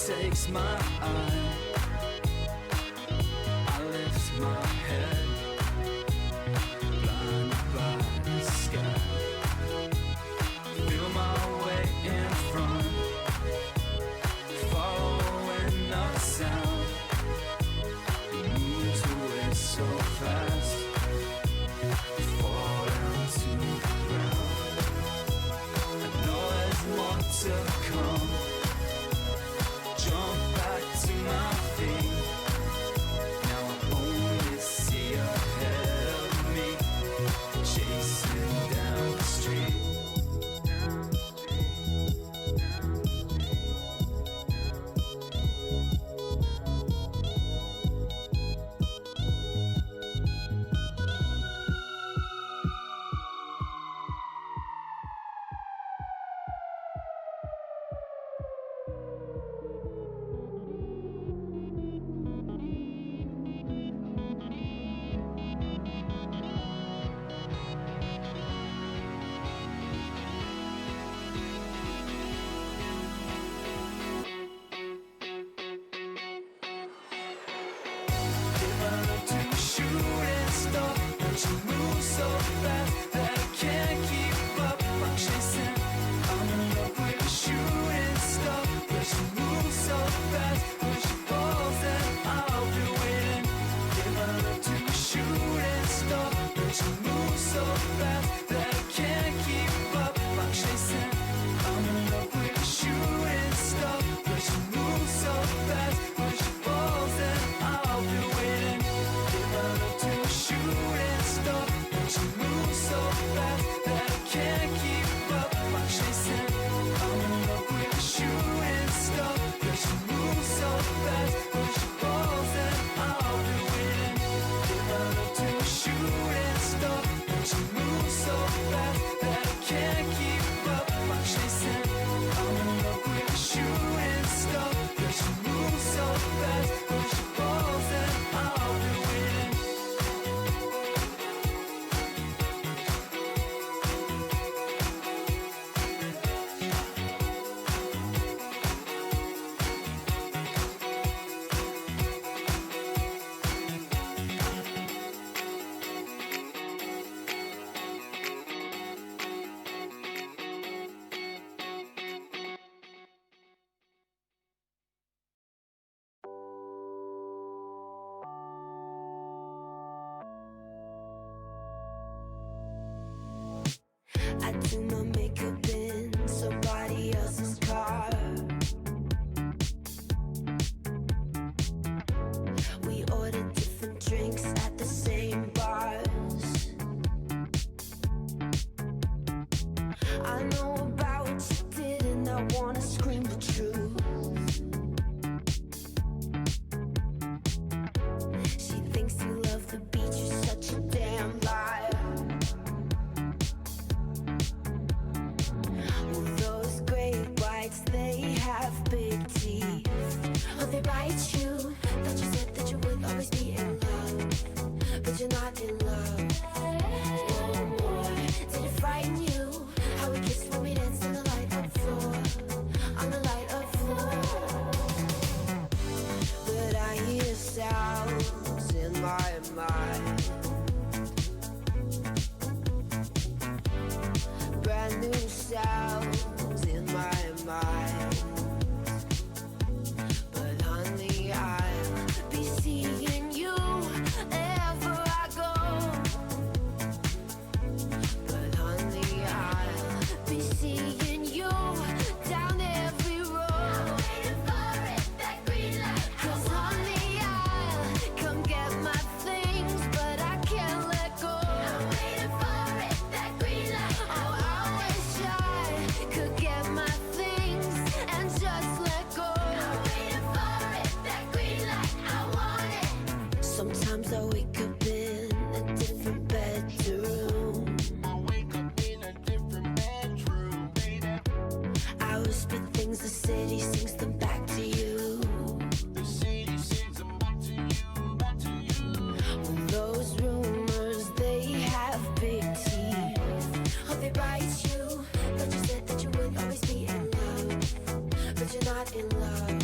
takes my eye. I lift my head, blinded by the sky. Feel my way in front, following the sound. It moves away so fast, fall down to the ground. I know there's more to come. Jump back to my feet. Now I only see ahead of me, chasing down the street. I do my makeup in somebody else's car. We ordered different drinks at the same bars. I know about what you did and I wanna scream the truth. She thinks you love the beach, you're such a damn liar. They have big teeth. Oh, they bite you. Thought you said that you would always be in love, but you're not in love no more. Did it frighten you how we kissed when we danced on the light up floor, on the light up floor? But I hear sounds in my mind, brand new sounds in my mind. But honey, I'll be seeing you wherever I go. But honey, I'll be seeing you down every road. I'm waiting for it, that green light. 'Cause honey, I'll come get my things, but I can't let go. I'm waiting for it, that green light. Oh, I wish I could get my things and just let go. I'm waiting for it, that green light. I want it. Sometimes I wake up in a different bedroom. I wake up in a different bedroom, baby. I whisper things, the city sings them back to you. The city sings them back to you, back to you. Well, those rumors, they have big teeth. Oh, they bite you. Thought you said that you would always be in love, but you're not in love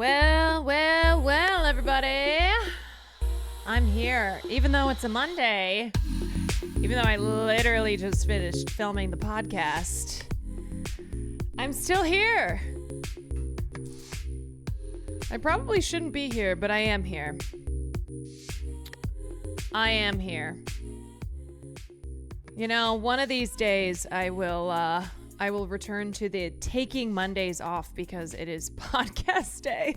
Well, everybody. I'm here. Even though it's a Monday, even though I literally just finished filming the podcast, I'm still here. I probably shouldn't be here, but I am here. I am here. You know, one of these days I will return to the taking Mondays off because it is podcast day.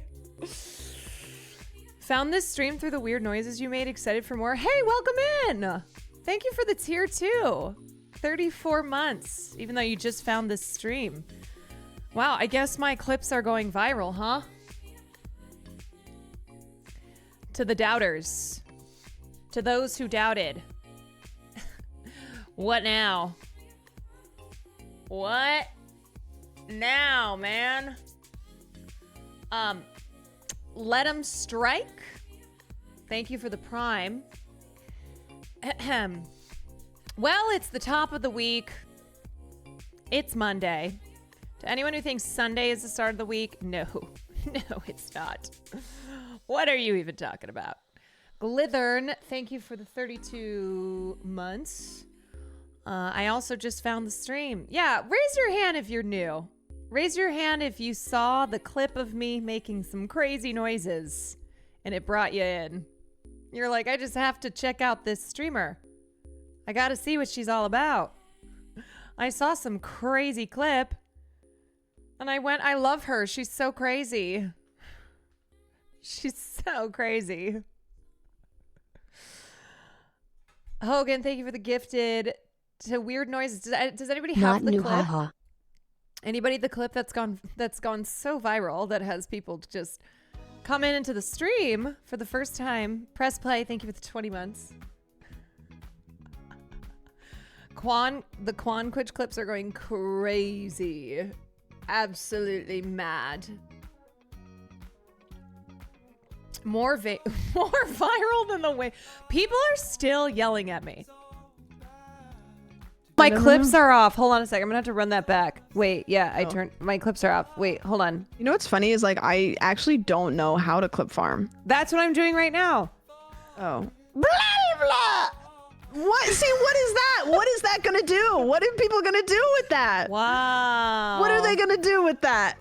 Found this stream through the weird noises you made. Excited for more. Hey, welcome in. Thank you for the tier 2. 34 months, even though you just found this stream. Wow, I guess my clips are going viral, huh? To the doubters. To those who doubted. What now? What now, man? Let 'em strike. Thank you for the prime. Ahem. Well, it's the top of the week. It's Monday. To anyone who thinks Sunday is the start of the week, no. No, it's not. What are you even talking about? Glithern, thank you for the 32 months. I also just found the stream. Yeah, raise your hand if you're new. Raise your hand if you saw the clip of me making some crazy noises and it brought you in. You're like, I just have to check out this streamer. I gotta see what she's all about. I saw some crazy clip and I love her. She's so crazy. She's so crazy. Hogan, thank you for the gifted to weird noises. Does anybody have the clip? Anybody the clip that's gone so viral that has people just come into the stream for the first time? Press play. Thank you for the 20 months. The Quan Quitch clips are going crazy. Absolutely mad. More viral than the way people are still yelling at me. My clips are off. Hold on a second. I'm gonna have to run that back. Wait, yeah, I turned my clips are off. Wait, hold on. You know what's funny is like I actually don't know how to clip farm. That's what I'm doing right now. Oh. Blah blah. What? See, what is that? What is that gonna do? What are people gonna do with that? Wow. What are they gonna do with that?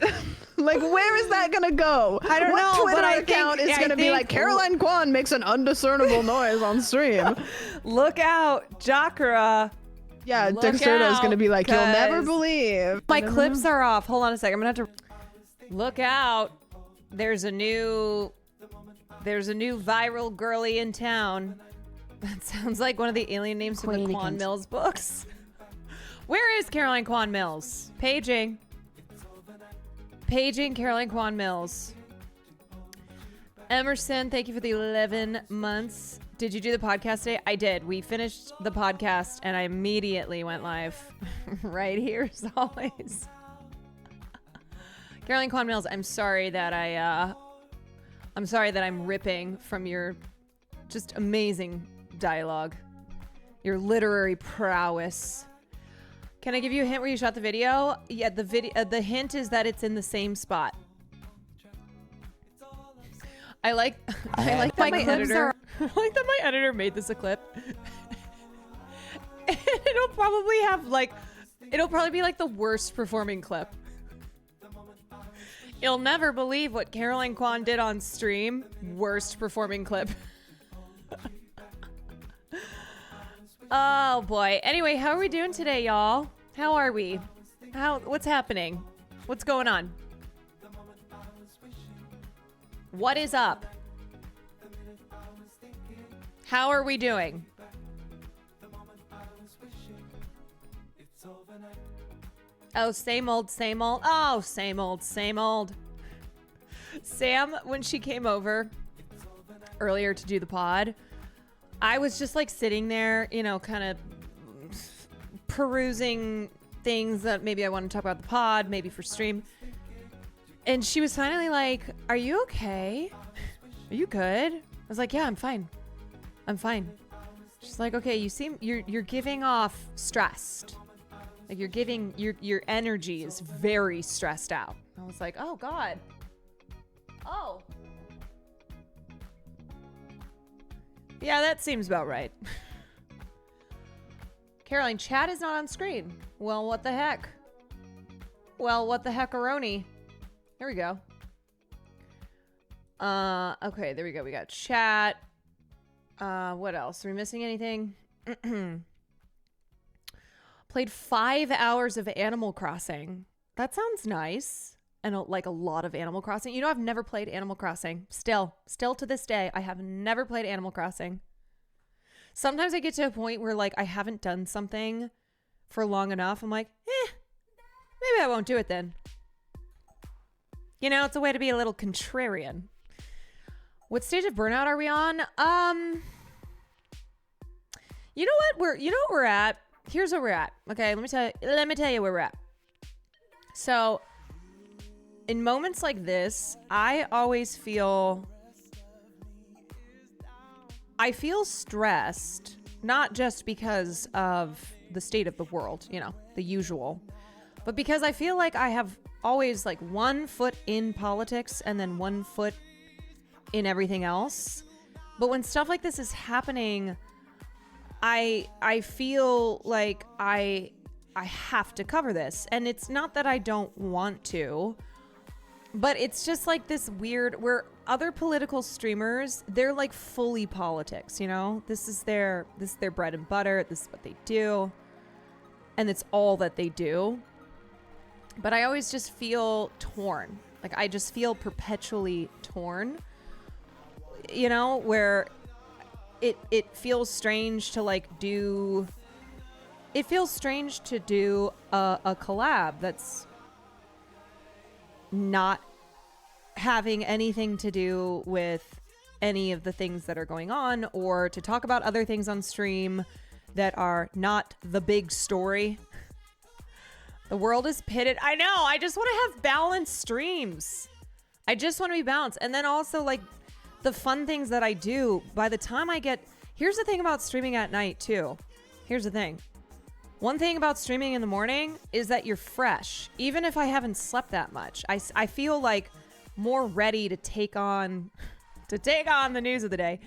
Like, where is that gonna go? I don't know. What Twitter but account is gonna be like Caroline Kwan makes an undiscernible noise on stream? Look out, Jakra. Yeah, Look Dexerto is gonna be like, you'll never 'cause believe. My clips are off. Hold on a second. I'm gonna have to look out. There's a new viral girly in town. That sounds like one of the alien names from the Quan Mills books. Where is Caroline Quan Mills? Paging Caroline Quan Mills. Emerson, thank you for the 11 months. Did you do the podcast today? I did. We finished the podcast and I immediately went live. Right here as always. Caroline Quan Mills, I'm sorry that I'm ripping from your just amazing dialogue. Your literary prowess. Can I give you a hint where you shot the video? Yeah, the hint is that it's in the same spot. I like that my editor I like that my editor made this a clip. It'll probably be like the worst performing clip. You'll never believe what Caroline Kwan did on stream. Worst performing clip. Oh boy. Anyway, how are we doing today, y'all? How are we? What's happening? What's going on? What is up? How are we doing? Oh, same old, same old. Oh, same old, same old. Sam, when she came over earlier to do the pod, I was just like sitting there, you know, kind of perusing things that maybe I want to talk about the pod, maybe for stream. And she was finally like, "Are you okay? Are you good?" I was like, "Yeah, I'm fine. I'm fine." She's like, "Okay, you're giving off stressed. Like your energy is very stressed out." I was like, "Oh God." Oh. Yeah, that seems about right. Caroline, chat is not on screen. Well, what the heck? Well, what the heckaroni? Here we go. Okay, there we go. We got chat. What else? Are we missing anything? Played 5 hours of Animal Crossing. That sounds nice. And like a lot of Animal Crossing. You know, I've never played Animal Crossing. Still to this day, I have never played Animal Crossing. Sometimes I get to a point where like I haven't done something for long enough. I'm like, maybe I won't do it then. You know, it's a way to be a little contrarian. What stage of burnout are we on? You know what we're at? Here's where we're at. Okay, let me tell you where we're at. So, in moments like this, I always feel stressed, not just because of the state of the world, you know, the usual, but because I feel like I have always like one foot in politics and then one foot in everything else. But when stuff like this is happening, I feel like I have to cover this. And it's not that I don't want to, but it's just like this weird where other political streamers, they're like fully politics, you know? This is their bread and butter. This is what they do. And it's all that they do. But I always just feel torn. Like I just feel perpetually torn. You know, where it feels strange to like do. It feels strange to do a collab that's not having anything to do with any of the things that are going on, or to talk about other things on stream that are not the big story. The world is pitted. I know. I just want to have balanced streams. I just want to be balanced. And then also like the fun things that I do, by the time I get... Here's the thing about streaming at night too. Here's the thing. One thing about streaming in the morning is that you're fresh. Even if I haven't slept that much, I feel like more ready to take on the news of the day.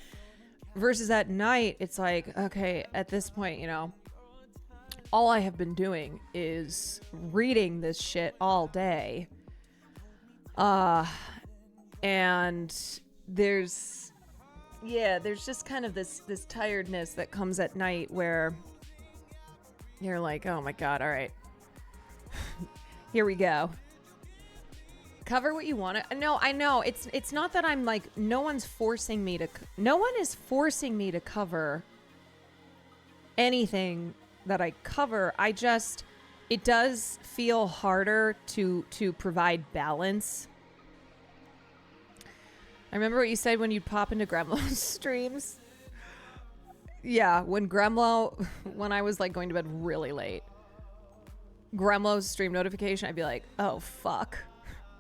Versus at night, it's like, okay, at this point, you know, all I have been doing is reading this shit all day. And there's just kind of this tiredness that comes at night where you're like, oh my God, all right, here we go. Cover what you want to. No, I know it's not that I'm like, no one is forcing me to cover anything that I cover. It does feel harder to provide balance. I remember what you said when you'd pop into Gremlo's streams. Yeah, when I was like going to bed really late, Gremlo's stream notification, I'd be like, oh fuck,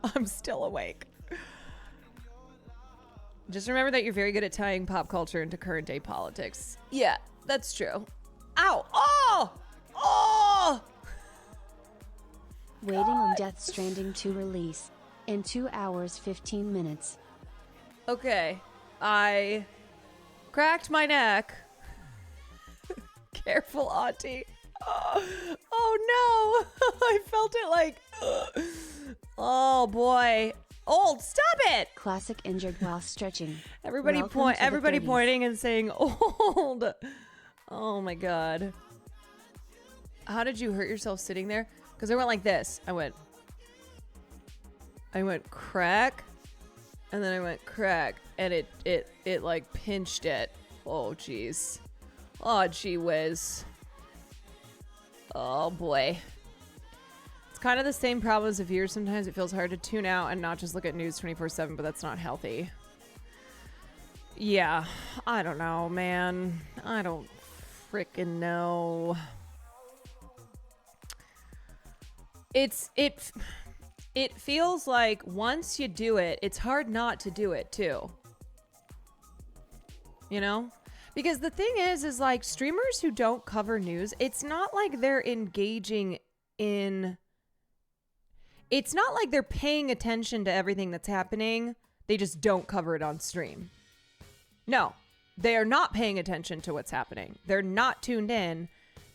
I'm still awake. Just remember that you're very good at tying pop culture into current day politics. Yeah, that's true. Ow! Oh! Waiting on Death Stranding to release in 2 hours 15 minutes. Okay, I cracked my neck. Careful, Auntie. Oh no! I felt it like. Oh boy! Old, stop it! Classic injured while stretching. Everybody Welcome to the Everybody 30s. pointing and saying old. Oh my God. How did you hurt yourself sitting there? Because I went like this. I went crack, and then I went crack, and it like pinched it. Oh jeez. Oh gee whiz. Oh boy. It's kind of the same problem as a viewer. Sometimes it feels hard to tune out and not just look at news 24/7, but that's not healthy. Yeah, I don't know, man. I don't frickin' know. It feels like once you do it, it's hard not to do it too. You know? Because the thing is like streamers who don't cover news, it's not like they're engaging in... It's not like they're paying attention to everything that's happening They just don't cover it on stream. No, they are not paying attention to what's happening. They're not tuned in.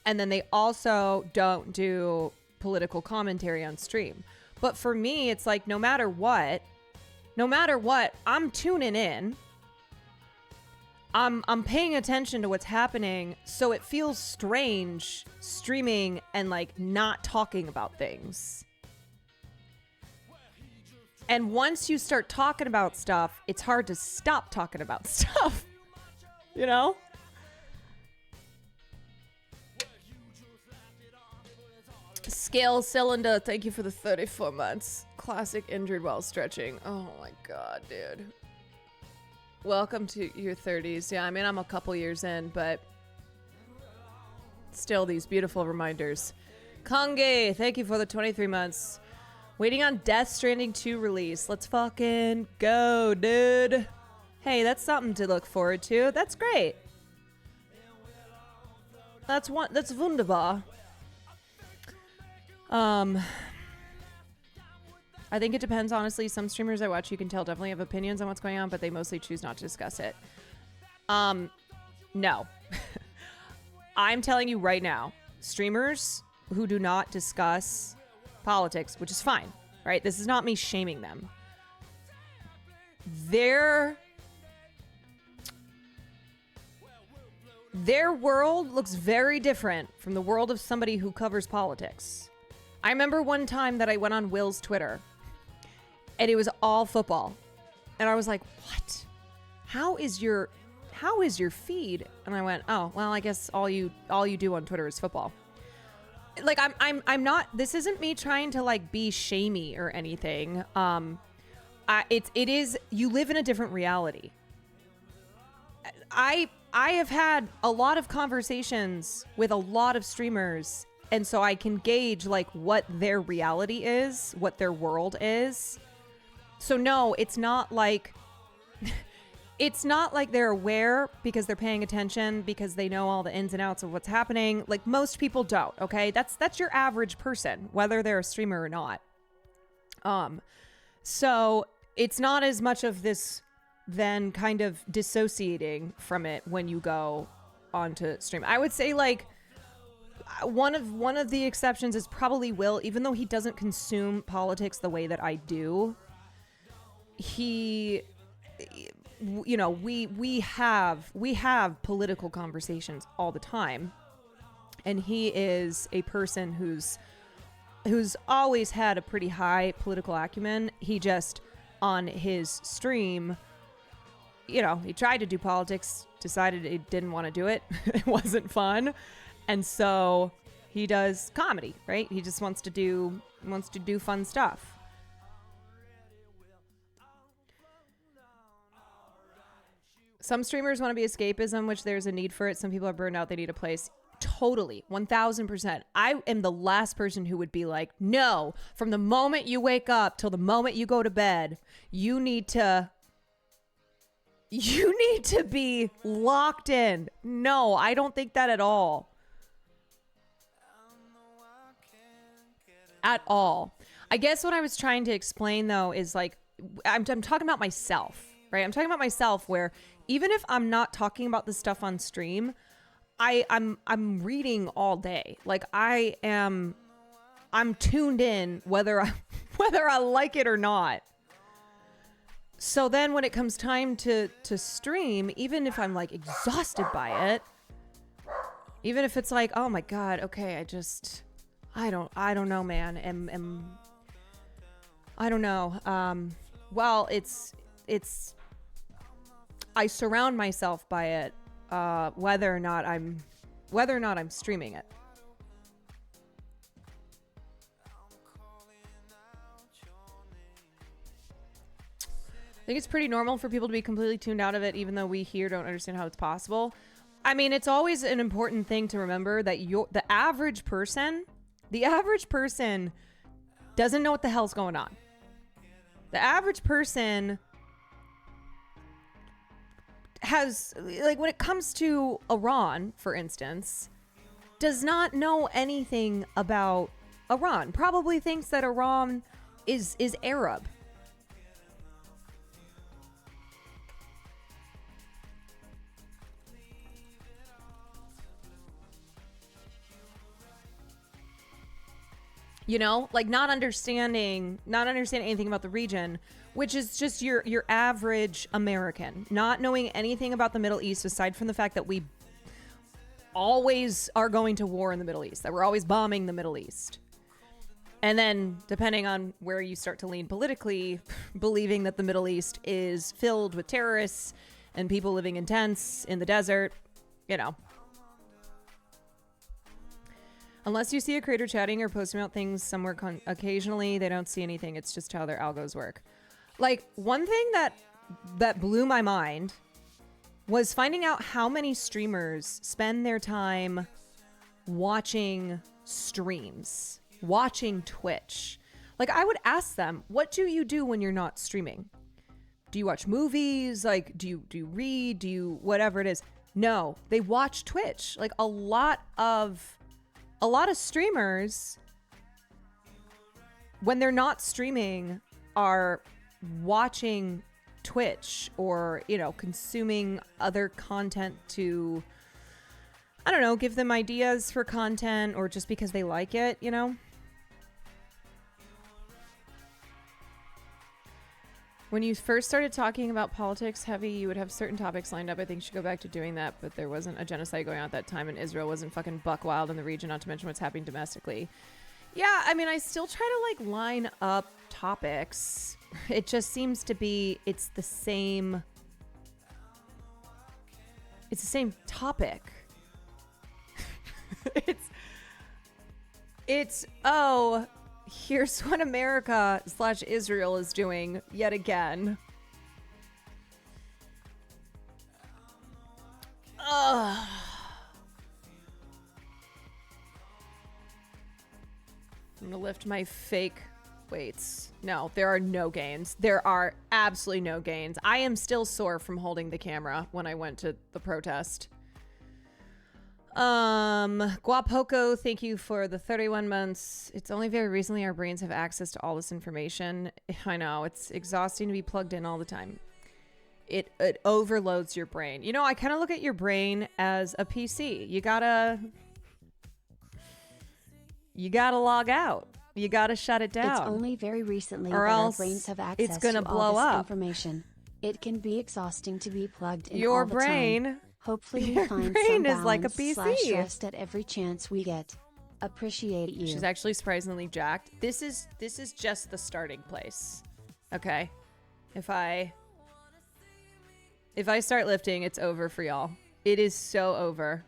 And then they also don't do political commentary on stream. But for me, it's like no matter what, I'm tuning in. I'm paying attention to what's happening, so it feels strange streaming and like not talking about things. And once you start talking about stuff, it's hard to stop talking about stuff. You know? Scale Cylinder, thank you for the 34 months. Classic injured while stretching. Oh my god, dude. Welcome to your 30s. Yeah, I mean, I'm a couple years in, but still these beautiful reminders. Kange, thank you for the 23 months. Waiting on Death Stranding 2 release. Let's fucking go, dude. Hey, that's something to look forward to. That's great. That's wunderbar. I think it depends, honestly. Some streamers I watch, you can tell, definitely have opinions on what's going on, but they mostly choose not to discuss it. No. I'm telling you right now, streamers who do not discuss politics, which is fine, right? This is not me shaming them. Their world looks very different from the world of somebody who covers politics. I remember one time that I went on Will's Twitter and it was all football. And I was like, what? How is your feed? And I went, oh, well, I guess all you do on Twitter is football. Like, I'm not, this isn't me trying to like be shamey or anything. It is, you live in a different reality. I have had a lot of conversations with a lot of streamers, and so I can gauge like what their reality is, what their world is. So no, it's not like they're aware because they're paying attention, because they know all the ins and outs of what's happening. Like most people don't, okay? That's your average person, whether they're a streamer or not. So it's not as much of this then kind of dissociating from it when you go onto stream. I would say like one of the exceptions is probably Will, even though he doesn't consume politics the way that I do. He, you know, we have political conversations all the time, and he is a person who's always had a pretty high political acumen. He just, on his stream, you know, he tried to do politics, decided he didn't want to do it. It wasn't fun. And so he does comedy, right? He just wants to do fun stuff. Some streamers want to be escapism, which there's a need for it. Some people are burned out. They need a place. Totally. 1000%. I am the last person who would be like, no, from the moment you wake up till the moment you go to bed, you need to be locked in. No, I don't think that at all. At all. I guess what I was trying to explain though is like, I'm talking about myself, right? I'm talking about myself where even if I'm not talking about this stuff on stream, I'm reading all day. Like I'm tuned in whether I like it or not. So then when it comes time to stream, even if I'm like exhausted by it, even if it's like, oh my God, okay, I don't know, man. I don't know. Well, it's I surround myself by it, whether or not I'm streaming it. I think it's pretty normal for people to be completely tuned out of it, even though we here don't understand how it's possible. I mean, it's always an important thing to remember that the average person doesn't know what the hell's going on. The average person has, like, when it comes to Iran, for instance, does not know anything about Iran. Probably thinks that Iran is Arab. You know, like not understanding anything about the region, which is just your average American, not knowing anything about the Middle East aside from the fact that we always are going to war in the Middle East, that we're always bombing the Middle East. And then, depending on where you start to lean politically, believing that the Middle East is filled with terrorists and people living in tents in the desert, you know. Unless you see a creator chatting or posting about things somewhere occasionally, they don't see anything. It's just how their algos work. Like, one thing that blew my mind was finding out how many streamers spend their time watching streams, watching Twitch. Like, I would ask them, what do you do when you're not streaming? Do you watch movies? Like, do you read? Do you whatever it is? No, they watch Twitch. Like, a lot of streamers, when they're not streaming, are watching Twitch or, you know, consuming other content to, I don't know, give them ideas for content or just because they like it, you know? When you first started talking about politics heavy, you would have certain topics lined up. I think you should go back to doing that, but there wasn't a genocide going on at that time, and Israel wasn't fucking buck wild in the region, not to mention what's happening domestically. Yeah, I mean, I still try to, like, line up topics. It just seems to be, it's the same topic. It's, oh, here's what America/Israel is doing yet again. Ugh. I'm gonna lift my fake weights. No, there are no gains. There are absolutely no gains. I am still sore from holding the camera when I went to the protest. Guapoco, thank you for the 31 months. It's only very recently our brains have access to all this information. I know, it's exhausting to be plugged in all the time. It overloads your brain. You know, I kind of look at your brain as a PC. You gotta log out. You gotta shut it down. It's only very recently or that else our brains have access it's gonna to blow all this up. information. It can be exhausting to be plugged in Your all the brain. time. Hopefully we Your find brain some is like a balance PC. / rest at every chance we get. Appreciate you. She's actually surprisingly jacked. This is just the starting place. Okay. If I start lifting, it's over for y'all. It is so over.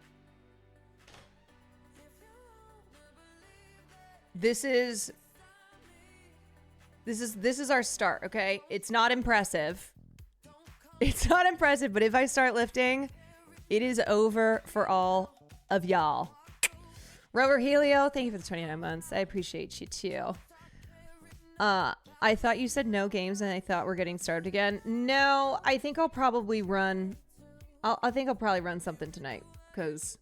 This is our start, okay? It's not impressive. It's not impressive, but if I start lifting, it is over for all of y'all. Rover Helio, thank you for the 29 months. I appreciate you too. I thought you said no games and I thought we're getting started again. No, I think I'll probably run. I think I'll probably run something tonight because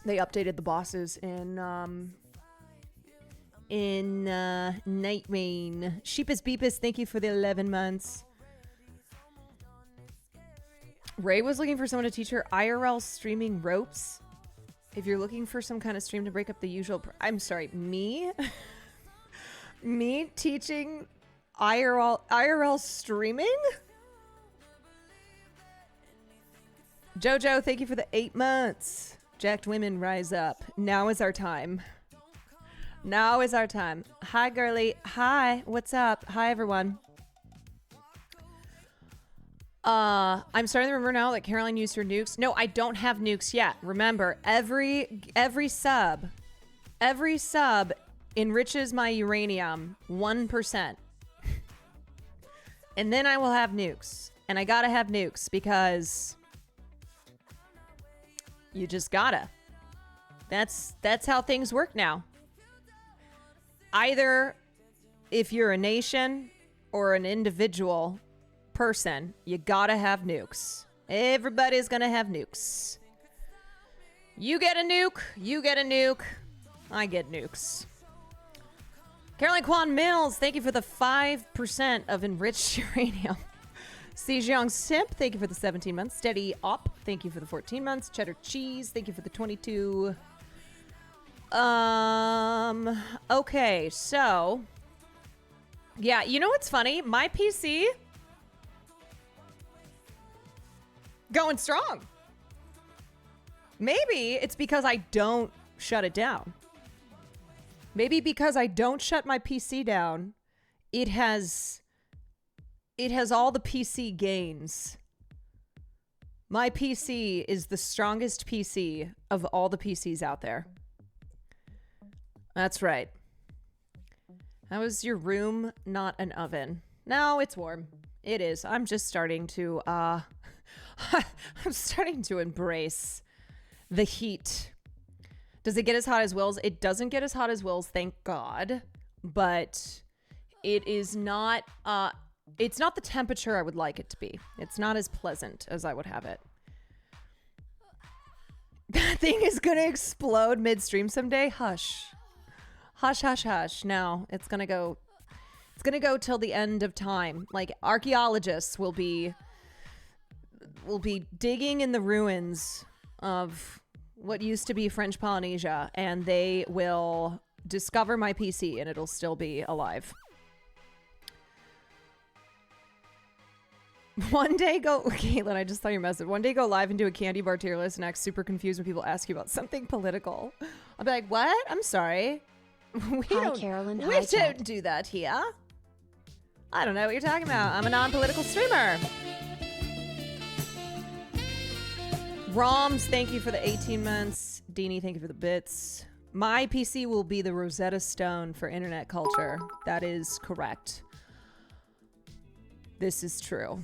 they updated the bosses in Nightreign. Sheepus Beepus, thank you for the 11 months. Ray was looking for someone to teach her IRL streaming ropes. If you're looking for some kind of stream to break up the usual... I'm sorry, me? Me teaching IRL streaming? Jojo, thank you for the 8 months. Jacked women, rise up. Now is our time. Now is our time. Hi, girly. Hi, what's up? Hi, everyone. I'm starting to remember now that Caroline used her nukes. No, I don't have nukes yet. Remember, every sub enriches my uranium 1%. And then I will have nukes. And I gotta have nukes because you just gotta. That's how things work now. Either if you're a nation or an individual person, you gotta have nukes. Everybody's gonna have nukes. You get a nuke, I get nukes. Caroline Kwan Mills, thank you for the 5% of enriched uranium. Sejong Simp, thank you for the 17 months. Steady Op, thank you for the 14 months. Cheddar Cheese, thank you for the 22. Okay, so yeah, you know what's funny? My PC going strong. Maybe it's because I don't shut it down. Maybe because I don't shut my PC down, it has all the PC gains. My PC is the strongest PC of all the PCs out there. That's right. How is your room not an oven? No, it's warm. It is. I'm just starting to I'm starting to embrace the heat. Does it get as hot as Will's? It doesn't get as hot as Will's, thank God. But it is not it's not the temperature I would like it to be. It's not as pleasant as I would have it. That thing is gonna explode midstream someday. Hush. Hush, hush, hush. No, it's gonna go till the end of time. Like, archaeologists will be digging in the ruins of what used to be French Polynesia, and they will discover my PC and it'll still be alive. One day go, Caitlin, I just saw your message. One day go live and do a candy bar tier list and act super confused when people ask you about something political. I'll be like, what? I'm sorry. We Carolyn. We Hi, don't chat. do that here. I don't know what you're talking about. I'm a non-political streamer. Roms, thank you for the 18 months. Deanie, thank you for the bits. My PC will be the Rosetta Stone for internet culture. That is correct. This is true.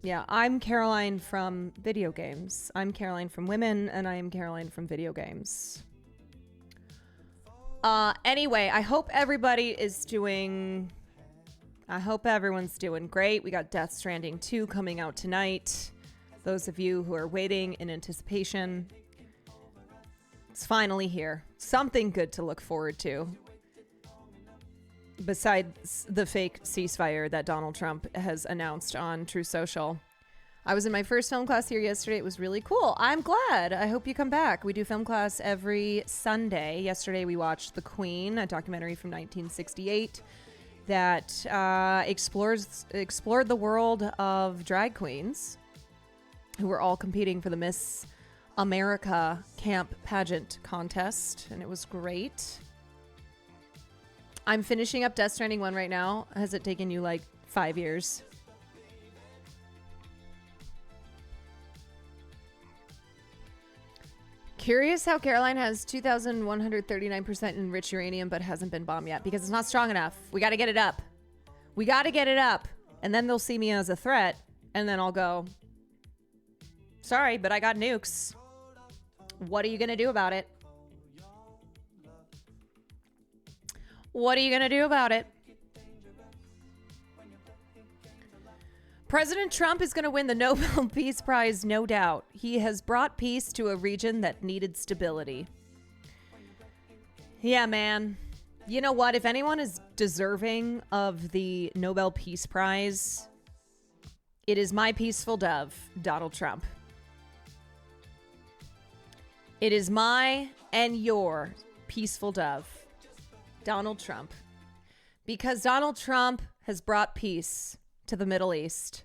Yeah, I'm Caroline from video games. I'm Caroline from women, and I am Caroline from video games. Anyway, I hope everybody is doing... I hope everyone's doing great. We got Death Stranding 2 coming out tonight. Those of you who are waiting in anticipation, it's finally here. Something good to look forward to. Besides the fake ceasefire that Donald Trump has announced on Truth Social. I was in my first film class here yesterday. It was really cool. I'm glad. I hope you come back. We do film class every Sunday. Yesterday we watched The Queen, a documentary from 1968 that explored the world of drag queens who were all competing for the Miss America Camp Pageant contest, and it was great. I'm finishing up Death Stranding 1 right now. Has it taken you like 5 years? Curious how Caroline has 2,139% enriched uranium but hasn't been bombed yet, because it's not strong enough. We got to get it up. We got to get it up. And then they'll see me as a threat, and then I'll go, sorry, but I got nukes. What are you going to do about it? What are you going to do about it? President Trump is going to win the Nobel Peace Prize, no doubt. He has brought peace to a region that needed stability. Yeah, man. You know what? If anyone is deserving of the Nobel Peace Prize, it is my peaceful dove, Donald Trump. It is my and your peaceful dove, Donald Trump. Because Donald Trump has brought peace to the Middle East,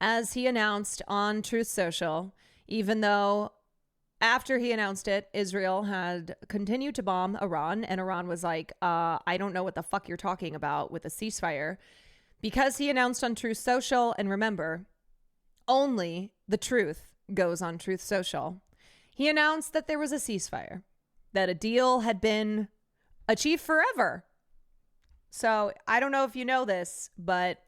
as he announced on Truth Social, even though after he announced it, Israel had continued to bomb Iran, and Iran was like, I don't know what the fuck you're talking about with a ceasefire. Because he announced on Truth Social, and remember, only the truth goes on Truth Social. He announced that there was a ceasefire, that a deal had been achieved forever. So I don't know if you know this, but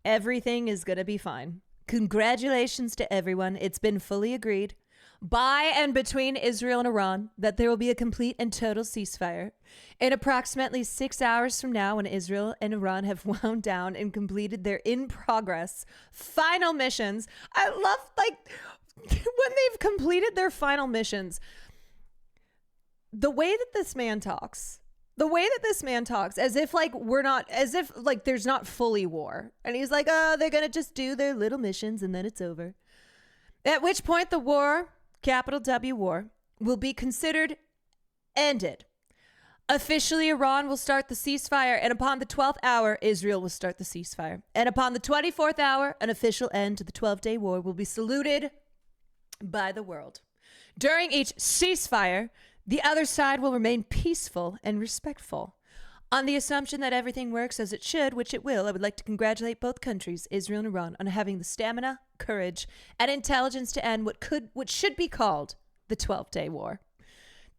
everything is going to be fine. Congratulations to everyone. It's been fully agreed by and between Israel and Iran that there will be a complete and total ceasefire in approximately 6 hours from now, when Israel and Iran have wound down and completed their in-progress final missions. I love, like, when they've completed their final missions, the way that this man talks. The way that this man talks, as if like as if like there's not fully war. And he's like, oh, they're going to just do their little missions and then it's over. At which point the war, capital W war, will be considered ended. Officially, Iran will start the ceasefire, and upon the 12th hour, Israel will start the ceasefire. And upon the 24th hour, an official end to the 12-day war will be saluted by the world. During each ceasefire, the other side will remain peaceful and respectful. On the assumption that everything works as it should, which it will, I would like to congratulate both countries, Israel and Iran, on having the stamina, courage, and intelligence to end what should be called the 12-day war.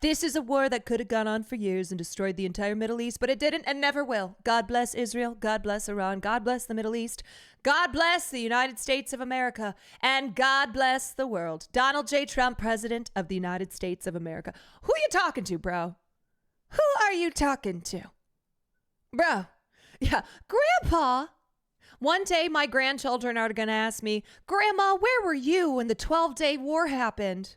This is a war that could have gone on for years and destroyed the entire Middle East, but it didn't and never will. God bless Israel. God bless Iran. God bless the Middle East. God bless the United States of America. And God bless the world. Donald J. Trump, President of the United States of America. Who you talking to, bro? Who are you talking to? Bro. Yeah. Grandpa. One day my grandchildren are going to ask me, Grandma, where were you when the 12-day war happened?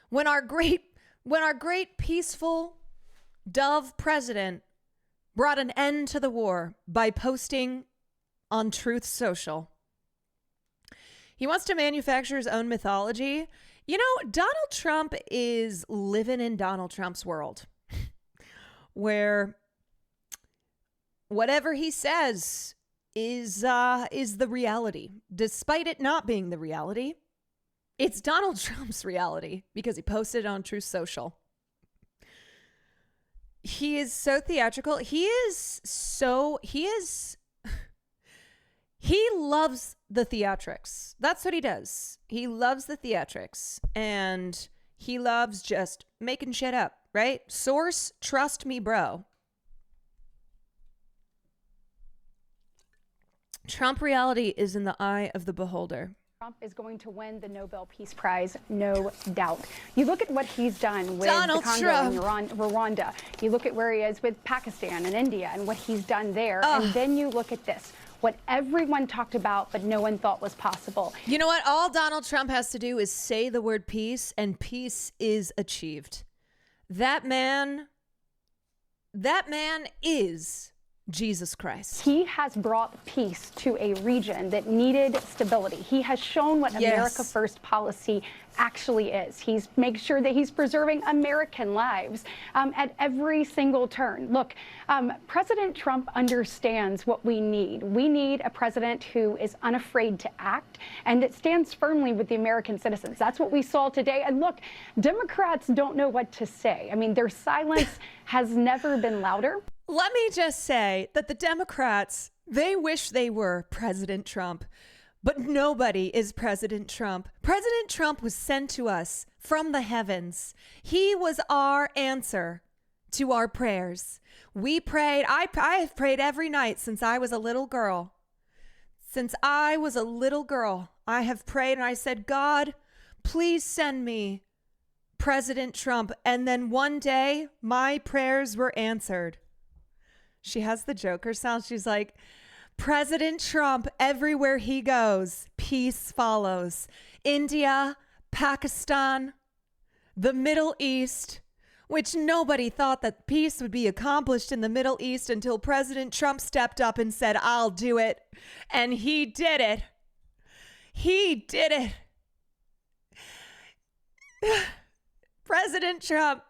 When our great peaceful dove president brought an end to the war by posting on Truth Social. He wants to manufacture his own mythology. You know, Donald Trump is living in Donald Trump's world where whatever he says is the reality, despite it not being the reality. It's Donald Trump's reality because he posted it on Truth Social. He is so theatrical. He loves the theatrics. That's what he does. He loves the theatrics and he loves just making shit up, right? Source, trust me, bro. Trump reality is in the eye of the beholder. Trump is going to win the Nobel Peace Prize, no doubt. You look at what he's done with Donald the Congo Trump. and Rwanda. You look at where he is with Pakistan and India and what he's done there. And then you look at this, what everyone talked about but no one thought was possible. You know what? All Donald Trump has to do is say the word peace and peace is achieved. That man is Jesus Christ. He has brought peace to a region that needed stability. He has shown what America First policy actually is. He's made sure that he's preserving American lives at every single turn. Look, President Trump understands what we need. We need a president who is unafraid to act and that stands firmly with the American citizens. That's what we saw today. And look, Democrats don't know what to say. I mean, their silence has never been louder. Let me just say that the Democrats, they wish they were President Trump, but nobody is President Trump. President Trump was sent to us from the heavens. He was our answer to our prayers. We prayed. I have prayed every night since I was a little girl. Since I was a little girl, I have prayed and I said, God, please send me President Trump. And then one day my prayers were answered. She has the Joker sound. She's like, President Trump, everywhere he goes, peace follows. India, Pakistan, the Middle East, which nobody thought that peace would be accomplished in the Middle East until President Trump stepped up and said, I'll do it. And he did it. He did it. President Trump,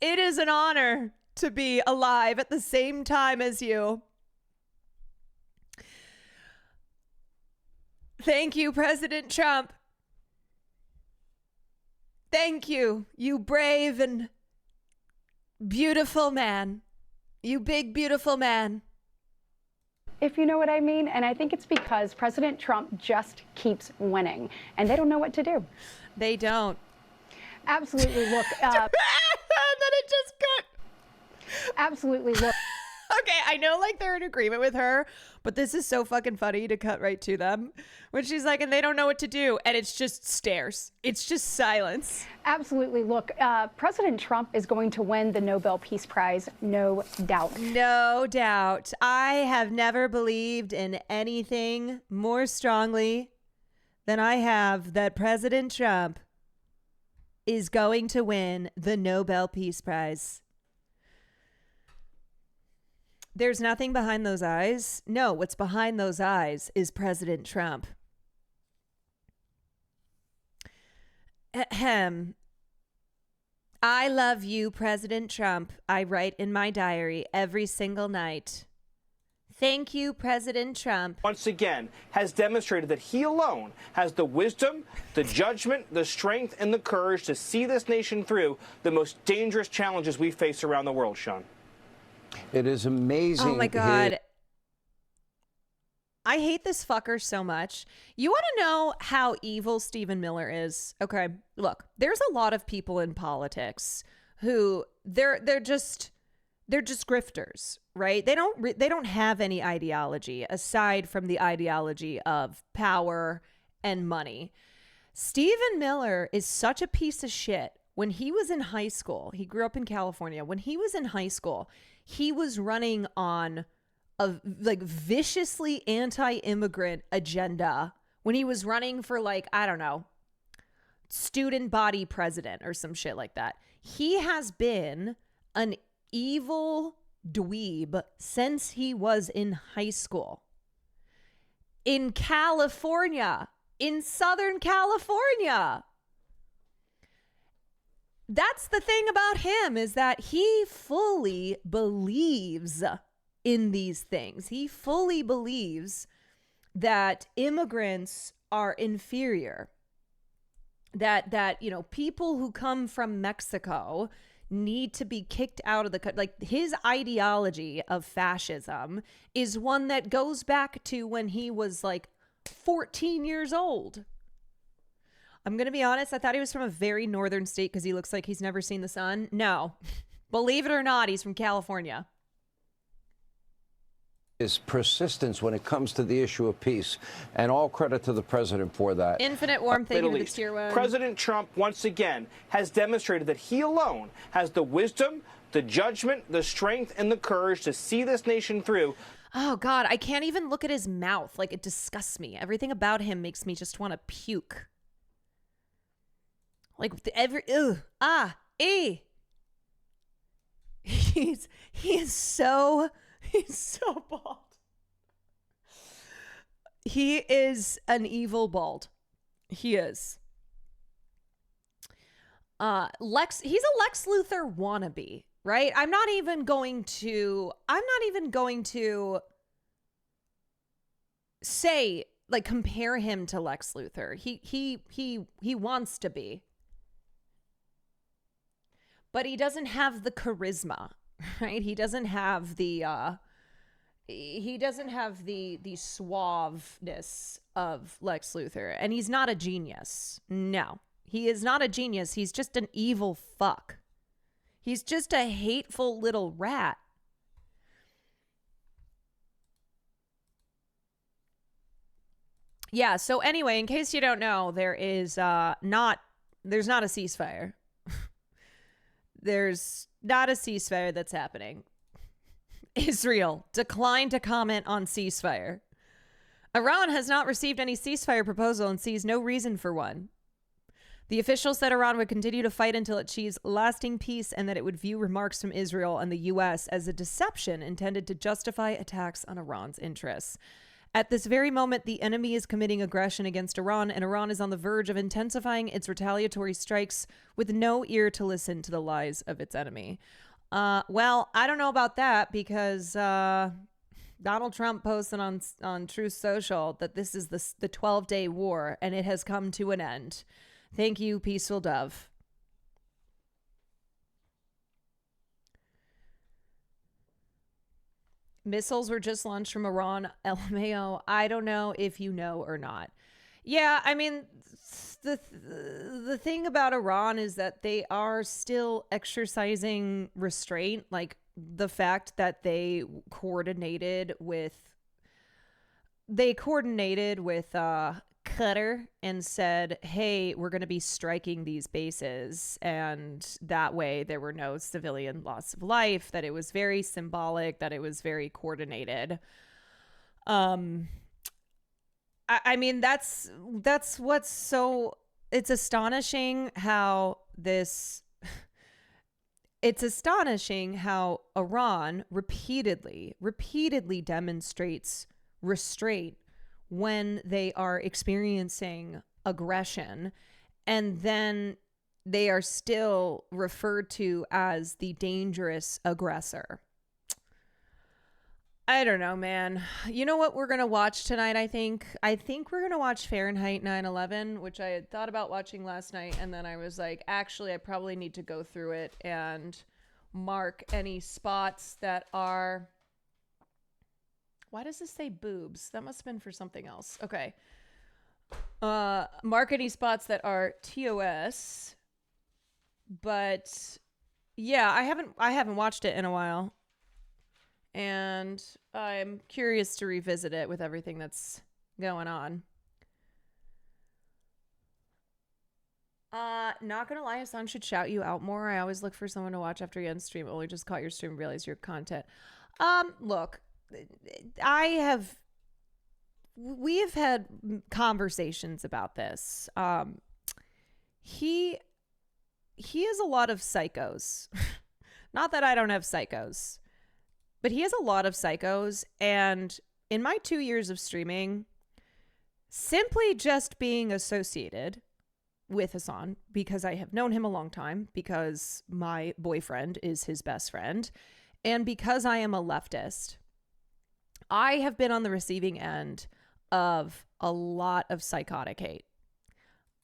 it is an honor to be alive at the same time as you. Thank you, President Trump. Thank you, you brave and beautiful man. You big, beautiful man. If you know what I mean. And I think it's because President Trump just keeps winning and they don't know what to do. They don't. Absolutely. Look. And then it just cut. Absolutely. Look. Okay, I know like they're in agreement with her, but this is so fucking funny to cut right to them when she's like, and they don't know what to do. And it's just stares. It's just silence. Absolutely. Look, President Trump is going to win the Nobel Peace Prize, no doubt. No doubt. I have never believed in anything more strongly than I have that President Trump is going to win the Nobel Peace Prize. There's nothing behind those eyes. No, what's behind those eyes is President Trump. Ahem. I love you, President Trump. I write in my diary every single night. Thank you, President Trump. Once again, has demonstrated that he alone has the wisdom, the judgment, the strength, and the courage to see this nation through the most dangerous challenges we face around the world, Sean. It is amazing. Oh my God. I hate this fucker so much. You want to know how evil Stephen Miller is? Okay, look, there's a lot of people in politics who they're just grifters, right? They don't have any ideology aside from the ideology of power and money. Stephen Miller is such a piece of shit. When he was in high school, he grew up in California. When he was in high school, he was running on a viciously anti-immigrant agenda when he was running for I don't know, student body president or some shit like that. He has been an evil dweeb since he was in high school. In California, in Southern California. That's the thing about him, is that he fully believes in these things. He fully believes that immigrants are inferior. That people who come from Mexico need to be kicked out of the country. His ideology of fascism is one that goes back to when he was 14 years old. I'm going to be honest, I thought he was from a very northern state because he looks like he's never seen the sun. No. Believe it or not, he's from California. His persistence when it comes to the issue of peace, and all credit to the president for that. Infinite warmth, thank you to the tier 1. President Trump, once again, has demonstrated that he alone has the wisdom, the judgment, the strength, and the courage to see this nation through. Oh, God, I can't even look at his mouth. It disgusts me. Everything about him makes me just want to puke. He's so bald. He is an evil bald. He is. He's a Lex Luthor wannabe, right? I'm not even going to say compare him to Lex Luthor. He wants to be. But he doesn't have the charisma, right? He doesn't have the suaveness of Lex Luthor, and he's not a genius. No, he is not a genius. He's just an evil fuck. He's just a hateful little rat. Yeah, so anyway, in case you don't know, there's not a ceasefire. There's not a ceasefire that's happening. Israel declined to comment on ceasefire. Iran has not received any ceasefire proposal and sees no reason for one. The official said Iran would continue to fight until it achieves lasting peace and that it would view remarks from Israel and the U.S. as a deception intended to justify attacks on Iran's interests. At this very moment, the enemy is committing aggression against Iran, and Iran is on the verge of intensifying its retaliatory strikes with no ear to listen to the lies of its enemy. Well, I don't know about that because Donald Trump posted on Truth Social that this is the 12-day war, and it has come to an end. Thank you, peaceful dove. Missiles were just launched from Iran, LMAO. I don't know if you know or not. Yeah, I mean, the thing about Iran is that they are still exercising restraint. The fact that they coordinated with Qatar and said, hey, we're going to be striking these bases. And that way there were no civilian loss of life, that it was very symbolic, that it was very coordinated. I mean, that's what's so, it's astonishing how Iran repeatedly demonstrates restraint when they are experiencing aggression, and then they are still referred to as the dangerous aggressor. I don't know, man. You know what we're going to watch tonight, I think? I think we're going to watch Fahrenheit 9/11, which I had thought about watching last night, and then I was like, actually, I probably need to go through it and mark any spots that are... Why does this say boobs? That must have been for something else. Okay. Mark any spots that are TOS. But yeah, I haven't watched it in a while. And I'm curious to revisit it with everything that's going on. Not gonna lie, Hassan should shout you out more. I always look for someone to watch after you end stream. Only just caught your stream, realize your content. Look, we have had conversations about this. He has a lot of psychos. Not that I don't have psychos, but he has a lot of psychos. And in my 2 years of streaming, simply just being associated with Hassan, because I have known him a long time, because my boyfriend is his best friend, and because I am a leftist, I have been on the receiving end of a lot of psychotic hate.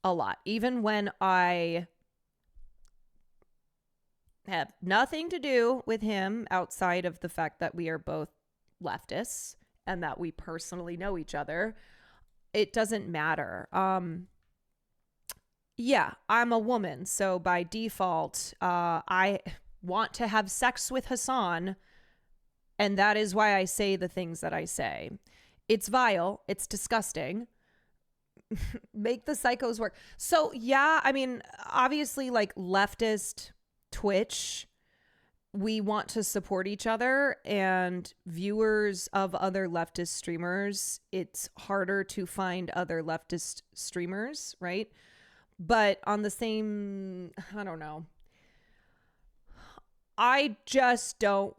A lot. Even when I have nothing to do with him outside of the fact that we are both leftists and that we personally know each other, it doesn't matter. Yeah, I'm a woman, so by default, I want to have sex with Hassan, and that is why I say the things that I say. It's vile. It's disgusting. Make the psychos work. So, yeah, I mean, obviously, like, leftist Twitch, we want to support each other, and viewers of other leftist streamers, it's harder to find other leftist streamers, right? But on the same, I don't know. I just don't,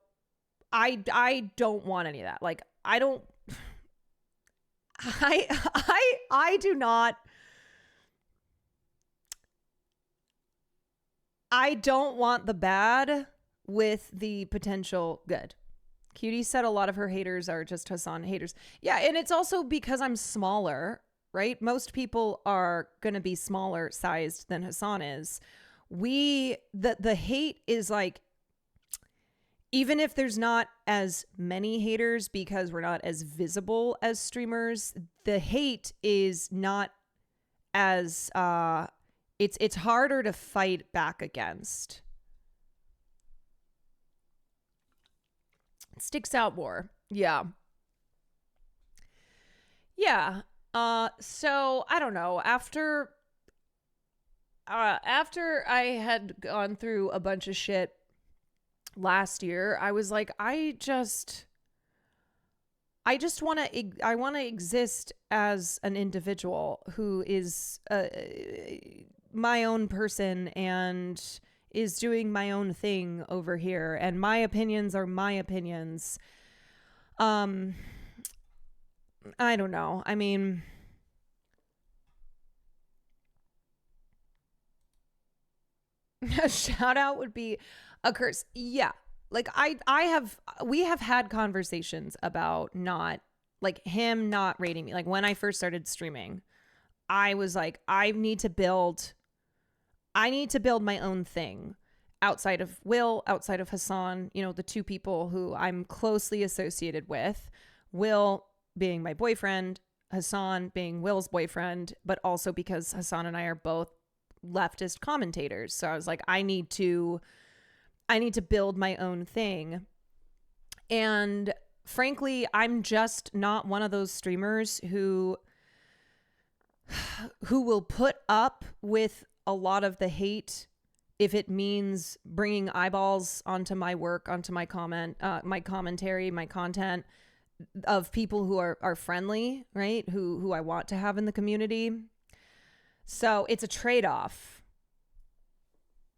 I don't want any of that. Like, I don't, I do not, I don't want the bad with the potential good. Cutie said a lot of her haters are just Hassan haters. Yeah, and it's also because I'm smaller, right? Most people are going to be smaller sized than Hassan is. The hate is like, even if there's not as many haters because we're not as visible as streamers, the hate is not as, it's harder to fight back against. It sticks out more. Yeah. Yeah. So I don't know, after I had gone through a bunch of shit last year, I was like, I want to exist as an individual who is my own person and is doing my own thing over here, and my opinions are my opinions. I don't know. I mean, a shout out would be a curse. Yeah. Like we have had conversations about not, like, him not rating me. Like, when I first started streaming, I was like, I need to build my own thing outside of Will, outside of Hassan, you know, the two people who I'm closely associated with. Will being my boyfriend, Hassan being Will's boyfriend, but also because Hassan and I are both leftist commentators. So I was like, I need to build my own thing. And frankly, I'm just not one of those streamers who will put up with a lot of the hate if it means bringing eyeballs onto my work, onto my my commentary, my content, of people who are friendly, right? Who I want to have in the community. So it's a trade-off.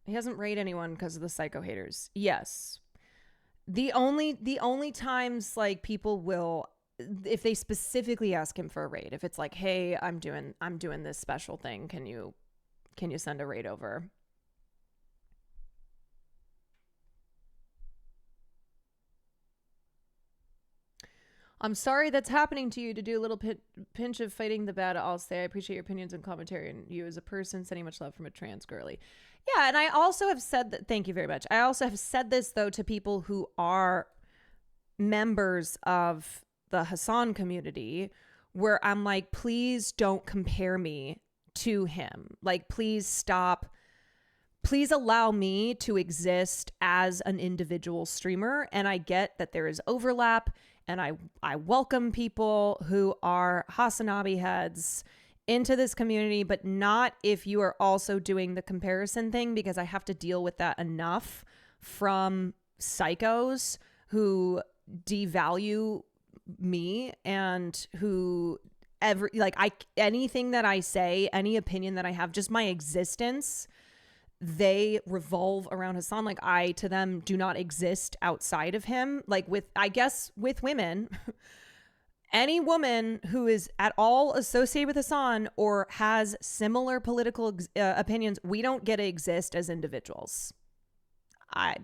He doesn't rate anyone because of the psycho haters. Yes. The only times, like, people will, if they specifically ask him for a raid, if it's like, hey, I'm doing this special thing, can you send a raid over? I'm sorry that's happening to you. To do a little pinch of fighting the bad, I'll say I appreciate your opinions and commentary and you as a person. Sending much love from a trans girly. Yeah, and I also have said that. Thank you very much. I also have said this, though, to people who are members of the Hassan community, where I'm like, please don't compare me to him. Like, please stop. Please allow me to exist as an individual streamer. And I get that there is overlap, and I welcome people who are Hassanabi heads into this community, but not if you are also doing the comparison thing, because I have to deal with that enough from psychos who devalue me and who anything that I say, any opinion that I have, just my existence, they revolve around Hassan. Like, I to them do not exist outside of him. Like, with women, any woman who is at all associated with Hassan or has similar political opinions, we don't get to exist as individuals.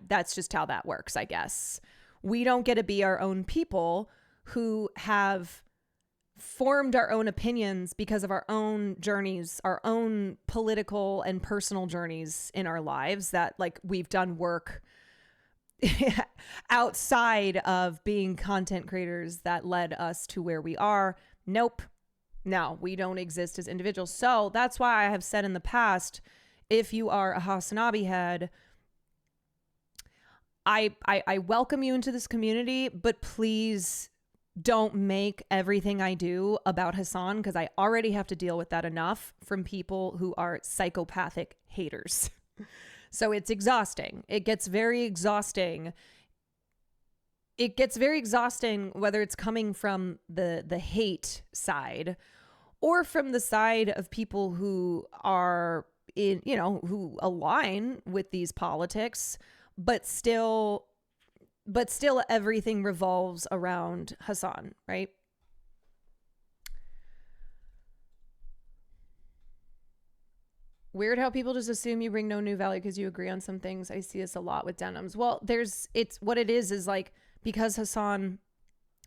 That's just how that works, I guess. We don't get to be our own people who have formed our own opinions because of our own journeys, our own political and personal journeys in our lives, that like we've done work outside of being content creators that led us to where we are. Nope. No, we don't exist as individuals. So that's why I have said in the past, if you are a Hassanabi head, I welcome you into this community, but please don't make everything I do about Hassan, because I already have to deal with that enough from people who are psychopathic haters. So it's exhausting. It gets very exhausting. It gets very exhausting whether it's coming from the hate side or from the side of people who are who align with these politics, but still everything revolves around Hassan, right? Weird how people just assume you bring no new value because you agree on some things. I see this a lot with denims. Well, it's what it is like, because Hassan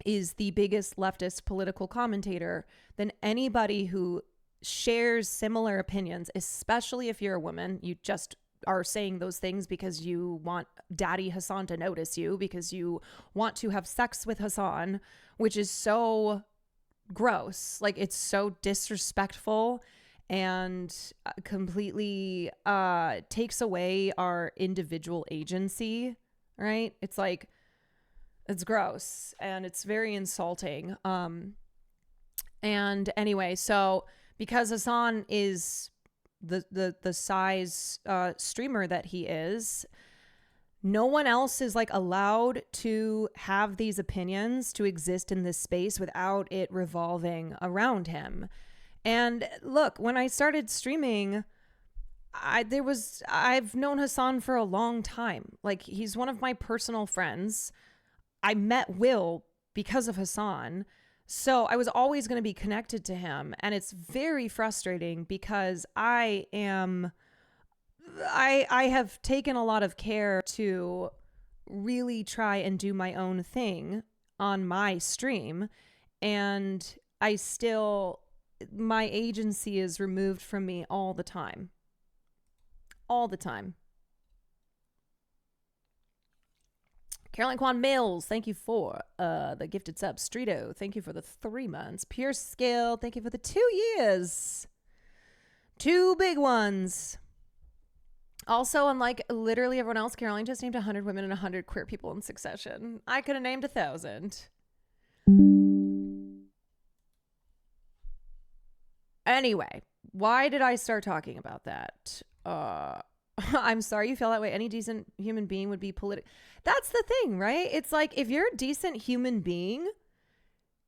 is the biggest leftist political commentator, then anybody who shares similar opinions, especially if you're a woman, you just are saying those things because you want Daddy Hassan to notice you, because you want to have sex with Hassan, which is so gross. Like, it's so disrespectful and completely takes away our individual agency, right? It's like, it's gross and it's very insulting. And anyway, so because Hassan is the size streamer that he is, no one else is like allowed to have these opinions, to exist in this space without it revolving around him. And look, when I started streaming, I've known Hassan for a long time. Like, he's one of my personal friends. I met Will because of Hassan. So I was always going to be connected to him. And it's very frustrating because I have taken a lot of care to really try and do my own thing on my stream. And my agency is removed from me all the time. All the time. Caroline Kwan Mills, thank you for the gifted sub. Streeto, thank you for the 3 months. Pure Skill, thank you for the 2 years. 2 big ones. Also, unlike literally everyone else, Caroline just named 100 women and 100 queer people in succession. I could have named 1,000. Anyway, why did I start talking about that? I'm sorry you feel that way. Any decent human being would be political. That's the thing, right? It's like, if you're a decent human being,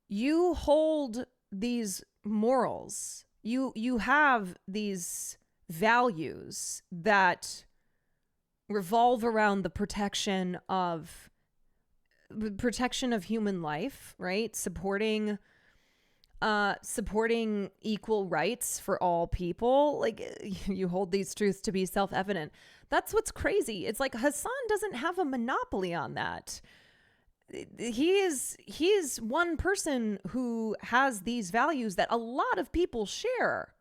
you hold these morals. You have these values that revolve around the protection of human life, right? Supporting equal rights for all people. Like, you hold these truths to be self-evident. That's what's crazy. It's like Hassan doesn't have a monopoly on that. he is one person who has these values that a lot of people share.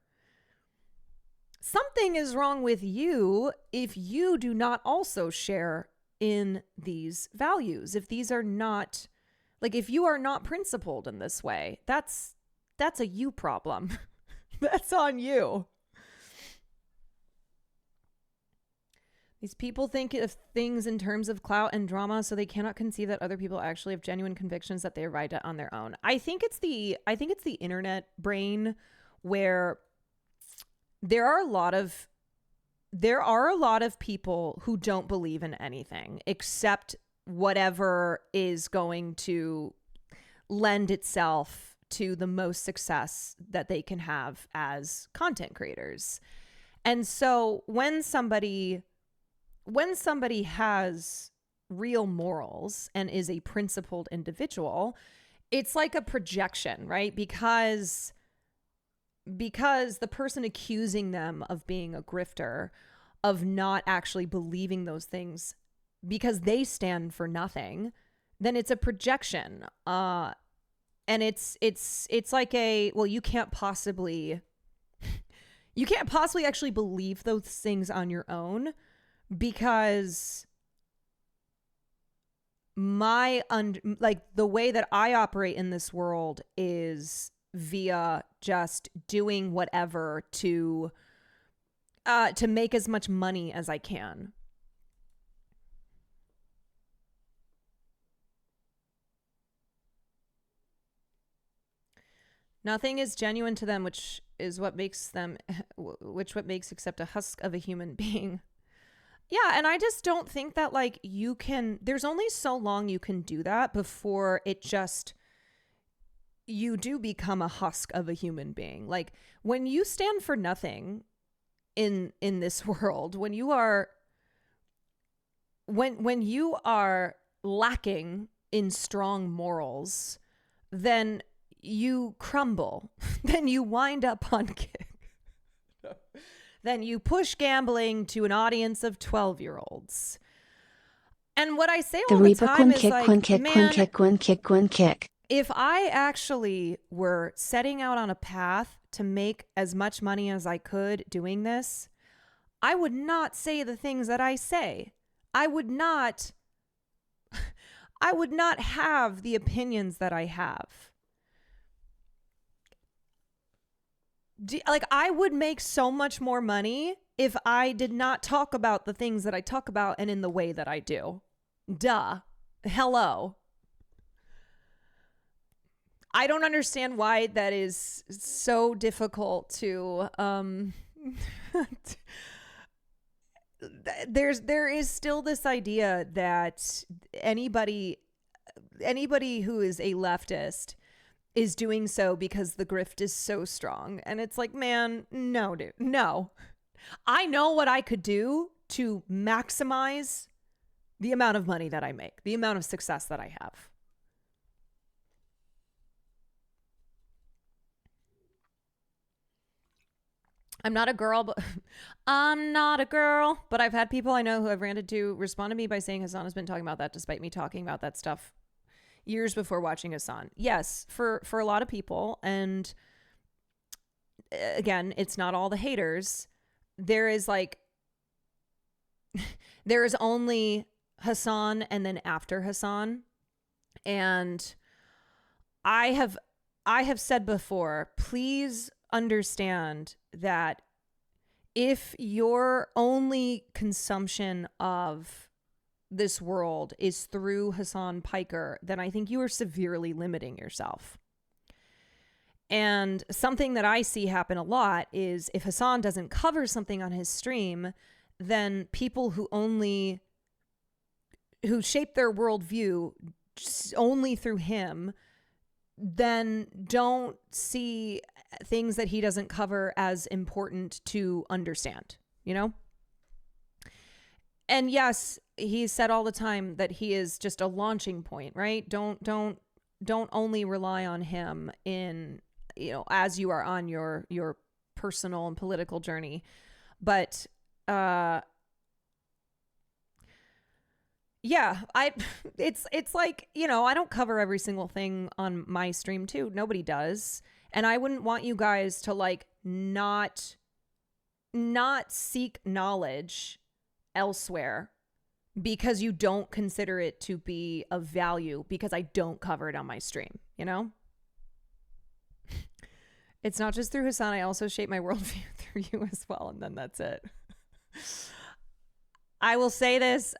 Something is wrong with you if you do not also share in these values. If these are not, like, if you are not principled in this way, that's a you problem. That's on you. These people think of things in terms of clout and drama, so they cannot conceive that other people actually have genuine convictions that they arrived at on their own. I think it's the internet brain, where there are a lot of people who don't believe in anything except whatever is going to lend itself to the most success that they can have as content creators. And so when somebody has real morals and is a principled individual, it's like a projection, right? Because the person accusing them of being a grifter, of not actually believing those things because they stand for nothing, then it's a projection. And it's like well, you can't possibly actually believe those things on your own, because the way that I operate in this world is via just doing whatever to make as much money as I can. Nothing is genuine to them, which what makes except a husk of a human being. Yeah, and I just don't think that, like, there's only so long you can do that before you do become a husk of a human being. Like, when you stand for nothing in this world, when you are lacking in strong morals, then you crumble. Then you wind up on kick. Then you push gambling to an audience of 12-year-olds. And what I say all the time is, like, man, if I actually were setting out on a path to make as much money as I could doing this, I would not say the things that I say. I would not have the opinions that I have. Like, I would make so much more money if I did not talk about the things that I talk about and in the way that I do. Duh. Hello. I don't understand why that is so difficult to there is still this idea that anybody who is a leftist is doing so because the grift is so strong. And it's like, man, no, dude, no. I know what I could do to maximize the amount of money that I make, the amount of success that I have. I'm not a girl, but I've had people I know who I've ran into respond to me by saying Hasan has been talking about that despite me talking about that stuff years before watching Hasan. Yes, for a lot of people. And again, it's not all the haters. There is only Hasan and then after Hasan. And I have said before, please understand that if your only consumption of this world is through Hasan Piker, then I think you are severely limiting yourself. And something that I see happen a lot is if Hasan doesn't cover something on his stream, then people who shape their worldview only through him then don't see things that he doesn't cover as important to understand, you know? And yes, he's said all the time that he is just a launching point, right? Don't only rely on him in, as you are on your personal and political journey. But yeah, it's like, I don't cover every single thing on my stream too. Nobody does. And I wouldn't want you guys to like not seek knowledge elsewhere because you don't consider it to be of value because I don't cover it on my stream, It's not just through Hassan. I also shape my worldview through you as well. And then that's it. I will say this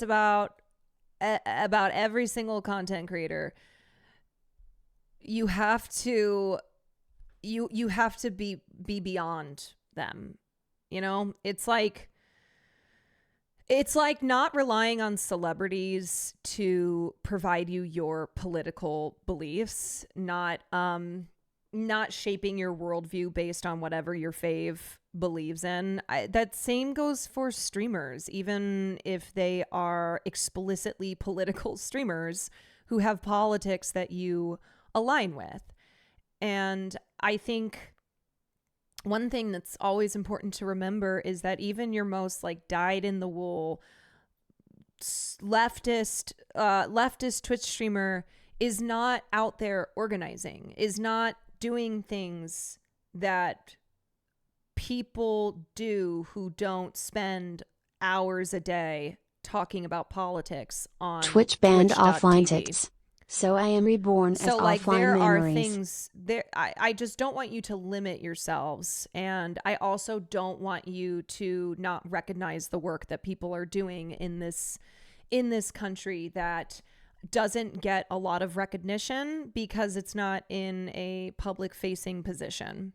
about every single content creator. You have to be beyond them. It's like not relying on celebrities to provide you your political beliefs, not shaping your worldview based on whatever your fave believes in. That same goes for streamers, even if they are explicitly political streamers who have politics that you align with. And I think one thing that's always important to remember is that even your most like dyed-in-the-wool leftist Twitch streamer is not out there organizing, is not doing things that people do who don't spend hours a day talking about politics on Twitch banned offline Twitch.tv. tits. So I am reborn as So like offline there memories. are things there. I just don't want you to limit yourselves. And I also don't want you to not recognize the work that people are doing in this country that doesn't get a lot of recognition because it's not in a public facing position.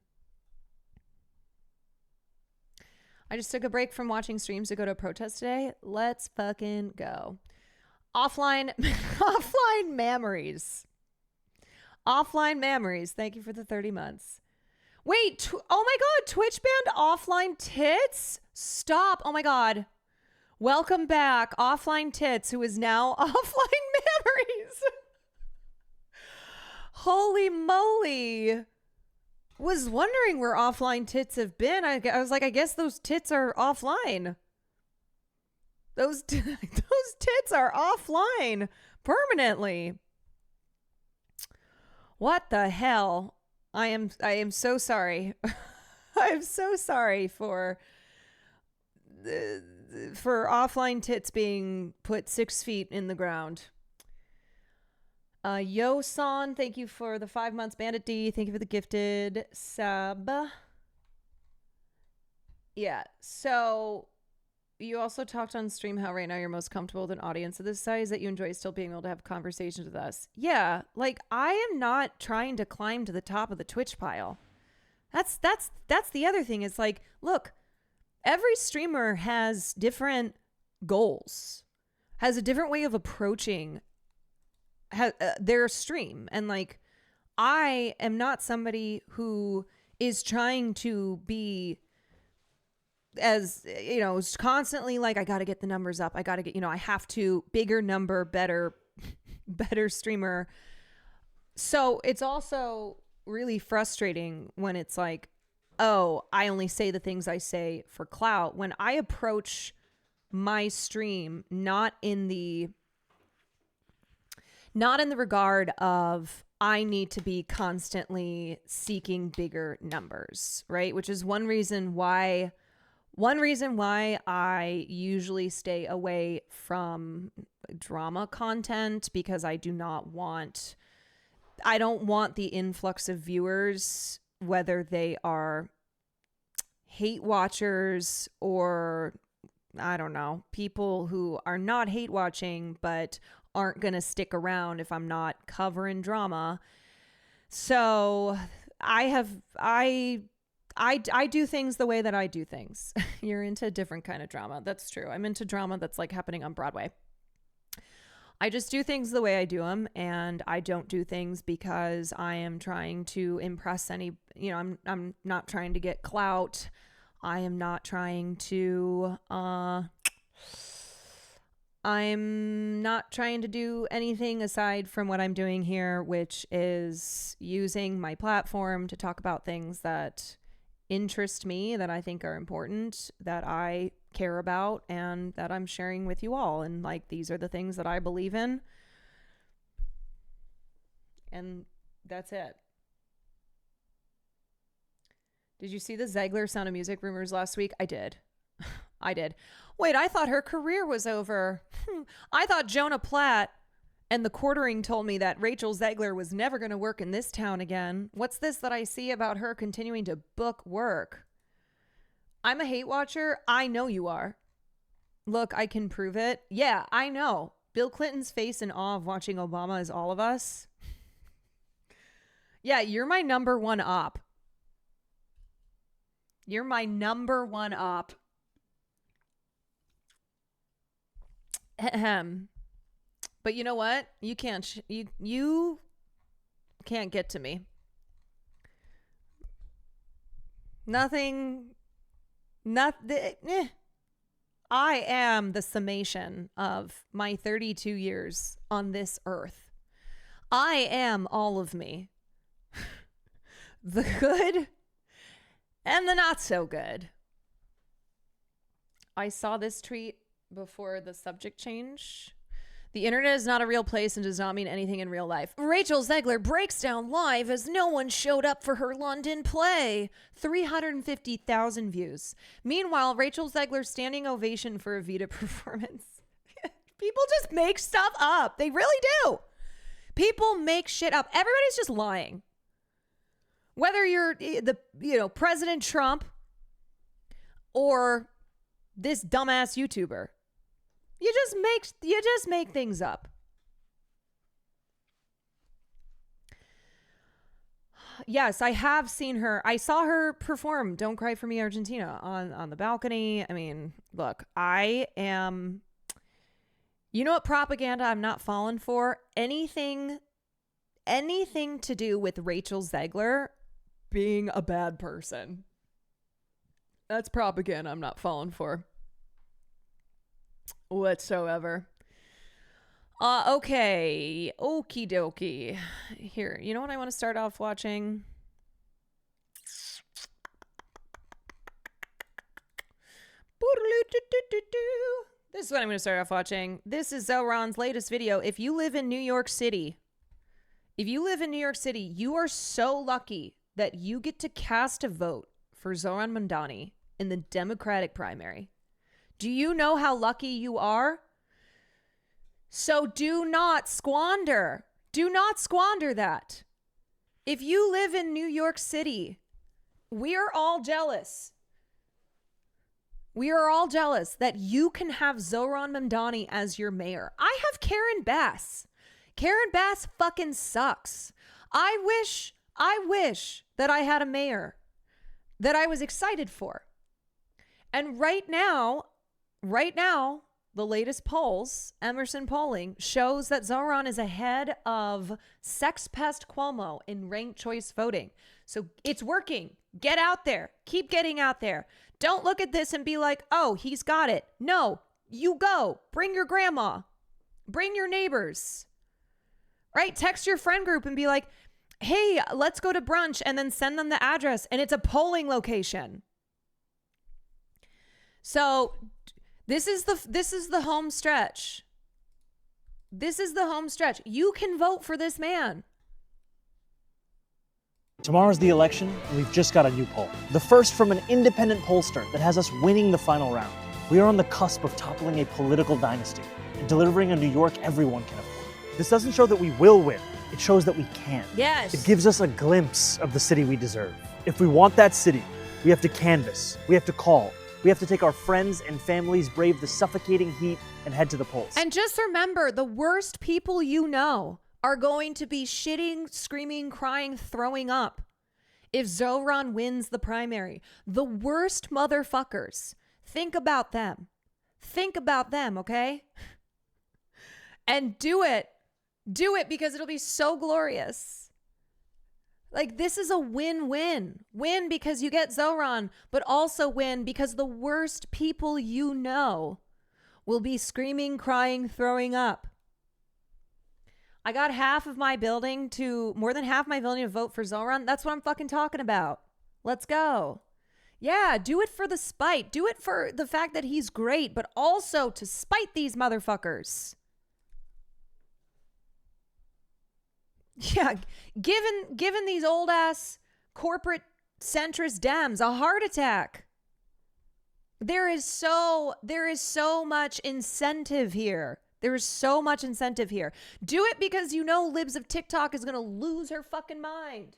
I just took a break from watching streams to go to a protest today. Let's fucking go. Offline memories. Offline memories. Thank you for the 30 months. Wait, oh my God, Twitch banned offline tits? Stop. Oh my God. Welcome back, Offline Tits, who is now Offline Memories. Holy moly. Was wondering where Offline Tits have been. I was like, I guess those tits are offline. Those tits are offline permanently. What the hell? I am so sorry. I'm so sorry for Offline Tits being put 6 feet in the ground. Yo-san, thank you for the 5 months. Bandit D, thank you for the gifted sub. Yeah, so you also talked on stream how right now you're most comfortable with an audience of this size, that you enjoy still being able to have conversations with us. Yeah, like I am not trying to climb to the top of the Twitch pile. That's the other thing. It's like, look, every streamer has different goals, has a different way of approaching their stream. And like, I am not somebody who is trying to be as, is constantly like, I got to get the numbers up. I got to get, I have to bigger number, better streamer. So it's also really frustrating when it's like, oh, I only say the things I say for clout. When I approach my stream, not in the regard of I need to be constantly seeking bigger numbers, right? Which is one reason why I usually stay away from drama content, because I don't want the influx of viewers, whether they are hate watchers or, I don't know, people who are not hate watching but aren't going to stick around if I'm not covering drama. So I do things the way that I do things. You're into a different kind of drama. That's true. I'm into drama that's like happening on Broadway. I just do things the way I do them, and I don't do things because I am trying to impress any, I'm not trying to get clout. I am not trying to, I'm not trying to do anything aside from what I'm doing here, which is using my platform to talk about things that, interest me, that I think are important, that I care about, and that I'm sharing with you all. And like, these are the things that I believe in. And that's it. Did you see the Zegler Sound of Music rumors last week? I did. I did. Wait, I thought her career was over. I thought Jonah Platt and the quartering told me that Rachel Zegler was never going to work in this town again. What's this that I see about her continuing to book work? I'm a hate watcher. I know you are. Look, I can prove it. Yeah, I know. Bill Clinton's face in awe of watching Obama is all of us. Yeah, you're my number one op. You're my number one op. Ahem. But you know what? You can't you can't get to me. Nothing. I am the summation of my 32 years on this earth. I am all of me. The good and the not so good. I saw this tweet before the subject change. The internet is not a real place and does not mean anything in real life. Rachel Zegler breaks down live as no one showed up for her London play. 350,000 views. Meanwhile, Rachel Zegler's standing ovation for a Vita performance. People just make stuff up. They really do. People make shit up. Everybody's just lying. Whether you're President Trump or this dumbass YouTuber. You just make things up. Yes, I have seen her. I saw her perform Don't Cry for Me Argentina on the balcony. I mean, look, I am, you know what propaganda I'm not falling for? Anything to do with Rachel Zegler being a bad person. That's propaganda I'm not falling for. Whatsoever. Okay. Okie dokie. Here, you know what I want to start off watching? This is what I'm going to start off watching. This is Zohran's latest video. If you live in New York City, you are so lucky that you get to cast a vote for Zohran Mamdani in the Democratic primary. Do you know how lucky you are? So do not squander that. If you live in New York City, we are all jealous. We are all jealous that you can have Zohran Mamdani as your mayor. I have Karen Bass. Karen Bass fucking sucks. I wish that I had a mayor that I was excited for. And right now, the latest polls, Emerson polling, shows that Zohran is ahead of sex pest Cuomo in ranked choice voting. So it's working. Get out there. Keep getting out there. Don't look at this and be like, oh, he's got it. No, you go. Bring your grandma. Bring your neighbors. Right? Text your friend group and be like, hey, let's go to brunch, and then send them the address. And it's a polling location. So this is the home stretch. This is the home stretch. You can vote for this man. Tomorrow's the election, and we've just got a new poll. The first from an independent pollster that has us winning the final round. We are on the cusp of toppling a political dynasty and delivering a New York everyone can afford. This doesn't show that we will win. It shows that we can. Yes. It gives us a glimpse of the city we deserve. If we want that city, we have to canvass. We have to call. We have to take our friends and families, brave the suffocating heat, and head to the polls. And just remember, the worst people you know are going to be shitting, screaming, crying, throwing up if Zohran wins the primary. The worst motherfuckers. Think about them. Think about them, okay? And do it. Do it because it'll be so glorious. Like, this is a win-win. Win because you get Zohran, but also win because the worst people you know will be screaming, crying, throwing up. I got more than half my building to vote for Zohran. That's what I'm fucking talking about. Let's go. Yeah, do it for the spite. Do it for the fact that he's great, but also to spite these motherfuckers. Yeah, giving these old ass corporate centrist Dems a heart attack. There is so much incentive here. There is so much incentive here. Do it because you know Libs of TikTok is going to lose her fucking mind.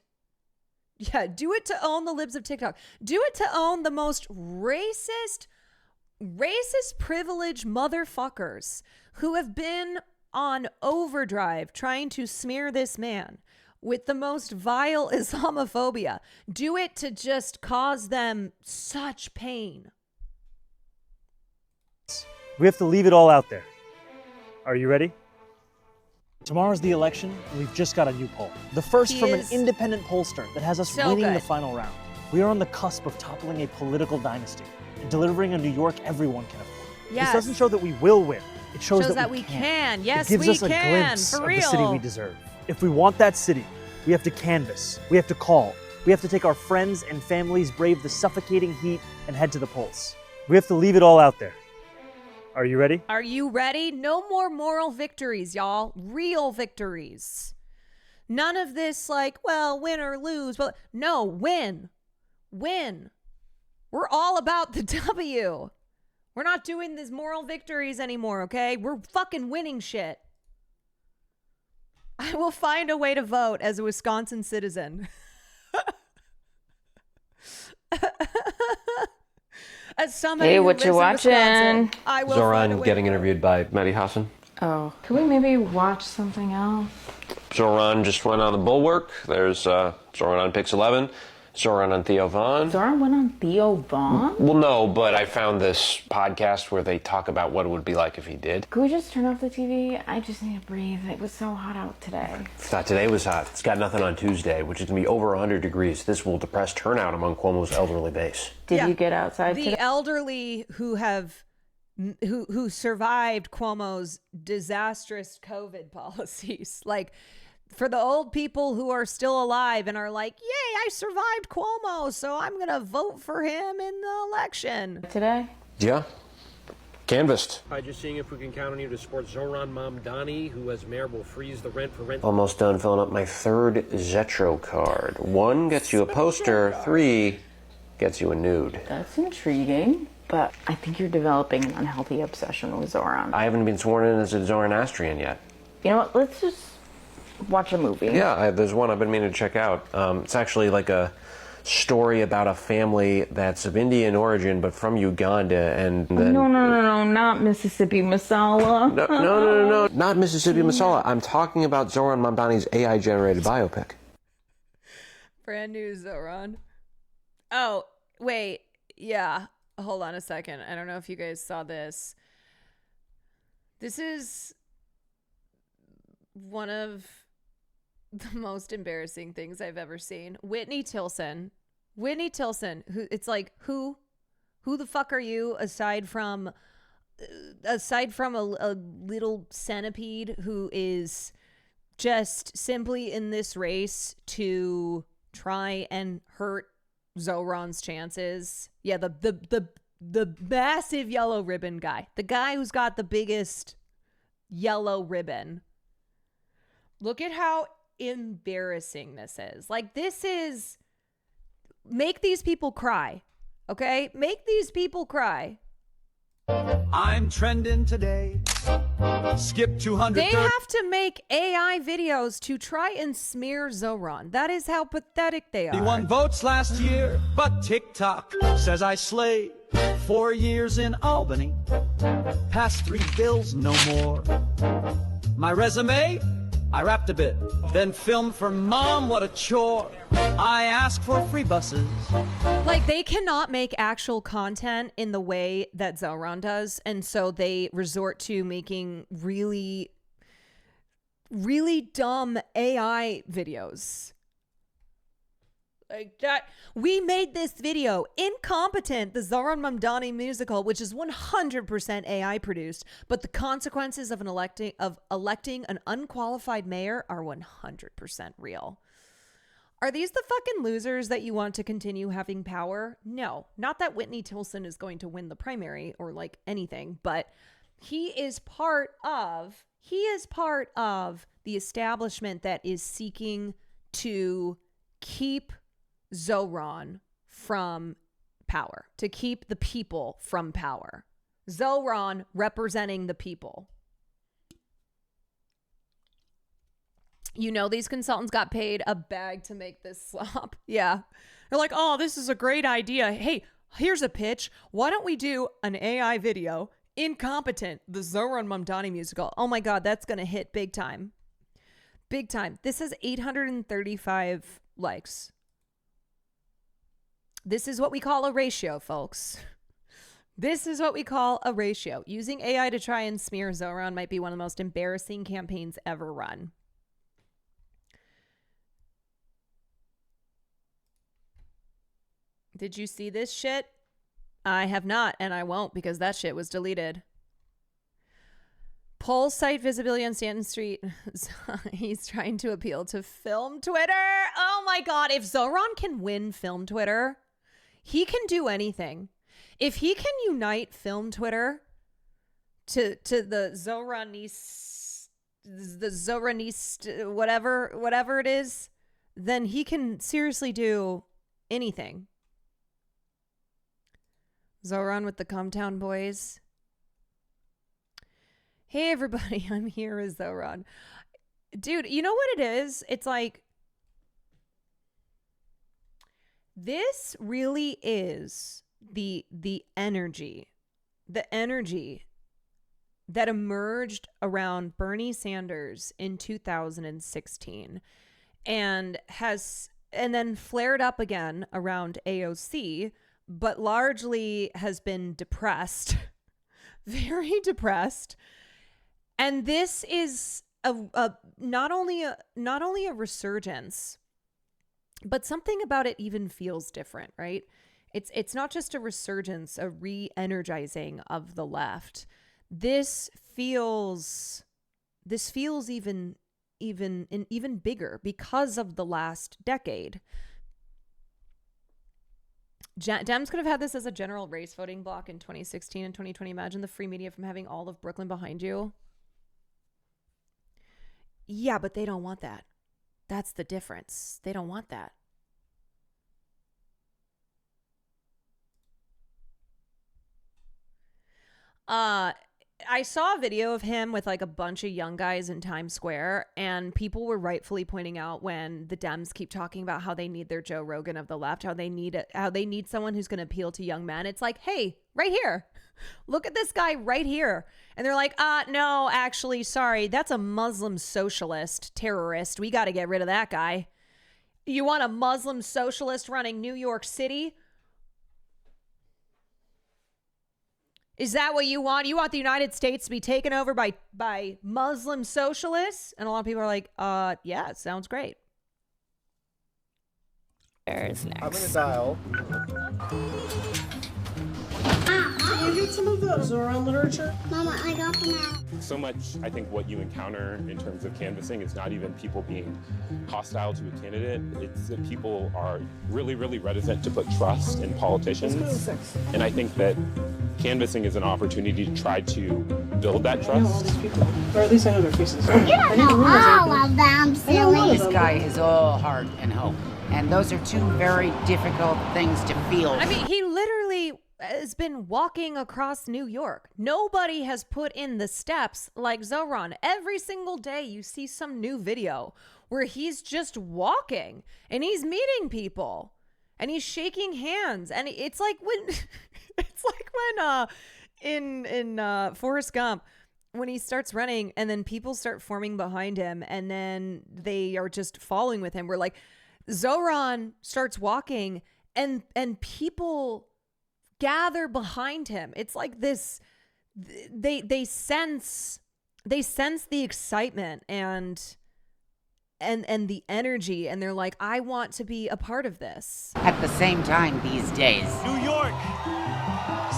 Yeah, do it to own the Libs of TikTok. Do it to own the most racist privileged motherfuckers who have been on overdrive trying to smear this man with the most vile Islamophobia. Do it to just cause them such pain. We have to leave it all out there. Are you ready? Tomorrow's the election, and we've just got a new poll. The first from an independent pollster that has us winning the final round. We are on the cusp of toppling a political dynasty and delivering a New York everyone can afford. Yes. This doesn't show that we will win. It shows that we can. Yes, it gives we us a can. glimpse For of real. the city we deserve. If we want that city, we have to canvass. We have to call. We have to take our friends and families, brave the suffocating heat, and head to the polls. We have to leave it all out there. Are you ready? Are you ready? No more moral victories, y'all. Real victories. None of this like, well, win or lose. But no, win. Win. We're all about the W. We're not doing these moral victories anymore, okay? We're fucking winning shit. I will find a way to vote as a Wisconsin citizen. As somebody Hey, who what lives you in watching? Wisconsin, I will find a Zoran way getting to vote. interviewed by Maddie Hassan. Oh, can we maybe watch something else? Zoran just went on the Bulwark. There's Zoran on Pix 11. Zoran on Theo Vaughn. Zoran went on Theo Vaughn? Well, no, but I found this podcast where they talk about what it would be like if he did. Could we just turn off the TV? I just need to breathe. It was so hot out today. Thought today was hot. It's got nothing on Tuesday, which is going to be over 100 degrees. This will depress turnout among Cuomo's elderly base. Did you get outside The today? elderly who survived Cuomo's disastrous COVID policies, like for the old people who are still alive and are like, yay, I survived Cuomo, so I'm going to vote for him in the election. Today? Yeah. Canvassed. Just seeing if we can count on you to support Zoran Mamdani, who as mayor will freeze the rent for rent. Almost done filling up my third Zetro card. 1 gets you a poster. 3 gets you a nude. That's intriguing, but I think you're developing an unhealthy obsession with Zoran. I haven't been sworn in as a Zoranastrian yet. You know what? Let's just watch a movie. Yeah, there's one I've been meaning to check out. It's actually like a story about a family that's of Indian origin but from Uganda, and then No, not Mississippi Masala. No, not Mississippi Masala. I'm talking about Zoran Mamdani's AI-generated biopic. Brand new Zoran. Oh, wait. Yeah. Hold on a second. I don't know if you guys saw this. This is one of the most embarrassing things I've ever seen. Whitney Tilson, who it's like, who the fuck are you aside from a little centipede who is just simply in this race to try and hurt Zoran's chances. Yeah, the massive yellow ribbon guy. The guy who's got the biggest yellow ribbon. Look at how embarrassing this is. Like, this is, make these people cry. Okay? Make these people cry. I'm trending today. Skip 200. They have to make AI videos to try and smear Zoran. That is how pathetic they are. 31 votes last year, but TikTok says I slayed. 4 years in Albany. Past 3 bills, no more. My resume? I rapped a bit, then filmed for Mom, what a chore. I asked for free buses. Like, they cannot make actual content in the way that Zoran does, and so they resort to making really, really dumb AI videos. Like that. We made this video, Incompetent, the Zoran Mamdani musical, which is 100% AI produced, but the consequences of electing an unqualified mayor are 100% real. Are these the fucking losers that you want to continue having power? No, not that Whitney Tilson is going to win the primary or like anything, but he is part of the establishment that is seeking to keep Zoran from power, to keep the people from power. Zoran representing the people. You know, these consultants got paid a bag to make this slop. Yeah. They're like, oh, this is a great idea. Hey, here's a pitch. Why don't we do an AI video, Incompetent, the Zoran Mamdani musical? Oh my God, that's going to hit big time. Big time. This has 835 likes. This is what we call a ratio, folks. This is what we call a ratio. Using AI to try and smear Zoran might be one of the most embarrassing campaigns ever run. Did you see this shit? I have not, and I won't because that shit was deleted. Polls cite visibility on Stanton Street. He's trying to appeal to film Twitter. Oh my God. If Zoran can win film Twitter, he can do anything. If he can unite film Twitter to the Zoranist, whatever it is, then he can seriously do anything. Zoran with the Comtown Boys. Hey, everybody. I'm here as Zoran. Dude, you know what it is? It's like, this really is the energy that emerged around Bernie Sanders in 2016 and then flared up again around AOC, but largely has been depressed, very depressed. And this is not only a resurgence, but something about it even feels different, right? It's not just a resurgence, a re-energizing of the left. This feels even bigger because of the last decade. Dems could have had this as a general race voting block in 2016 and 2020. Imagine the free media from having all of Brooklyn behind you. Yeah, but they don't want that. That's the difference. They don't want that. I saw a video of him with like a bunch of young guys in Times Square, and people were rightfully pointing out when the Dems keep talking about how they need their Joe Rogan of the left, how they need someone who's going to appeal to young men. It's like, hey, right here, look at this guy right here. And they're like, no, actually, sorry, that's a Muslim socialist terrorist. We got to get rid of that guy. You want a Muslim socialist running New York City? Is that what you want? You want the United States to be taken over by Muslim socialists? And a lot of people are like, yeah, it sounds great. There's next. I'm gonna dial. Can you read some of the Zoran literature? Mama, I got them out. So much, I think, what you encounter in terms of canvassing is not even people being hostile to a candidate. It's that people are really, really reticent to put trust in politicians. And I think that canvassing is an opportunity to try to build that trust. I know all these people, or at least I know their faces. You don't know all of them, silly. This guy is all heart and hope. And those are two very difficult things to feel. I mean, he literally has been walking across New York. Nobody has put in the steps like Zoran. Every single day you see some new video where he's just walking and he's meeting people and he's shaking hands. And it's like when in Forrest Gump, when he starts running and then people start forming behind him and then they are just following with him. We're like, Zoran starts walking and people gather behind him. It's like this, they sense the excitement and the energy, and they're like, I want to be a part of this. At the same time these days, New York,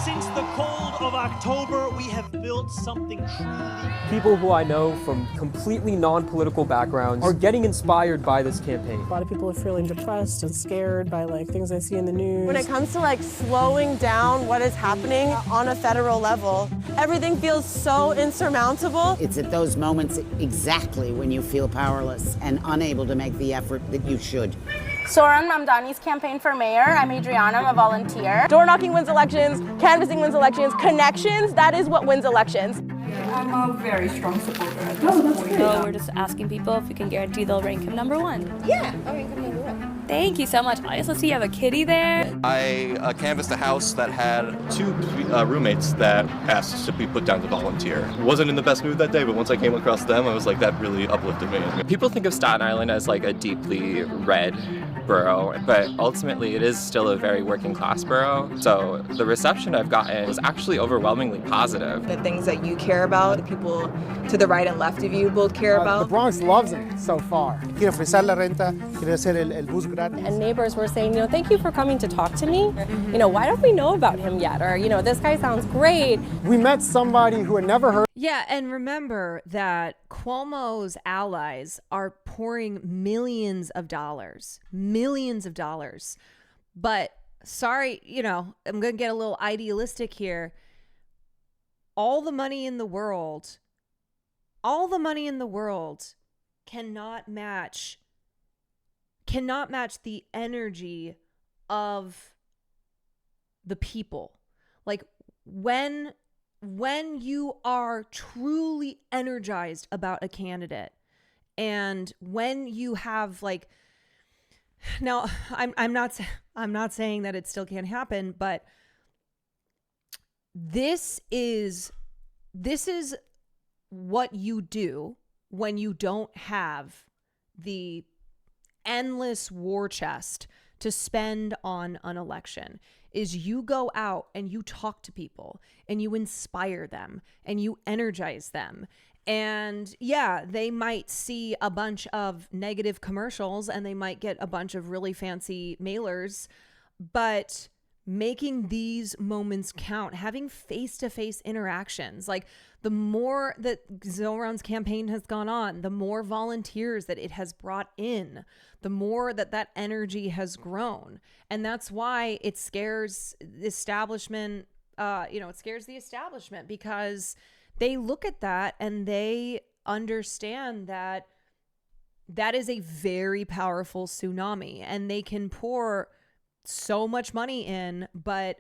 since the cold of October, we have built something truly. People who I know from completely non-political backgrounds are getting inspired by this campaign. A lot of people are feeling depressed and scared by like things they see in the news. When it comes to like slowing down what is happening on a federal level, everything feels so insurmountable. It's at those moments exactly when you feel powerless and unable to make the effort that you should. Zohran Mamdani's campaign for mayor. I'm Adriana, I'm a volunteer. Door knocking wins elections, canvassing wins elections, connections, that is what wins elections. I'm a very strong supporter at this point. So we're just asking people if we can guarantee they'll rank him #1. Yeah, I'll rank him #1. Thank you so much. I also see you have a kitty there. I canvassed a house that had 2 roommates that asked to be put down to volunteer. Wasn't in the best mood that day, but once I came across them, I was like, that really uplifted me. People think of Staten Island as like a deeply red borough, but ultimately it is still a very working class borough. So the reception I've gotten was actually overwhelmingly positive. The things that you care about, the people to the right and left of you both care about. The Bronx loves him so far. Quiere ofrecer la renta, quiere hacer el bus gratis. And neighbors were saying, thank you for coming to talk to me. Why don't we know about him yet? Or, this guy sounds great. We met somebody who had never heard. Yeah, and remember that Cuomo's allies are pouring millions of dollars. But sorry, I'm going to get a little idealistic here. All the money in the world cannot match the energy of the people. Like when you are truly energized about a candidate, and when you have now I'm not saying that it still can't happen, but this is what you do when you don't have the endless war chest to spend on an election. Is you go out and you talk to people and you inspire them and you energize them. And yeah, they might see a bunch of negative commercials and they might get a bunch of really fancy mailers, but making these moments count, having face-to-face interactions, like the more that Zohran's campaign has gone on, the more volunteers that it has brought in, the more that energy has grown. And that's why it scares the establishment, it scares the establishment, because they look at that and they understand that that is a very powerful tsunami, and they can pour so much money in, but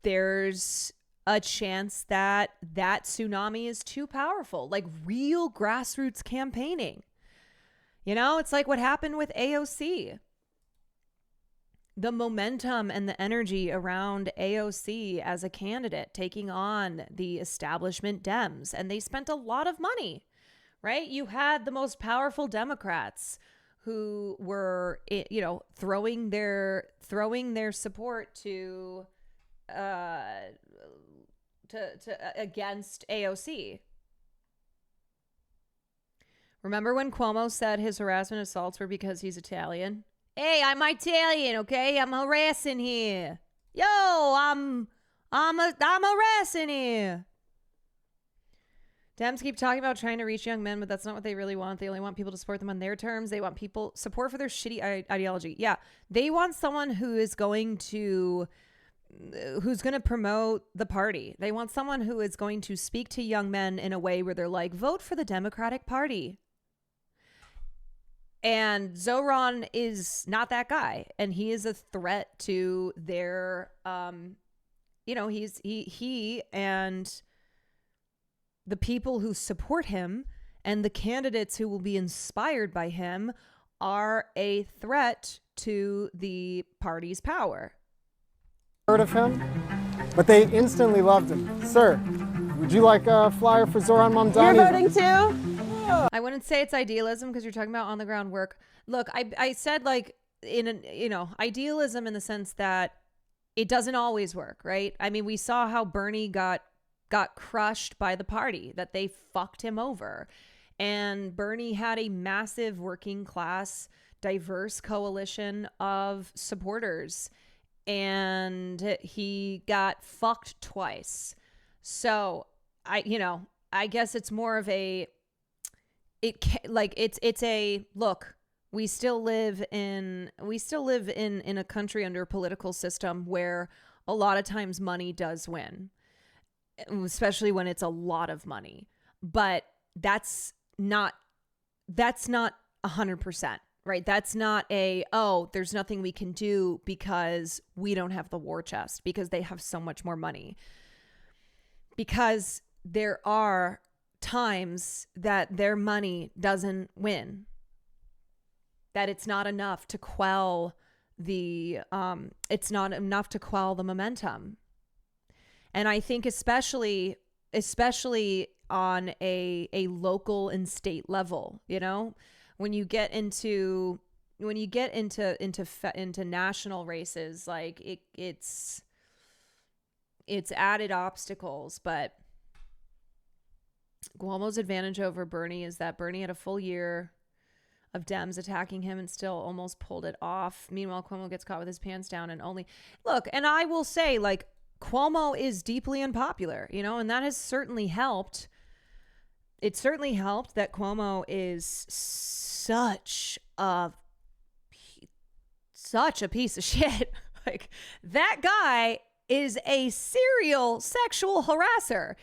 there's a chance that tsunami is too powerful. Like real grassroots campaigning. It's like what happened with AOC. The momentum and the energy around AOC as a candidate taking on the establishment Dems, and they spent a lot of money, right? You had the most powerful Democrats who were, throwing their support to against AOC. Remember when Cuomo said his harassment assaults were because he's Italian? Hey, I'm Italian, okay? I'm harassing here. Yo, I'm harassing here. Dems keep talking about trying to reach young men, but that's not what they really want. They only want people to support them on their terms. They want people support for their shitty ideology. Yeah, they want someone who is going to promote the party. They want someone who is going to speak to young men in a way where they're like, vote for the Democratic Party. And Zohran is not that guy, and he is a threat to their he and the people who support him and the candidates who will be inspired by him are a threat to the party's power. Heard of him, but they instantly loved him. Sir, would you like a flyer for Zohran Mamdani? You're voting too? I wouldn't say it's idealism because you're talking about on the ground work. Look, I said idealism in the sense that it doesn't always work, right? I mean, we saw how Bernie got crushed by the party, that they fucked him over. And Bernie had a massive working class, diverse coalition of supporters, and he got fucked twice. So I guess it's more of it's a look. We still live in a country under a political system where a lot of times money does win, especially when it's a lot of money. But that's not 100%, right? That's not there's nothing we can do because we don't have the war chest, because they have so much more money. Because there are times that their money doesn't win, that it's not enough to quell the momentum. And I think especially on a local and state level, when you get into national races, like it's added obstacles. But Cuomo's advantage over Bernie is that Bernie had a full year of Dems attacking him and still almost pulled it off. Meanwhile, Cuomo gets caught with his pants down and and I will say, like, Cuomo is deeply unpopular, and that has certainly helped. It certainly helped that Cuomo is such a piece of shit. Like, that guy is a serial sexual harasser.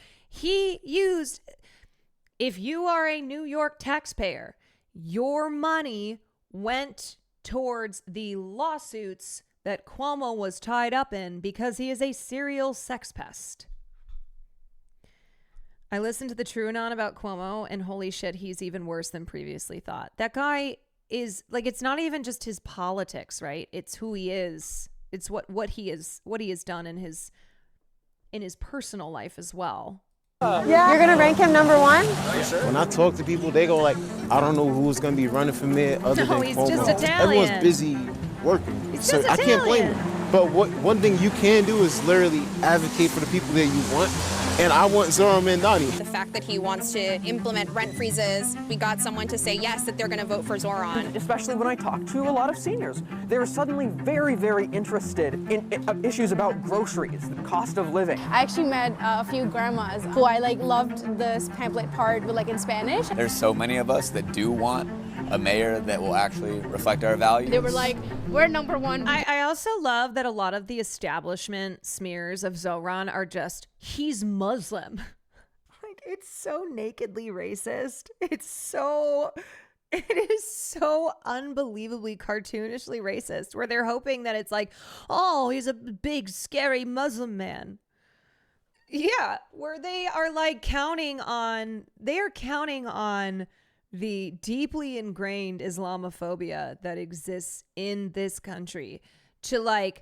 If you are a New York taxpayer, your money went towards the lawsuits that Cuomo was tied up in because he is a serial sex pest. I listened to the TrueAnon about Cuomo, and holy shit, he's even worse than previously thought. That guy is, like, it's not even just his politics, right? It's who he is. It's what he has done in his personal life as well. You're gonna rank him number one? When I talk to people, they go like, I don't know who's gonna be running for mayor other than he's Cuomo. just Italian. Everyone's busy working. He's So just I can't blame Italian. him. But one thing you can do is literally advocate for the people that you want. And I want Zoran Mandani. The fact that he wants to implement rent freezes, we got someone to say yes, that they're going to vote for Zoran. Especially when I talk to a lot of seniors. They're suddenly very, very interested in issues about groceries, the cost of living. I actually met a few grandmas who I loved this pamphlet part with in Spanish. There's so many of us that do want a mayor that will actually reflect our values. They were like, we're number one. I also love that a lot of the establishment smears of Zoran are just, he's Muslim. Like, it's so nakedly racist. It is so unbelievably cartoonishly racist, where they're hoping that it's like, oh, he's a big, scary Muslim man. Yeah, where they are counting on the deeply ingrained Islamophobia that exists in this country to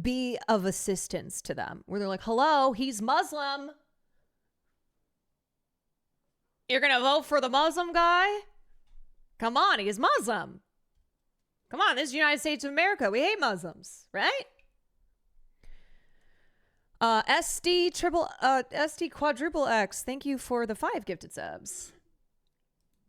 be of assistance to them, where they're like, hello, he's Muslim. You're going to vote for the Muslim guy? Come on, he's Muslim. Come on, this is the United States of America. We hate Muslims, right? SD quadruple X, thank you for the 5 gifted subs.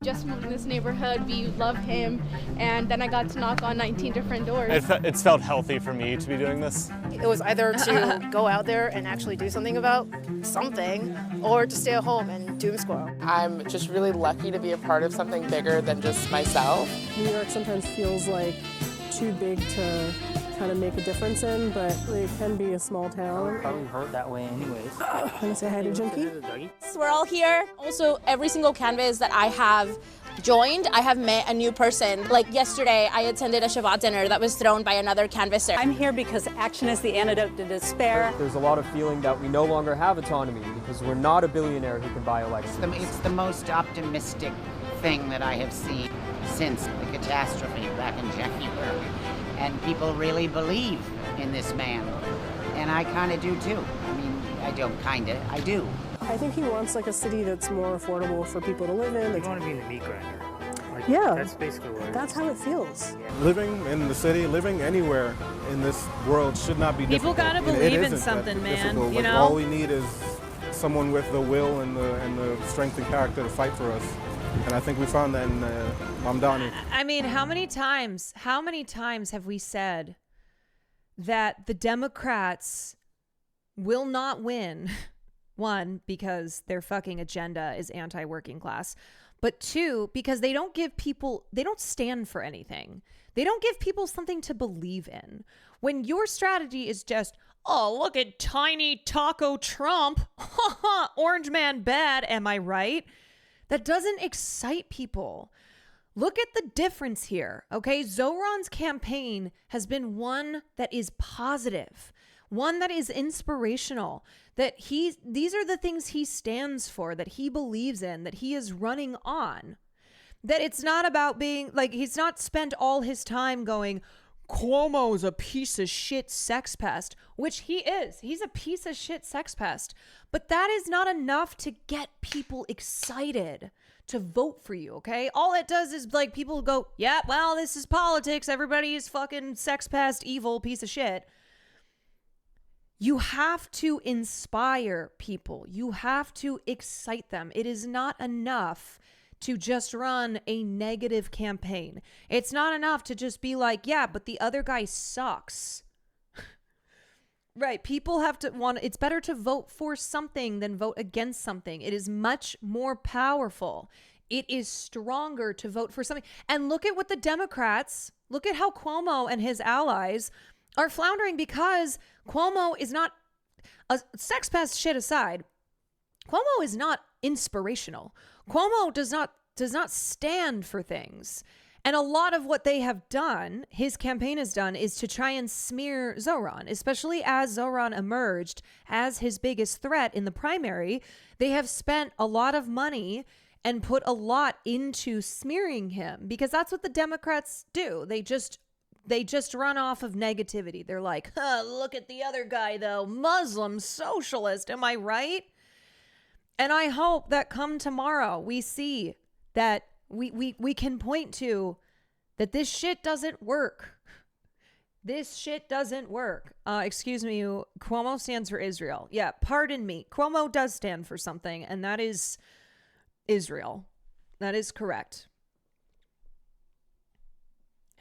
Just moved in this neighborhood, we love him, and then I got to knock on 19 different doors. It's felt healthy for me to be doing this. It was either to go out there and actually do something about something, or to stay at home and doom scroll. I'm just really lucky to be a part of something bigger than just myself. New York sometimes feels like too big to kind of make a difference in, but it can be a small town. Probably hurt that way anyways. Want to say hi to Junkie? So we're all here. Also, every single canvas that I have joined, I have met a new person. Like yesterday, I attended a Shabbat dinner that was thrown by another canvasser. I'm here because action is the antidote to despair. There's a lot of feeling that we no longer have autonomy because we're not a billionaire who can buy elections. It's the most optimistic thing that I have seen since the catastrophe back in January. And people really believe in this man. And I kind of do too. I mean, I don't I do. I think he wants a city that's more affordable for people to live in. You want to be the meat grinder. Yeah. That's basically what it is. That's how it feels. Living in the city, living anywhere in this world should not be People difficult. gotta It believe in isn't something, that man, difficult. you know? All we need is someone with the will and the strength and character to fight for us. And I think we found that in Mamdani. I mean, how many times have we said that the Democrats will not win One, because their fucking agenda is anti-working class. But two, because they don't stand for anything. They don't give people something to believe in. When your strategy is just, oh, look at tiny taco Trump. Orange man bad, am I right? That doesn't excite people. Look at the difference here, okay? Zoran's campaign has been one that is positive, one that is inspirational, that these are the things he stands for, that he believes in, that he is running on. That it's not about being, like, he's not spent all his time going, Cuomo's a piece of shit sex pest, which he is. He's a piece of shit sex pest. But that is not enough to get people excited to vote for you, okay? All it does is, like, people go, yeah, well, this is politics. Everybody is fucking sex pest, evil piece of shit. You have to inspire people. You have to excite them. It is not enough to just run a negative campaign. It's not enough to just be like, yeah, but the other guy sucks. Right. People have to it's better to vote for something than vote against something. It is much more powerful. It is stronger to vote for something. And look at what the Democrats, look at how Cuomo and his allies are floundering, because Cuomo is not, a sex pest shit aside, Cuomo is not inspirational. Cuomo does not stand for things. And a lot of what they have done, his campaign has done, is to try and smear Zoran, especially as Zoran emerged as his biggest threat in the primary. They have spent a lot of money and put a lot into smearing him, because that's what the Democrats do. They just run off of negativity. They're like, look at the other guy though, Muslim socialist, am I right? And I hope that come tomorrow, we see that we can point to that this shit doesn't work. This shit doesn't work. Excuse me, Cuomo stands for Israel. Yeah, pardon me. Cuomo does stand for something, and that is Israel. That is correct.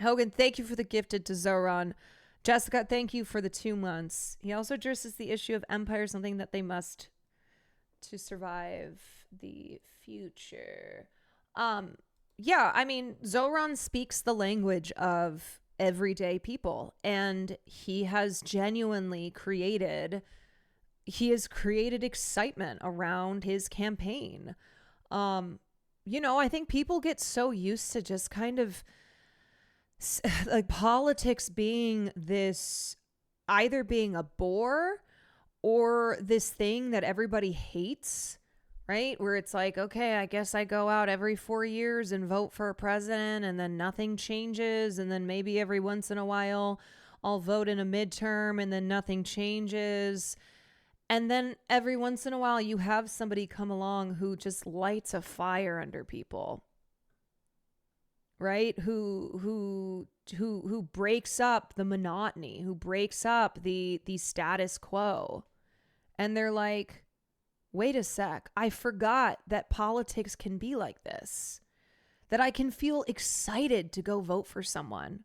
Hogan, thank you for the gifted to Zoran. Jessica, thank you for the 2 months. He also addresses the issue of empire, something that they must to survive the future. Yeah, I mean, Zoran speaks the language of everyday people, and he has genuinely created excitement around his campaign. I think people get so used to just kind of like politics being this, either being a bore or this thing that everybody hates, right? Where it's like, okay, I guess I go out every 4 years and vote for a president, and then nothing changes. And then maybe every once in a while I'll vote in a midterm and then nothing changes. And then every once in a while you have somebody come along who just lights a fire under people, right? Who breaks up the monotony, who breaks up the status quo. And they're like, wait a sec, I forgot that politics can be like this, that I can feel excited to go vote for someone.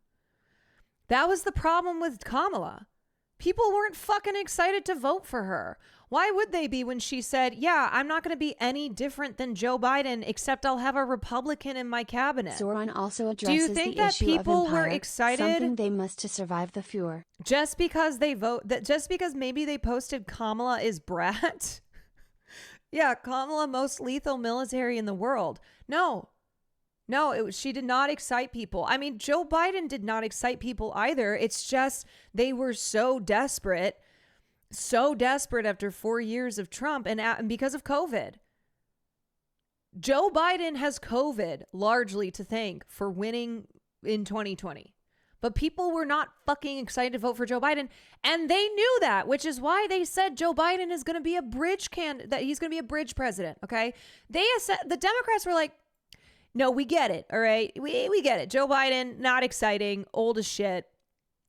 That was the problem with Kamala. People weren't fucking excited to vote for her. Why would they be when she said, yeah, I'm not going to be any different than Joe Biden, except I'll have a Republican in my cabinet? Zoran also addresses Do you think the that issue people of empire, were excited? something they must to survive the furor. Just because maybe they posted Kamala is brat? Yeah, Kamala, most lethal military in the world. No, she did not excite people. I mean, Joe Biden did not excite people either. It's just they were so desperate after 4 years of Trump and because of COVID. Joe Biden has COVID largely to thank for winning in 2020. But people were not fucking excited to vote for Joe Biden. And they knew that, which is why they said Joe Biden is going to be a bridge that he's going to be a bridge president. Okay. The Democrats were like, no, we get it. All right. We get it. Joe Biden, not exciting, old as shit,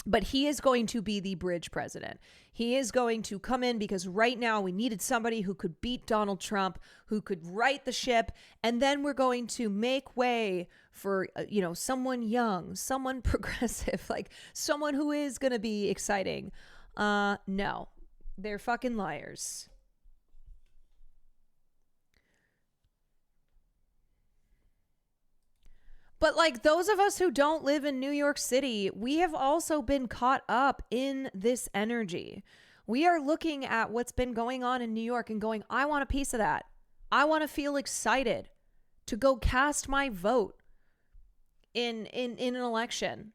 but he is going to be the bridge president. He is going to come in because right now we needed somebody who could beat Donald Trump, who could right the ship. And then we're going to make way for, someone young, someone progressive, like someone who is going to be exciting. No, they're fucking liars. But like those of us who don't live in New York City, we have also been caught up in this energy. We are looking at what's been going on in New York and going, I want a piece of that. I want to feel excited to go cast my vote in an election.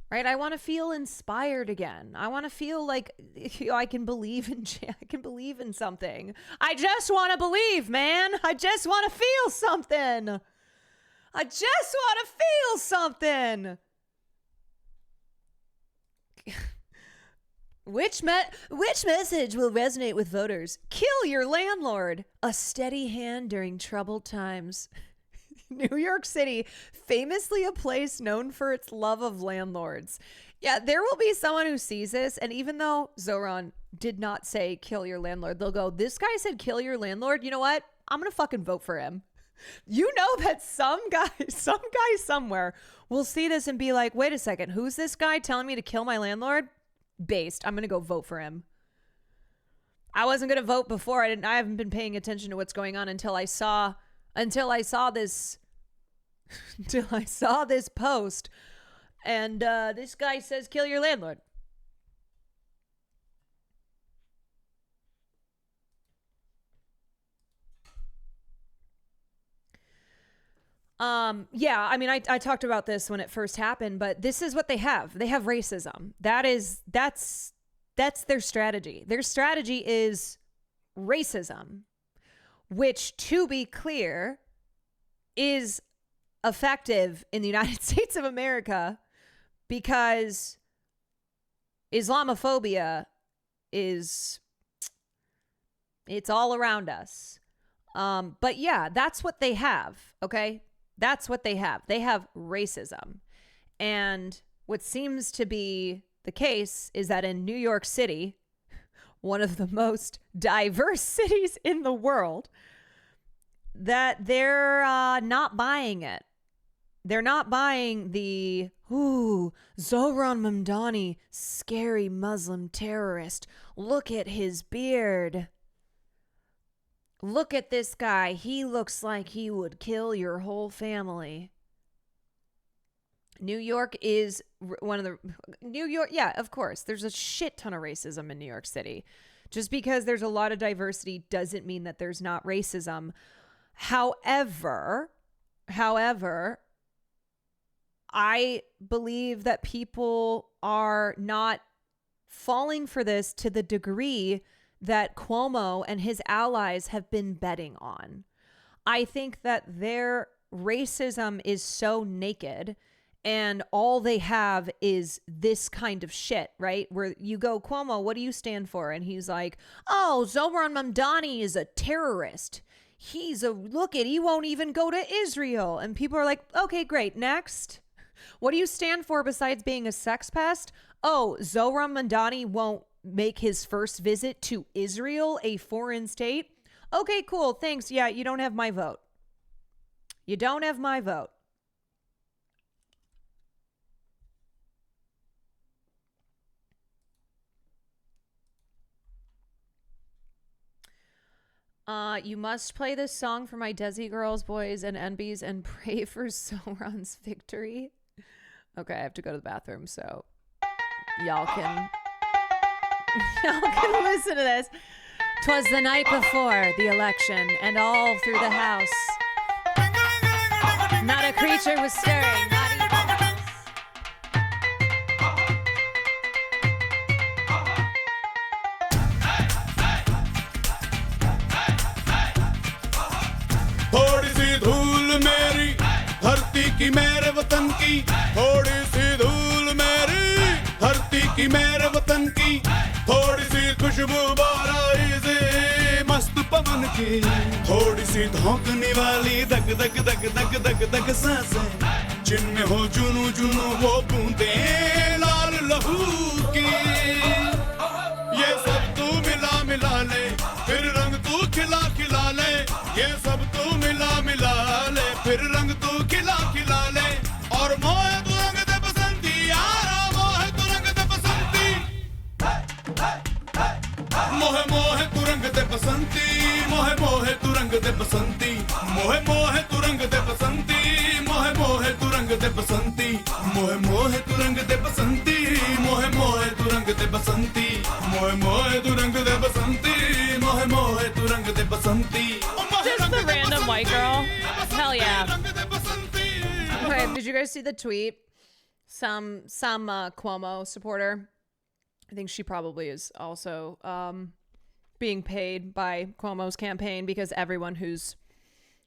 Right? I want to feel inspired again. I want to feel like I can believe in something. I just want to believe, man. I just want to feel something. I just want to feel something. Which message will resonate with voters? Kill your landlord. A steady hand during troubled times. New York City, famously a place known for its love of landlords. Yeah, there will be someone who sees this, and even though Zoran did not say kill your landlord, they'll go, this guy said kill your landlord. You know what? I'm going to fucking vote for him. You know that some guy somewhere will see this and be like, wait a second, who's this guy telling me to kill my landlord? Based. I'm going to go vote for him. I wasn't going to vote before. I haven't been paying attention to what's going on until I saw this post, and this guy says kill your landlord. Yeah, I mean, I talked about this when it first happened, but this is what they have. They have racism. That's their strategy. Their strategy is racism, which, to be clear, is effective in the United States of America because Islamophobia it's all around us. But yeah, that's what they have. Okay. That's what they have. They have racism. And what seems to be the case is that in New York City, one of the most diverse cities in the world, that they're not buying it. They're not buying the, Zohran Mamdani, scary Muslim terrorist. Look at his beard. Look at this guy. He looks like he would kill your whole family. New York is yeah, of course. There's a shit ton of racism in New York City. Just because there's a lot of diversity doesn't mean that there's not racism. However, I believe that people are not falling for this to the degree that Cuomo and his allies have been betting on. I think that their racism is so naked and all they have is this kind of shit, right? Where you go, Cuomo, what do you stand for? And he's like, oh, Zohran Mamdani is a terrorist. He won't even go to Israel. And people are like, okay, great. Next. What do you stand for besides being a sex pest? Oh, Zohran Mamdani won't make his first visit to Israel, a foreign state. Okay, cool. Thanks. Yeah, you don't have my vote. You don't have my vote. You must play this song for my Desi girls, boys, and NBs and pray for Zohran's victory. Okay, I have to go to the bathroom, so y'all can listen to this. 'Twas the night before the election, and all through the house, not a creature was stirring, not even थोड़ी सी धूल मेरी धरती की मेरे वतन की थोड़ी सी धूल मेरी धरती की मेरे वतन की थोड़ी सी खुशबू बाराई से मस्त पवन की थोड़ी सी धौंकने वाली दग दग दग दग दग दग सांसें जिनमें हो जुनू जुनू वो बूंदे लाल लहू की ये सब तू मिला मिला ले फिर रंग तू खिला खिला ले ये सब तू मिला मिला ले फिर रंग तू खिला खिला ले और मोह तू रंग दे बसंती यारा मोह तू रंग दे बसंती मोह मोह तू रंग दे बसंती मोह मोह तू रंग दे बसंती मोह मोह तू रंग दे बसंती मोह मोह तू बसंती मोए मोए तू रंग दे बसंती मोए मोए तू रंग दे बसंती Just the random white girl. Hell yeah. Okay, did you guys see the tweet? Some Cuomo supporter. I think she probably is also being paid by Cuomo's campaign because everyone who's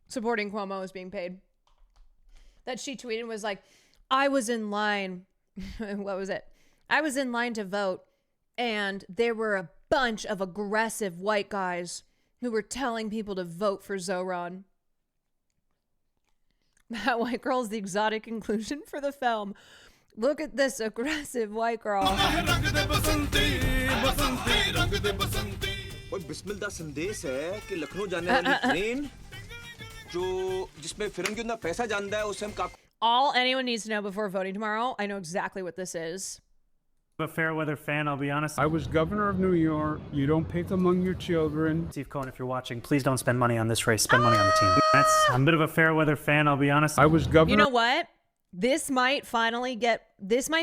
supporting Cuomo is being paid. That she tweeted was like, I was in line. What was it? I was in line to vote, and there were a bunch of aggressive white guys who were telling people to vote for Zoran. That white girl is the exotic inclusion for the film. Look at this aggressive white girl. बिस्मिल्लाह संदेश है कि लखनऊ जाने वाली train जो जिसमें film के अंदर पैसा जानता है उसे हम All anyone needs to know before voting tomorrow, I know exactly what this is. I'm a fair weather fan, I'll be honest. I was governor of New York. You don't pick among your children. Steve Cohen, if you're watching, please don't spend money on this race. Spend money on the team. I'm a bit of a fair weather fan, I'll be honest. I was governor. You know what? This might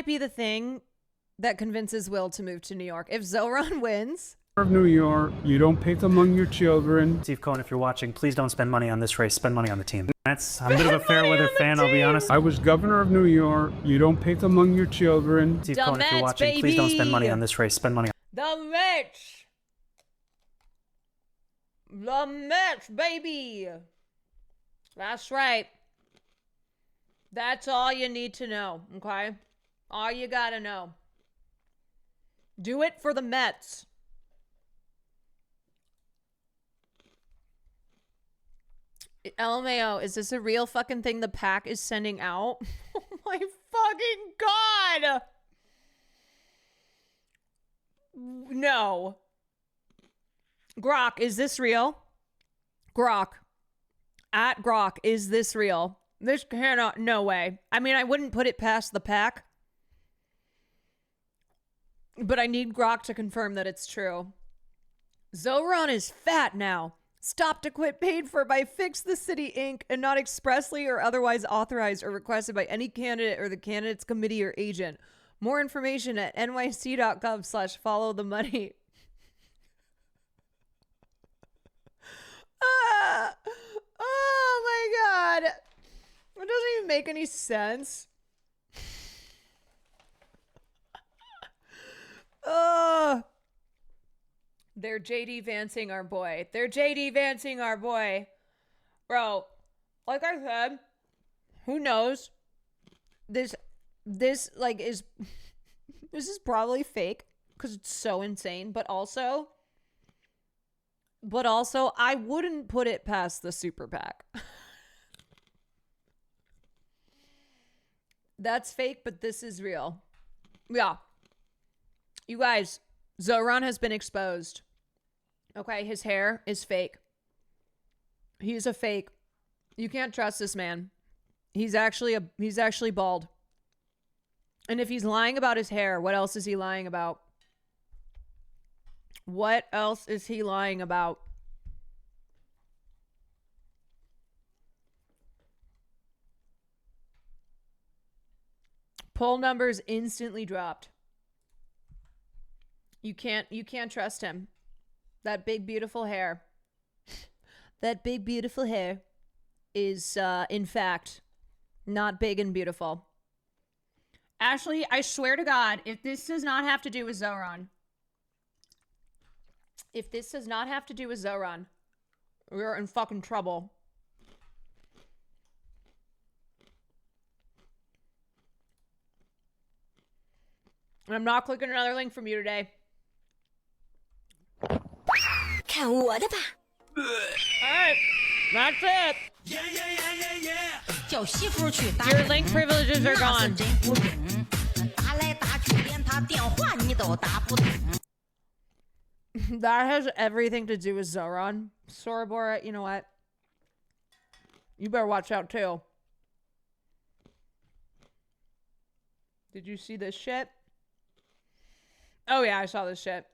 be the thing that convinces Will to move to New York. If Zoran wins. Of New York, you don't pick among your children. Steve Cohen, if you're watching, please don't spend money on this race. Spend money on the team. I'm a bit of a fair weather fan, I'll be honest. I was governor of New York. You don't pick among your children. Steve Cohen, if you're watching, please don't spend money on this race. Spend money on the Mets. The Mets, baby. That's right. That's all you need to know, okay? All you gotta know. Do it for the Mets. LMAO, is this a real fucking thing the pack is sending out? Oh my fucking god! No. Grok, is this real? Grok. At Grok, is this real? This cannot, no way. I mean, I wouldn't put it past the pack. But I need Grok to confirm that it's true. Zoran is fat now. Stop to quit paid for by Fix the City Inc. and not expressly or otherwise authorized or requested by any candidate or the candidate's committee or agent. More information at nyc.gov/follow the money. Oh my god. It doesn't even make any sense. They're JD Vancing our boy. They're JD Vancing our boy. Bro, like I said, who knows? This like is this is probably fake because it's so insane, but also I wouldn't put it past the super PAC. That's fake, but this is real. Yeah. You guys, Zoran has been exposed. Okay, his hair is fake. He's a fake. You can't trust this man. He's actually bald. And if he's lying about his hair, what else is he lying about? What else is he lying about? Poll numbers instantly dropped. You can't trust him. That big beautiful hair. That big beautiful hair is in fact not big and beautiful. Ashley, I swear to God, if this does not have to do with Zoran, we're in fucking trouble. And I'm not clicking another link from you today. Alright, that's it. Your link privileges are gone. That has everything to do with Zoran. Sorabora, you know what? You better watch out too. Did you see this shit? Oh yeah, I saw this shit.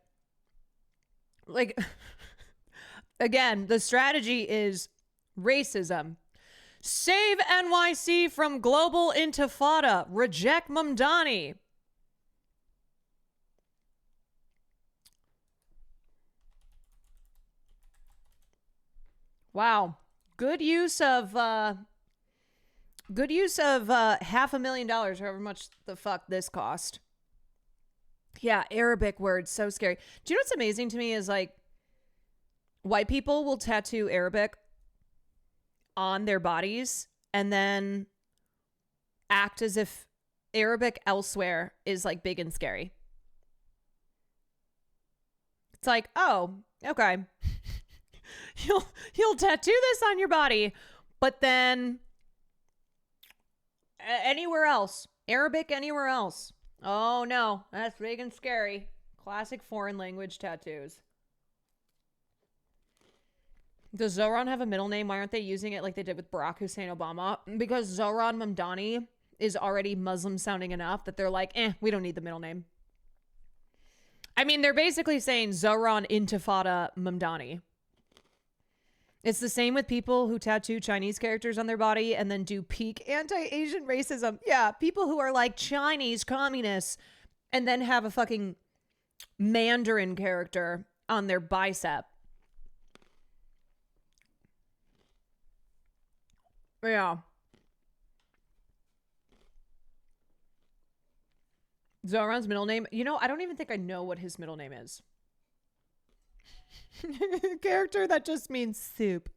Like, again, the strategy is racism. Save NYC from global intifada. Reject Mamdani. Wow. Good use of $500,000, however much the fuck this cost. Yeah, Arabic words, so scary. Do you know what's amazing to me is like white people will tattoo Arabic on their bodies and then act as if Arabic elsewhere is like big and scary. It's like, oh, okay. You'll tattoo this on your body, but then anywhere else, Arabic anywhere else. Oh no, that's big and scary. Classic foreign language tattoos. Does Zohran have a middle name? Why aren't they using it like they did with Barack Hussein Obama? Because Zohran Mamdani is already Muslim sounding enough that they're like, we don't need the middle name. I mean, they're basically saying Zohran Intifada Mamdani. It's the same with people who tattoo Chinese characters on their body and then do peak anti-Asian racism. Yeah, people who are like Chinese communists and then have a fucking Mandarin character on their bicep. Yeah. Zohran's middle name. You know, I don't even think I know what his middle name is. Character that just means soup.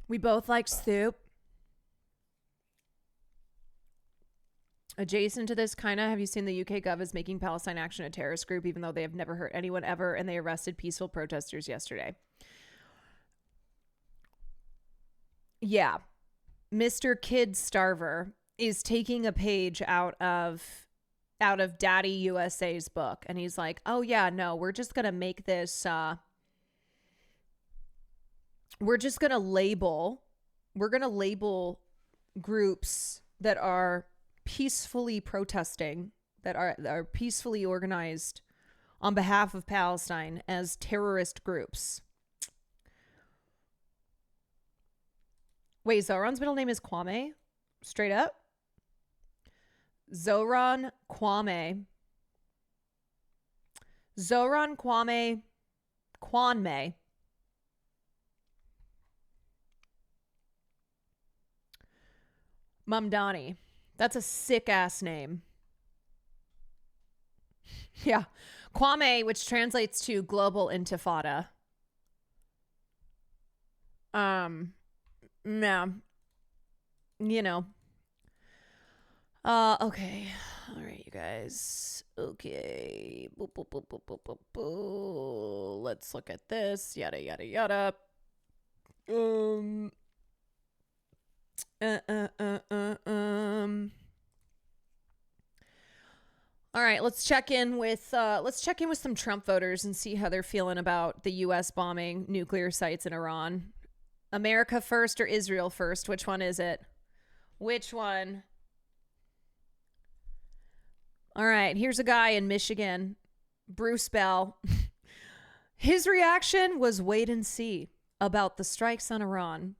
We both like soup. Adjacent to this, kind of, have you seen the UK Gov is making Palestine Action a terrorist group, even though they have never hurt anyone ever, and they arrested peaceful protesters yesterday? Yeah. Mr. Kid Starver is taking a page out of Daddy USA's book, and he's like, oh yeah, no, we're just gonna make this we're gonna label groups that are peacefully protesting, that are peacefully organized on behalf of Palestine, as terrorist groups. Wait, Zohran's middle name is Kwame? Straight up? Zohran Kwame. Zohran Kwame Kwanme. Mamdani. That's a sick ass name. Yeah. Kwame, which translates to global intifada. Yeah. You know. Okay. All right, you guys. Okay. Boop, boop, boop, boop, boop, boop, boop. Let's look at this. Yada, yada, yada. All right, let's check in with some Trump voters and see how they're feeling about the US bombing nuclear sites in Iran. America first or Israel first? Which one is it? Which one? All right, here's a guy in Michigan, Bruce Bell. His reaction was wait and see about the strikes on Iran.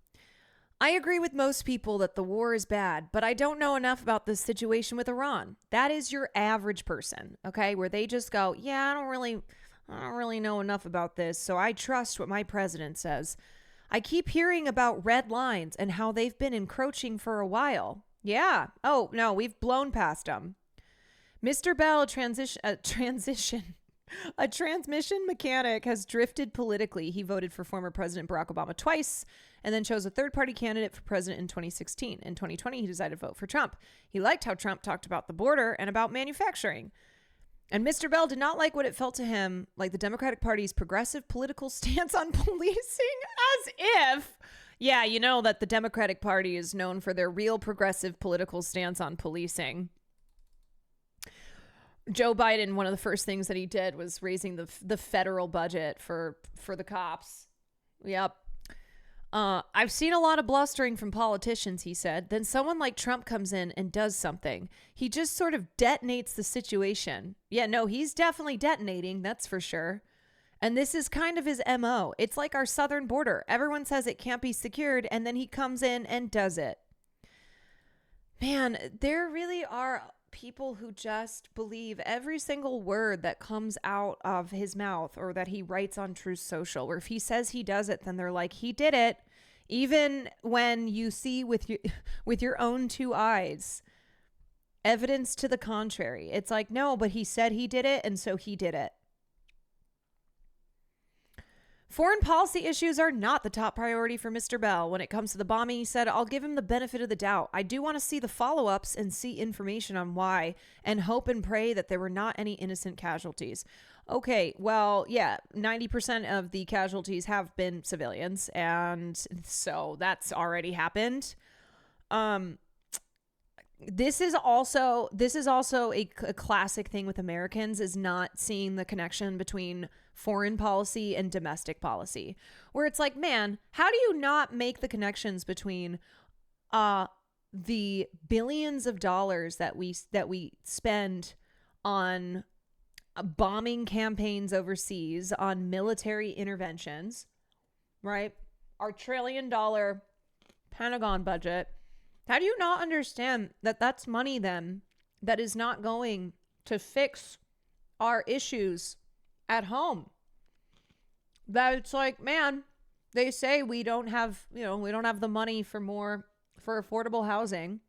I agree with most people that the war is bad, but I don't know enough about this situation with Iran. That is your average person, okay? Where they just go, yeah, I don't really know enough about this, so I trust what my president says. I keep hearing about red lines and how they've been encroaching for a while. Yeah. Oh, no, we've blown past them. Mr. Bell, a transmission mechanic, has drifted politically. He voted for former President Barack Obama twice and then chose a third-party candidate for president in 2016. In 2020, he decided to vote for Trump. He liked how Trump talked about the border and about manufacturing. And Mr. Bell did not like what it felt to him like the Democratic Party's progressive political stance on policing, as if, yeah, you know that the Democratic Party is known for their real progressive political stance on policing. Joe Biden, one of the first things that he did was raising the federal budget for the cops. Yep. I've seen a lot of blustering from politicians, he said. Then someone like Trump comes in and does something. He just sort of detonates the situation. Yeah, no, he's definitely detonating, that's for sure. And this is kind of his MO. It's like our southern border. Everyone says it can't be secured, and then he comes in and does it. Man, there really are people who just believe every single word that comes out of his mouth or that he writes on Truth Social, or if he says he does it, then they're like, he did it. Even when you see with your own two eyes evidence to the contrary. It's like, no, but he said he did it, and so he did it. Foreign policy issues are not the top priority for Mr. Bell. When it comes to the bombing, he said, I'll give him the benefit of the doubt. I do want to see the follow-ups and see information on why, and hope and pray that there were not any innocent casualties. Okay, well, yeah, 90% of the casualties have been civilians, and so that's already happened. This is also a classic thing with Americans, is not seeing the connection between foreign policy and domestic policy, where it's like, man, how do you not make the connections between the billions of dollars that we spend on bombing campaigns overseas, on military interventions, right? Our $1 trillion Pentagon budget. How do you not understand that that's money then that is not going to fix our issues at home? That it's like, man, they say we don't have the money for affordable housing.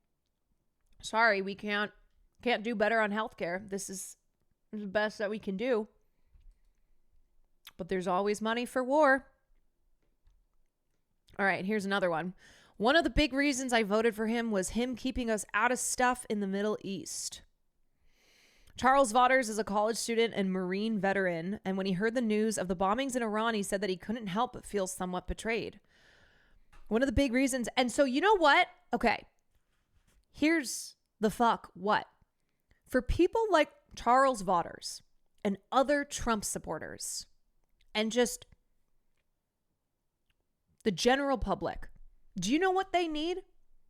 Sorry, we can't do better on healthcare. This is the best that we can do. But there's always money for war. All right, here's another one. One of the big reasons I voted for him was him keeping us out of stuff in the Middle East. Charles Vaughters is a college student and Marine veteran, and when he heard the news of the bombings in Iran, he said that he couldn't help but feel somewhat betrayed. One of the big reasons, and so you know what? Okay, here's the fuck what. For people like Charles Vaughters and other Trump supporters, and just the general public, do you know what they need?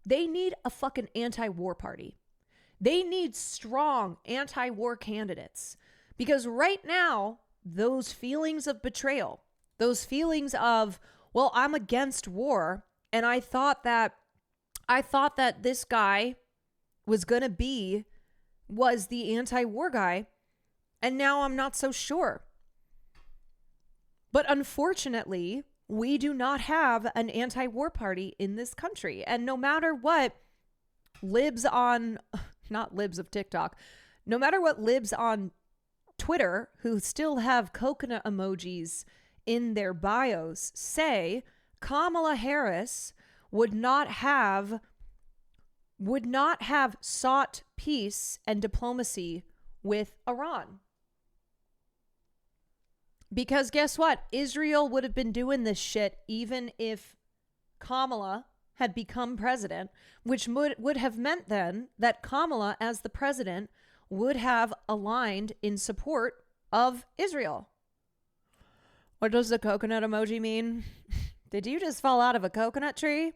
They need a fucking anti-war party. They need strong anti-war candidates. Because right now, those feelings of betrayal, those feelings of, well, I'm against war, and I thought that this guy was the anti-war guy, and now I'm not so sure. But unfortunately, we do not have an anti-war party in this country. And no matter what libs on, not libs of TikTok, no matter what libs on Twitter who still have coconut emojis in their bios say, Kamala Harris would not have sought peace and diplomacy with Iran. Because guess what? Israel would have been doing this shit even if Kamala had become president, which would have meant then that Kamala, as the president, would have aligned in support of Israel. What does the coconut emoji mean? Did you just fall out of a coconut tree?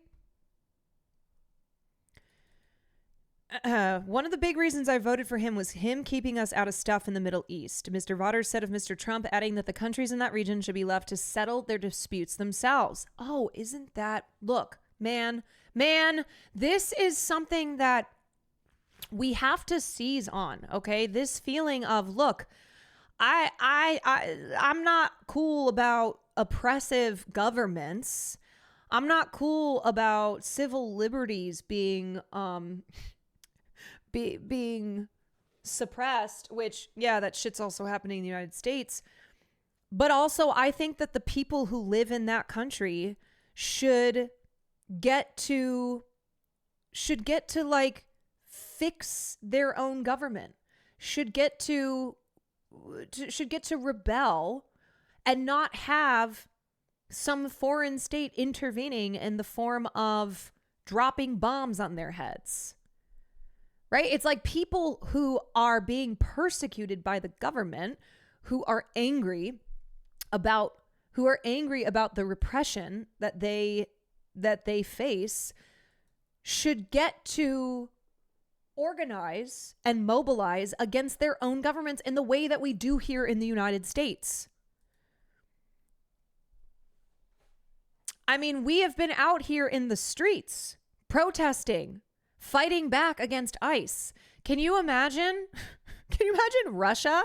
One of the big reasons I voted for him was him keeping us out of stuff in the Middle East. Mr. Vaughters said of Mr. Trump, adding that the countries in that region should be left to settle their disputes themselves. Oh, isn't that... Look, man, this is something that we have to seize on, okay? This feeling of, look, I'm not cool about oppressive governments. I'm not cool about civil liberties being suppressed, which, yeah, that shit's also happening in the United States. But also, I think that the people who live in that country should get to like fix their own government, should get to rebel and not have some foreign state intervening in the form of dropping bombs on their heads. Right? It's like people who are being persecuted by the government, who are angry about the repression that they face, should get to organize and mobilize against their own governments in the way that we do here in the United States. I mean, we have been out here in the streets protesting fighting back against ICE. Can you imagine? Can you imagine Russia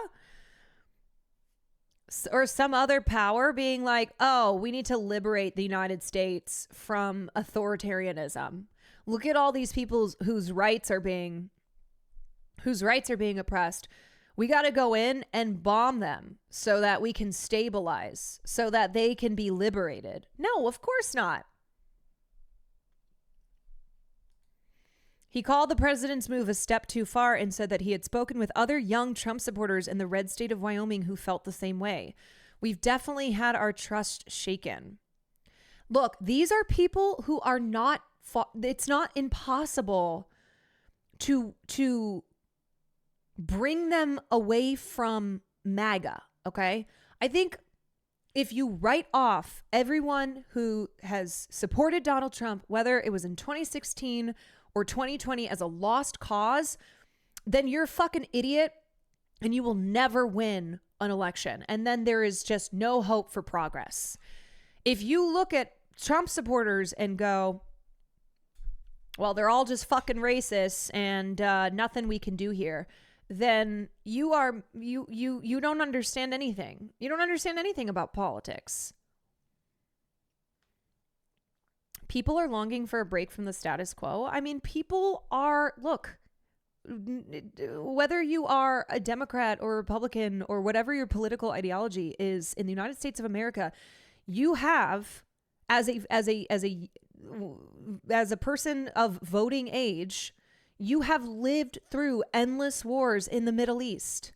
or some other power being like, oh, we need to liberate the United States from authoritarianism. Look at all these people whose rights are being oppressed. We got to go in and bomb them so that we can stabilize, so that they can be liberated. No, of course not. He called the president's move a step too far and said that he had spoken with other young Trump supporters in the red state of Wyoming who felt the same way. We've definitely had our trust shaken. Look, these are people who are not, it's not impossible to bring them away from MAGA, okay? I think if you write off everyone who has supported Donald Trump, whether it was in 2016 or 2020 as a lost cause, then you're a fucking idiot and you will never win an election. And then there is just no hope for progress. If you look at Trump supporters and go, well, they're all just fucking racists and nothing we can do here, then you don't understand anything. You don't understand anything about politics. People are longing for a break from the status quo. I mean, people are, look, whether you are a Democrat or Republican or whatever your political ideology is in the United States of America, you have, as a person of voting age, you have lived through endless wars in the Middle East.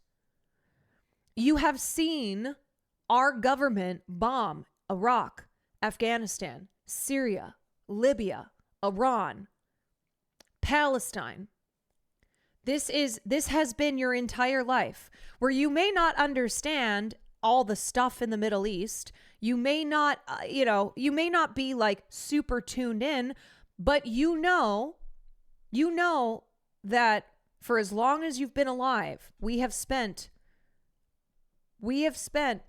You have seen our government bomb Iraq, Afghanistan, Syria, Libya, Iran, Palestine. This has been your entire life, where you may not understand all the stuff in the Middle East. You may not, you may not be like super tuned in, but you know that for as long as you've been alive, we have spent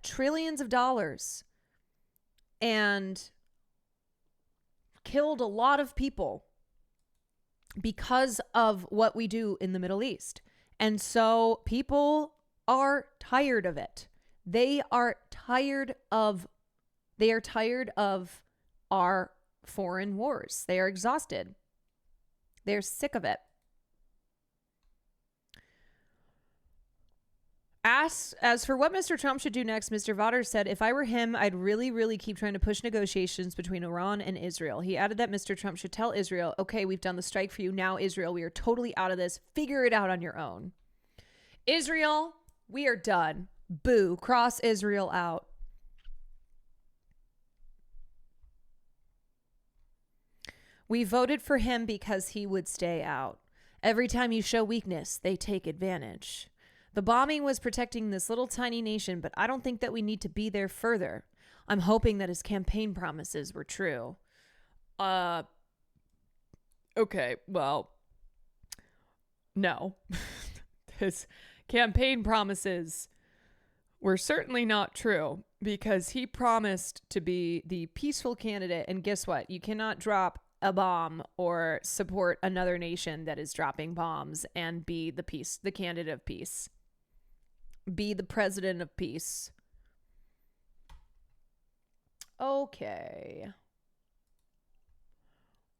trillions of dollars and killed a lot of people because of what we do in the Middle East. And so people are tired of it. They are tired of our foreign wars. They are exhausted. They're sick of it. As for what Mr. Trump should do next, Mr. Votter said, if I were him, I'd really, really keep trying to push negotiations between Iran and Israel. He added that Mr. Trump should tell Israel, okay, we've done the strike for you. Now, Israel, we are totally out of this. Figure it out on your own. Israel, we are done. Boo. Cross Israel out. We voted for him because he would stay out. Every time you show weakness, they take advantage. The bombing was protecting this little tiny nation, but I don't think that we need to be there further. I'm hoping that his campaign promises were true. Okay, well, no. His campaign promises were certainly not true because he promised to be the peaceful candidate. And guess what? You cannot drop a bomb or support another nation that is dropping bombs and be the candidate of peace. Be the president of peace. Okay.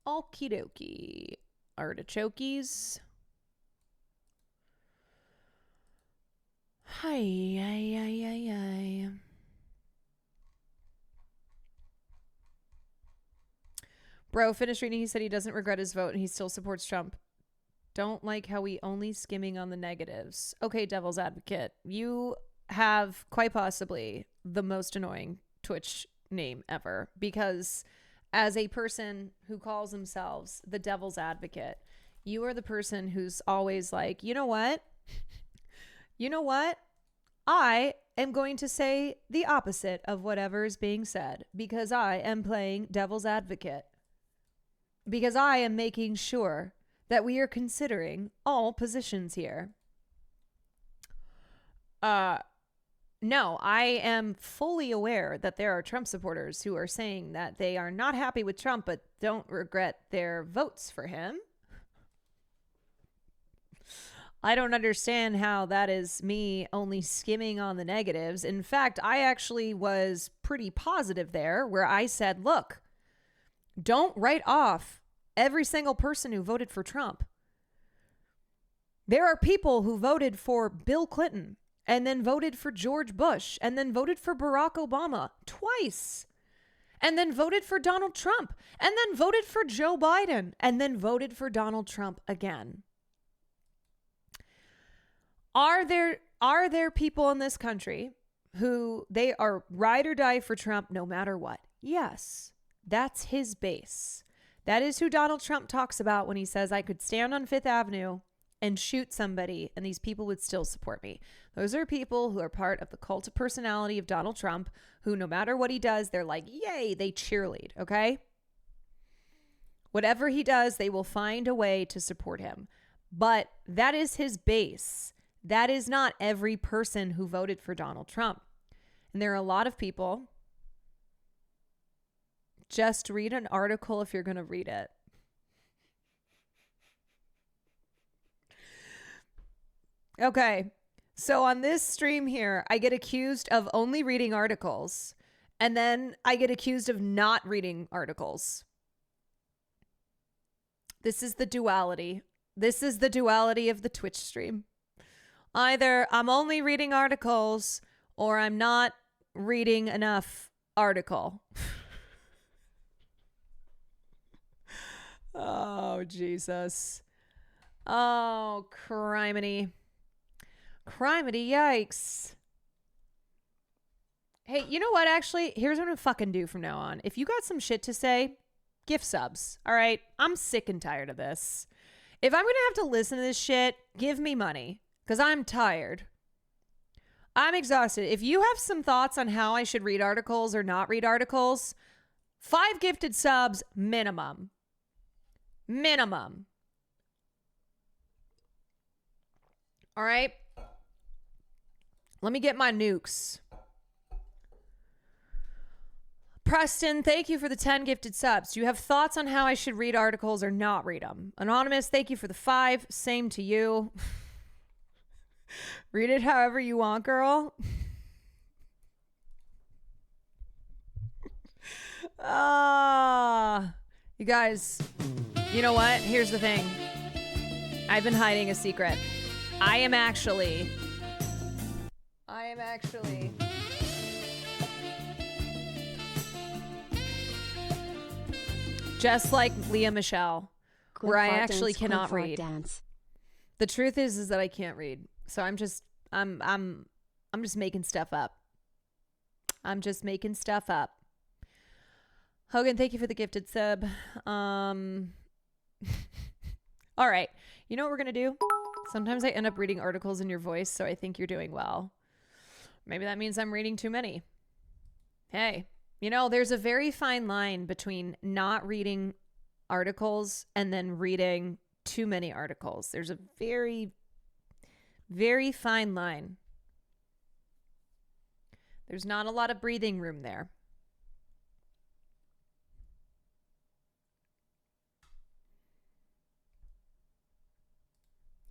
Okie dokie. Artichokes. Hi. Bro, finished reading. He said he doesn't regret his vote and he still supports Trump. Don't like how we only skimming on the negatives. Okay, devil's advocate. You have quite possibly the most annoying Twitch name ever, because as a person who calls themselves the devil's advocate, you are the person who's always like, you know what? You know what? I am going to say the opposite of whatever is being said because I am playing devil's advocate. Because I am making sure that we are considering all positions here. No, I am fully aware that there are Trump supporters who are saying that they are not happy with Trump, but don't regret their votes for him. I don't understand how that is me only skimming on the negatives. In fact, I actually was pretty positive there where I said, look, don't write off every single person who voted for Trump. There are people who voted for Bill Clinton and then voted for George Bush and then voted for Barack Obama twice and then voted for Donald Trump and then voted for Joe Biden and then voted for Donald Trump again. Are there people in this country who they are ride or die for Trump no matter what? Yes, that's his base. That is who Donald Trump talks about when he says, I could stand on Fifth Avenue and shoot somebody and these people would still support me. Those are people who are part of the cult of personality of Donald Trump, who no matter what he does, they're like, yay, they cheerlead, okay? Whatever he does, they will find a way to support him. But that is his base. That is not every person who voted for Donald Trump. And there are a lot of people. Just read an article if you're going to read it. Okay. So on this stream here, I get accused of only reading articles, and then I get accused of not reading articles. This is the duality. This is the duality of the Twitch stream. Either I'm only reading articles or I'm not reading enough article. Oh, Jesus. Oh, criminy. Criminy, yikes. Hey, you know what, actually? Here's what I'm gonna fucking do from now on. If you got some shit to say, gift subs, all right? I'm sick and tired of this. If I'm gonna have to listen to this shit, give me money. Because I'm tired. I'm exhausted. If you have some thoughts on how I should read articles or not read articles, 5 gifted subs minimum. Minimum. All right. Let me get my nukes. Preston, thank you for the 10 gifted subs. Do you have thoughts on how I should read articles or not read them? Anonymous, thank you for the 5. Same to you. Read it however you want, girl. You guys, you know what? Here's the thing. I've been hiding a secret. I am actually just like Leah Michelle, where I actually cannot read. The truth is that I can't read. So I'm just making stuff up. I'm just making stuff up. Hogan, thank you for the gifted sub. All right. You know what we're going to do? Sometimes I end up reading articles in your voice, so I think you're doing well. Maybe that means I'm reading too many. Hey, you know, there's a very fine line between not reading articles and then reading too many articles. There's a very, very fine line. There's not a lot of breathing room there.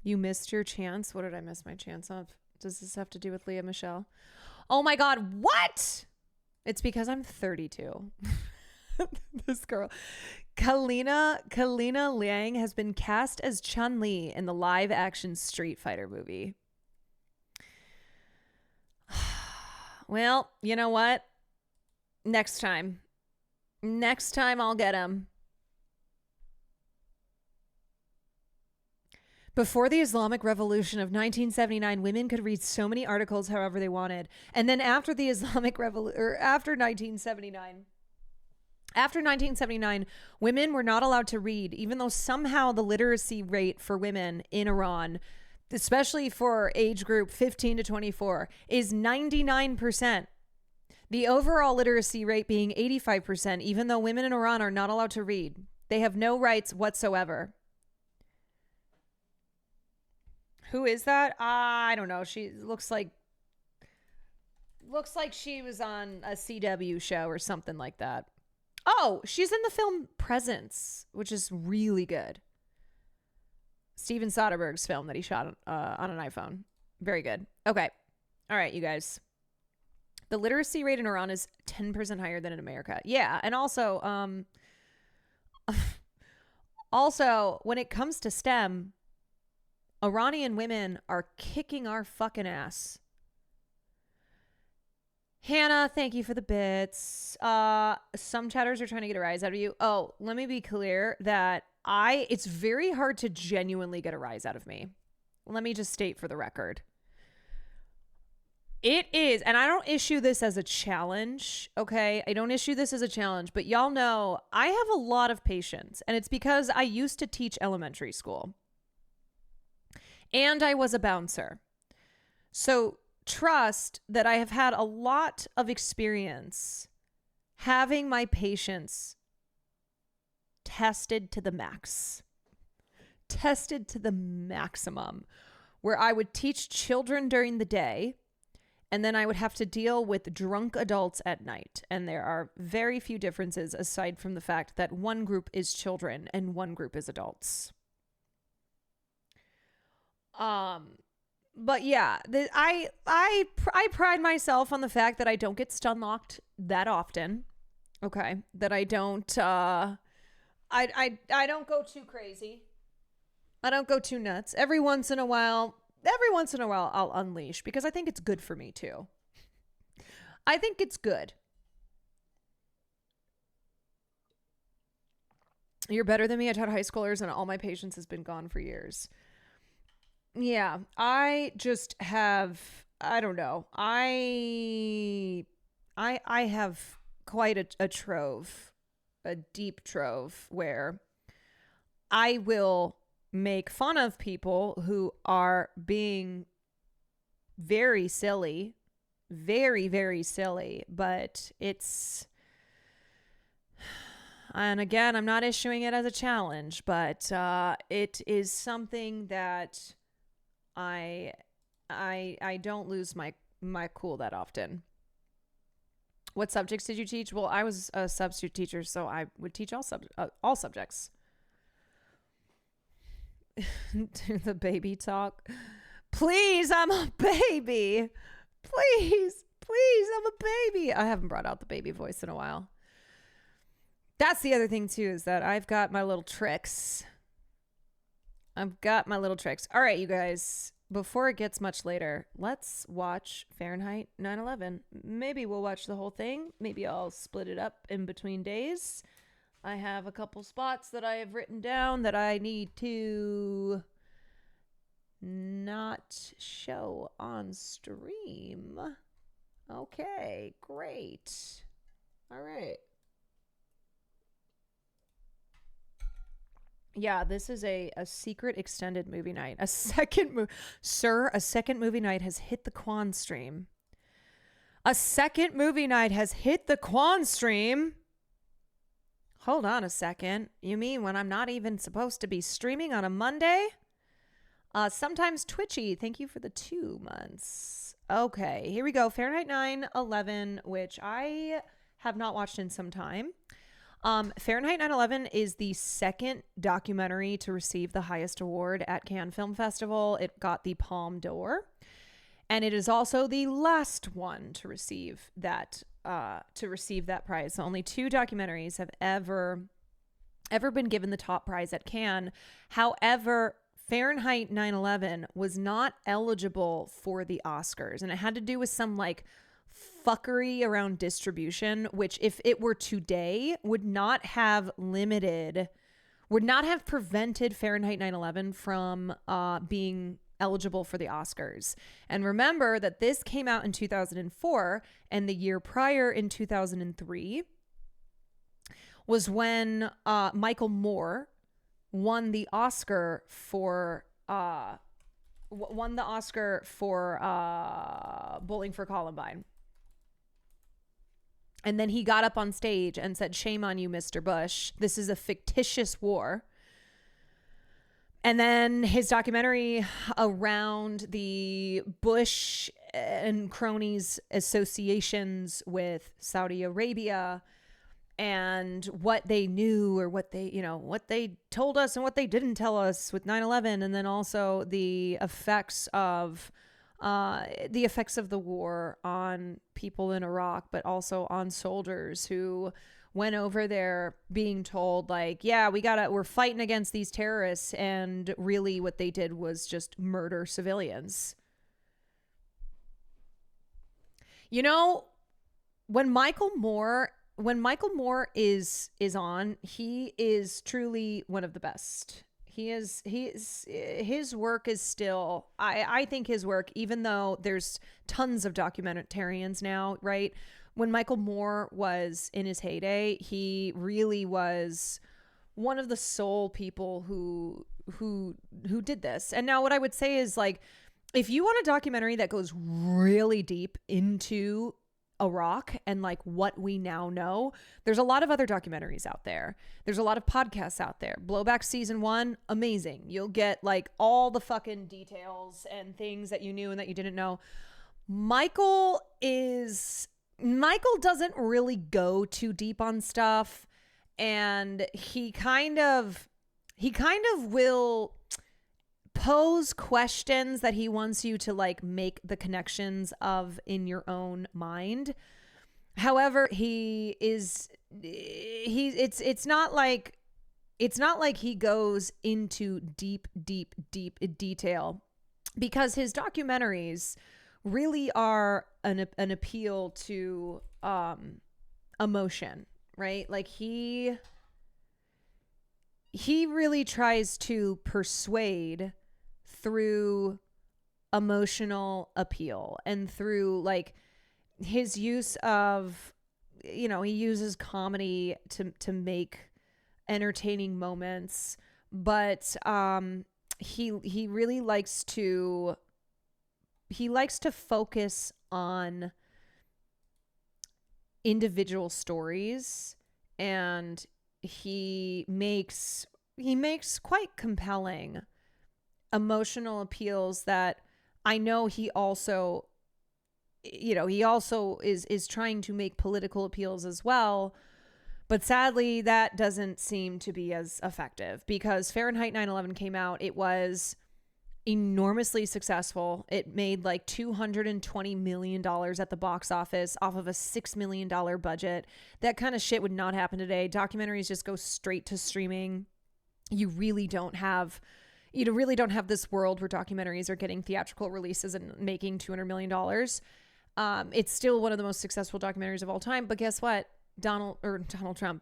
You missed your chance? What did I miss my chance of? Does this have to do with Leah Michelle? Oh my God, what? It's because I'm 32. This girl. Kalina Liang has been cast as Chun-Li in the live-action Street Fighter movie. Well, you know what? Next time I'll get him. Before the Islamic Revolution of 1979, women could read so many articles however they wanted. And then after the Islamic Revolution, or after 1979, women were not allowed to read, even though somehow the literacy rate for women in Iran, especially for age group 15 to 24, is 99%. The overall literacy rate being 85%, even though women in Iran are not allowed to read. They have no rights whatsoever. Who is that? I don't know. She looks like she was on a CW show or something like that. Oh, she's in the film Presence, which is really good. Steven Soderbergh's film that he shot on an iPhone. Very good. Okay. All right, you guys. The literacy rate in Iran is 10% higher than in America. Yeah, and also, also when it comes to STEM, Iranian women are kicking our fucking ass. Hannah, thank you for the bits. Some chatters are trying to get a rise out of you. Oh, let me be clear that it's very hard to genuinely get a rise out of me. Let me just state for the record. It is, and I don't issue this as a challenge, okay? I don't issue this as a challenge, but y'all know I have a lot of patience, and it's because I used to teach elementary school. And I was a bouncer. So trust that I have had a lot of experience having my patience tested to the max. Tested to the maximum. Where I would teach children during the day, and then I would have to deal with drunk adults at night. And there are very few differences aside from the fact that one group is children and one group is adults. But yeah, I pride myself on the fact that I don't get stun locked that often. Okay, that I don't I don't go too crazy. I don't go too nuts. Every once in a while I'll unleash because I think it's good for me too. I think it's good. You're better than me. I taught high schoolers and all my patience has been gone for years. Yeah, I just have, I don't know. I have quite a trove, a deep trove where I will make fun of people who are being very silly, very, very silly, but it's, and again, I'm not issuing it as a challenge, but it is something that I don't lose my cool that often. What subjects did you teach? Well, I was a substitute teacher, so I would teach all subjects. Do the baby talk. Please, I'm a baby. Please, I'm a baby. I haven't brought out the baby voice in a while. That's the other thing too, is that I've got my little tricks. All right, you guys, before it gets much later, let's watch Fahrenheit 9/11. Maybe we'll watch the whole thing. Maybe I'll split it up in between days. I have a couple spots that I have written down that I need to not show on stream. Okay, great. All right. Yeah, this is a secret extended movie night. A second movie night has hit the Quan stream. A second movie night has hit the Quan stream. Hold on a second. You mean when I'm not even supposed to be streaming on a Monday? Sometimes twitchy. Thank you for the 2 months. Okay, here we go. Fahrenheit 9/11, which I have not watched in some time. Fahrenheit 9/11 is the second documentary to receive the highest award at Cannes Film Festival. It got the Palme d'Or, and it is also the last one to receive that prize. So only 2 documentaries have ever been given the top prize at Cannes. However, Fahrenheit 9/11 was not eligible for the Oscars, and it had to do with some fuckery around distribution, which if it were today would not have prevented Fahrenheit 9/11 from being eligible for the Oscars. And remember that this came out in 2004, and the year prior in 2003 was when Michael Moore won the Oscar for Bowling for Columbine. And then he got up on stage and said, "Shame on you, Mr. Bush. This is a fictitious war." And then his documentary around the Bush and cronies associations with Saudi Arabia and what they knew or what they, what they told us and what they didn't tell us with 9/11, and then also the effects of the war on people in Iraq, but also on soldiers who went over there being told like, yeah, we're fighting against these terrorists, and really what they did was just murder civilians. When Michael Moore is on, he is truly one of the best. His work is still, I think his work, even though there's tons of documentarians now, right? When Michael Moore was in his heyday, he really was one of the sole people who did this. And now what I would say is, like, if you want a documentary that goes really deep into Iraq and like what we now know, there's a lot of other documentaries out there. There's a lot of podcasts out there. Blowback season 1, amazing. You'll get like all the fucking details and things that you knew and that you didn't know. Michael doesn't really go too deep on stuff, and he kind of will pose questions that he wants you to like make the connections of in your own mind. However, it's not like he goes into deep detail, because his documentaries really are an appeal to emotion, right? Like he really tries to persuade through emotional appeal and through like his use of, he uses comedy to make entertaining moments, but he really likes to focus on individual stories, and he makes quite compelling emotional appeals that I know he also is trying to make political appeals as well. But sadly, that doesn't seem to be as effective, because Fahrenheit 9/11 came out. It was enormously successful. It made like $220 million at the box office off of a $6 million budget. That kind of shit would not happen today. Documentaries just go straight to streaming. You really don't have this world where documentaries are getting theatrical releases and making $200 million. It's still one of the most successful documentaries of all time. But guess what?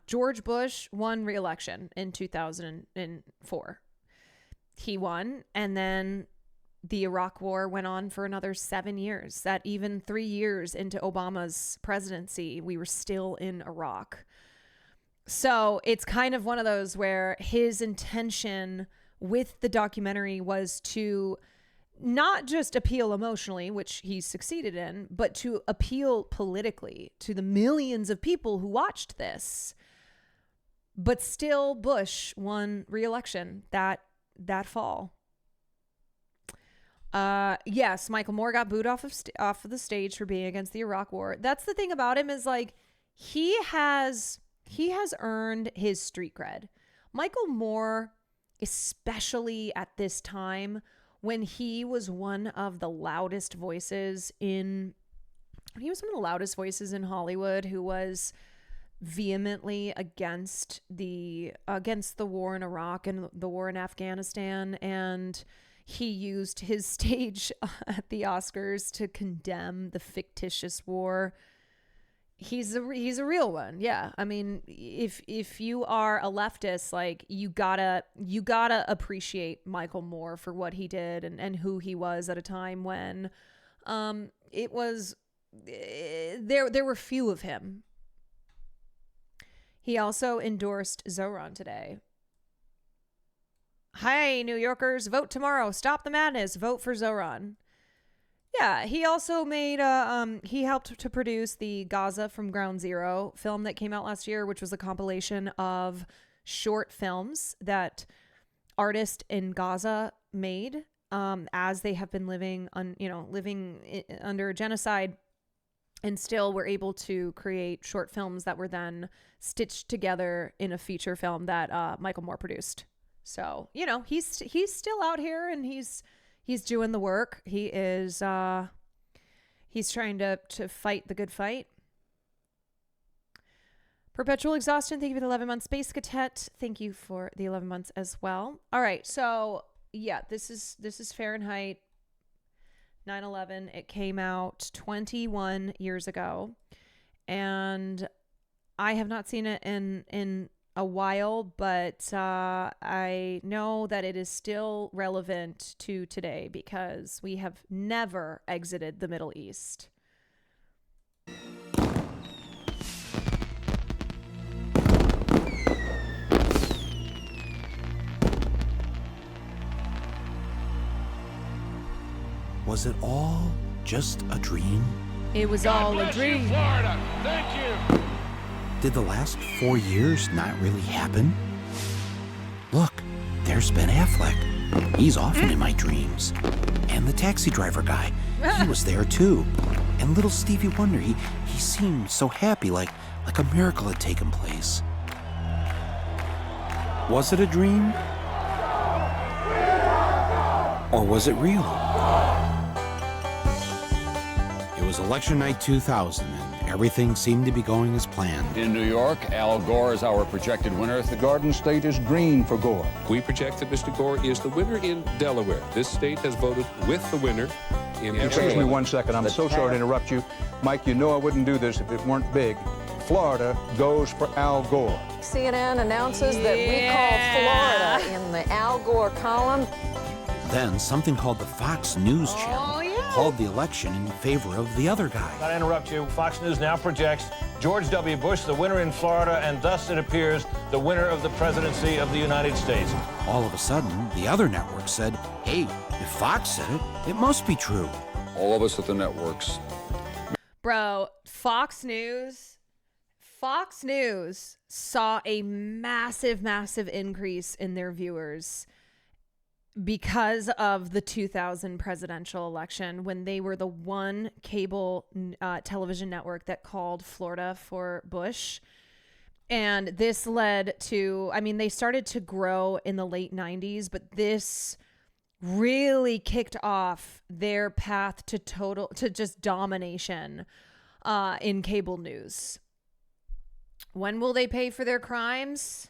George Bush won re-election in 2004. He won, and then the Iraq War went on for another 7 years. That even 3 years into Obama's presidency, we were still in Iraq. So it's kind of one of those where his intention with the documentary was to not just appeal emotionally, which he succeeded in, but to appeal politically to the millions of people who watched this. But still, Bush won re-election that fall. Yes, Michael Moore got booed off of the stage for being against the Iraq War. That's the thing about him, is like he has earned his street cred. Michael Moore, especially at this time when he was one of the loudest voices in Hollywood, who was vehemently against the war in Iraq and the war in Afghanistan, and he used his stage at the Oscars to condemn the fictitious war. He's a real one. Yeah. I mean, if you are a leftist, like you gotta appreciate Michael Moore for what he did and who he was at a time when it was there were few of him. He also endorsed Zoran today. Hi, New Yorkers, vote tomorrow. Stop the madness. Vote for Zoran. Yeah, he also made he helped to produce the Gaza from Ground Zero film that came out last year, which was a compilation of short films that artists in Gaza made as they have been living under genocide and still were able to create short films that were then stitched together in a feature film that Michael Moore produced. So, you know, he's still out here and he's doing the work. He is he's trying to fight the good fight. Perpetual Exhaustion, thank you for the 11 months. Space Cadet, thank you for the 11 months as well. All right, so yeah, this is Fahrenheit 9/11. It came out 21 years ago, and I have not seen it in a while, but I know that it is still relevant to today because we have never exited the Middle East. Was it all just a dream? It was all a dream. Florida. Thank you. Did the last 4 years not really happen? Look, there's Ben Affleck. He's often in my dreams. And the taxi driver guy, he was there too. And little Stevie Wonder, he seemed so happy, like a miracle had taken place. Was it a dream? Or was it real? It was election night 2000, and everything seemed to be going as planned. In New York, Al Gore is our projected winner. The Garden State is green for Gore. We project that Mr. Gore is the winner in Delaware. This state has voted with the winner in Excuse me 1 second. I'm so sorry to interrupt you. Mike, you know I wouldn't do this if it weren't big. Florida goes for Al Gore. CNN announces that we call Florida in the Al Gore column. Then something called the Fox News Channel called the election in favor of the other guy. Not to interrupt you, Fox News now projects George W. Bush the winner in Florida, and thus it appears the winner of the presidency of the United States. All of a sudden, the other network said, hey, if Fox said it, it must be true. All of us at the networks. Bro, Fox News saw a massive increase in their viewers because of the 2000 presidential election, when they were the one cable television network that called Florida for Bush. And this led to, I mean, they started to grow in the late 90s, but this really kicked off their path to just domination in cable news. When will they pay for their crimes?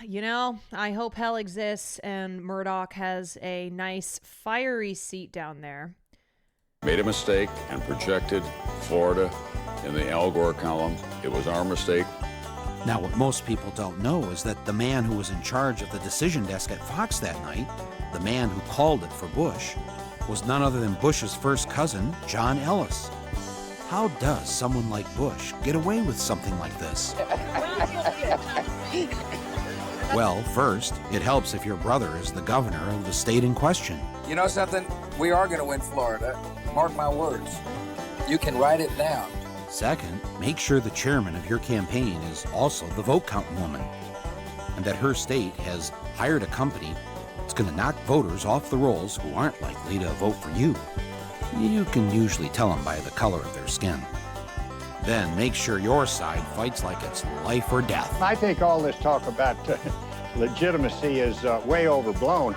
You know, I hope hell exists and Murdoch has a nice fiery seat down there. Made a mistake and projected Florida in the Al Gore column. It was our mistake. Now, what most people don't know is that the man who was in charge of the decision desk at Fox that night, the man who called it for Bush, was none other than Bush's first cousin, John Ellis. How does someone like Bush get away with something like this? Well, first, it helps if your brother is the governor of the state in question. You know something? We are going to win Florida. Mark my words. You can write it down. Second, make sure the chairman of your campaign is also the vote counting woman, and that her state has hired a company that's going to knock voters off the rolls who aren't likely to vote for you. You can usually tell them by the color of their skin. Then make sure your side fights like it's life or death. I think all this talk about legitimacy is way overblown.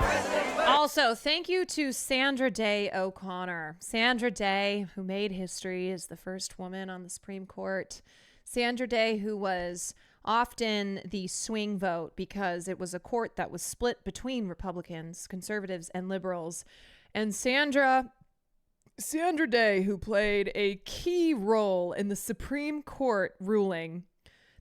Also, thank you to Sandra Day O'Connor. Sandra Day, who made history as the first woman on the Supreme Court. Sandra Day, who was often the swing vote because it was a court that was split between Republicans, conservatives, and liberals. And Sandra Day, who played a key role in the Supreme Court ruling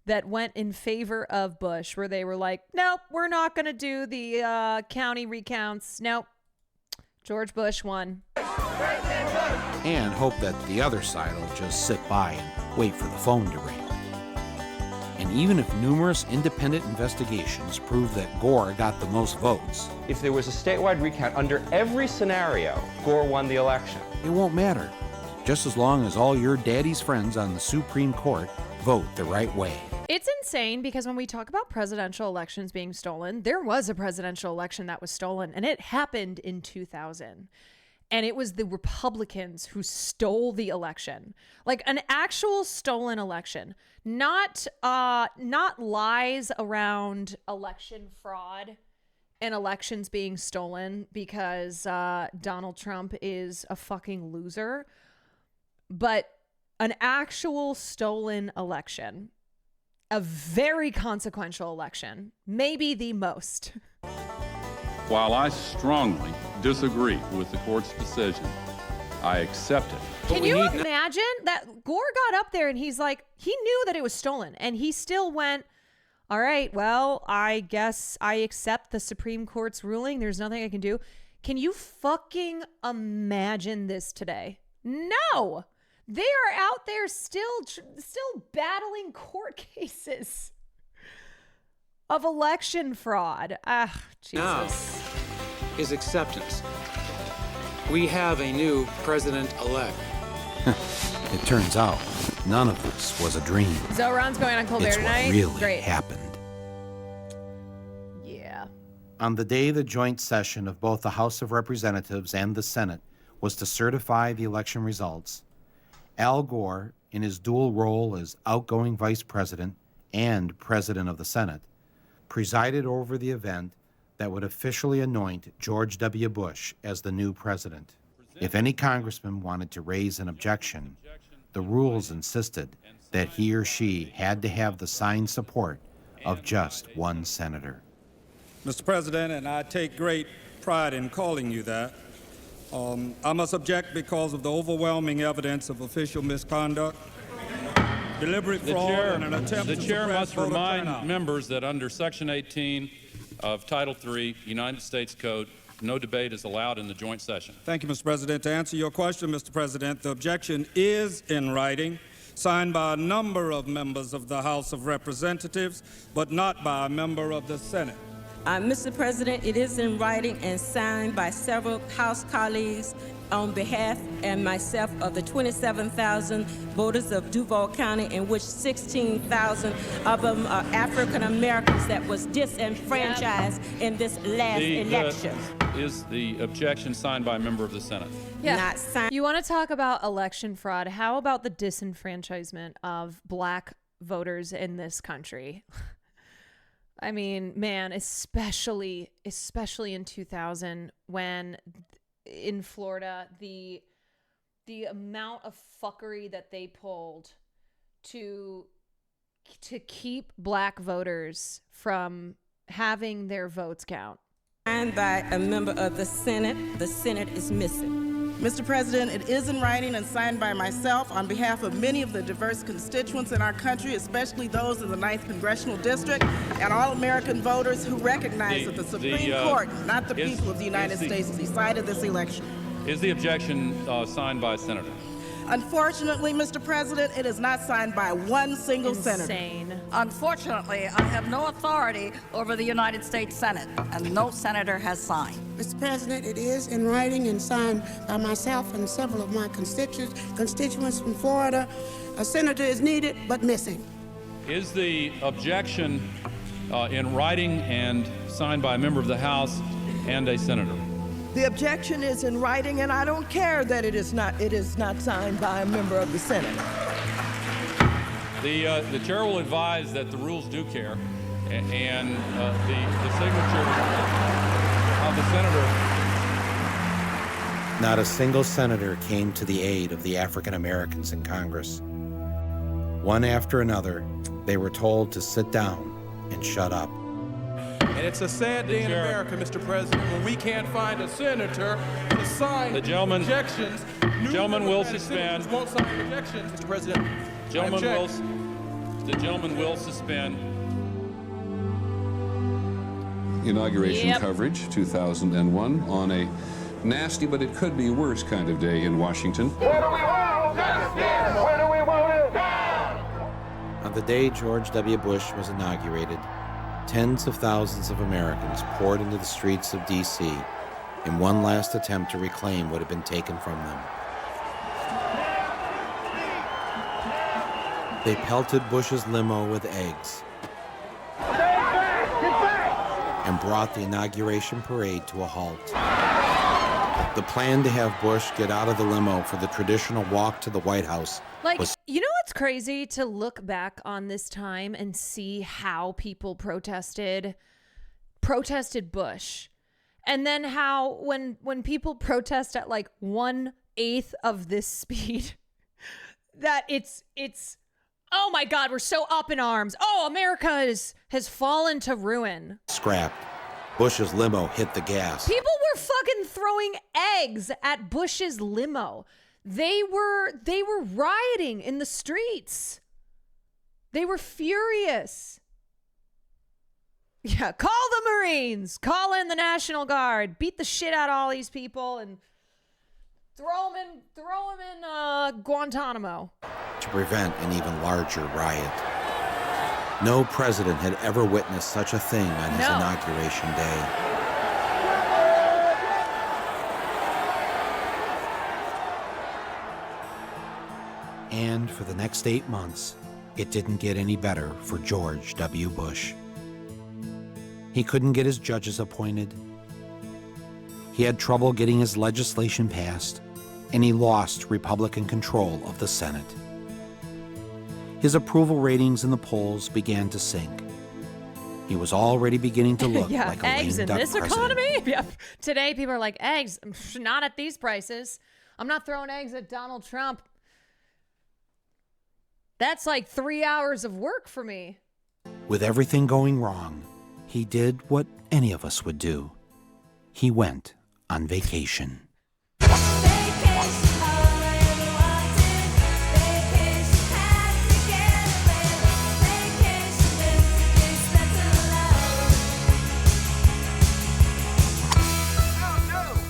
that went in favor of Bush, where they were like, nope, we're not going to do the county recounts. Nope. George Bush won. And hope that the other side will just sit by and wait for the phone to ring. And even if numerous independent investigations prove that Gore got the most votes, if there was a statewide recount under every scenario, Gore won the election. It won't matter, just as long as all your daddy's friends on the Supreme Court vote the right way. It's insane because when we talk about presidential elections being stolen, there was a presidential election that was stolen, and it happened in 2000. And it was the Republicans who stole the election, like an actual stolen election, not lies around election fraud and elections being stolen because Donald Trump is a fucking loser, but an actual stolen election, a very consequential election, maybe the most. While I strongly disagree with the court's decision, I accept it. Can you imagine that Gore got up there and he's like, he knew that it was stolen and he still went, all right, well, I guess I accept the Supreme Court's ruling. There's nothing I can do. Can you fucking imagine this today? No, they are out there still battling court cases of election fraud. Ah, Jesus. Now is acceptance. We have a new president-elect. It turns out none of this was a dream. Zoran's going on Colbert It's tonight. what really Great. happened. Yeah. On the day the joint session of both the House of Representatives and the Senate was to certify the election results, Al Gore, in his dual role as outgoing vice president and president of the Senate, presided over the event that would officially anoint George W. Bush as the new president. If any congressman wanted to raise an objection, the rules insisted that he or she had to have the signed support of just one senator. Mr. President, and I take great pride in calling you that, I must object because of the overwhelming evidence of official misconduct, deliberate fraud, and an attempt to The chair suppress must voter remind turnout. members that under Section 18 of Title III, United States Code, no debate is allowed in the joint session. Thank you, Mr. President. To answer your question, Mr. President, the objection is in writing, signed by a number of members of the House of Representatives, but not by a member of the Senate. Mr. President, it is in writing and signed by several House colleagues on behalf and myself of the 27,000 voters of Duval County, in which 16,000 of them are African Americans that was disenfranchised in this last election. Is the objection signed by a member of the Senate? Yeah. Not signed. You want to talk about election fraud? How about the disenfranchisement of black voters in this country? I mean, man, especially in 2000 when in Florida, the amount of fuckery that they pulled to keep black voters from having their votes count. Signed by a member of the Senate is missing. Mr. President, it is in writing and signed by myself on behalf of many of the diverse constituents in our country, especially those in the 9th Congressional District, and all American voters who recognize that the Supreme Court, not the people of the United States, decided this election. Is the objection signed by a senator? Unfortunately, Mr. President, it is not signed by one single senator. Insane. Unfortunately, I have no authority over the United States Senate, and no senator has signed. Mr. President, it is in writing and signed by myself and several of my constituents from Florida. A senator is needed, but missing. Is the objection in writing and signed by a member of the House and a senator? The objection is in writing, and I don't care that it is not signed by a member of the Senate. The chair will advise that the rules do care, and the signature of the senator. Not a single senator came to the aid of the African Americans in Congress. One after another, they were told to sit down and shut up. And it's a sad day in America, Mr. President, when we can't find a senator to sign The gentleman objections. will suspend. Won't sign objections, Mr. President. The gentleman will suspend. Inauguration Yep. coverage, 2001, on a nasty but it could be worse kind of day in Washington. On the day George W. Bush was inaugurated, tens of thousands of Americans poured into the streets of D.C. in one last attempt to reclaim what had been taken from them. They pelted Bush's limo with eggs and brought the inauguration parade to a halt. The plan to have Bush get out of the limo for the traditional walk to the White House Like, was you know what's crazy? To look back on this time and see how people protested Bush. And then how when people protest at like 1/8 of this speed, that it's oh my God, we're so up in arms. Oh, America has fallen to ruin. scrapped. Bush's limo hit the gas. People were fucking throwing eggs at Bush's limo. They were rioting in the streets. They were furious. Yeah, call the Marines, call in the National Guard, beat the shit out of all these people, and throw them in Guantanamo. To prevent an even larger riot. No president had ever witnessed such a thing on his inauguration day. And for the next 8 months, it didn't get any better for George W. Bush. He couldn't get his judges appointed. He had trouble getting his legislation passed, and he lost Republican control of the Senate. His approval ratings in the polls began to sink. He was already beginning to look like a eggs lame in duck this president. economy? Yep. Today, people are like, eggs, not at these prices. I'm not throwing eggs at Donald Trump. That's like 3 hours of work for me. With everything going wrong, he did what any of us would do. He went on vacation.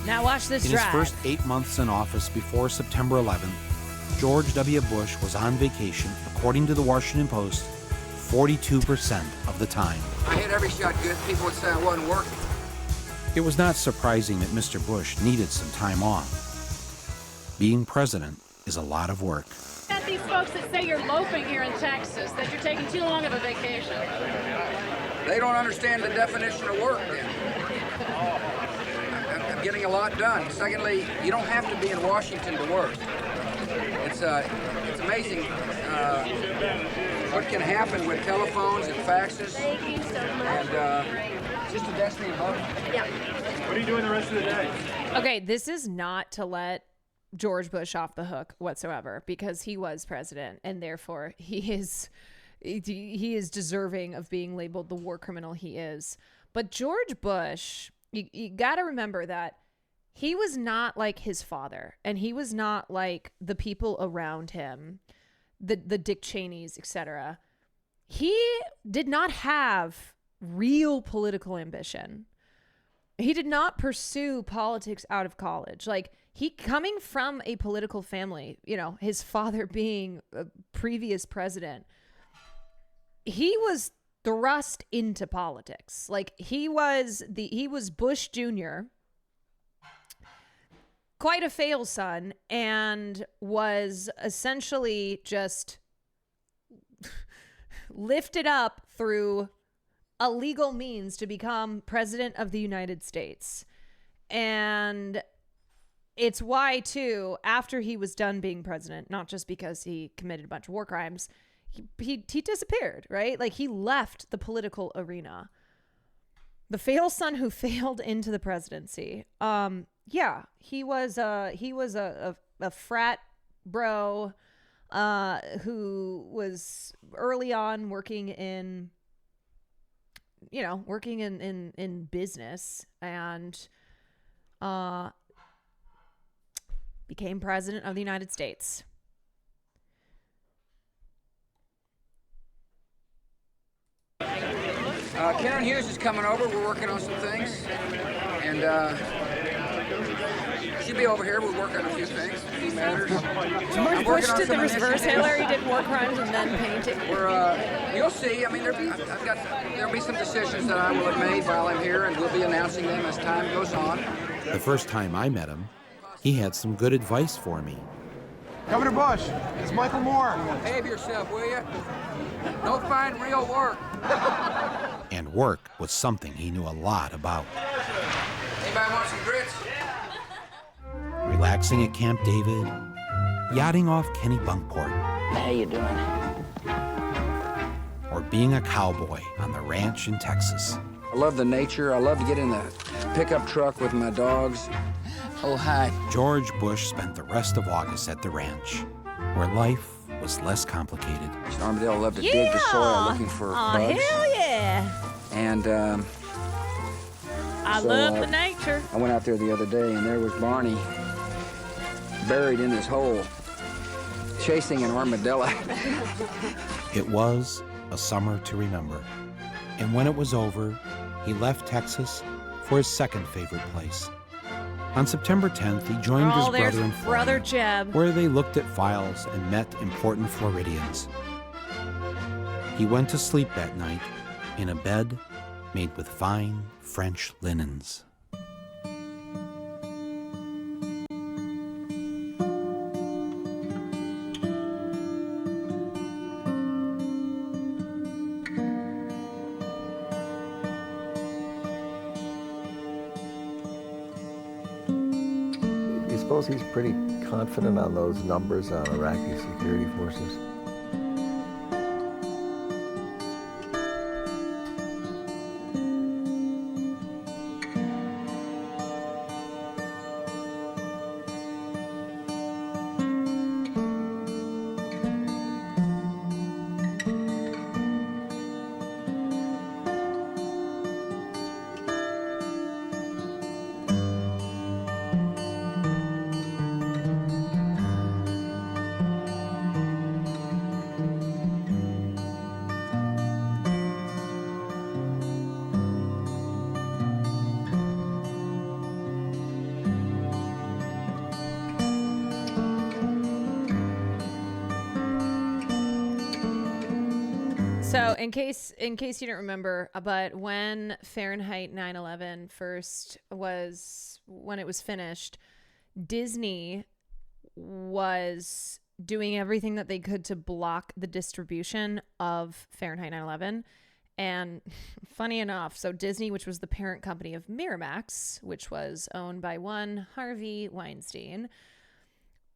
Now watch this In drive. his first 8 months in office before September 11th, George W. Bush was on vacation, according to the Washington Post, 42% of the time. I hit every shot good. People would say I wasn't working. It was not surprising that Mr. Bush needed some time off. Being president is a lot of work. At these folks that say you're loafing here in Texas, that you're taking too long of a vacation. They don't understand the definition of work then. I'm getting a lot done. Secondly, you don't have to be in Washington to work. It's amazing what can happen with telephones and faxes. Thank you so much. And just a destiny of both. Yeah. What are you doing the rest of the day? Okay, this is not to let George Bush off the hook whatsoever, because he was president, and therefore he is deserving of being labeled the war criminal he is. But George Bush, you got to remember that he was not like his father, and he was not like the people around him, the Dick Cheneys, etc. He did not have real political ambition. He did not pursue politics out of college. Like, he coming from a political family, you know, his father being a previous president, he was thrust into politics. Like, he was Bush Jr., quite a fail son, and was essentially just lifted up through illegal means to become president of the United States. And it's why, too, after he was done being president, not just because he committed a bunch of war crimes, he disappeared, right? Like, he left the political arena. The fail son who failed into the presidency. Yeah, he was a frat bro who was early on working in business, and became president of the United States. Karen Hughes is coming over. We're working on some things. And she'll be over here. We're working on a few things, a few matters. George Bush did the reverse. Hillary did war crimes and then painting. You'll see. I mean, there'll be some decisions that I will have made while I'm here, and we'll be announcing them as time goes on. The first time I met him, he had some good advice for me. Governor Bush, it's Michael Moore. Behave yourself, will you? Don't find real work. And work was something he knew a lot about. Anybody want some grits? relaxing at Camp David, yachting off Kennebunkport, How you doing? or being a cowboy on the ranch in Texas. I love the nature. I love to get in the pickup truck with my dogs. Oh, hi. George Bush spent the rest of August at the ranch, where life was less complicated. Armadillo loved to dig the soil looking for bugs. Hell yeah. And I so, love the nature. I went out there the other day, and there was Barney buried in his hole, chasing an armadillo. It was a summer to remember. And when it was over, he left Texas for his second favorite place. On September 10th, he joined his brother in Florida, Brother Jeb. where they looked at files and met important Floridians. He went to sleep that night in a bed made with fine French linens. You suppose he's pretty confident on those numbers on Iraqi security forces? So, in case you don't remember, but when Fahrenheit 9/11 when it was finished, Disney was doing everything that they could to block the distribution of Fahrenheit 9/11. And funny enough, so Disney, which was the parent company of Miramax, which was owned by one Harvey Weinstein,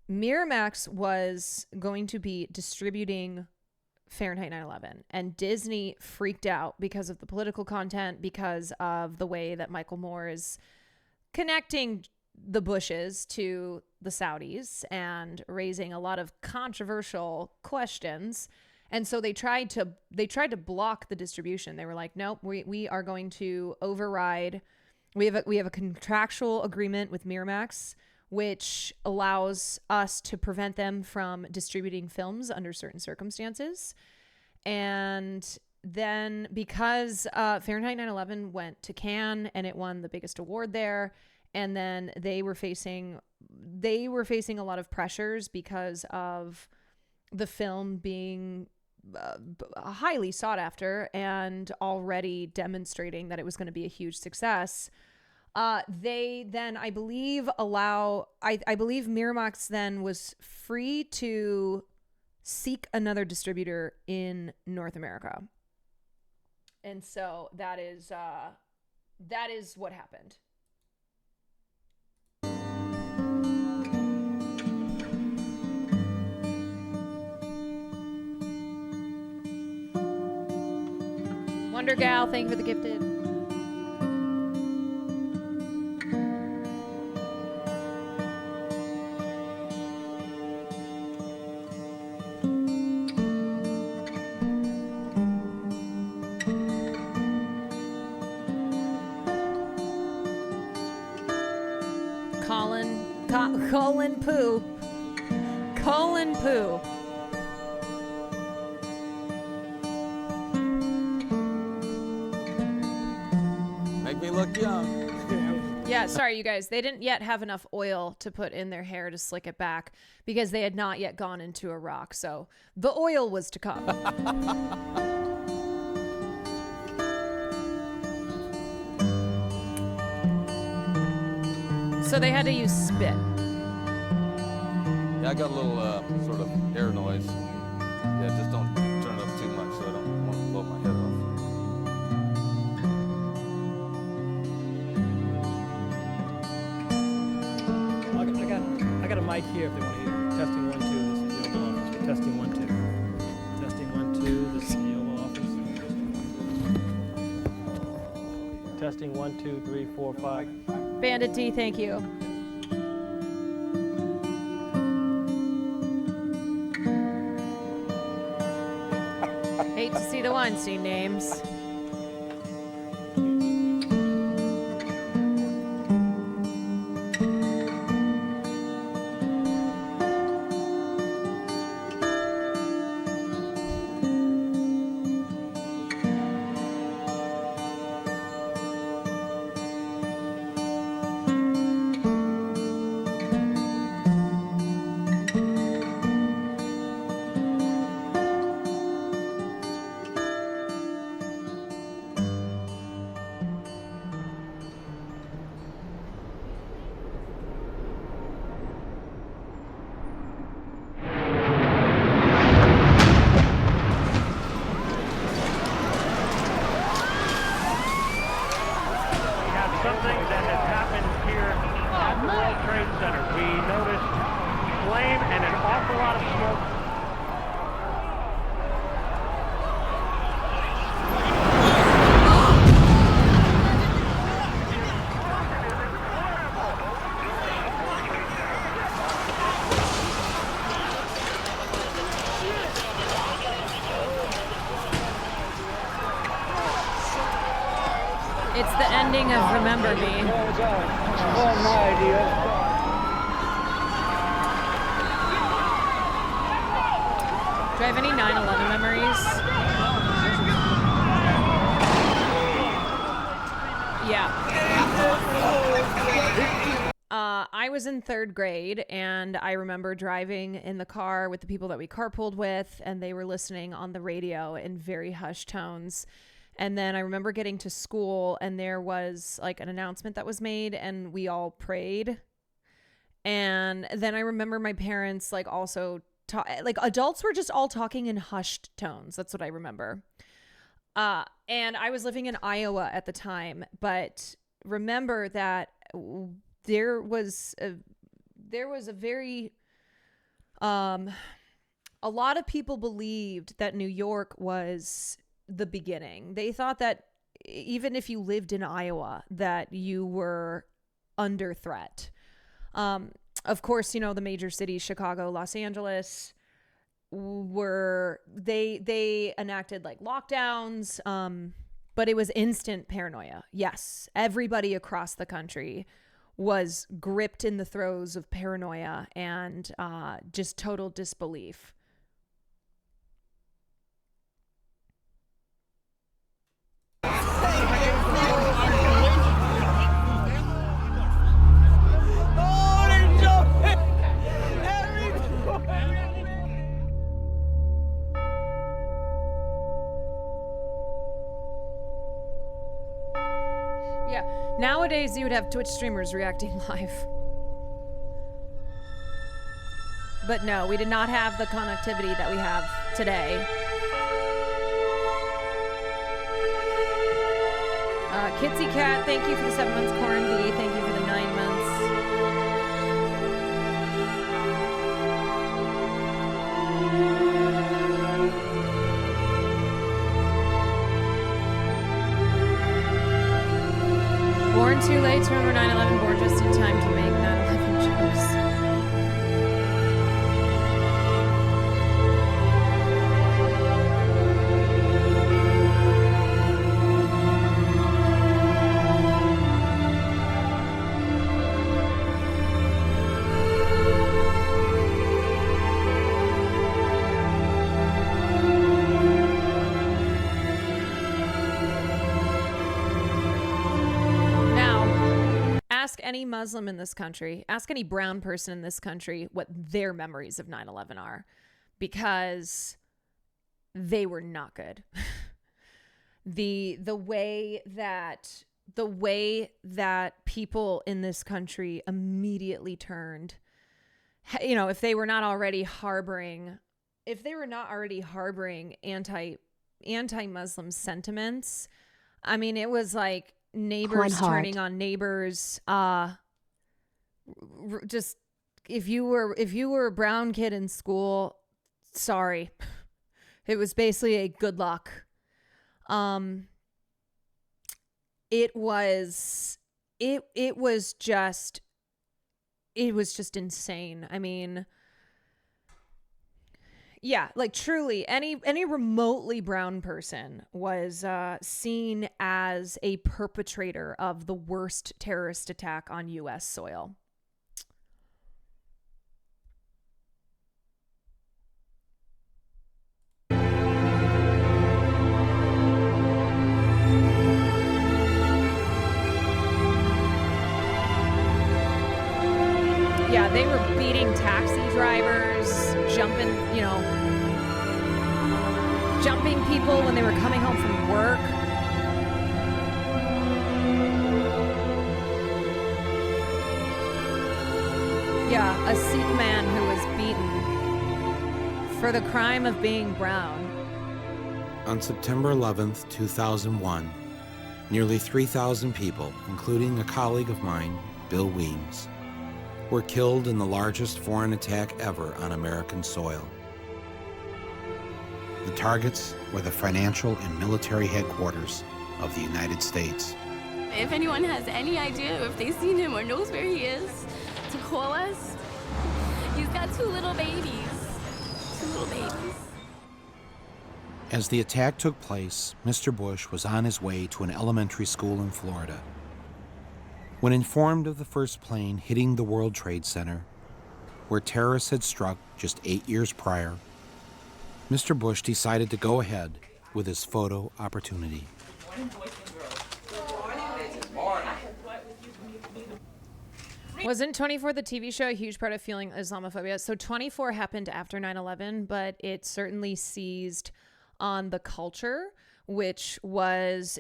Miramax was going to be distributing Fahrenheit 9/11, and Disney freaked out because of the political content, because of the way that Michael Moore is connecting the Bushes to the Saudis and raising a lot of controversial questions. And so they tried to block the distribution. They were like, nope, we are going to override. We have a contractual agreement with Miramax, which allows us to prevent them from distributing films under certain circumstances. And then because Fahrenheit 9/11 went to Cannes and it won the biggest award there, and then they were facing a lot of pressures because of the film being highly sought after and already demonstrating that it was going to be a huge success. They then, I believe Miramax then was free to seek another distributor in North America. And so that is what happened. Wonder Gal, thank you for the gifted. Colin Pooh. Make me look young. Yeah, sorry, you guys. They didn't yet have enough oil to put in their hair to slick it back because they had not yet gone into Iraq. So the oil was to come. So they had to use spit. Yeah, I got a little sort of air noise. Yeah, just don't turn it up too much so I don't want to blow my head off. I got it. if they want to hear. Testing 1 2. This is the Oval Office. Testing 1 2. Testing 1 2. This is the Oval Office. Testing 1 2 3 4 5. Bandit D, thank you. Hate to see the Weinstein names. It's the ending of Remember Me. Do I have any 9/11 memories? Yeah. I was in 3rd grade, and I remember driving in the car with the people that we carpooled with, and they were listening on the radio in very hushed tones. And then I remember getting to school, and there was like an announcement that was made, and we all prayed. And then I remember my parents like also like adults were just all talking in hushed tones. That's what I remember. And I was living in Iowa at the time, but remember that there was a very a lot of people believed that New York was the beginning. They thought that even if you lived in Iowa, that you were under threat. Of course, you know, the major cities, Chicago, Los Angeles, they enacted like lockdowns, but it was instant paranoia. Yes, everybody across the country was gripped in the throes of paranoia and just total disbelief. Yeah, nowadays you would have Twitch streamers reacting live. But no, we did not have the connectivity that we have today. Kitsy Cat, thank you for the 7 months. Corn B, thank you for the 9 months. Born too late to remember 9/11, born just in time to make 9/11 jokes. Ask any Muslim in this country, ask any brown person in this country what their memories of 9/11 are, because they were not good. The way that people in this country immediately turned, you know, if they were not already harboring anti-Muslim sentiments, I mean, it was like neighbors turning on neighbors, just if you were a brown kid in school, sorry. It was basically a good luck. It was just insane. I mean, yeah, like truly any remotely brown person was seen as a perpetrator of the worst terrorist attack on US soil. Yeah, they were beating taxi drivers, jumping people when they were coming home from work. Yeah, a Sikh man who was beaten for the crime of being brown. On September 11th, 2001, nearly 3,000 people, including a colleague of mine, Bill Weems, were killed in the largest foreign attack ever on American soil. The targets were the financial and military headquarters of the United States. If anyone has any idea, if they've seen him or knows where he is, to call us. He's got two little babies. As the attack took place, Mr. Bush was on his way to an elementary school in Florida. When informed of the first plane hitting the World Trade Center, where terrorists had struck just 8 years prior, Mr. Bush decided to go ahead with his photo opportunity. Wasn't 24 the TV show a huge part of feeling Islamophobia? So 24 happened after 9/11, but it certainly seized on the culture, which was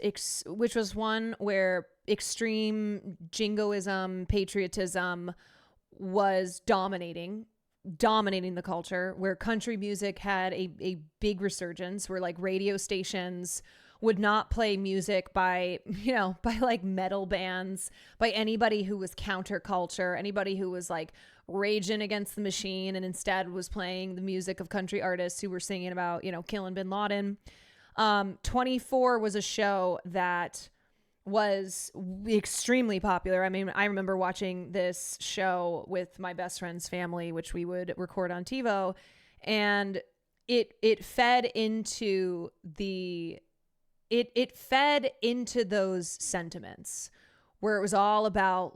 one where extreme jingoism, patriotism was dominating the culture, where country music had a big resurgence, where like radio stations would not play music by like metal bands, by anybody who was counterculture, anybody who was like raging against the machine, and instead was playing the music of country artists who were singing about, killing bin Laden. 24 was a show that was extremely popular. I mean, I remember watching this show with my best friend's family, which we would record on TiVo, and it fed into those sentiments where it was all about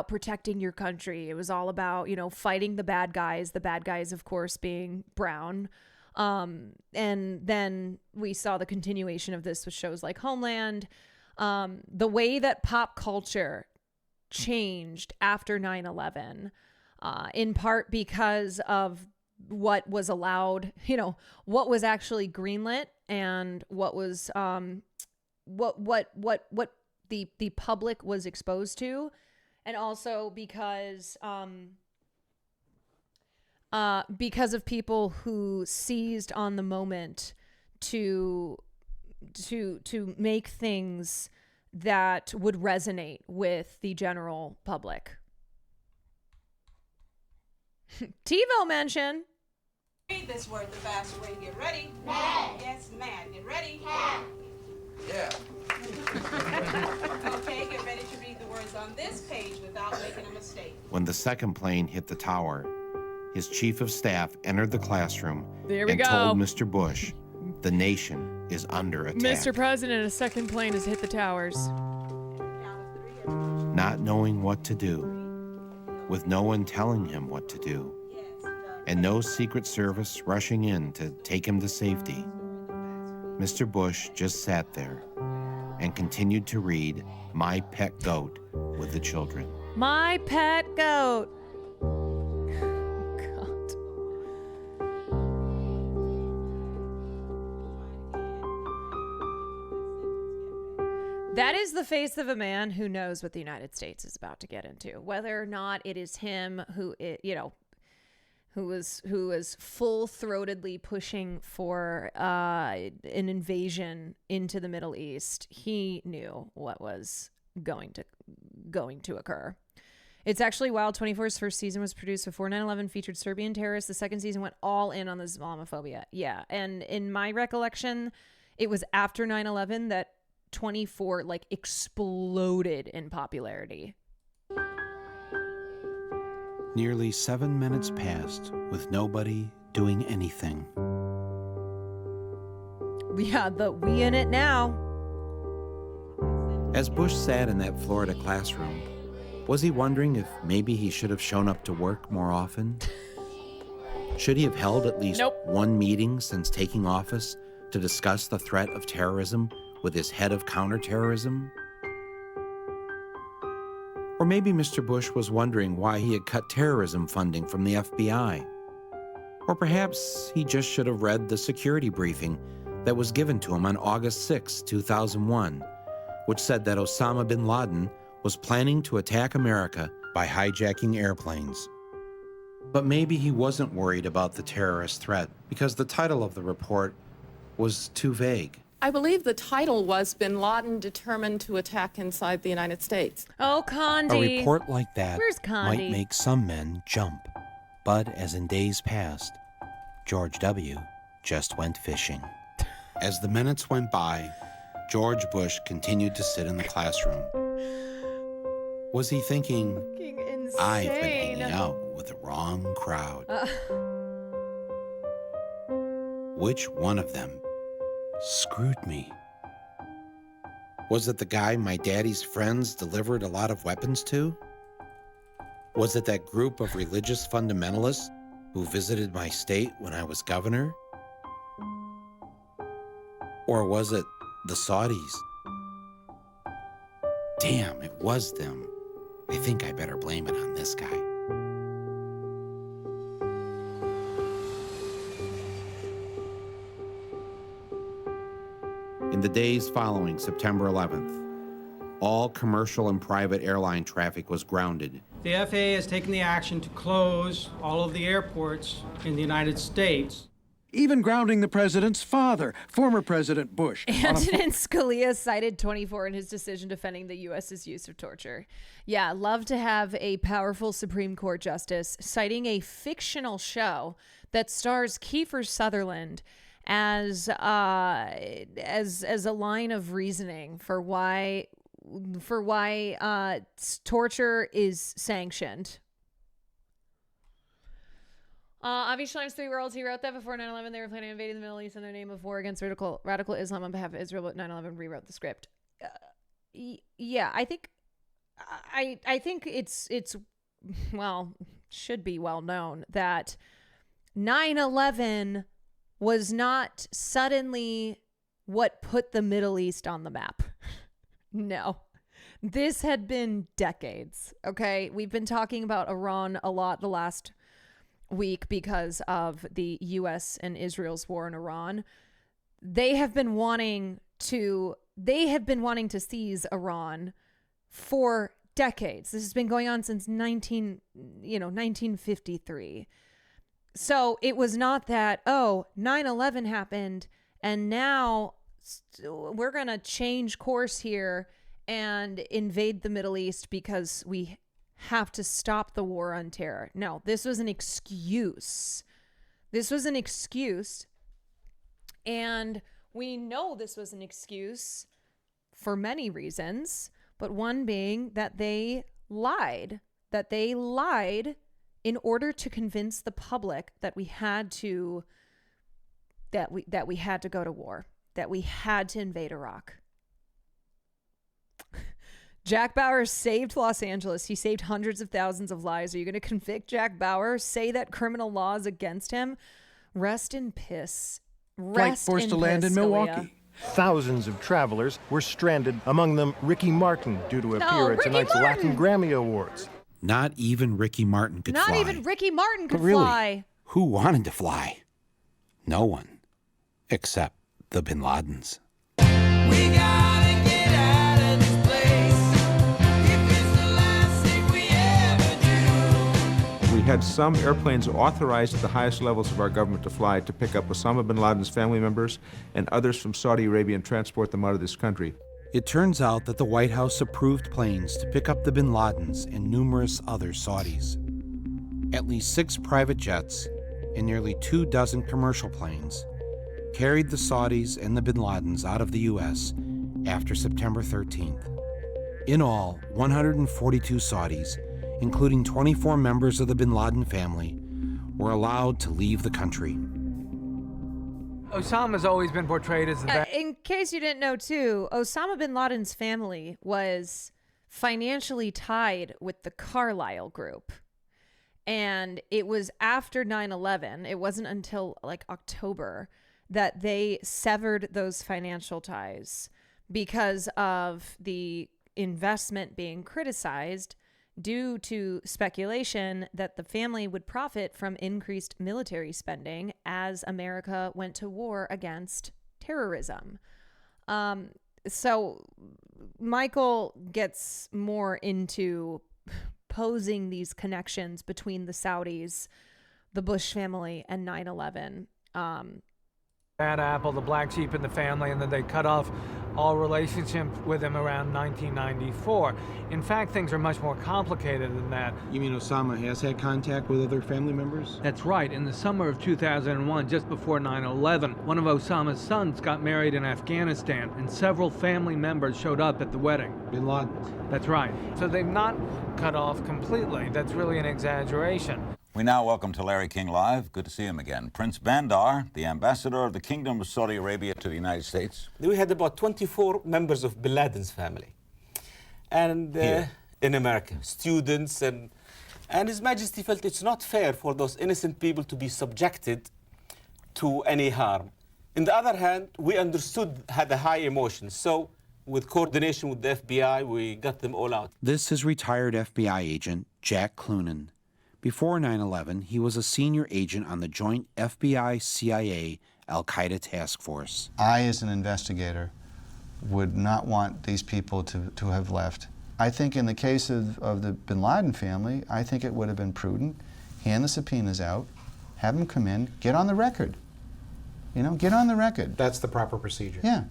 protecting your country. It was all about, fighting the bad guys, of course, being brown. And then we saw the continuation of this with shows like Homeland. The way that pop culture changed after 9/11, in part because of what was allowed, what was actually greenlit and what was, what the public was exposed to. And also because of people who seized on the moment to make things that would resonate with the general public. TiVo mention. Read this word the fast way. Get ready. Mad. Yes, mad. Get ready. Mad. Yeah. Okay, get ready to read the words on this page without making a mistake. When the second plane hit the tower, his chief of staff entered the classroom and told Mr. Bush, the nation is under attack. Mr. President, a second plane has hit the towers. Not knowing what to do, with no one telling him what to do, and no Secret Service rushing in to take him to safety, Mr. Bush just sat there and continued to read My Pet Goat with the children. My pet goat. That is the face of a man who knows what the United States is about to get into. Whether or not it is him who was full-throatedly pushing for an invasion into the Middle East, he knew what was going to occur. It's actually wild. 24's first season was produced before 9/11, featured Serbian terrorists. The second season went all in on the Islamophobia. Yeah, and in my recollection, it was after 9/11 that 24 like exploded in popularity. Nearly 7 minutes passed with nobody doing anything. Yeah, we in it now. As Bush sat in that Florida classroom, was he wondering if maybe he should have shown up to work more often? Should he have held at least one meeting since taking office to discuss the threat of terrorism with his head of counterterrorism? Or maybe Mr. Bush was wondering why he had cut terrorism funding from the FBI. Or perhaps he just should have read the security briefing that was given to him on August 6, 2001, which said that Osama bin Laden was planning to attack America by hijacking airplanes. But maybe he wasn't worried about the terrorist threat because the title of the report was too vague. I believe the title was Bin Laden Determined to Attack Inside the United States. Oh, Condi. A report like that Where's Condi? might make some men jump. But as in days past, George W. just went fishing. As the minutes went by, George Bush continued to sit in the classroom. Was he thinking, I've been hanging out with the wrong crowd? Which one of them screwed me? Was it the guy my daddy's friends delivered a lot of weapons to? Was it that group of religious fundamentalists who visited my state when I was governor? Or was it the Saudis? Damn, it was them. I think I better blame it on this guy. In the days following September 11th, all commercial and private airline traffic was grounded. The FAA has taken the action to close all of the airports in the United States. Even grounding the president's father, former President Bush. Antonin Scalia cited 24 in his decision defending the U.S.'s use of torture. Yeah, love to have a powerful Supreme Court justice citing a fictional show that stars Kiefer Sutherland as a line of reasoning for why torture is sanctioned. Avi Shlaim's Three Worlds, he wrote that before 9/11 they were planning on invading the Middle East in the name of war against radical Islam on behalf of Israel, but 9/11 rewrote the script. Yeah, I think it's well, should be well known that 9/11 was not suddenly what put the Middle East on the map. No. This had been decades, okay? We've been talking about Iran a lot the last week because of the U.S. and Israel's war in Iran. They have been wanting to seize Iran for decades. This has been going on since 1953. So it was not that, 9/11 happened and now we're going to change course here and invade the Middle East because we have to stop the war on terror. No, this was an excuse. And we know this was an excuse for many reasons, but one being that they lied in order to convince the public that we had to go to war, that we had to invade Iraq. Jack Bauer saved Los Angeles. He saved hundreds of thousands of lives. Are you going to convict Jack Bauer? Say that criminal law is against him? Rest in piss. Flight forced to land in Milwaukee. Thousands of travelers were stranded, among them Ricky Martin, due to appear at tonight's Latin Grammy Awards. Not even Ricky Martin could fly. Not even Ricky Martin could But really, fly. Who wanted to fly? No one. Except the Bin Ladens. We had some airplanes authorized at the highest levels of our government to fly to pick up Osama bin Laden's family members and others from Saudi Arabia and transport them out of this country. It turns out that the White House approved planes to pick up the bin Ladens and numerous other Saudis. At least 6 private jets and nearly 24 commercial planes carried the Saudis and the bin Ladens out of the U.S. after September 13th. In all, 142 Saudis, including 24 members of the bin Laden family, were allowed to leave the country. Osama's always been portrayed as the bad. In case you didn't know, too, Osama bin Laden's family was financially tied with the Carlyle Group. And it was after 9/11, it wasn't until like October, that they severed those financial ties because of the investment being criticized due to speculation that the family would profit from increased military spending as America went to war against terrorism. So Michael gets more into posing these connections between the Saudis, the Bush family, and 9/11. Bad apple, the black sheep in the family, and then they cut off all relationship with him around 1994. In fact, things are much more complicated than that. You mean Osama has had contact with other family members? That's right. In the summer of 2001, just before 9/11, one of Osama's sons got married in Afghanistan, and several family members showed up at the wedding. Bin Laden. That's right. So they've not cut off completely. That's really an exaggeration. We now welcome to Larry King Live. Good to see him again. Prince Bandar, the ambassador of the Kingdom of Saudi Arabia to the United States. We had about 24 members of Bin Laden's family. And in America, students, and His Majesty felt it's not fair for those innocent people to be subjected to any harm. On the other hand, we understood, had a high emotion. So with coordination with the FBI, we got them all out. This is retired FBI agent Jack Clunan. Before 9/11, he was a senior agent on the joint FBI-CIA Al-Qaeda task force. I, as an investigator, would not want these people to have left. I think in the case of the Bin Laden family, I think it would have been prudent. Hand the subpoenas out, have them come in, get on the record. You know, get on the record. That's the proper procedure. Yeah.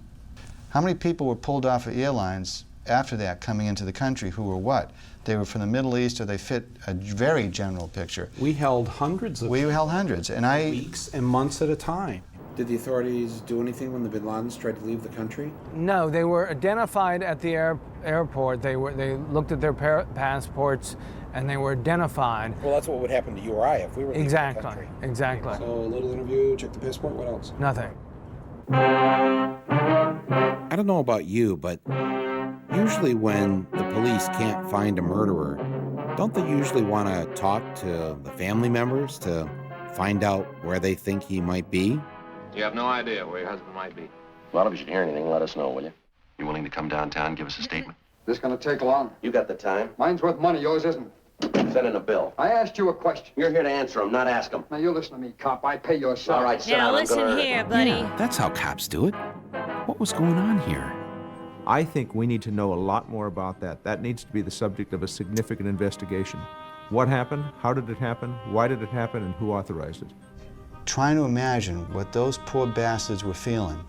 How many people were pulled off of airlines after that coming into the country who were what? They were from the Middle East, or they fit a very general picture. We held hundreds of and weeks and months at a time. Did the authorities do anything when the Bin Ladens tried to leave the country? No, they were identified at the airport. They looked at their passports and they were identified. Well, that's what would happen to you or I if we were leaving the country. Exactly. So a little interview, check the passport, what else? Nothing. I don't know about you, but usually when the police can't find a murderer, don't they usually want to talk to the family members to find out where they think he might be? You have no idea where your husband might be. Well, if you should hear anything, let us know, will you? You willing to come downtown and give us a statement? This gonna take long? You got the time? Mine's worth money, yours isn't. Send in a bill. I asked you a question. You're here to answer them, not ask them. Now, you listen to me, cop. I pay your salary. All right, sit down. Listen here, buddy. Yeah, that's how cops do it. What was going on here? I think we need to know a lot more about that. That needs to be the subject of a significant investigation. What happened? How did it happen? Why did it happen? And who authorized it? Trying to imagine what those poor bastards were feeling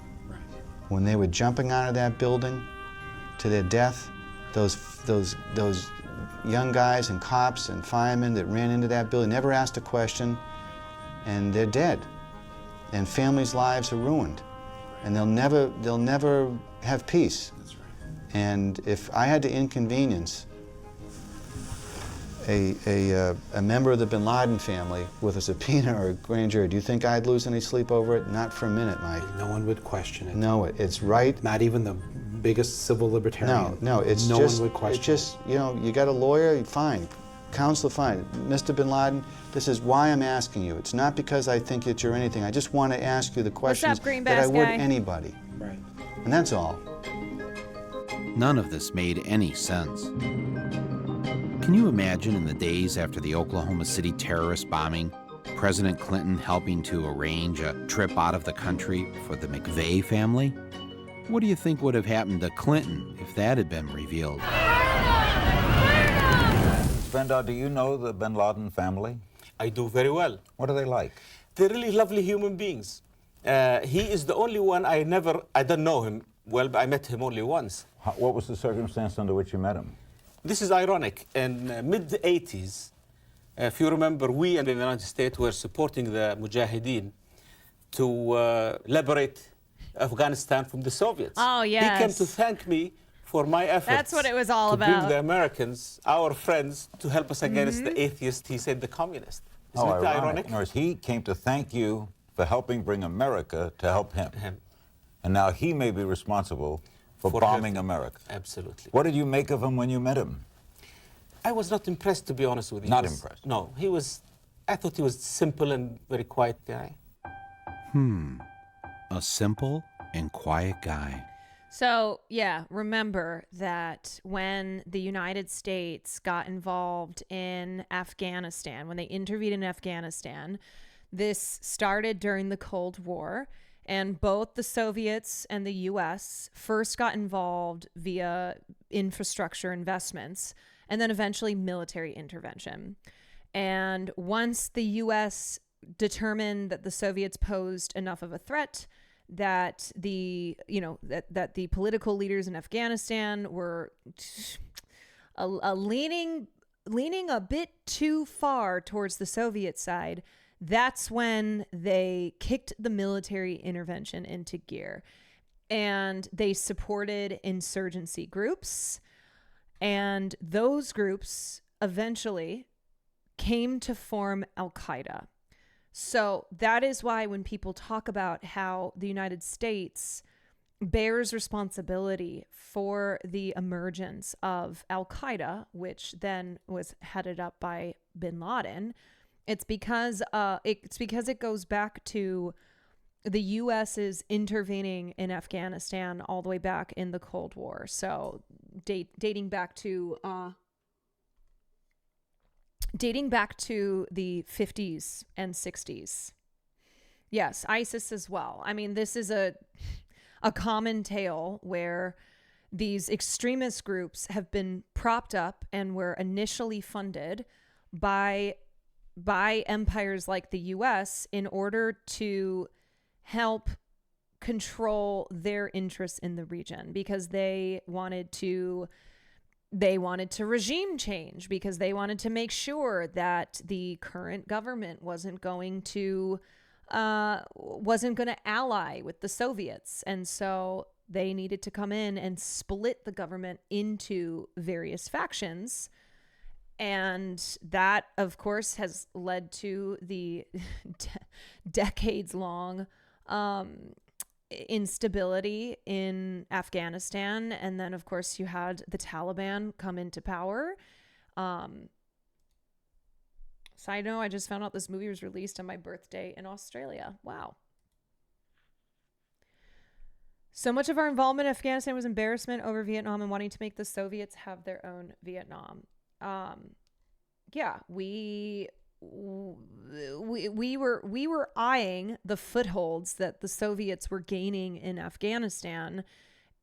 when they were jumping out of that building to their death. Those young guys and cops and firemen that ran into that building, never asked a question, and they're dead. And families' lives are ruined. And they'll never have peace. That's right. And if I had to inconvenience a member of the Bin Laden family with a subpoena or a grand jury, do you think I'd lose any sleep over it? Not for a minute, Mike. No one would question it. No, it's right. Not even the biggest civil libertarian. No, it's no just, one would question it's just, you know, you got a lawyer, fine. Counselor, fine. Mr. Bin Laden, this is why I'm asking you. It's not because I think that you're anything. I just want to ask you the questions that I would anybody. Right. And that's all. None of this made any sense. Can you imagine in the days after the Oklahoma City terrorist bombing, President Clinton helping to arrange a trip out of the country for the McVeigh family? What do you think would have happened to Clinton if that had been revealed? Bandar, do you know the Bin Laden family? I do very well. What are they like? They're really lovely human beings. He is the only one I don't know him. Well, I met him only once. What was the circumstance under which you met him? This is ironic. In mid-80s, if you remember, we in the United States were supporting the Mujahideen to liberate Afghanistan from the Soviets. Oh, yes. He came to thank me for my efforts. That's what it was all to about. bring the Americans, our friends, to help us against the atheists, he said the communists. Isn't it ironic? In other words, he came to thank you for helping bring America to help him. And now he may be responsible for bombing America. Absolutely. What did you make of him when you met him? I was not impressed, to be honest with you. Not impressed? No, I thought he was simple and very quiet guy. A simple and quiet guy. So, yeah, remember that when the United States got involved in Afghanistan, when they intervened in Afghanistan, this started during the Cold War, and both the Soviets and the U.S. first got involved via infrastructure investments and then eventually military intervention. And once the U.S. determined that the Soviets posed enough of a threat, that the political leaders in Afghanistan were leaning a bit too far towards the Soviet side, that's when they kicked the military intervention into gear. And they supported insurgency groups. And those groups eventually came to form Al-Qaeda. So that is why when people talk about how the United States bears responsibility for the emergence of Al-Qaeda, which then was headed up by bin Laden, it's because it goes back to the U.S.'s intervening in Afghanistan all the way back in the Cold War. So dating back to the 50s and 60s. Yes, ISIS as well. I mean, this is a common tale where these extremist groups have been propped up and were initially funded by empires like the US in order to help control their interests in the region, because they wanted to regime change, because they wanted to make sure that the current government wasn't going to ally with the Soviets. And so they needed to come in and split the government into various factions. And that, of course, has led to the decades-long instability in Afghanistan. And then, of course, you had the Taliban come into power. Side note, I just found out this movie was released on my birthday in Australia. Wow. So much of our involvement in Afghanistan was embarrassment over Vietnam and wanting to make the Soviets have their own Vietnam. Yeah, we were eyeing the footholds that the Soviets were gaining in Afghanistan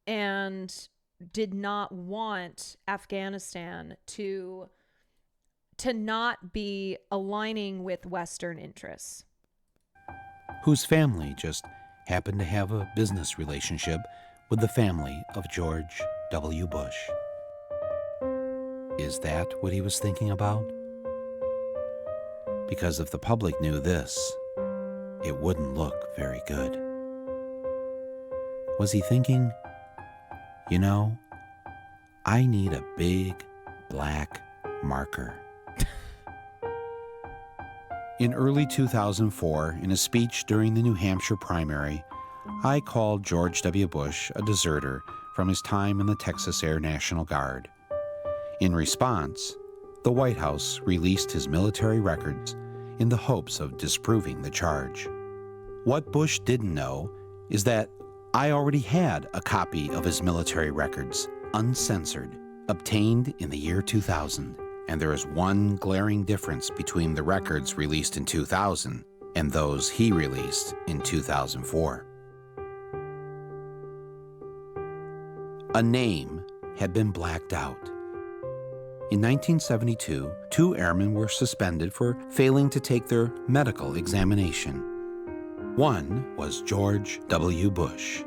and did not want Afghanistan to not be aligning with Western interests. Whose family just happened to have a business relationship with the family of George W. Bush. Is that what he was thinking about? Because if the public knew this, it wouldn't look very good. Was he thinking, you know, I need a big black marker? In early 2004, in a speech during the New Hampshire primary, I called George W. Bush a deserter from his time in the Texas Air National Guard. In response, the White House released his military records in the hopes of disproving the charge. What Bush didn't know is that I already had a copy of his military records, uncensored, obtained in the year 2000. And there is one glaring difference between the records released in 2000 and those he released in 2004. A name had been blacked out. In 1972, 2 airmen were suspended for failing to take their medical examination. One was George W. Bush.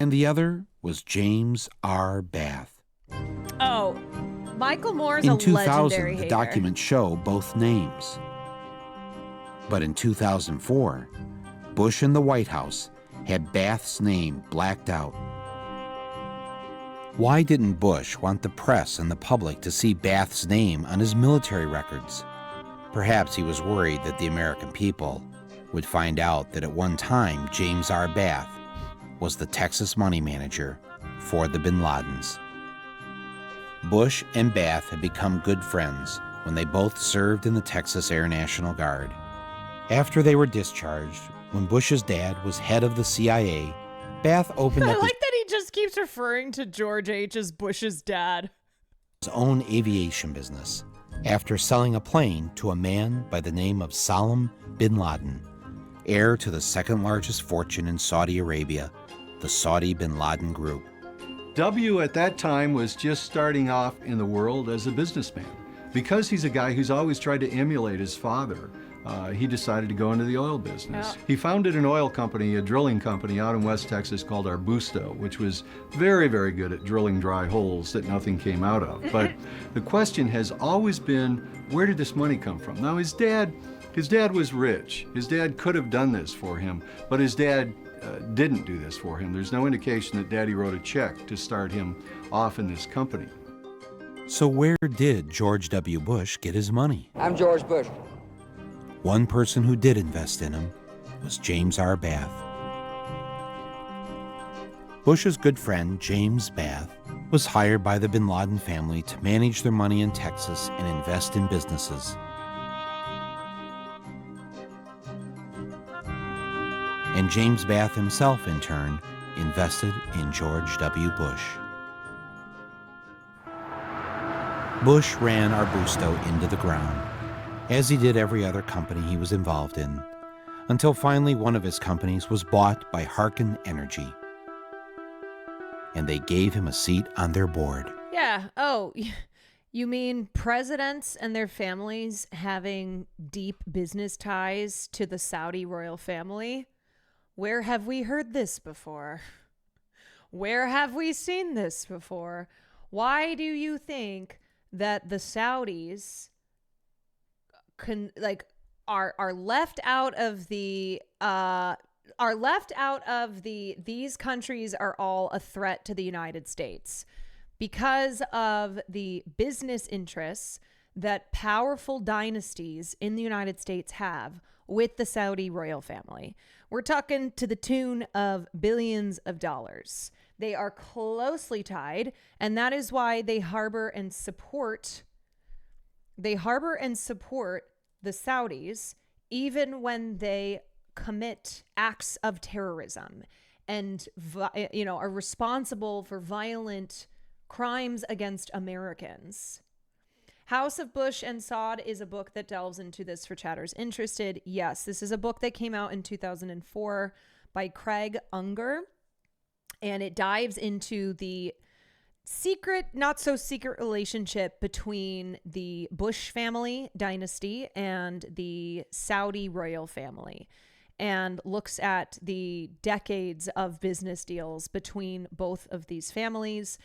and the other was James R. Bath. Oh, Michael Moore's In a 2000, legendary the hater. documents show both names. But in 2004, Bush and the White House had Bath's name blacked out. Why didn't Bush want the press and the public to see Bath's name on his military records? Perhaps he was worried that the American people would find out that at one time James R. Bath was the Texas money manager for the Bin Ladens. Bush and Bath had become good friends when they both served in the Texas Air National Guard. After they were discharged, when Bush's dad was head of the CIA, Bath opened I up like that he just keeps referring to George H. as Bush's dad. his own aviation business after selling a plane to a man by the name of Salam bin Laden, heir to the second largest fortune in Saudi Arabia, the Saudi bin Laden Group. W at that time was just starting off in the world as a businessman. Because he's a guy who's always tried to emulate his father, he decided to go into the oil business. Yeah. He founded an oil company, a drilling company out in West Texas called Arbusto, which was very, very good at drilling dry holes that nothing came out of. But the question has always been, where did this money come from? Now, his dad was rich. His dad could have done this for him, but his dad didn't do this for him. There's no indication that Daddy wrote a check to start him off in this company. So where did George W. Bush get his money? I'm George Bush. One person who did invest in him was James R. Bath. Bush's good friend, James Bath, was hired by the bin Laden family to manage their money in Texas and invest in businesses. And James Bath himself, in turn, invested in George W. Bush. Bush ran Arbusto into the ground, as he did every other company he was involved in, until finally one of his companies was bought by Harken Energy. And they gave him a seat on their board. Yeah. Oh, you mean presidents and their families having deep business ties to the Saudi royal family? Where have we heard this before? Where have we seen this before? Why do you think that the Saudis are left out of the these countries are all a threat to the United States? Because of the business interests that powerful dynasties in the United States have with the Saudi royal family. We're talking to the tune of billions of dollars. They are closely tied, and that is why they harbor and support the Saudis even when they commit acts of terrorism and are responsible for violent crimes against Americans. House of Bush and Saud is a book that delves into this for chatters interested. Yes, this is a book that came out in 2004 by Craig Unger, and it dives into the secret, not so secret relationship between the Bush family dynasty and the Saudi royal family, and looks at the decades of business deals between both of these families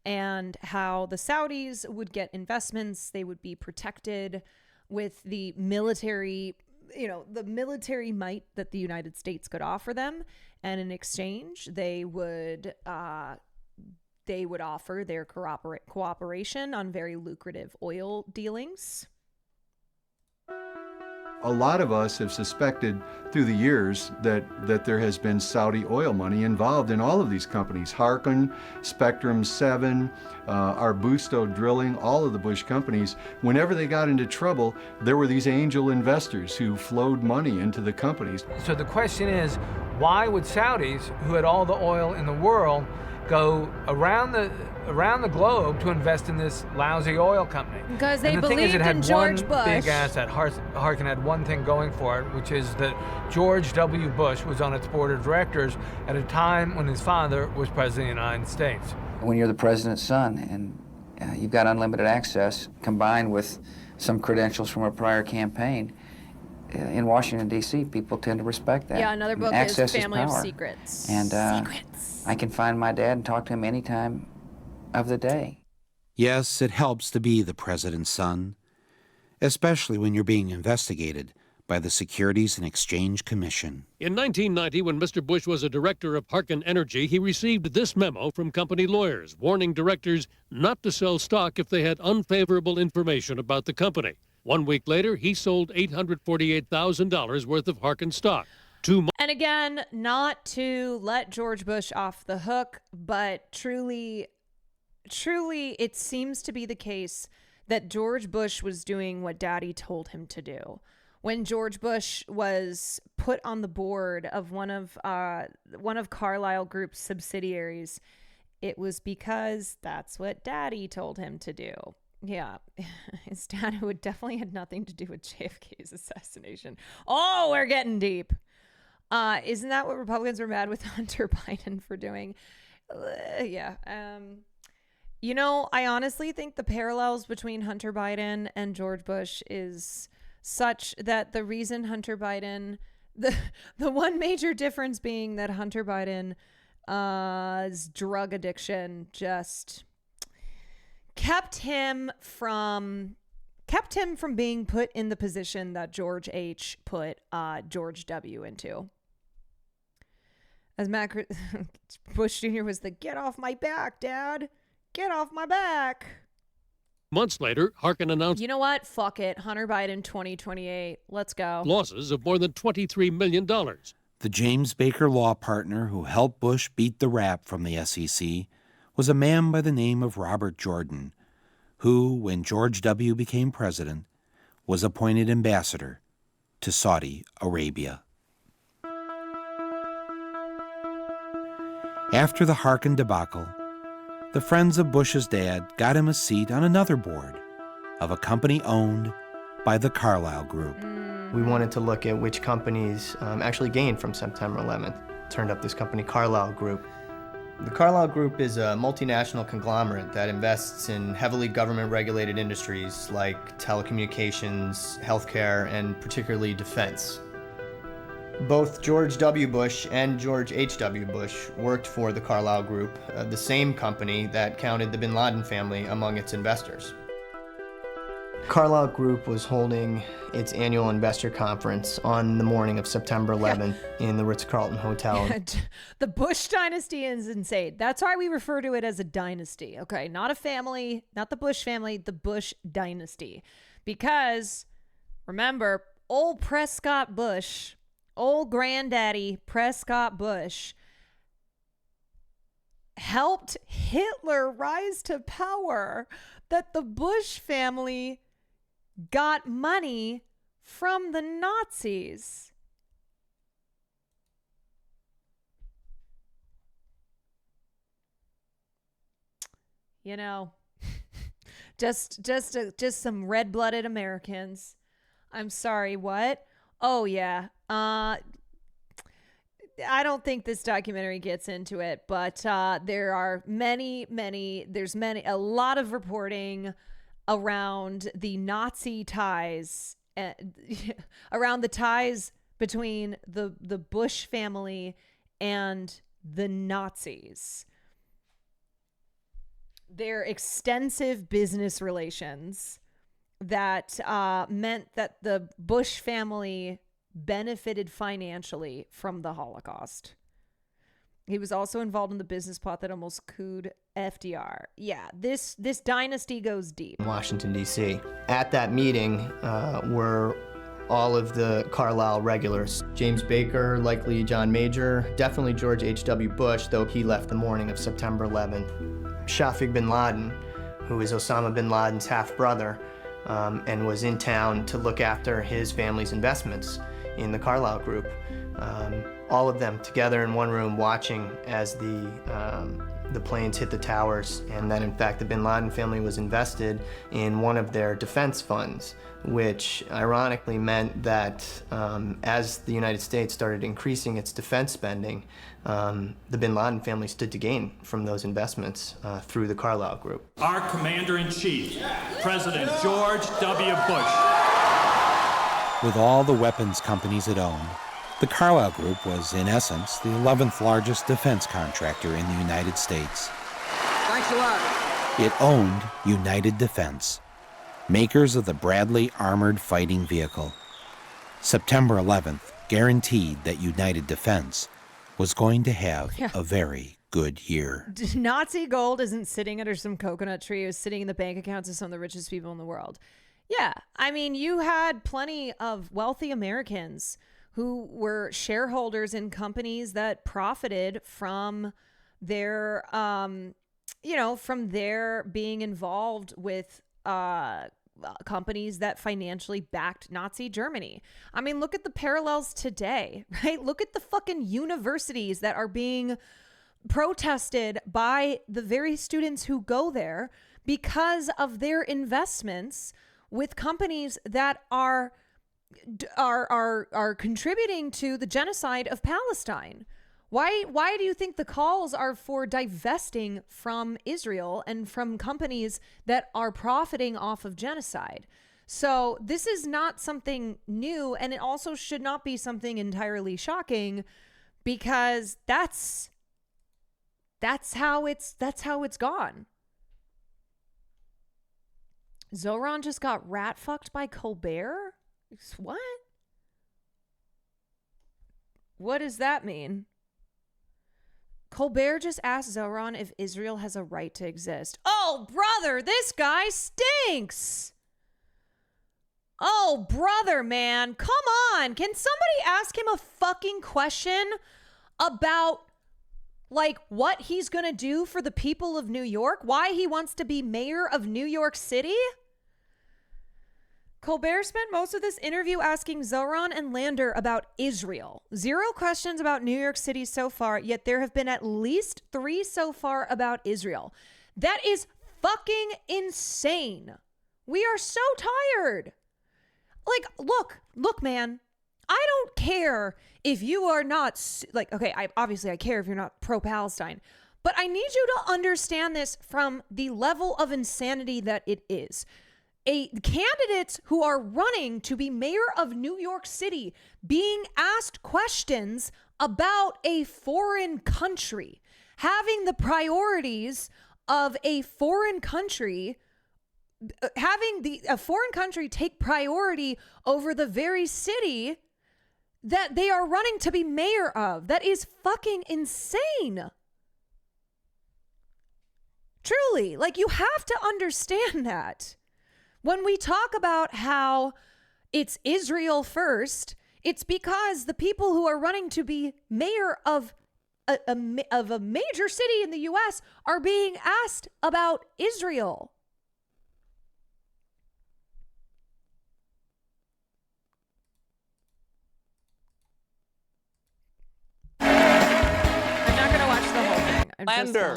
and how the Saudis would get investments. They would be protected with the military, the military might that the United States could offer them. And in exchange, they would offer their cooperation on very lucrative oil dealings. A lot of us have suspected through the years that there has been Saudi oil money involved in all of these companies. Harken, Spectrum 7, Arbusto Drilling, all of the Bush companies. Whenever they got into trouble, there were these angel investors who flowed money into the companies. So the question is, why would Saudis, who had all the oil in the world, go around the globe to invest in this lousy oil company? Because they and the thing is, believed it had in George one Bush. big asset. Harken had one thing going for it, which is that George W. Bush was on its board of directors at a time when his father was president of the United States. When you're the president's son and you've got unlimited access combined with some credentials from a prior campaign, in Washington, D.C., people tend to respect that. Yeah, another book Access is Family of power. Secrets. And I can find my dad and talk to him any time of the day. Yes, it helps to be the president's son, especially when you're being investigated by the Securities and Exchange Commission. In 1990, when Mr. Bush was a director of Harken Energy, he received this memo from company lawyers warning directors not to sell stock if they had unfavorable information about the company. 1 week later, he sold $848,000 worth of Harken stock. And again, not to let George Bush off the hook, but truly, it seems to be the case that George Bush was doing what Daddy told him to do. When George Bush was put on the board of one of Carlyle Group's subsidiaries, it was because that's what Daddy told him to do. Yeah, his dad would definitely had nothing to do with JFK's assassination. Oh, we're getting deep. Isn't that what Republicans were mad with Hunter Biden for doing? Yeah. You know, I honestly think the parallels between Hunter Biden and George Bush is such that the reason Hunter Biden, the one major difference being that Hunter Biden's drug addiction just kept him from being put in the position that George H. put George W. into. As Bush Jr. was the "get off my back, Dad, get off my back." Months later, Harken announced, You know what? Fuck it. Hunter Biden 2028. Let's go. losses of more than $23 million. The James Baker law partner who helped Bush beat the rap from the SEC was a man by the name of Robert Jordan, who, when George W. became president, was appointed ambassador to Saudi Arabia. After the Harken debacle, the friends of Bush's dad got him a seat on another board of a company owned by the Carlyle Group. We wanted to look at which companies actually gained from September 11th. Turned up this company, Carlyle Group. The Carlyle Group is a multinational conglomerate that invests in heavily government-regulated industries like telecommunications, healthcare, and particularly defense. Both George W. Bush and George H.W. Bush worked for the Carlyle Group, the same company that counted the bin Laden family among its investors. Carlyle Group was holding its annual investor conference on the morning of September 11th in the Ritz-Carlton Hotel. The Bush dynasty is insane. That's why we refer to it as a dynasty. Okay, not a family, not the Bush family, the Bush dynasty. Because, remember, old Prescott Bush, old granddaddy Prescott Bush, helped Hitler rise to power, that the Bush family got money from the Nazis. You know, just some red-blooded Americans. I'm sorry, what? Oh yeah. I don't think this documentary gets into it, but there are a lot of reporting around the Nazi ties, around the ties between the Bush family and the Nazis. Their extensive business relations that meant that the Bush family benefited financially from the Holocaust. He was also involved in the business plot that almost couped FDR. Yeah, this dynasty goes deep. In Washington, D.C. At that meeting were all of the Carlyle regulars. James Baker, likely John Major, definitely George H.W. Bush, though he left the morning of September 11th. Shafiq bin Laden, who is Osama bin Laden's half-brother, and was in town to look after his family's investments in the Carlyle Group. All of them together in one room watching as the planes hit the towers, and that in fact the bin Laden family was invested in one of their defense funds, which ironically meant that as the United States started increasing its defense spending, the bin Laden family stood to gain from those investments through the Carlyle Group. Our Commander-in-Chief, President George W. Bush. With all the weapons companies it owned, the Carlyle Group was, in essence, the 11th largest defense contractor in the United States. Thanks a lot. It owned United Defense, makers of the Bradley Armored Fighting Vehicle. September 11th guaranteed that United Defense was going to have a very good year. Nazi gold isn't sitting under some coconut tree. It was sitting in the bank accounts of some of the richest people in the world. Yeah, I mean, you had plenty of wealthy Americans who were shareholders in companies that profited from their, from their being involved with companies that financially backed Nazi Germany. I mean, look at the parallels today, right? Look at the fucking universities that are being protested by the very students who go there because of their investments with companies that are contributing to the genocide of Palestine. Why do you think the calls are for divesting from Israel and from companies that are profiting off of genocide? So this is not something new, and it also should not be something entirely shocking, because that's how it's gone. Zoran just got rat fucked by Colbert? What? What does that mean? Colbert just asked Zoran if Israel has a right to exist. Oh, brother, this guy stinks. Oh, brother, man. Come on. Can somebody ask him a fucking question about, like, what he's going to do for the people of New York? Why he wants to be mayor of New York City? Colbert spent most of this interview asking Zoran and Lander about Israel. 0 questions about New York City so far, yet there have been at least 3 so far about Israel. That is fucking insane. We are so tired. Like, look, man. I don't care if you are not, like, okay, I care if you're not pro-Palestine, but I need you to understand this from the level of insanity that it is. Candidates who are running to be mayor of New York City being asked questions about a foreign country, having the priorities of a foreign country, having a foreign country take priority over the very city that they are running to be mayor of. That is fucking insane. Truly, like, you have to understand that. When we talk about how it's Israel first, it's because the people who are running to be mayor of a major city in the U.S. are being asked about Israel. I'm not going to watch the whole thing. Lander,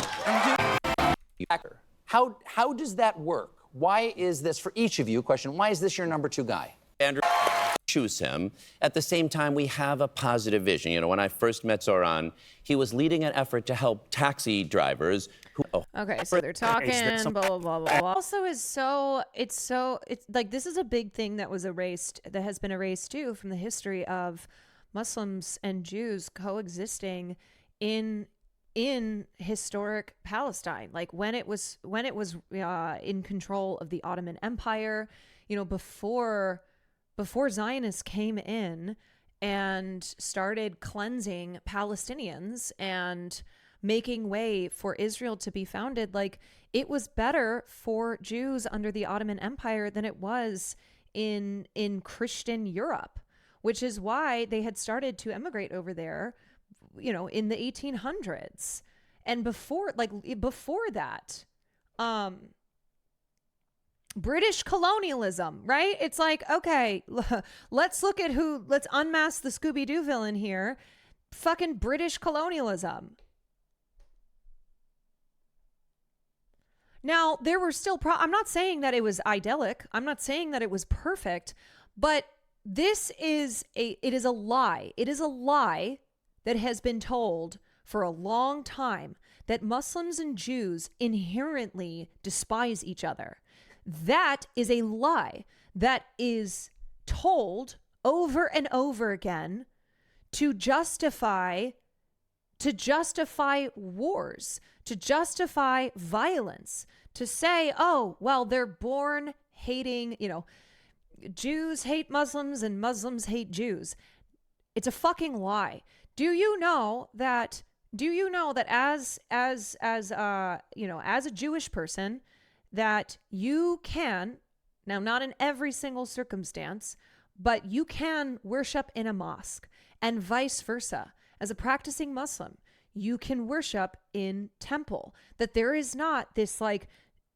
how does that work? Why is this, for each of you, question, why is this your number 2 guy? Andrew, choose him. At the same time, we have a positive vision. You know, when I first met Zoran, he was leading an effort to help taxi drivers who... Okay, so they're talking, blah, blah, blah, blah, blah. Also it's like, this is a big thing that was erased, that has been erased too from the history of Muslims and Jews coexisting in historic Palestine. Like when it was in control of the Ottoman Empire, you know, before Zionists came in and started cleansing Palestinians and making way for Israel to be founded, like, it was better for Jews under the Ottoman Empire than it was in Christian Europe, which is why they had started to emigrate over there, you know, in the 1800s. And before that, British colonialism, right? It's like, okay, let's unmask the Scooby-Doo villain here. Fucking British colonialism. Now, there were still I'm not saying that it was idyllic. I'm not saying that it was perfect, but it is a lie. It is a lie that has been told for a long time, that Muslims and Jews inherently despise each other. That is a lie that is told over and over again to justify wars, to justify violence, to say, oh, well, they're born hating, Jews hate Muslims and Muslims hate Jews. It's a fucking lie. Do you know that as a Jewish person, that you can, now not in every single circumstance, but you can worship in a mosque, and vice versa. As a practicing Muslim, you can worship in temple. That there is not this like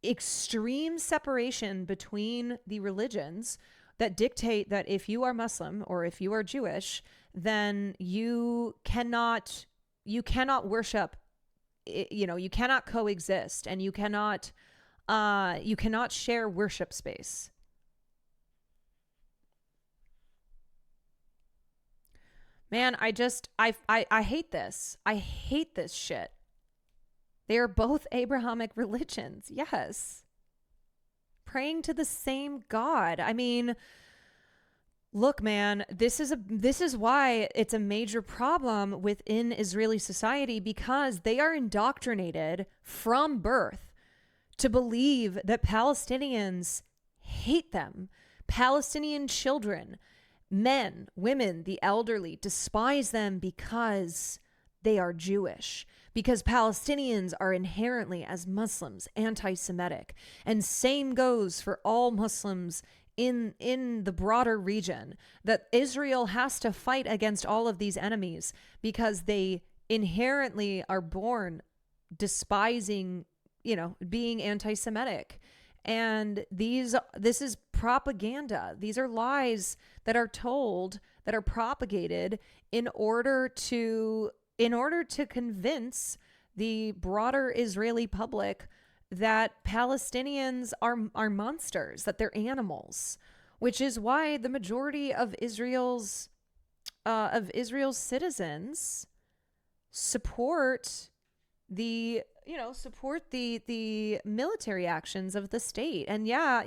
extreme separation between the religions that dictate that if you are Muslim or if you are Jewish, then you cannot worship, you cannot coexist, and you cannot share worship space. Man, I hate this. I hate this shit. They are both Abrahamic religions. Yes. Praying to the same God. I mean, look, man, this is why it's a major problem within Israeli society, because they are indoctrinated from birth to believe that Palestinians hate them. Palestinian children, men, women, the elderly despise them because they are Jewish, because Palestinians are inherently, as Muslims, anti-Semitic. And same goes for all Muslims in the broader region, that Israel has to fight against all of these enemies because they inherently are born despising, being anti-Semitic. And this is propaganda. These are lies that are told, that are propagated in order to convince the broader Israeli public that Palestinians are monsters, that they're animals, which is why the majority of Israel's citizens support the military actions of the state. And yeah,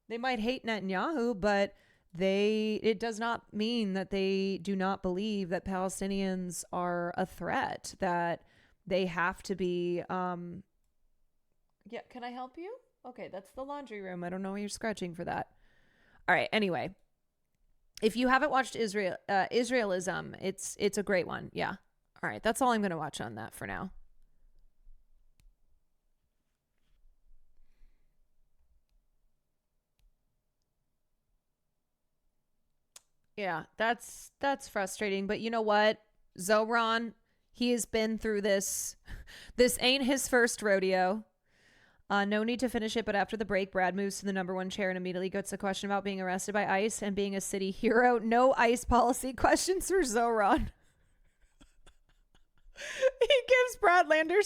they might hate Netanyahu, but it does not mean that they do not believe that Palestinians are a threat, that they have to be, yeah, can I help you? Okay, that's the laundry room. I don't know why you're scratching for that. All right, anyway, if you haven't watched Israelism, it's a great one. Yeah. All right, that's all I'm going to watch on that for now. Yeah, that's frustrating. But you know what? Zohran, he has been through this. This ain't his first rodeo. No need to finish it, but after the break, Brad moves to the #1 chair and immediately gets a question about being arrested by ICE and being a city hero. No ICE policy questions for Zohran. He gives Brad Lander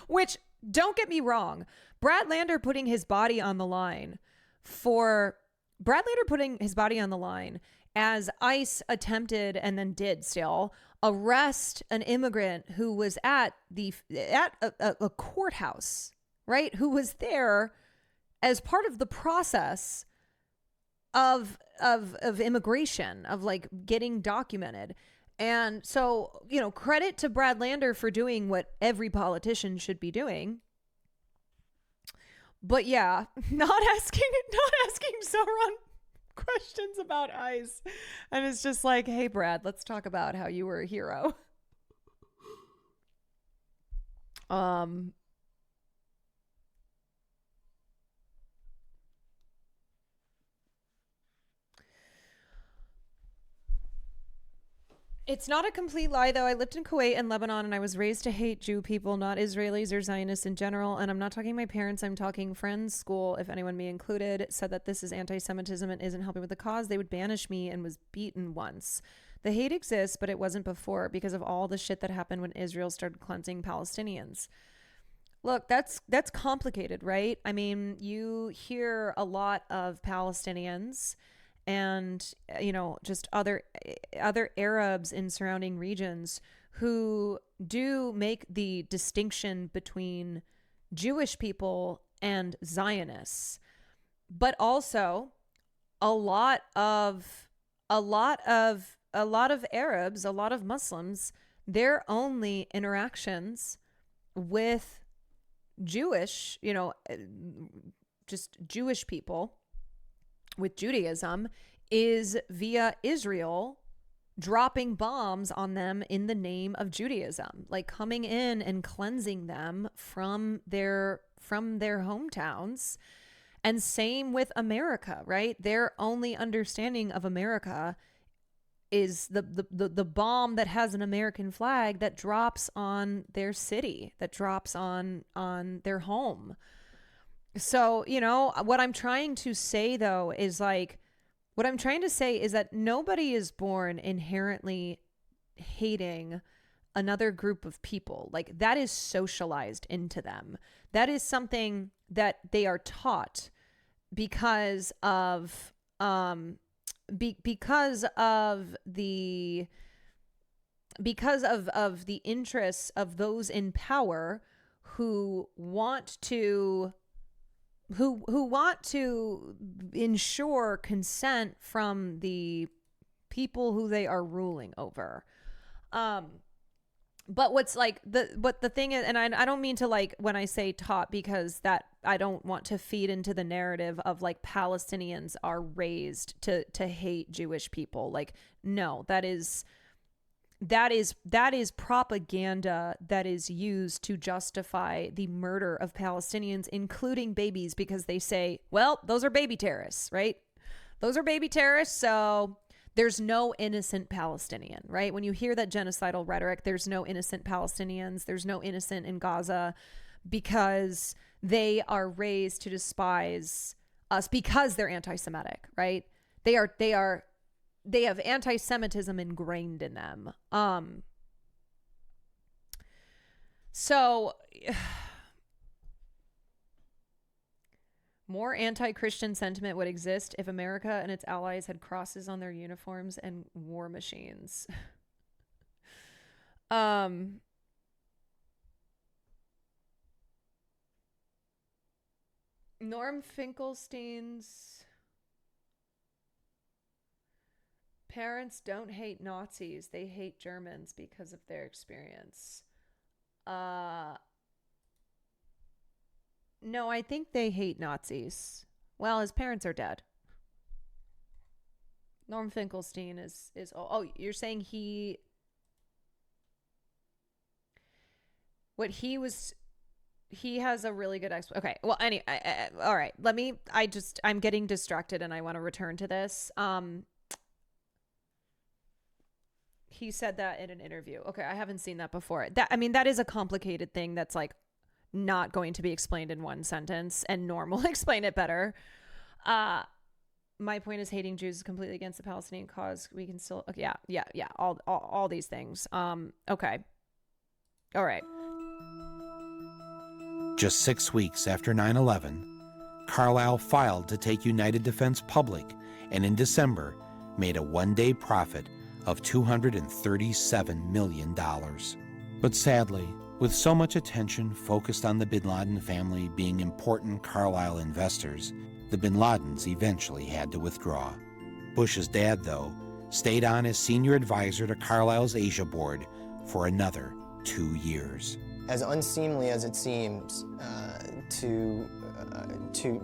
which, don't get me wrong, Brad Lander putting his body on the line as ICE attempted, and then did still, arrest an immigrant who was at a courthouse, right? Who was there as part of the process of immigration, of like getting documented. And so, credit to Brad Lander for doing what every politician should be doing. But yeah, not asking Zohran questions about ICE. And it's just like, hey, Brad, let's talk about how you were a hero. It's not a complete lie, though. I lived in Kuwait and Lebanon, and I was raised to hate Jew people, not Israelis or Zionists in general. And I'm not talking my parents. I'm talking friends, school, if anyone, me included, said that this is anti-Semitism and isn't helping with the cause. They would banish me and was beaten once. The hate exists, but it wasn't before because of all the shit that happened when Israel started cleansing Palestinians. Look, that's complicated, right? I mean, you hear a lot of Palestinians and, just other Arabs in surrounding regions who do make the distinction between Jewish people and Zionists. But also a lot of a lot of Arabs, a lot of Muslims, their only interactions with Jewish, just Jewish people with Judaism is via Israel dropping bombs on them in the name of Judaism, like coming in and cleansing them from their hometowns. And same with America, right? Their only understanding of America is the bomb that has an American flag that drops on their city, that drops on their home. So, what I'm trying to say though is that nobody is born inherently hating another group of people. Like, that is socialized into them. That is something that they are taught because of because of the interests of those in power who want to ensure consent from the people who they are ruling over. But what's like the thing is, and I don't mean to, like, when I say taught, because that I don't want to feed into the narrative of like Palestinians are raised to hate Jewish people. Like, no, that is propaganda that is used to justify the murder of Palestinians, including babies, because they say, well, those are baby terrorists, right? Those are baby terrorists, so there's no innocent Palestinian, right? When you hear that genocidal rhetoric, there's no innocent Palestinians, there's no innocent in Gaza, because they are raised to despise us because they're anti-Semitic, right? They have anti-Semitism ingrained in them. So more anti-Christian sentiment would exist if America and its allies had crosses on their uniforms and war machines. Norm Finkelstein's parents don't hate Nazis. They hate Germans because of their experience. No, I think they hate Nazis. Well, his parents are dead. Norm Finkelstein is oh, you're saying he has a really good okay, well, anyway, all right, I'm getting distracted and I want to return to this. He said that in an interview. Okay, I haven't seen that before. That is a complicated thing that's like not going to be explained in one sentence, and Norm will explain it better. My point is, hating Jews is completely against the Palestinian cause. We can still, okay, yeah, all these things. Okay, all right. Just 6 weeks after 9/11, Carlyle filed to take United Defense public, and in December made a one-day profit of $237 million. But sadly, with so much attention focused on the bin Laden family being important Carlyle investors, the bin Ladens eventually had to withdraw. Bush's dad, though, stayed on as senior advisor to Carlyle's Asia board for another 2 years. As unseemly as it seems to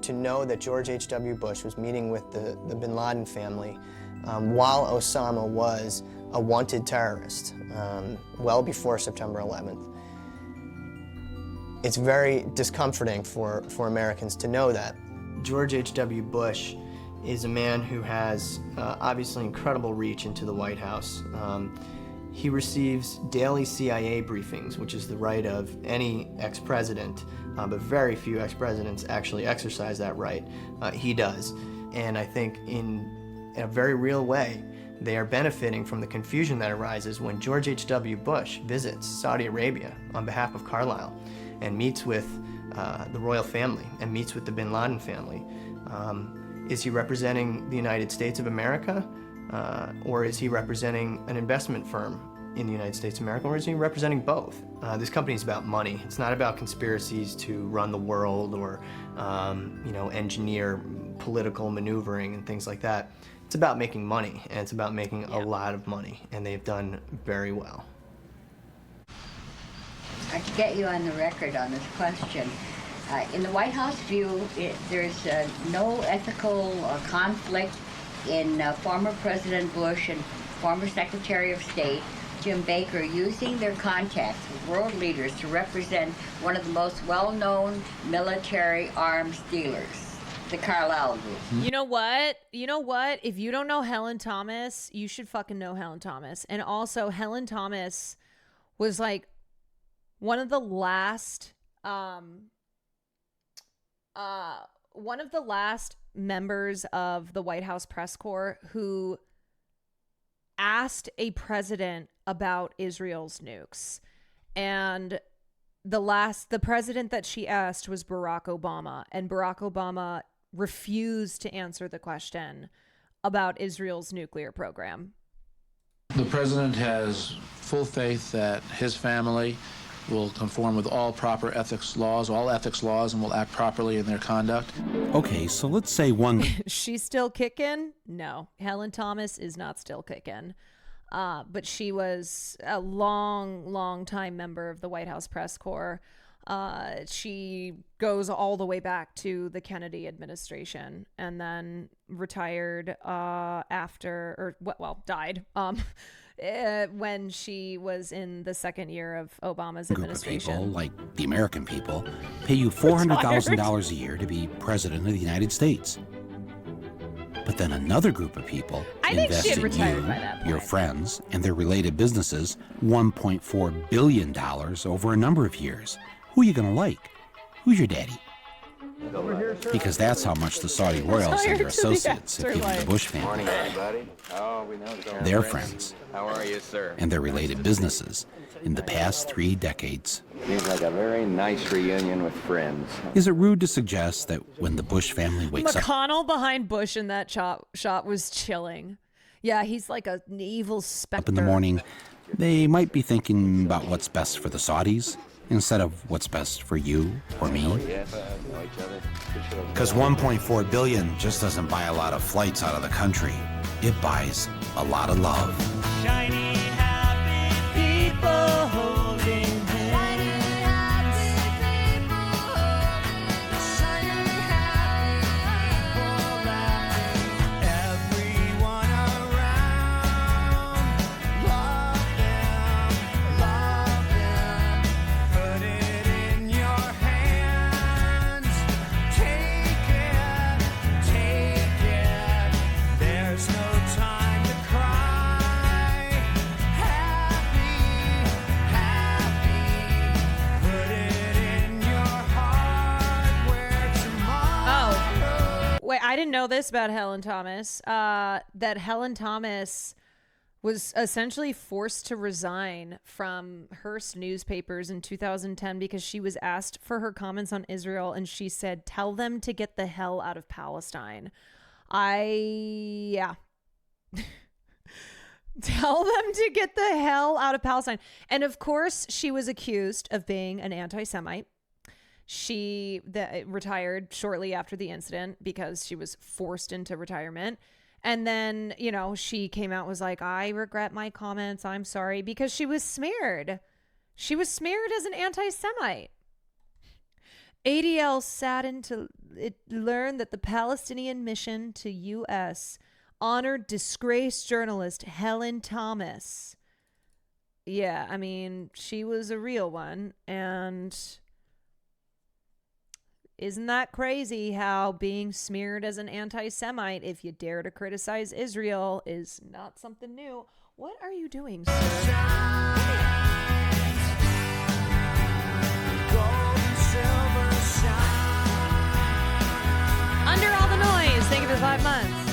know that George H.W. Bush was meeting with the bin Laden family while Osama was a wanted terrorist, well before September 11th. It's very discomforting for Americans to know that. George H.W. Bush is a man who has obviously incredible reach into the White House. He receives daily CIA briefings, which is the right of any ex-president, but very few ex-presidents actually exercise that right. He does. And I think in a very real way, they are benefiting from the confusion that arises when George H.W. Bush visits Saudi Arabia on behalf of Carlyle and meets with the royal family and meets with the bin Laden family. Is he representing the United States of America? Or is he representing an investment firm in the United States of America, or is he representing both? This company is about money. It's not about conspiracies to run the world or engineer political maneuvering and things like that. It's about making money, and it's about making a lot of money, and they've done very well. To get you on the record on this question, in the White House view, there's no ethical conflict in former President Bush and former Secretary of State Jim Baker using their contacts with world leaders to represent one of the most well-known military arms dealers, the Carlyle Group. You know what? If you don't know Helen Thomas, you should fucking know Helen Thomas. And also, Helen Thomas was like one of the last members of the White House press corps who asked a president about Israel's nukes. And the president that she asked was Barack Obama, and Barack Obama refused to answer the question about Israel's nuclear program. The president has full faith that his family will conform with all proper ethics laws, and will act properly in their conduct. Okay, so let's say one... She's still kicking? No, Helen Thomas is not still kicking. But she was a long time member of the White House press corps. She goes all the way back to the Kennedy administration and then retired died when she was in the second year of Obama's administration. Group of people, like the American people, pay you $400,000 a year to be president of the United States. But then another group of people invest in you, your friends, and their related businesses $1.4 billion over a number of years. Who are you going to like? Who's your daddy? Because that's how much the Saudi royals and their associates have given the Bush family, their friends, How are you, sir? and their related businesses in the past 3 decades. Seems like a very nice reunion with friends. Is it rude to suggest that when the Bush family wakes up McConnell behind Bush in that shot was chilling. Yeah, he's like an evil specter. in the morning, they might be thinking about what's best for the Saudis instead of what's best for you or me? Because $1.4 billion just doesn't buy a lot of flights out of the country. It buys a lot of love. Shiny, happy people holding hands. Shiny, happy people laughing. Everyone around, love them. Put it in your hands. Take it. There's no time to cry. Happy. Put it in your heart where tomorrow. Wait, I didn't know this about Helen Thomas. That Helen Thomas was essentially forced to resign from Hearst newspapers in 2010 because she was asked for her comments on Israel, and she said, "Tell them to get the hell out of Palestine." Tell them to get the hell out of Palestine. And of course, she was accused of being an anti-Semite. She retired shortly after the incident because she was forced into retirement. And then, she came out and was like, "I regret my comments. I'm sorry," because she was smeared. She was smeared as an anti-Semite. ADL saddened to learn that the Palestinian mission to U.S. honored disgraced journalist Helen Thomas. Yeah, I mean, she was a real one. And isn't that crazy how being smeared as an anti-Semite, if you dare to criticize Israel, is not something new? What are you doing, sir? Under all the noise. Thank you for 5 months.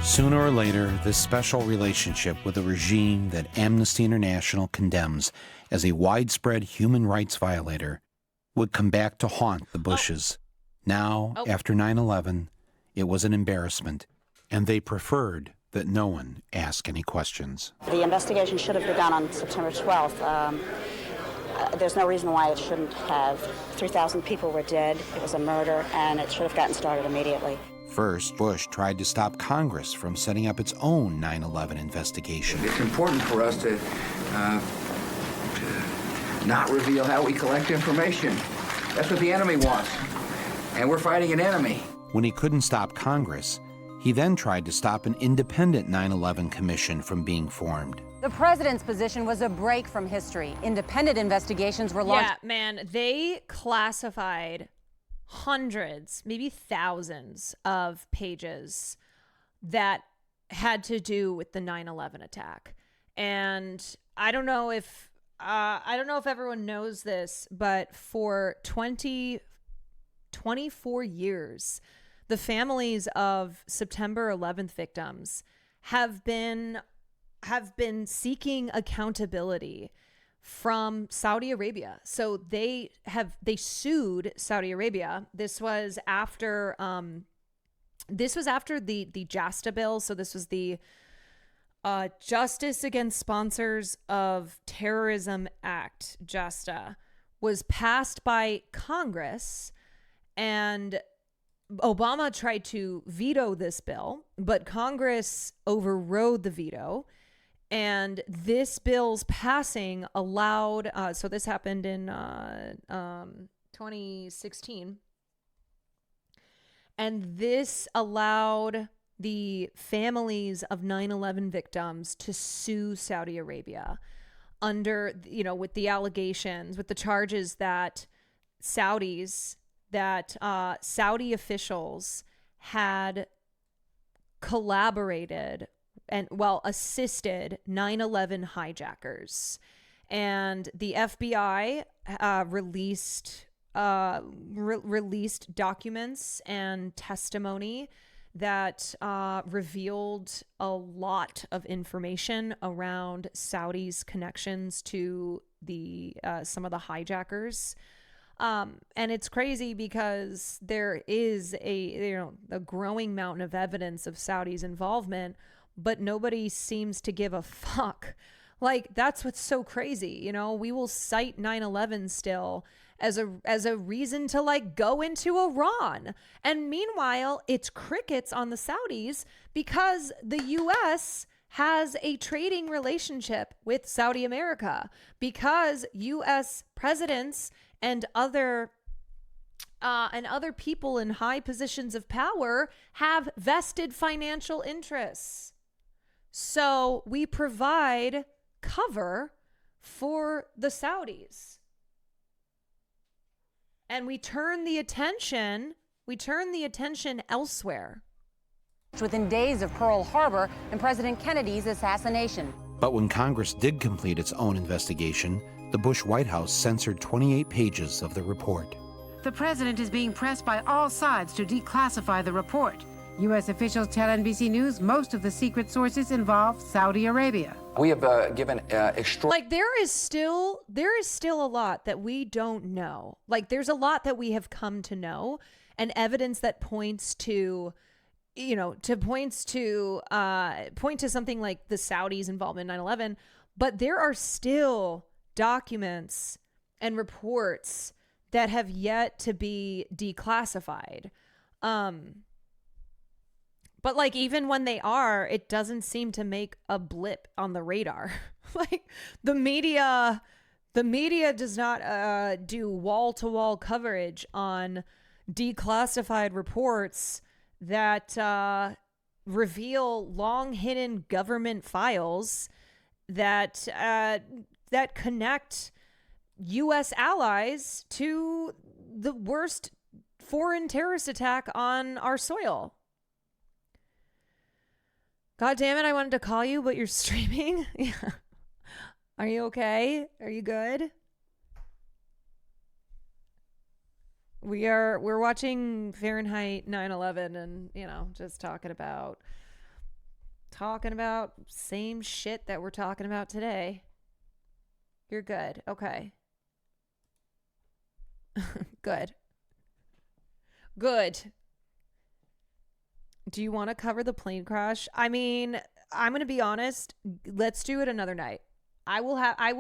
Sooner or later, this special relationship with a regime that Amnesty International condemns as a widespread human rights violator would come back to haunt the Bushes. Now, after 9/11, it was an embarrassment, and they preferred that no one ask any questions. The investigation should have begun on September 12th. There's no reason why it shouldn't have. 3,000 people were dead. It was a murder, and it should have gotten started immediately. First, Bush tried to stop Congress from setting up its own 9/11 investigation. It's important for us to not reveal how we collect information. That's what the enemy wants. And we're fighting an enemy. When he couldn't stop Congress, he then tried to stop an independent 9/11 commission from being formed. The president's position was a break from history. Independent investigations were launched. Yeah, man, they classified hundreds, maybe thousands of pages that had to do with the 9/11 attack. And I don't know if everyone knows this, but for 24 years, the families of September 11th victims have been seeking accountability from Saudi Arabia. So they sued Saudi Arabia. This was after the JASTA bill. So this was the Justice Against Sponsors of Terrorism Act, JASTA, was passed by Congress, and Obama tried to veto this bill, but Congress overrode the veto. And this bill's passing allowed, so this happened in 2016. And this allowed the families of 9/11 victims to sue Saudi Arabia under, with the allegations, with the charges that Saudi officials had collaborated and assisted 9/11 hijackers. And the FBI released documents and testimony that revealed a lot of information around Saudi's connections to the some of the hijackers. And it's crazy because there is a growing mountain of evidence of Saudi's involvement, but nobody seems to give a fuck. Like, that's what's so crazy. We will cite 9/11 still as a reason to go into Iran. And meanwhile, it's crickets on the Saudis because the US has a trading relationship with Saudi America, because US presidents and other people in high positions of power have vested financial interests. So we provide cover for the Saudis. And we turn the attention elsewhere. Within days of Pearl Harbor and President Kennedy's assassination. But when Congress did complete its own investigation, the Bush White House censored 28 pages of the report. The president is being pressed by all sides to declassify the report. U.S. officials tell NBC News most of the secret sources involve Saudi Arabia. We have given there is still a lot that we don't know. There's a lot that we have come to know, and evidence that points to point to something like the Saudis' involvement in 9/11, but there are still documents and reports that have yet to be declassified. But even when they are, it doesn't seem to make a blip on the radar. The media does not do wall-to-wall coverage on declassified reports that reveal long-hidden government files that connect U.S. allies to the worst foreign terrorist attack on our soil. God damn it, I wanted to call you, but you're streaming. Yeah. Are you okay? Are you good? We're watching Fahrenheit 9/11 and, just talking about same shit that we're talking about today. You're good. Okay. Good. Do you want to cover the plane crash? I mean, I'm going to be honest. Let's do it another night. I will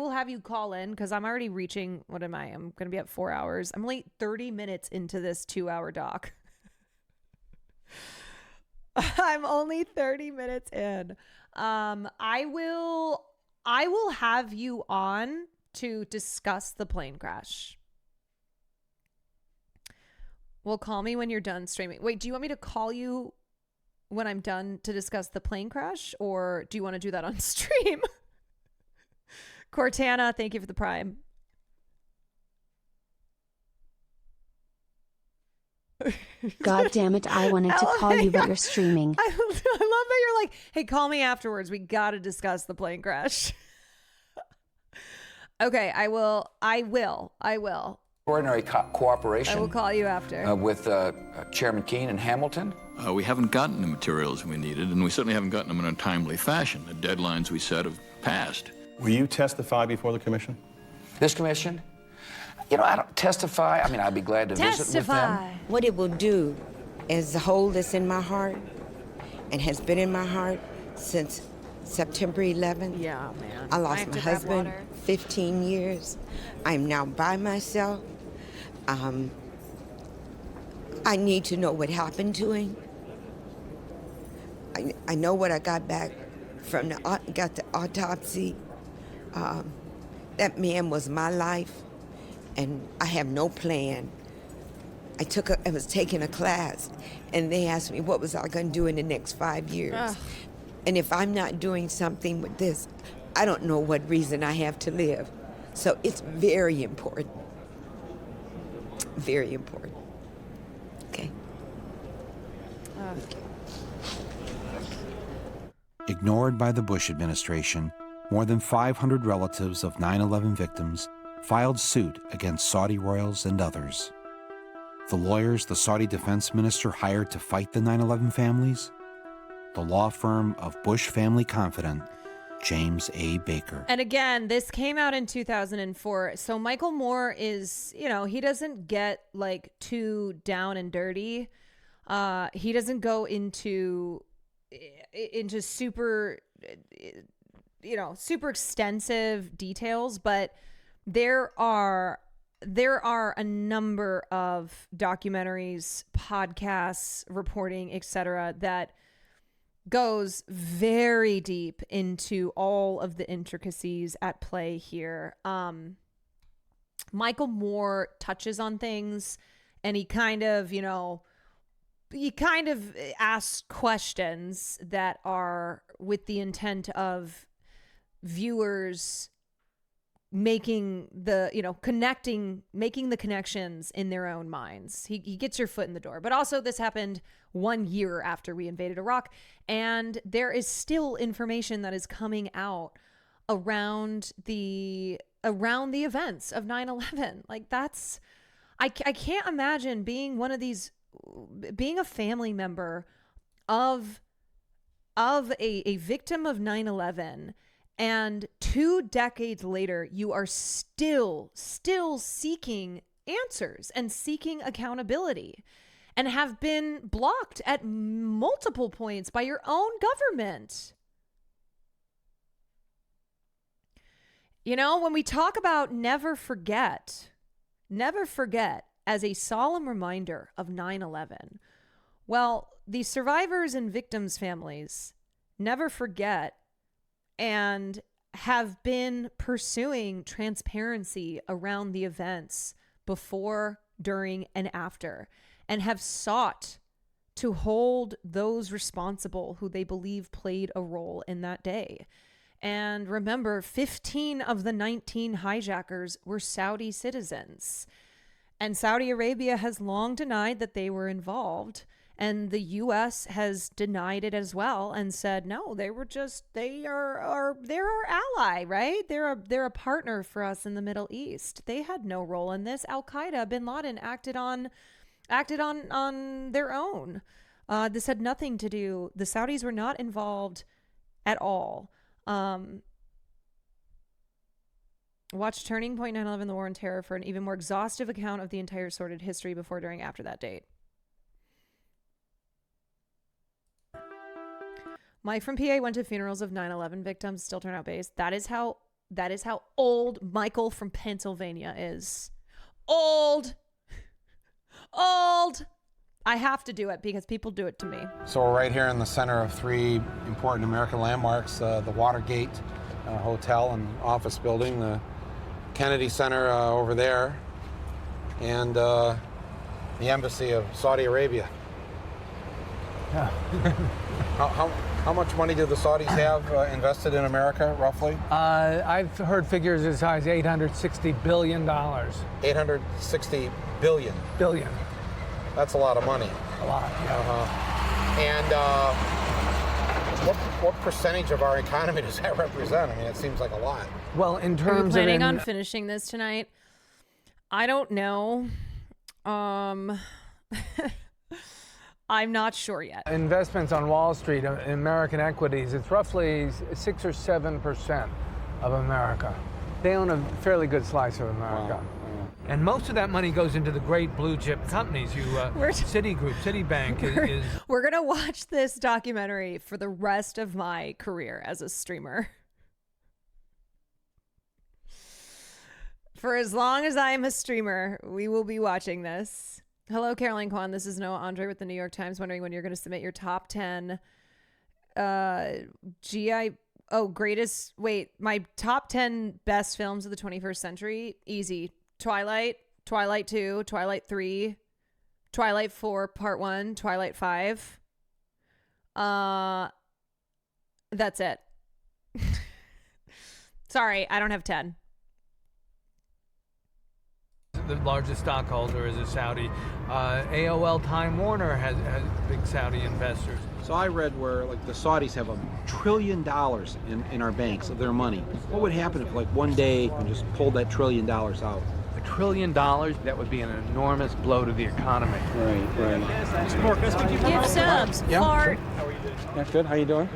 have you call in because I'm already reaching, what am I? I'm going to be at 4 hours. I'm only 30 minutes into this 2-hour doc. I'm only 30 minutes in. I will have you on to discuss the plane crash. Well, call me when you're done streaming. Wait, do you want me to call you when I'm done to discuss the plane crash, or do you want to do that on stream? Cortana, thank you for the Prime. God damn it, I wanted to call you, but you're streaming. I love that you're like, hey, call me afterwards. We got to discuss the plane crash. Okay, I will. Extraordinary cooperation. I will call you after. With Chairman Keene and Hamilton. We haven't gotten the materials we needed, and we certainly haven't gotten them in a timely fashion. The deadlines we set have passed. Will you testify before the commission? This commission? You know, I don't testify. I mean, I'd be glad to visit with them. What it will do is the hole that's in my heart and has been in my heart since September 11th. Yeah, man. I lost my husband 15 years. I'm now by myself. I need to know what happened to him. I know what I got back from the autopsy. That man was my life, and I have no plan. I was taking a class, and they asked me what was I going to do in the next 5 years. Ugh. And if I'm not doing something with this, I don't know what reason I have to live. So it's very important. Very important. Okay. Ignored by the Bush administration, more than 500 relatives of 9/11 victims filed suit against Saudi royals and others. The lawyers the Saudi defense minister hired to fight the 9/11 families? The law firm of Bush family confidant, James A. Baker. And again, this came out in 2004. So Michael Moore is, he doesn't get like too down and dirty. He doesn't go into super, super extensive details, but there are a number of documentaries, podcasts, reporting, etc., that goes very deep into all of the intricacies at play here. Michael Moore touches on things, and he kind of asks questions that are with the intent of viewers making the connections in their own minds. He gets your foot in the door. But also, this happened 1 year after we invaded Iraq, and there is still information that is coming out around the events of 9/11. Like, that's, I can't imagine being a family member of a victim of 9/11, and 2 decades later, you are still seeking answers and seeking accountability, and have been blocked at multiple points by your own government. When we talk about never forget as a solemn reminder of 9/11, well, the survivors and victims' families never forget and have been pursuing transparency around the events before, during, and after, and have sought to hold those responsible who they believe played a role in that day. And remember, 15 of the 19 hijackers were Saudi citizens. And Saudi Arabia has long denied that they were involved. And the U.S. has denied it as well and said, no, they're our ally, right? They're a partner for us in the Middle East. They had no role in this. Al-Qaeda, bin Laden acted on their own. This had nothing to do. The Saudis were not involved at all. Watch Turning Point 9/11, The War on Terror for an even more exhaustive account of the entire sordid history before, during, after that date. Mike from PA went to funerals of 9/11 victims, still turn out based. That is how old Michael from Pennsylvania is. Old. I have to do it because people do it to me. So we're right here in the center of three important American landmarks, the Watergate Hotel and office building, the Kennedy Center over there, and the Embassy of Saudi Arabia. Yeah. How much money do the Saudis have invested in America, roughly? I've heard figures as high as $860 billion. 860 billion. Billion. That's a lot of money. A lot, yeah. And what percentage of our economy does that represent? I mean, it seems like a lot. Well, in Are you terms planning of... on finishing this tonight? I don't know. I'm not sure yet. Investments on Wall Street in American equities, it's roughly 6 or 7% of America. They own a fairly good slice of America. Wow. And most of that money goes into the great blue chip companies. Citigroup, Citibank is... We're going to watch this documentary for the rest of my career as a streamer. For as long as I am a streamer, we will be watching this. Hello, Caroline Kwan. This is Noah Andre with the New York Times, wondering when you're going to submit your top 10 my top 10 best films of the 21st century. Easy. Twilight, Twilight 2, Twilight 3, Twilight 4 Part 1, Twilight 5. That's it. Sorry, I don't have 10. The largest stockholder is a Saudi. AOL Time Warner has big Saudi investors. So I read where like the Saudis have $1 trillion in our banks of their money. What would happen if like one day we just pulled that $1 trillion out? $1 trillion, that would be an enormous blow to the economy. Right. Mr. Bork, can I speak to you for a Give moment? subs. Yeah, Fart. sure. How are you doing? Yeah, good. How you doing?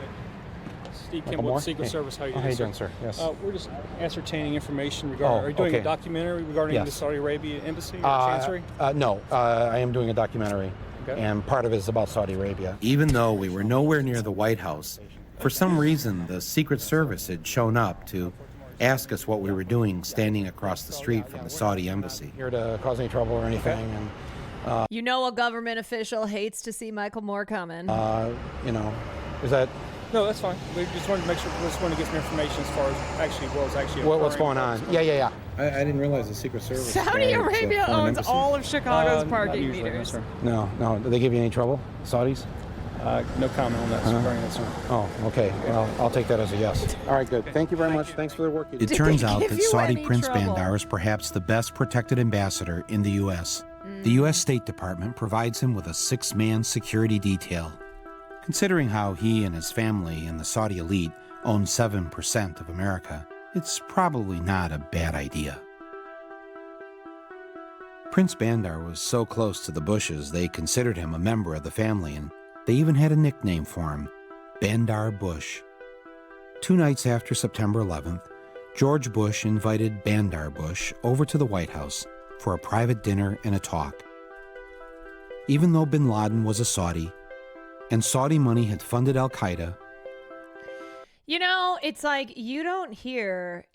Steve Michael Kimball Moore? with the Secret Hey. Service. How are you Oh, doing, how you doing, sir? Yes. We're just ascertaining information regarding. Are you doing okay. a documentary regarding Yes. the Saudi Arabia embassy or chancery? No, I am doing a documentary, Okay. and part of it is about Saudi Arabia. Even though we were nowhere near the White House, for some reason the Secret Service had shown up to ask us what we were doing standing across the street from the Saudi embassy. Here to cause any trouble or anything, and You know a government official hates to see Michael Moore coming. is that No, that's fine. We just wanted to make sure. We just wanted to get some information as far as what's actually what's occurring. going on? Yeah. I didn't realize the Secret Service. Saudi Arabia owns all of Chicago's parking usually, no, meters. sir. No. Did they give you any trouble, Saudis? No comment on that. Regarding that, sir. Oh, okay. Well, I'll take that as a yes. All right, good. Thank you very much. Thanks for the work you do. It turns out give that you Saudi any Prince trouble? Bandar is perhaps the best protected ambassador in the U.S. The U.S. State Department provides him with a 6-man security detail. Considering how he and his family and the Saudi elite own 7% of America, it's probably not a bad idea. Prince Bandar was so close to the Bushes they considered him a member of the family, and they even had a nickname for him, Bandar Bush. 2 nights after September 11th, George Bush invited Bandar Bush over to the White House for a private dinner and a talk. Even though bin Laden was a Saudi, and Saudi money had funded al-Qaeda, You know, it's like you don't hear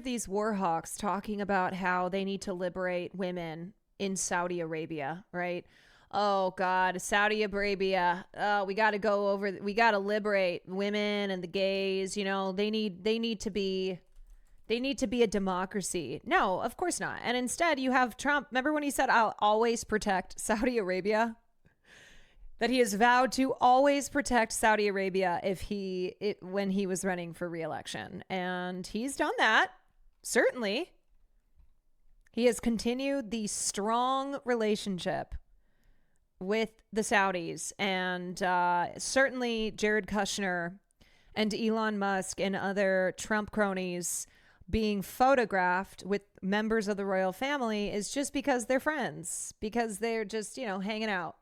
these war hawks talking about how they need to liberate women in Saudi Arabia, right? Oh God, Saudi Arabia. We got to liberate women and the gays. You know, they need to be a democracy. No, of course not. And instead you have Trump. Remember when he said, "I'll always protect Saudi Arabia"? That he has vowed to always protect Saudi Arabia when he was running for re-election. And he's done that, certainly. He has continued the strong relationship with the Saudis. And certainly Jared Kushner and Elon Musk and other Trump cronies being photographed with members of the royal family is just because they're friends, because they're just, hanging out.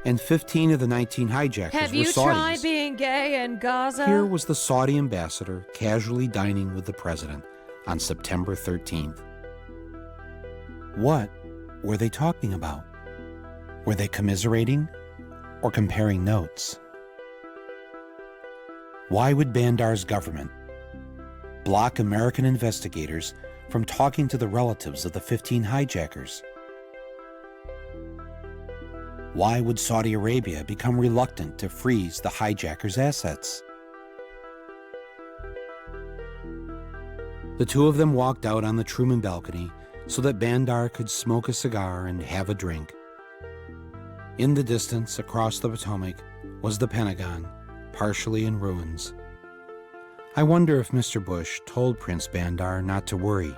and 15 of the 19 hijackers Have were you Saudis. tried being gay in Gaza? Here was the Saudi ambassador casually dining with the president on September 13th. What were they talking about? Were they commiserating or comparing notes? Why would Bandar's government block American investigators from talking to the relatives of the 15 hijackers? Why would Saudi Arabia become reluctant to freeze the hijackers' assets? The two of them walked out on the Truman balcony so that Bandar could smoke a cigar and have a drink. In the distance, across the Potomac, was the Pentagon, partially in ruins. I wonder if Mr. Bush told Prince Bandar not to worry,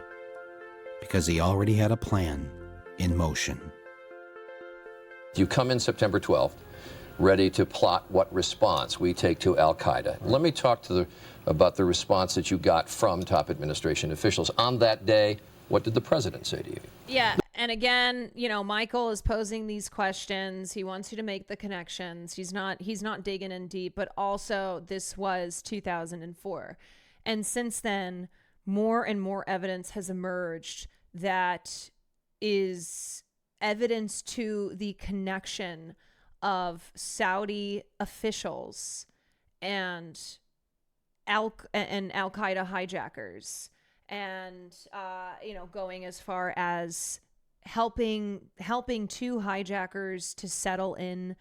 because he already had a plan in motion. You come in September 12th, ready to plot what response we take to al-Qaeda. Let me talk about the response that you got from top administration officials. On that day, what did the president say to you? Yeah, and again, you know, Michael is posing these questions. He wants you to make the connections. He's not digging in deep, but also this was 2004. And since then, more and more evidence has emerged that is evidence to the connection of Saudi officials and al-Qaeda hijackers, and you know, going as far as helping two hijackers to settle in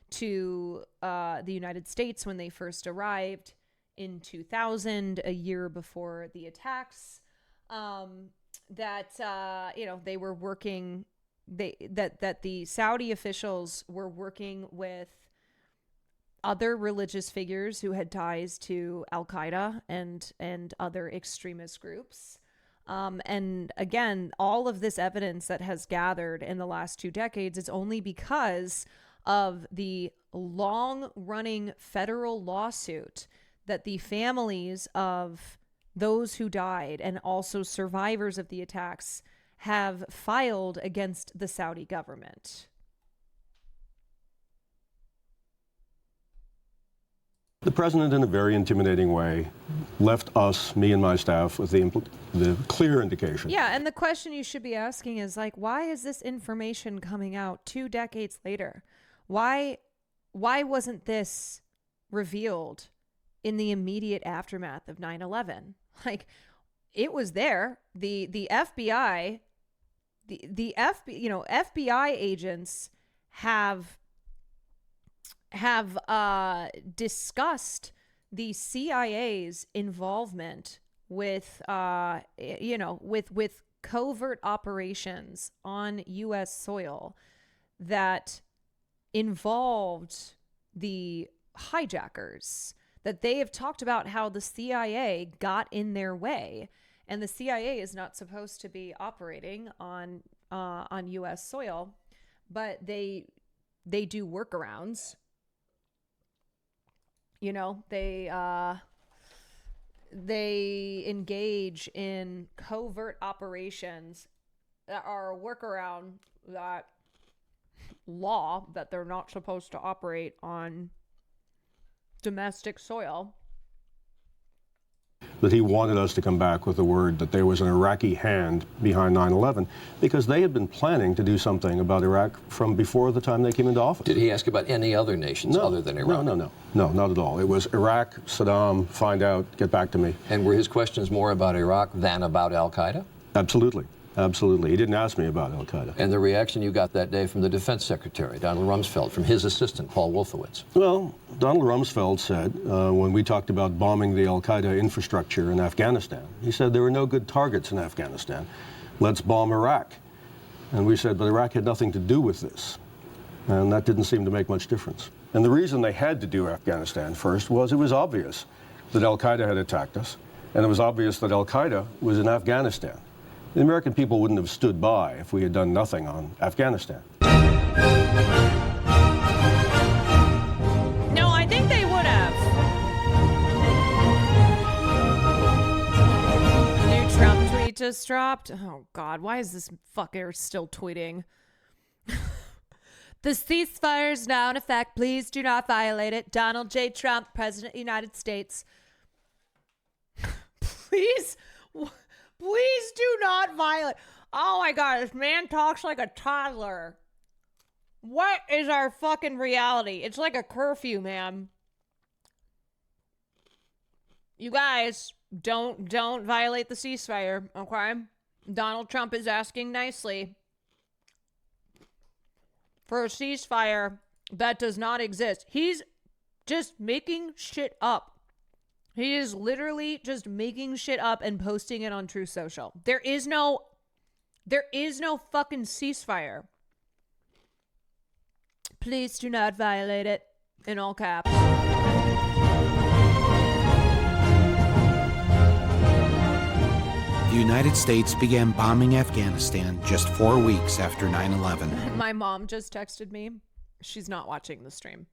to the United States when they first arrived in 2000, a year before the attacks. That you know, they were working. That the Saudi officials were working with other religious figures who had ties to al-Qaeda and other extremist groups. And again, all of this evidence that has gathered in the last 2 decades is only because of the long-running federal lawsuit that the families of those who died and also survivors of the attacks have filed against the Saudi government. The president, in a very intimidating way, left us, me and my staff, with the clear indication. Yeah, and the question you should be asking is, like, why is this information coming out 2 decades later? Why wasn't this revealed in the immediate aftermath of 9/11? Like, it was there. The FBI, FBI agents have discussed the CIA's involvement with with covert operations on U.S. soil that involved the hijackers. That they have talked about how the CIA got in their way, and the CIA is not supposed to be operating on U.S. soil, but they do workarounds. You know, they engage in covert operations that are a workaround that law that they're not supposed to operate on domestic soil. That he wanted us to come back with the word that there was an Iraqi hand behind 9/11, because they had been planning to do something about Iraq from before the time they came into office. Did he ask about any other nations other than Iraq? No, not at all. It was Iraq, Saddam, find out, get back to me. And were his questions more about Iraq than about al-Qaeda? Absolutely. Absolutely. He didn't ask me about al-Qaeda. And the reaction you got that day from the Defense Secretary, Donald Rumsfeld, from his assistant, Paul Wolfowitz? Well, Donald Rumsfeld said, when we talked about bombing the al-Qaeda infrastructure in Afghanistan, he said there were no good targets in Afghanistan. Let's bomb Iraq. And we said, but Iraq had nothing to do with this. And that didn't seem to make much difference. And the reason they had to do Afghanistan first was it was obvious that al-Qaeda had attacked us, and it was obvious that al-Qaeda was in Afghanistan. The American people wouldn't have stood by if we had done nothing on Afghanistan. No, I think they would have. New Trump tweet just dropped. Oh, God, why is this fucker still tweeting? The ceasefire is now in effect. Please do not violate it. Donald J. Trump, President of the United States. Please do not violate. Oh my God, this man talks like a toddler. What is our fucking reality? It's like a curfew, man. You guys, don't violate the ceasefire, okay? Donald Trump is asking nicely for a ceasefire that does not exist. He's just making shit up. He is literally just making shit up and posting it on Truth Social. There is no fucking ceasefire. Please do not violate it, in all caps. The United States began bombing Afghanistan just 4 weeks after 9/11. My mom just texted me. She's not watching the stream.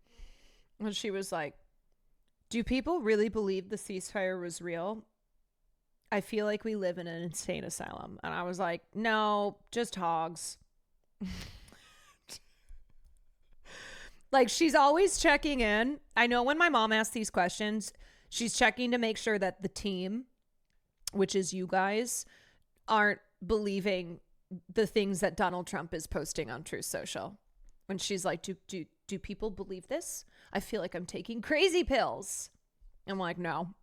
And she was like, do people really believe the ceasefire was real? I feel like we live in an insane asylum. And I was like, no, just hogs. Like, she's always checking in. I know when my mom asks these questions, she's checking to make sure that the team, which is you guys, aren't believing the things that Donald Trump is posting on Truth Social. When she's like, do people believe this? I feel like I'm taking crazy pills. I'm like, no,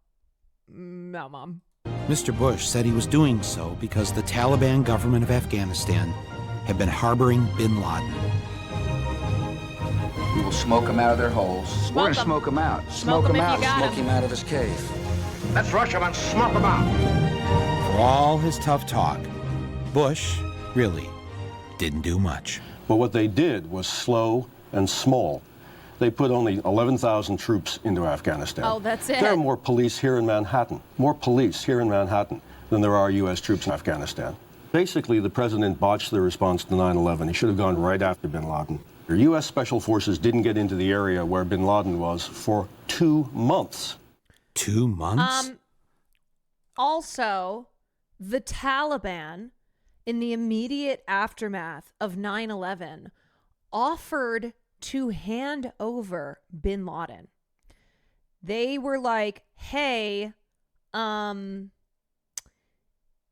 Mom. Mr. Bush said he was doing so because the Taliban government of Afghanistan had been harboring bin Laden. We will smoke them out of their holes. We're going to smoke them out. Smoke him out. Smoke him out of his cave. Let's rush him and smoke him out. For all his tough talk, Bush really didn't do much. But what they did was slow and small. They put only 11,000 troops into Afghanistan. Oh, that's it. There are more police here in Manhattan, than there are U.S. troops in Afghanistan. Basically, the president botched the response to 9/11. He should have gone right after bin Laden. The U.S. Special Forces didn't get into the area where bin Laden was for 2 months. 2 months? Also, the Taliban, in the immediate aftermath of 9/11, offered to hand over bin Laden. They were like, hey,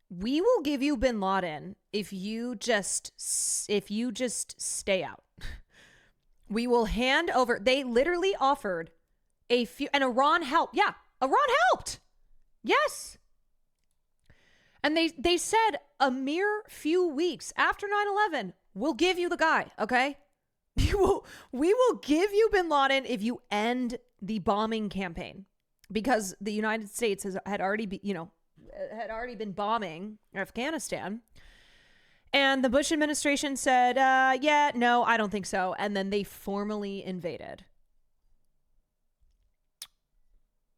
we will give you bin Laden if you just stay out. We will hand over. They literally offered a few, and Iran helped. Yeah, Iran helped. Yes. And they said a mere few weeks after 9/11, we'll give you the guy, okay? We will give you bin Laden if you end the bombing campaign, because the United States had already been bombing Afghanistan. And the Bush administration said, yeah, no, I don't think so. And then they formally invaded.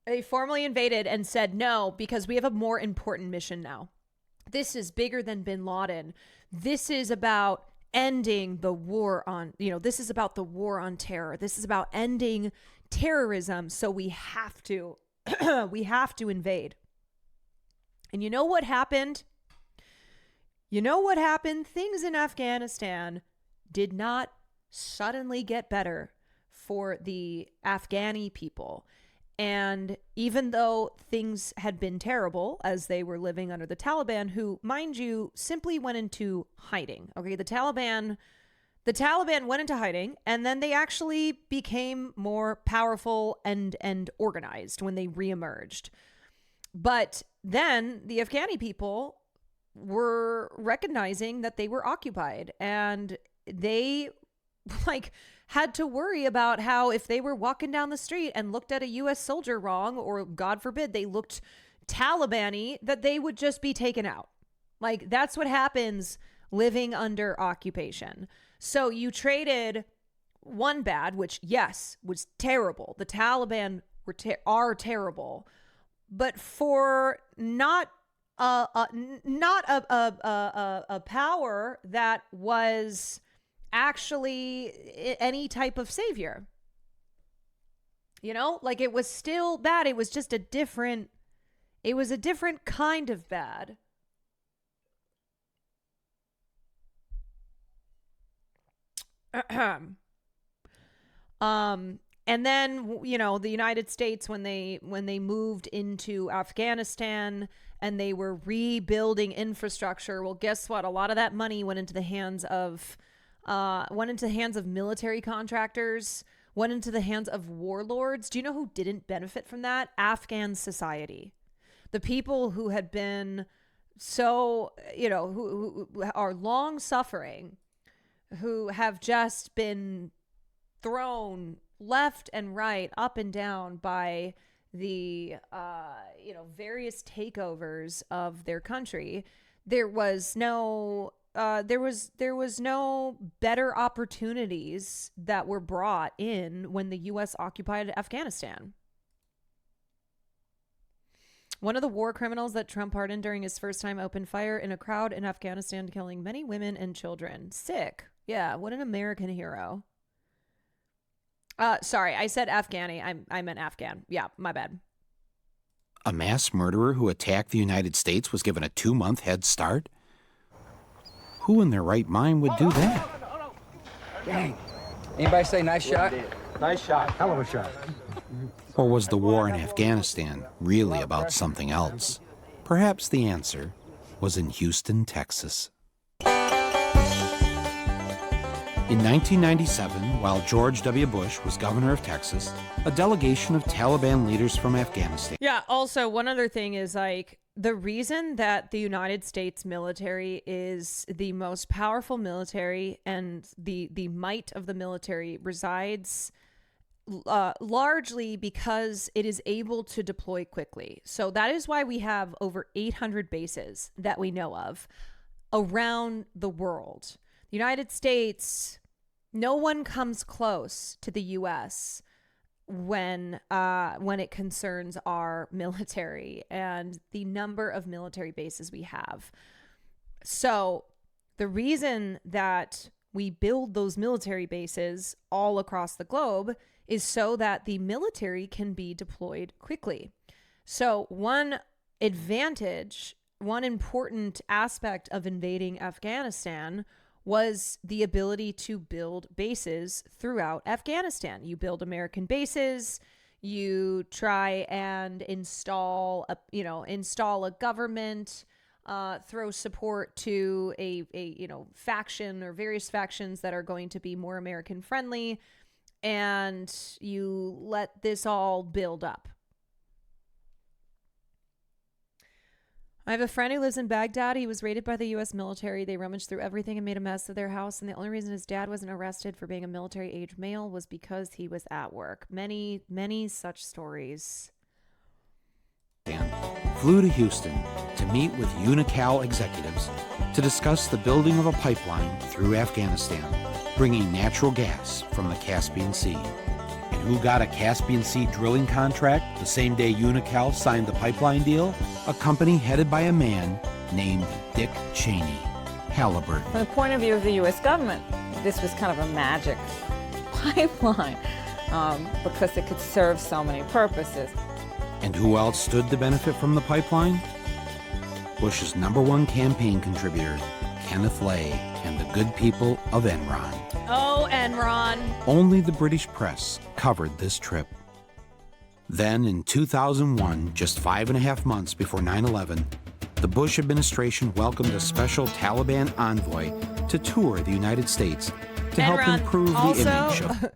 They formally invaded and said, no, because we have a more important mission now. This is bigger than bin Laden. This is about ending the war on, this is about the war on terror. This is about ending terrorism. So we have to, we have to invade. And you know what happened? Things in Afghanistan did not suddenly get better for the Afghani people. And even though things had been terrible as they were living under the Taliban, who, mind you, simply went into hiding. Okay, the Taliban went into hiding, and then they actually became more powerful and organized when they reemerged. But then the Afghani people were recognizing that they were occupied, and they had to worry about how if they were walking down the street and looked at a U.S. soldier wrong, or God forbid they looked Taliban-y, that they would just be taken out. That's what happens living under occupation. So you traded one bad, which yes, was terrible. The Taliban are terrible, but for not a power that was actually any type of savior. It was still bad. It was just a different kind of bad. And then, the United States, when they moved into Afghanistan and they were rebuilding infrastructure, well, guess what? A lot of that money went into the hands of military contractors, went into the hands of warlords. Do you know who didn't benefit from that? Afghan society. The people who had been so, who are long suffering, who have just been thrown left and right, up and down by the, various takeovers of their country. There was no better opportunities that were brought in when the U.S. occupied Afghanistan. One of the war criminals that Trump pardoned during his first time opened fire in a crowd in Afghanistan, killing many women and children. Sick. Yeah, what an American hero. Sorry, I said Afghani. I meant Afghan. Yeah, my bad. A mass murderer who attacked the United States was given a 2-month head start? Who in their right mind would do that? Dang. Anybody say nice shot? Nice shot. Hell of a shot. Or was the war in Afghanistan really about something else? Perhaps the answer was in Houston, Texas. In 1997, while George W. Bush was governor of Texas, a delegation of Taliban leaders from Afghanistan. Yeah, also, one other thing is the reason that the United States military is the most powerful military and the might of the military resides largely because it is able to deploy quickly. So that is why we have over 800 bases that we know of around the world. The United States, no one comes close to the U.S. when it concerns our military and the number of military bases we have. So the reason that we build those military bases all across the globe is so that the military can be deployed quickly. So one important aspect of invading Afghanistan was the ability to build bases throughout Afghanistan. You build American bases, you try and install a government, throw support to a faction or various factions that are going to be more American friendly, and you let this all build up. I have a friend who lives in Baghdad. He was raided by the U.S. military. They rummaged through everything and made a mess of their house. And the only reason his dad wasn't arrested for being a military-age male was because he was at work. Many, many such stories. Flew to Houston to meet with Unocal executives to discuss the building of a pipeline through Afghanistan, bringing natural gas from the Caspian Sea. And who got a Caspian Sea drilling contract the same day Unocal signed the pipeline deal? A company headed by a man named Dick Cheney, Halliburton. From the point of view of the U.S. government, this was kind of a magic pipeline because it could serve so many purposes. And who else stood to benefit from the pipeline? Bush's #1 campaign contributor, Kenneth Lay, and the good people of Enron. Oh, Enron. Only the British press covered this trip. Then, in 2001, just 5.5 months before 9/11, the Bush administration welcomed a special Taliban envoy to tour the United States to help improve the image of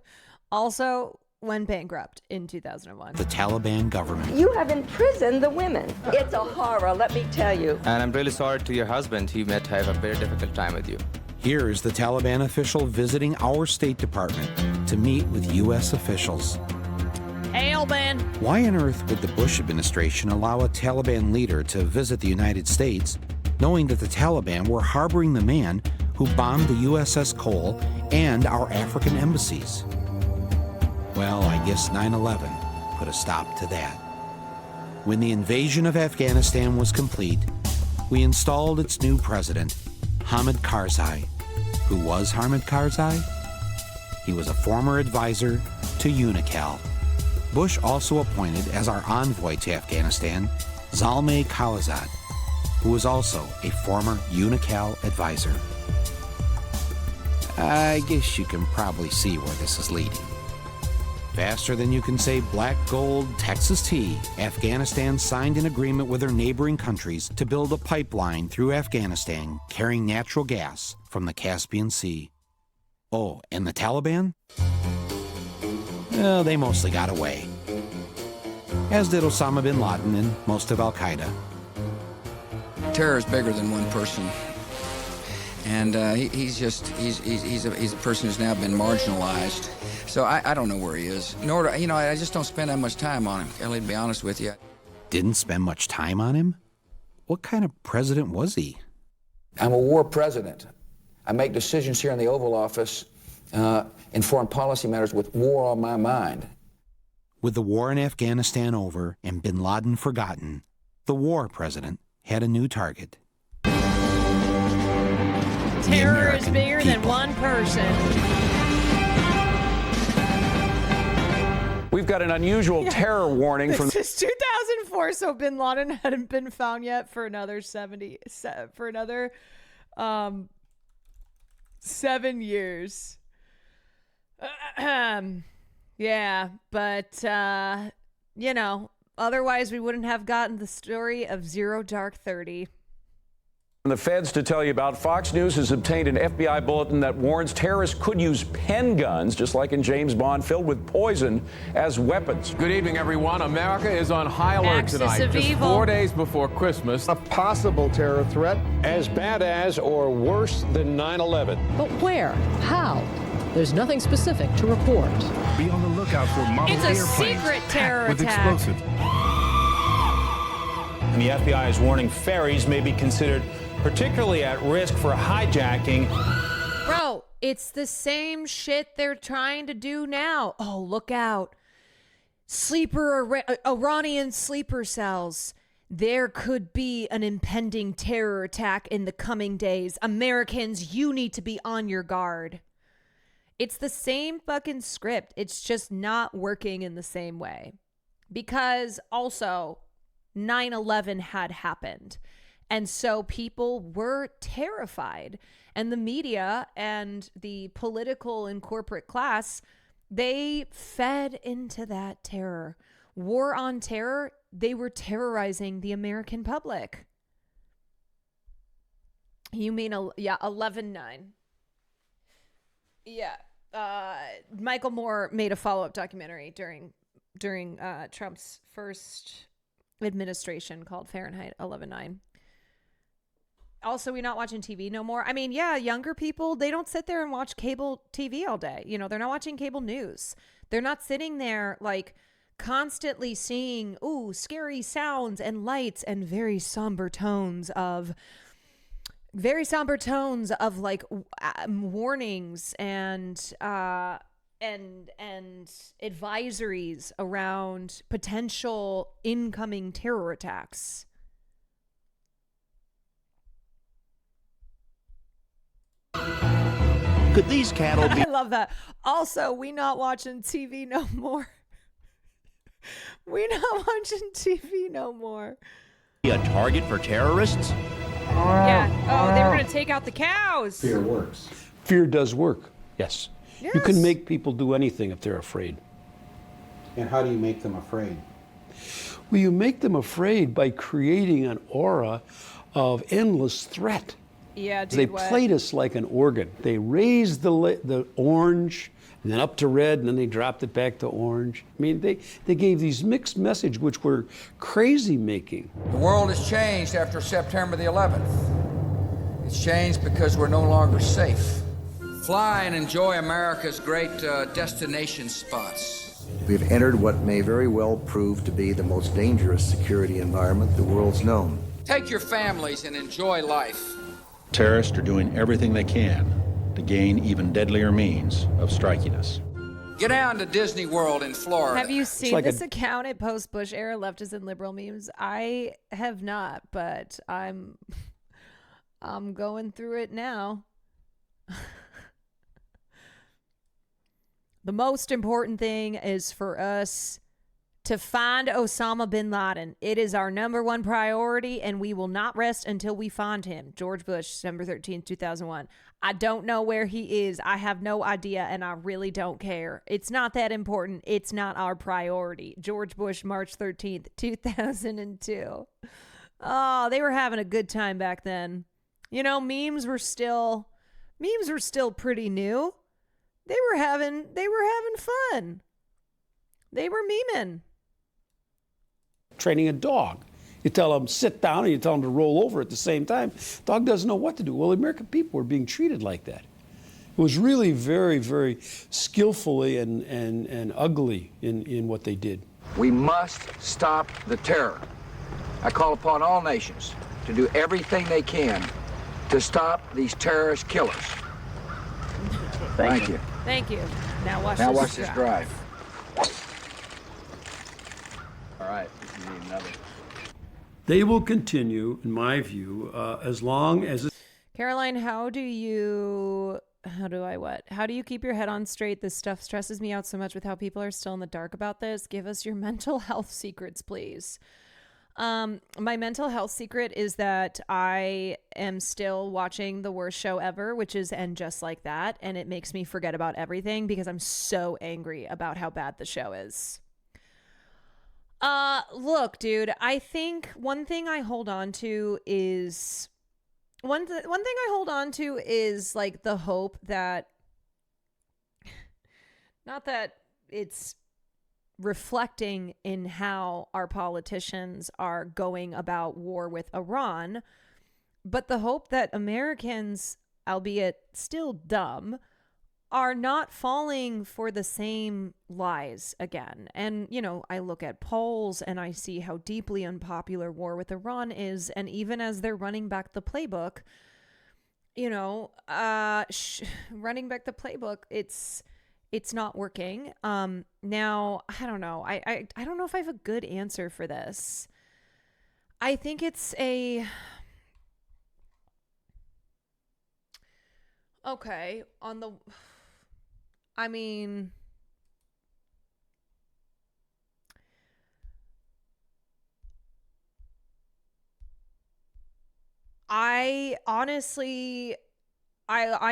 also went bankrupt in 2001. the Taliban government. You have imprisoned the women. It's a horror, let me tell you. And I'm really sorry to your husband. He might have a very difficult time with you. Here is the Taliban official visiting our State Department to meet with U.S. officials. Hail, Ben. Why on earth would the Bush administration allow a Taliban leader to visit the United States, knowing that the Taliban were harboring the man who bombed the USS Cole and our African embassies? Well, I guess 9/11 put a stop to that. When the invasion of Afghanistan was complete, we installed its new president, Hamid Karzai. Who was Hamid Karzai? He was a former advisor to Unocal. Bush also appointed as our envoy to Afghanistan, Zalmay Khalilzad, who was also a former Unocal advisor. I guess you can probably see where this is leading. Faster than you can say black gold Texas tea, Afghanistan signed an agreement with their neighboring countries to build a pipeline through Afghanistan carrying natural gas from the Caspian Sea. Oh, and the Taliban? Well, they mostly got away. As did Osama bin Laden and most of Al-Qaeda. Terror is bigger than one person. And he's a person who's now been marginalized. So I don't know where he is. Nor do, I just don't spend that much time on him, Kelly, to be honest with you. Didn't spend much time on him? What kind of president was he? I'm a war president. I make decisions here in the Oval Office in foreign policy matters with war on my mind. With the war in Afghanistan over and bin Laden forgotten, the war president had a new target. Terror is bigger than one person. We've got an unusual terror warning from... This is 2004, so bin Laden hadn't been found yet for another 7 years. Yeah, but, otherwise we wouldn't have gotten the story of Zero Dark 30. The feds to tell you about. Fox News has obtained an FBI bulletin that warns terrorists could use pen guns, just like in James Bond, filled with poison as weapons. Good evening, everyone. America is on high alert tonight, just 4 days before Christmas. A possible terror threat as bad as or worse than 9/11. But where? How? There's nothing specific to report. Be on the lookout for model It's a airplanes secret terror with attack. explosives. And the FBI is warning ferries may be considered particularly at risk for hijacking. Bro, it's the same shit they're trying to do now. Oh, look out. Iranian sleeper cells. There could be an impending terror attack in the coming days. Americans, you need to be on your guard. It's the same fucking script. It's just not working in the same way. Because also, 9/11 had happened. And so people were terrified. And the media and the political and corporate class, they fed into that terror. War on terror, they were terrorizing the American public. You mean, 11/9. Yeah. Michael Moore made a follow-up documentary during Trump's first administration called Fahrenheit 11/9. Also, we're not watching TV no more. I mean, yeah, younger people, they don't sit there and watch cable TV all day. They're not watching cable news. They're not sitting there like constantly seeing, scary sounds and lights and very somber tones of like warnings and advisories around potential incoming terror attacks. Could these cattle be... I love that. Also, we not watching TV no more. We not watching TV no more. a target for terrorists? Yeah. Oh, they were going to take out the cows. Fear works. Fear does work, yes. Yes. You can make people do anything if they're afraid. And how do you make them afraid? Well, you make them afraid by creating an aura of endless threat. Yeah, dude, They what? played us like an organ. They raised the orange, and then up to red, and then they dropped it back to orange. I mean, they gave these mixed messages which were crazy making. The world has changed after September the 11th. It's changed because we're no longer safe. Fly and enjoy America's great destination spots. We've entered what may very well prove to be the most dangerous security environment the world's known. Take your families and enjoy life. Terrorists are doing everything they can to gain even deadlier means of striking us. Get down to Disney World in Florida. Have you seen this account at post-Bush era leftist and liberal memes? I have not, but I'm going through it now. The most important thing is for us to find Osama bin Laden. It is our number one priority, and we will not rest until we find him. George Bush, December 13th, 2001. I don't know where he is. I have no idea, and I really don't care. It's not that important. It's not our priority. George Bush, March 13th, 2002. Oh, they were having a good time back then. You know, memes were still pretty new. They were having fun. They were memeing. Training a dog You tell them sit down and you tell them to roll over at the same time. Dog doesn't know what to do. Well, the American people were being treated like that. It was really very, very skillfully and ugly in what they did. We must stop the terror. I call upon all nations to do everything they can to stop these terrorist killers. Thank you. Thank you. Now watch this drive. All right, you need another. They will continue, in my view, as long as it's... Caroline, how do you keep your head on straight? This stuff stresses me out so much with how people are still in the dark about this. Give us your mental health secrets, please. My mental health secret is that I am still watching the worst show ever, which is And Just Like That, and it makes me forget about everything because I'm so angry about how bad the show is. Look, dude, I think one thing I hold on to is like the hope that, not that it's reflecting in how our politicians are going about war with Iran, but the hope that Americans, albeit still dumb, are not falling for the same lies again. And, you know, I look at polls and I see how deeply unpopular war with Iran is. And even as they're running back the playbook, you know, running back the playbook, it's not working. Now, I don't know. I don't know if I have a good answer for this. I think it's okay, I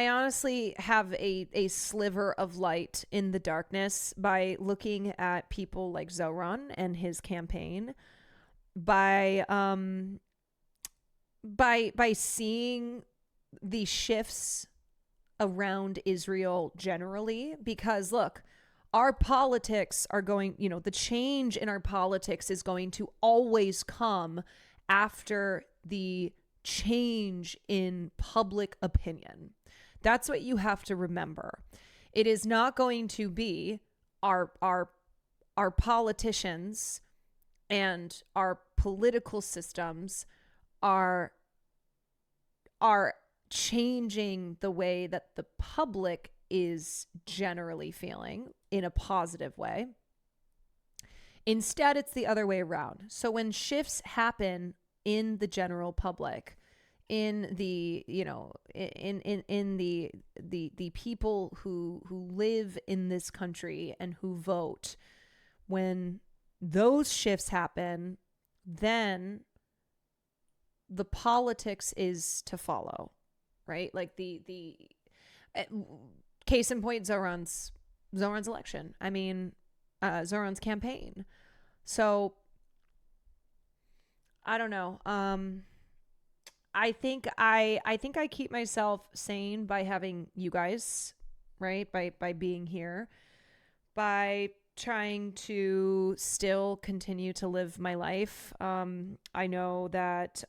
honestly have a sliver of light in the darkness by looking at people like Zoran and his campaign, by seeing the shifts around Israel generally, because look, our politics are going, you know, the change in our politics is going to always come after the change in public opinion. That's what you have to remember. It is not going to be our politicians and our political systems are changing the way that the public is generally feeling in a positive way. Instead, it's the other way around. So when shifts happen in the general public, in the, you know, in the people who live in this country and who vote, when those shifts happen, then the politics is to follow, right? Like the case in point, Zoran's election. I mean, Zoran's campaign. So I don't know. I think I keep myself sane by having you guys, right? By being here, by trying to still continue to live my life. I know that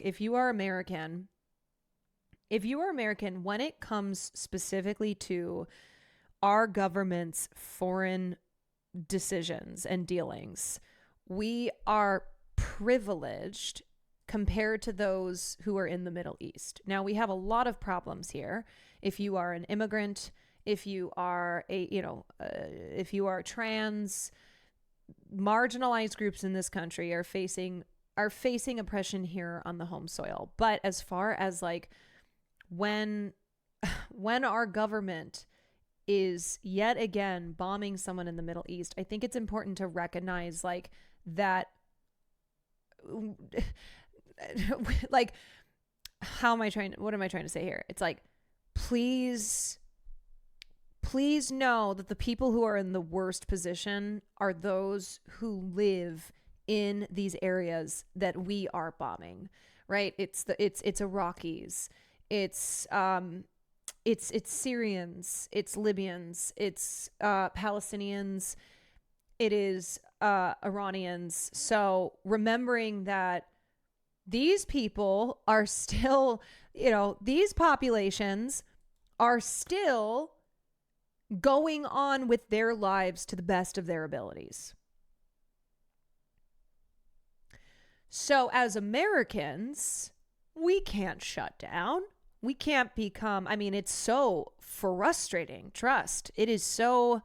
if you are American, when it comes specifically to our government's foreign decisions and dealings, we are privileged compared to those who are in the Middle East. Now, we have a lot of problems here. If you are an immigrant, if you are if you are trans, marginalized groups in this country are facing oppression here on the home soil. But as far as like when our government is yet again bombing someone in the Middle East, I think it's important to recognize like that. Like, what am I trying to say here? It's like, please know that the people who are in the worst position are those who live in these areas that we are bombing, right? It's Iraqis, it's Syrians, it's Libyans, it's Palestinians, it is Iranians. So remembering that these people are still, these populations are still going on with their lives to the best of their abilities. So as Americans, we can't shut down. We can't become, it's so frustrating. Trust. It is so,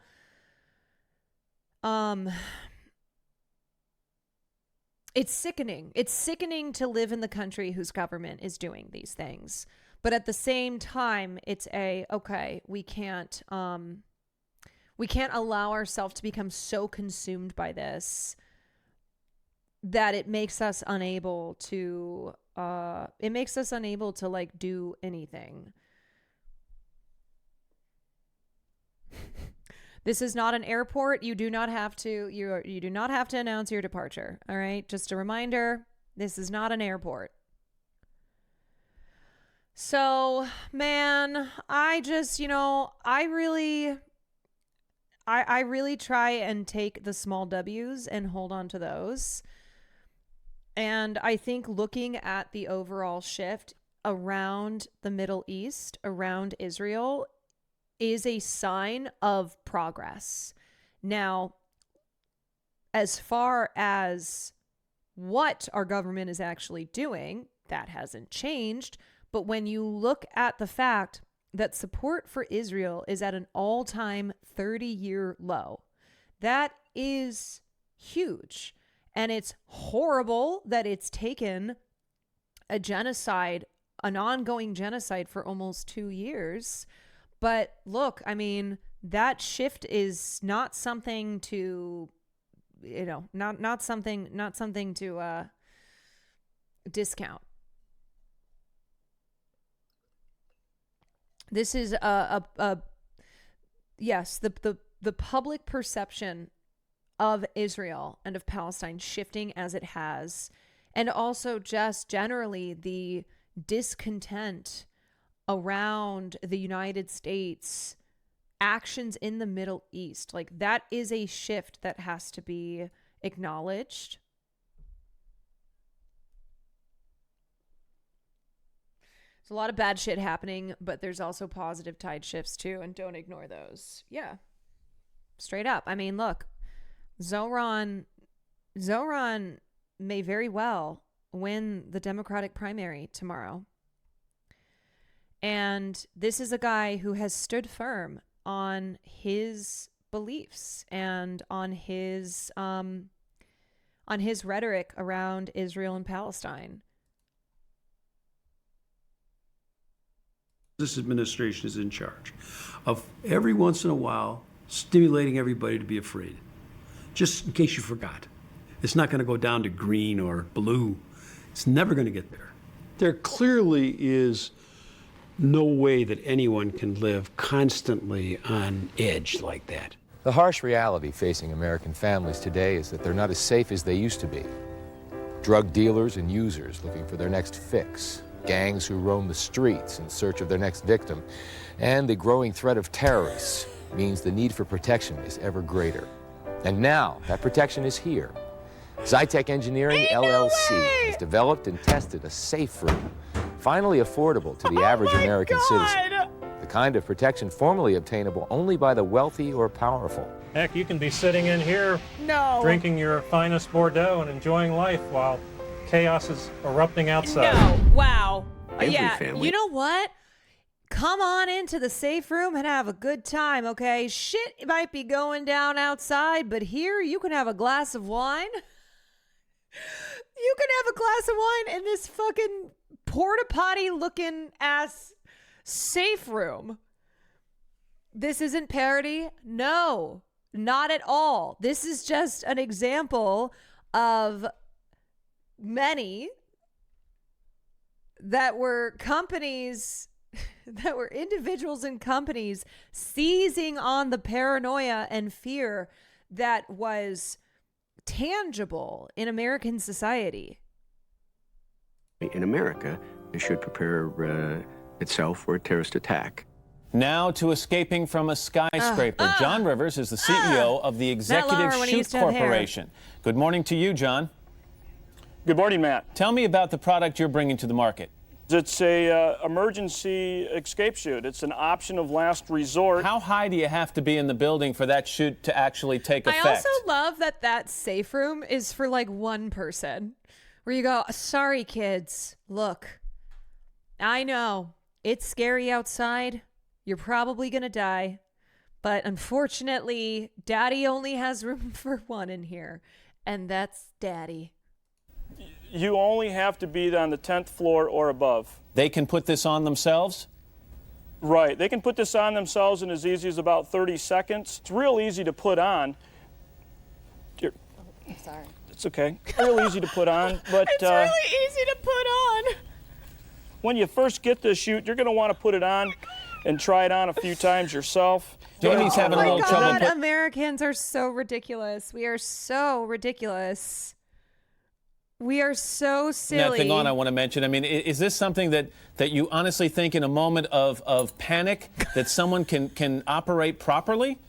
it's sickening. It's sickening to live in the country whose government is doing these things. But at the same time, it's we can't allow ourselves to become so consumed by this that it makes us unable to, do anything. This is not an airport. You do not have to announce your departure. All right. Just a reminder, this is not an airport. So, man, I just, I really try and take the small W's and hold on to those. And I think looking at the overall shift around the Middle East, around Israel, is a sign of progress. Now, as far as what our government is actually doing, that hasn't changed. But when you look at the fact that support for Israel is at an all-time 30-year low, that is huge. And it's horrible that it's taken a genocide, an ongoing genocide for almost 2 years. But look, that shift is not something to, not something to discount. This is yes, the public perception of Israel and of Palestine shifting as it has, and also just generally the discontent around the United States actions in the Middle East. Like, that is a shift that has to be acknowledged. There's a lot of bad shit happening, but there's also positive tide shifts too, and don't ignore those. Yeah. Straight up. Look, Zohran may very well win the Democratic primary tomorrow. And this is a guy who has stood firm on his beliefs and on his rhetoric around Israel and Palestine. This administration is in charge of every once in a while stimulating everybody to be afraid. Just in case you forgot. It's not going to go down to green or blue. It's never going to get there. There clearly is no way that anyone can live constantly on edge like that. The harsh reality facing American families today is that they're not as safe as they used to be. Drug dealers and users looking for their next fix, gangs who roam the streets in search of their next victim, and the growing threat of terrorists means the need for protection is ever greater. And now that protection is here. Zytec Engineering LLC has developed and tested a safe room, finally affordable to the average American citizen. The kind of protection formerly obtainable only by the wealthy or powerful. Heck, you can be sitting in here drinking your finest Bordeaux and enjoying life while chaos is erupting outside. No, wow. Every Yeah, family. you know what? Come on into the safe room and have a good time, okay? Shit might be going down outside, but here you can have a glass of wine. You can have a glass of wine in this fucking porta potty looking ass safe room. This isn't parody. No, not at all. This is just an example of many that were companies, that were individuals and companies seizing on the paranoia and fear that was tangible in American society. In America, it should prepare itself for a terrorist attack. Now to escaping from a skyscraper. John Rivers is the CEO of the Executive Shoot Corporation. Good morning to you, John. Good morning, Matt. Tell me about the product you're bringing to the market. It's a emergency escape chute. It's an option of last resort. How high do you have to be in the building for that chute to actually take effect? I also love that safe room is for like one person, where you go, sorry, kids, look, I know it's scary outside. You're probably going to die. But unfortunately, Daddy only has room for one in here. And that's Daddy. You only have to be on the 10th floor or above. They can put this on themselves? Right. They can put this on themselves in as easy as about 30 seconds. It's real easy to put on. I'm sorry. It's okay. Real easy to put on. But it's really easy to put on. When you first get this chute, you're going to want to put it on and try it on a few times yourself. Jamie's having a little trouble. Americans are so ridiculous. We are so ridiculous. We are so silly. Nothing on I want to mention. I mean, is this something that you honestly think in a moment of panic that someone can operate properly?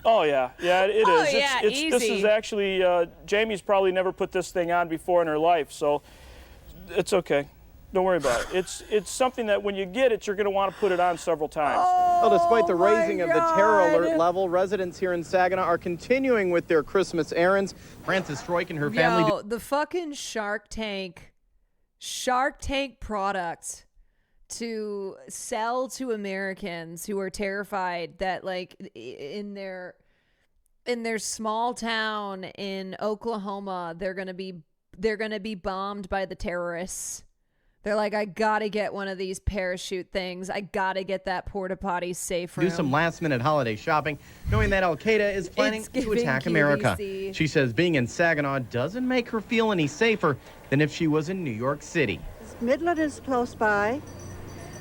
Oh, yeah. Yeah, it is. Yeah, easy. This is actually, Jamie's probably never put this thing on before in her life, so it's okay. Don't worry about it. It's something that when you get it, you're going to want to put it on several times. Well, despite the raising of the terror alert level, residents here in Saginaw are continuing with their Christmas errands. Frances Stroik and her family... Yo, the fucking Shark Tank product to sell to Americans who are terrified that, like, in their small town in Oklahoma, they're gonna be bombed by the terrorists. They're like, I gotta get one of these parachute things. I gotta get that porta potty safe room. Do some last-minute holiday shopping, knowing that Al-Qaeda is planning to attack America. She says being in Saginaw doesn't make her feel any safer than if she was in New York City. Midland is close by.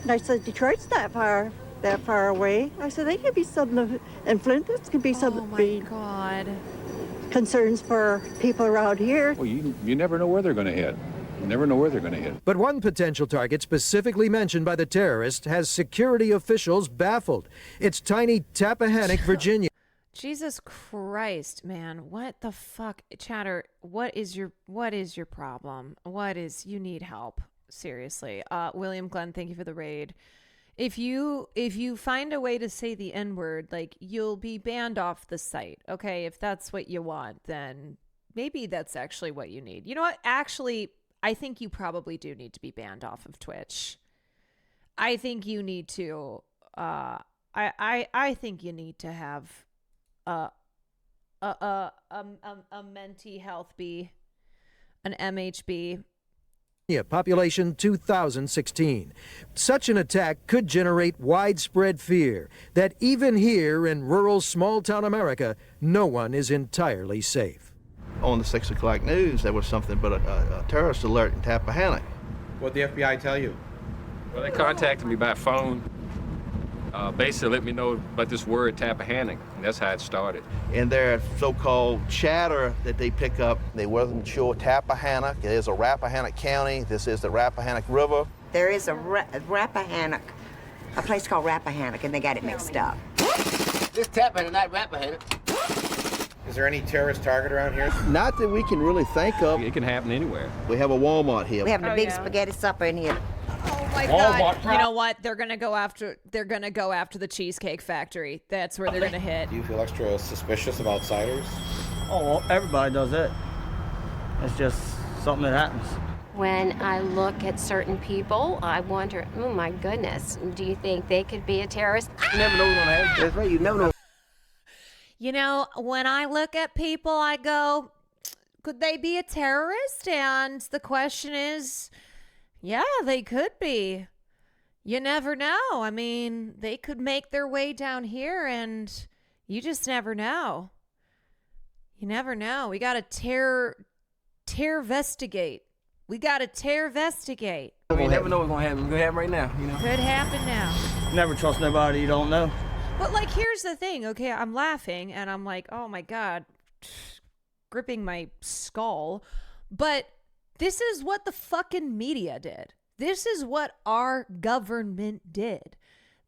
And I said, Detroit's that far away. I said, they could be some, and Flint, this could be some. Oh my God. Concerns for people around here. Well, you never know where they're going to hit. You never know where they're going to hit. But one potential target specifically mentioned by the terrorist has security officials baffled. It's tiny Tappahannock, Virginia. Jesus Christ, man. What the fuck? Chatter, what is your problem? You need help. Seriously. William Glenn, thank you for the raid. If you find a way to say the N-word, like, you'll be banned off the site. Okay, if that's what you want, then maybe that's actually what you need. You know what? Actually, I think you probably do need to be banned off of Twitch. I think you need to I think you need to have a mentee health B, an MHB. Population 2016. Such an attack could generate widespread fear that even here in rural small-town America, no one is entirely safe. On the 6 o'clock news, there was something but a terrorist alert in Tappahannock. What'd the FBI tell you? Well, they contacted me by phone. Basically let me know about this word Tappahannock, and that's how it started. And their so-called chatter that they pick up, they wasn't sure Tappahannock. It is a Rappahannock County. This is the Rappahannock River. There is a Rappahannock, a place called Rappahannock, and they got it mixed up. This Tappahannock, not Rappahannock. Is there any terrorist target around here? Not that we can really think of. It can happen anywhere. We have a Walmart here. We have a big spaghetti supper in here. Oh my God! You know what? They're gonna go after the Cheesecake Factory. That's where they're gonna hit. Do you feel extra suspicious of outsiders? Oh, well, everybody does it. It's just something that happens. When I look at certain people, I wonder, oh my goodness, do you think they could be a terrorist? You never know what's gonna happen. That's right. You never know. You know, when I look at people, I go, could they be a terrorist? And the question is, yeah, they could be. You never know. I mean, they could make their way down here, and you just never know. You never know. We got to terror-vestigate. We got to terror-vestigate. You never know what's going to happen. It's going to happen right now, you know? Could happen now. Never trust nobody you don't know. But, like, here's the thing, okay? I'm laughing, and I'm like, oh, my God, gripping my skull. But this is what the fucking media did. This is what our government did.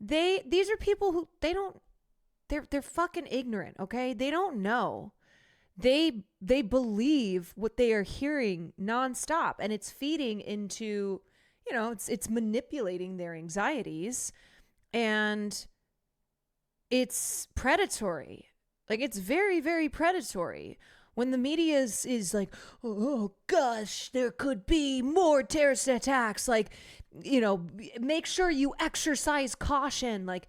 These are people who they're fucking ignorant, okay? They don't know. They believe what they are hearing nonstop, and it's feeding into, it's manipulating their anxieties, and it's predatory. Like, it's very, very predatory. When the media is like, oh gosh, there could be more terrorist attacks. Like, make sure you exercise caution. Like,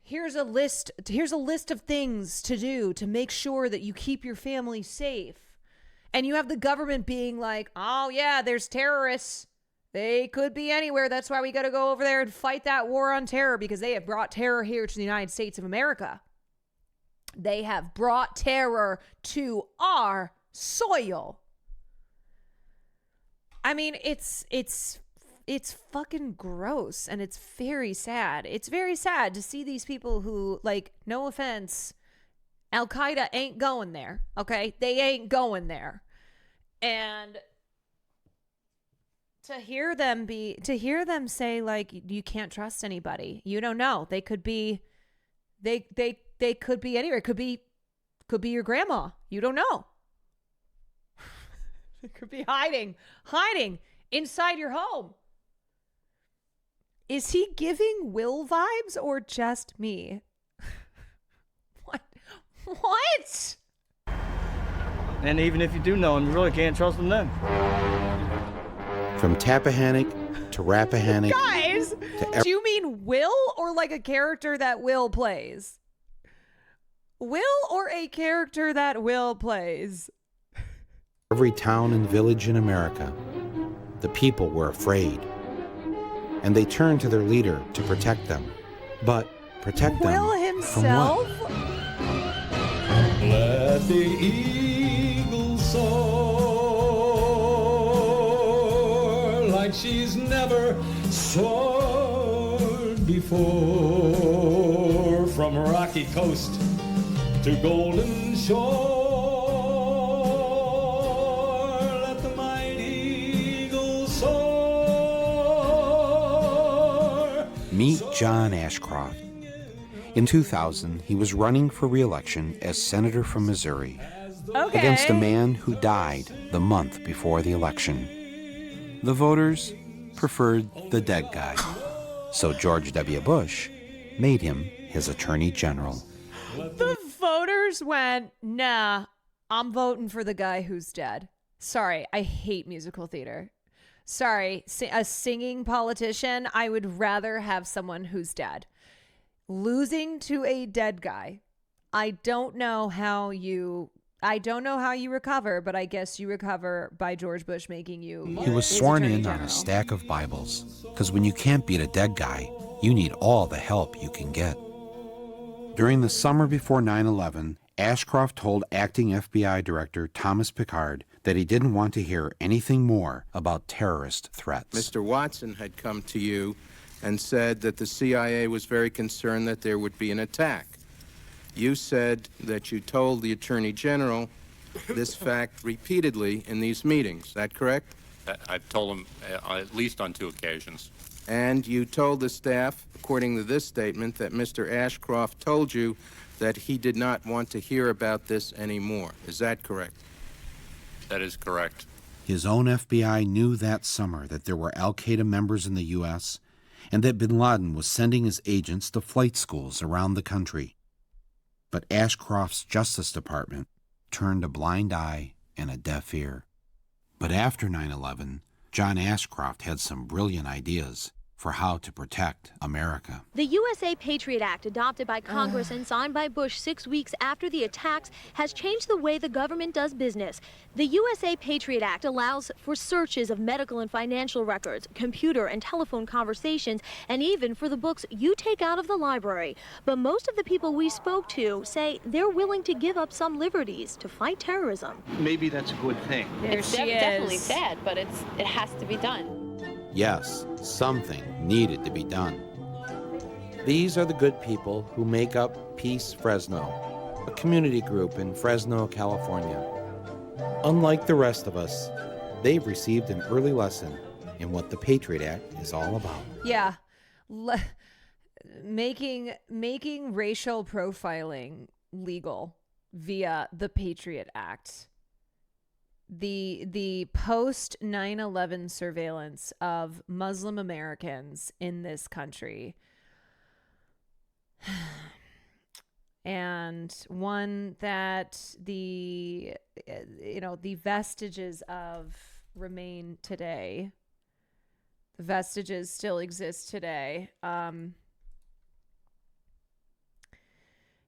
here's a list of things to do to make sure that you keep your family safe. And you have the government being like, oh yeah, there's terrorists. They could be anywhere. That's why we got to go over there and fight that war on terror, because they have brought terror here to the United States of America. They have brought terror to our soil. I mean, it's fucking gross, and it's very sad. It's very sad to see these people who, like, no offense, Al-Qaeda ain't going there, okay? They ain't going there. And to hear them say, like, you can't trust anybody. You don't know. They could be they could be anywhere. It could be your grandma. You don't know. They could be hiding inside your home. Is he giving Will vibes or just me? What? And even if you do know him, you really can't trust him then. From Tappahannock to Rappahannock. Guys, do you mean Will or like a character that Will plays? Will or a character that Will plays? Every town and village in America, the people were afraid. And they turned to their leader to protect them. But protect them Will himself? from what? Let the eagle soar like she's never soared before, from rocky coast to golden shore. Let the mighty eagle soar. Meet John Ashcroft. In 2000, he was running for re-election as senator from Missouri against a man who died the month before the election. The voters preferred the dead guy, so George W. Bush made him his attorney general. The voters went, nah, I'm voting for the guy who's dead. Sorry, I hate musical theater. Sorry, a singing politician, I would rather have someone who's dead. Losing to a dead guy, I don't know how you recover, but I guess you recover by George Bush making you. He was sworn in general. on a stack of Bibles, because when you can't beat a dead guy, you need all the help you can get. During the summer before 9/11, Ashcroft told acting FBI Director Thomas Pickard that he didn't want to hear anything more about terrorist threats. Mr. Watson had come to you and said that the CIA was very concerned that there would be an attack. You said that you told the Attorney General this fact repeatedly in these meetings. Is that correct? I've told him at least on 2 occasions. And you told the staff, according to this statement, that Mr. Ashcroft told you that he did not want to hear about this anymore. Is that correct? That is correct. His own FBI knew that summer that there were al-Qaeda members in the U.S., and that bin Laden was sending his agents to flight schools around the country. But Ashcroft's Justice Department turned a blind eye and a deaf ear. But after 9/11, John Ashcroft had some brilliant ideas for how to protect America. The USA Patriot Act, adopted by Congress and signed by Bush 6 weeks after the attacks, has changed the way the government does business. The USA Patriot Act allows for searches of medical and financial records, computer and telephone conversations, and even for the books you take out of the library. But most of the people we spoke to say they're willing to give up some liberties to fight terrorism. Maybe that's a good thing. It's definitely sad, but it has to be done. Yes, something needed to be done. These are the good people who make up Peace Fresno, a community group in Fresno, California. Unlike the rest of us, they've received an early lesson in what the Patriot Act is all about. Yeah. making racial profiling legal via the Patriot Act. The post 9/11 surveillance of Muslim Americans in this country. And one that the vestiges of remain today. The vestiges still exist today.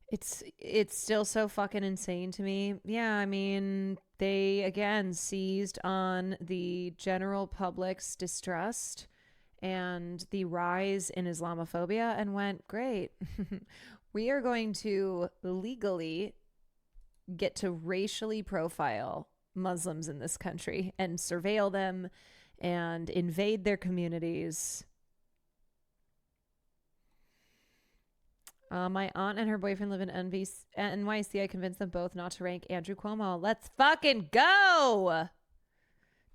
It's still so fucking insane to me. Yeah, I mean, they again seized on the general public's distrust and the rise in Islamophobia and went, great. We are going to legally get to racially profile Muslims in this country and surveil them and invade their communities. My aunt and her boyfriend live in NYC. I convinced them both not to rank Andrew Cuomo. Let's fucking go!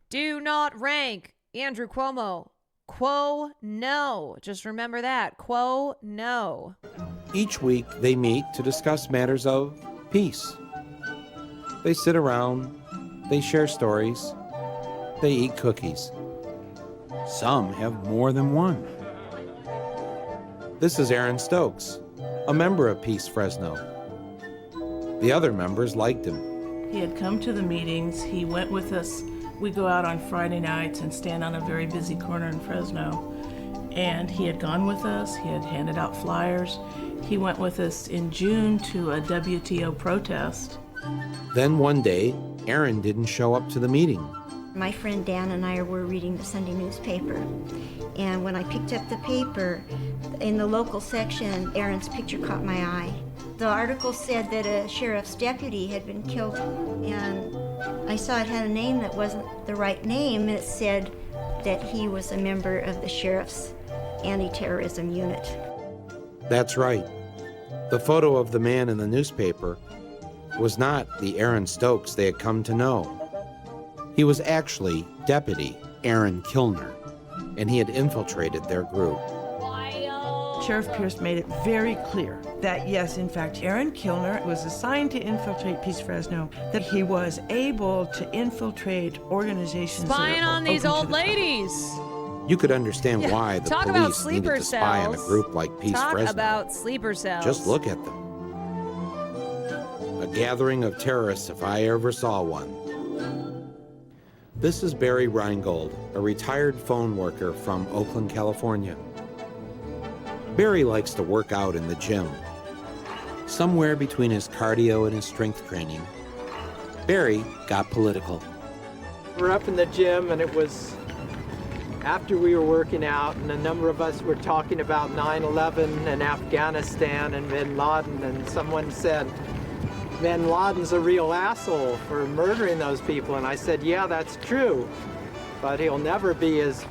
Do not rank Andrew Cuomo. Quo no. Just remember that. Quo no. Each week, they meet to discuss matters of peace. They sit around, they share stories, they eat cookies. Some have more than one. This is Aaron Stokes, a member of Peace Fresno. The other members liked him. He had come to the meetings. He went with us. We go out on Friday nights and stand on a very busy corner in Fresno. And he had gone with us. He had handed out flyers. He went with us in June to a WTO protest. Then one day, Aaron didn't show up to the meeting. My friend Dan and I were reading the Sunday newspaper, and when I picked up the paper, in the local section, Aaron's picture caught my eye. The article said that a sheriff's deputy had been killed, and I saw it had a name that wasn't the right name, and it said that he was a member of the sheriff's anti-terrorism unit. That's right. The photo of the man in the newspaper was not the Aaron Stokes they had come to know. He was actually Deputy Aaron Kilner, and he had infiltrated their group. Sheriff Pierce made it very clear that, yes, in fact, Aaron Kilner was assigned to infiltrate Peace Fresno, that he was able to infiltrate organizations spying on these old ladies. You could understand why the Talk about police sleeper needed to spy on a cells. group like Peace Talk Fresno. about sleeper cells. Just look at them. A gathering of terrorists if I ever saw one. This is Barry Reingold, a retired phone worker from Oakland, California. Barry likes to work out in the gym. Somewhere between his cardio and his strength training, Barry got political. We're up in the gym, and it was after we were working out, and a number of us were talking about 9/11 and Afghanistan and bin Laden, and someone said, bin Laden's a real asshole for murdering those people. And I said, yeah, that's true, but he'll never be as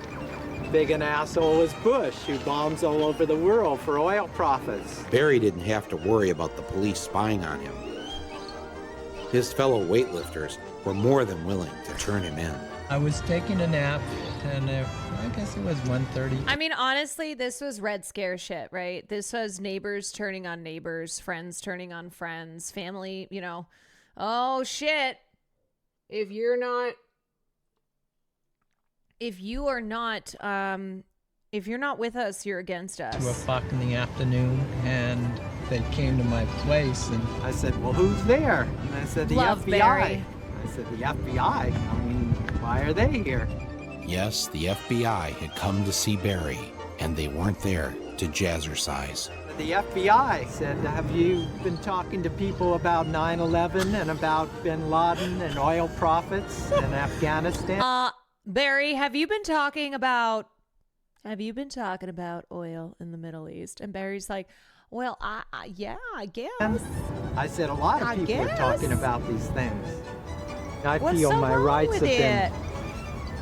big an asshole as Bush, who bombs all over the world for oil profits. Barry didn't have to worry about the police spying on him. His fellow weightlifters were more than willing to turn him in. I was taking a nap, and I guess it was 1:30. I mean, honestly, this was Red Scare shit, right? This was neighbors turning on neighbors, friends turning on friends, family, oh shit. If you are not with us, you're against us. 2:00 in the afternoon, and they came to my place, and I said, well, who's there? And I said, the Love FBI. Barry. I said, the FBI? I mean, why are they here? Yes, the FBI had come to see Barry, and they weren't there to jazzercise. The FBI said, have you been talking to people about 9/11 and about bin Laden and oil profits in Afghanistan? Barry, have you been talking about oil in the Middle East? And Barry's like, well, yeah, I guess. I said, a lot of people are talking about these things. I What's feel so my wrong rights with have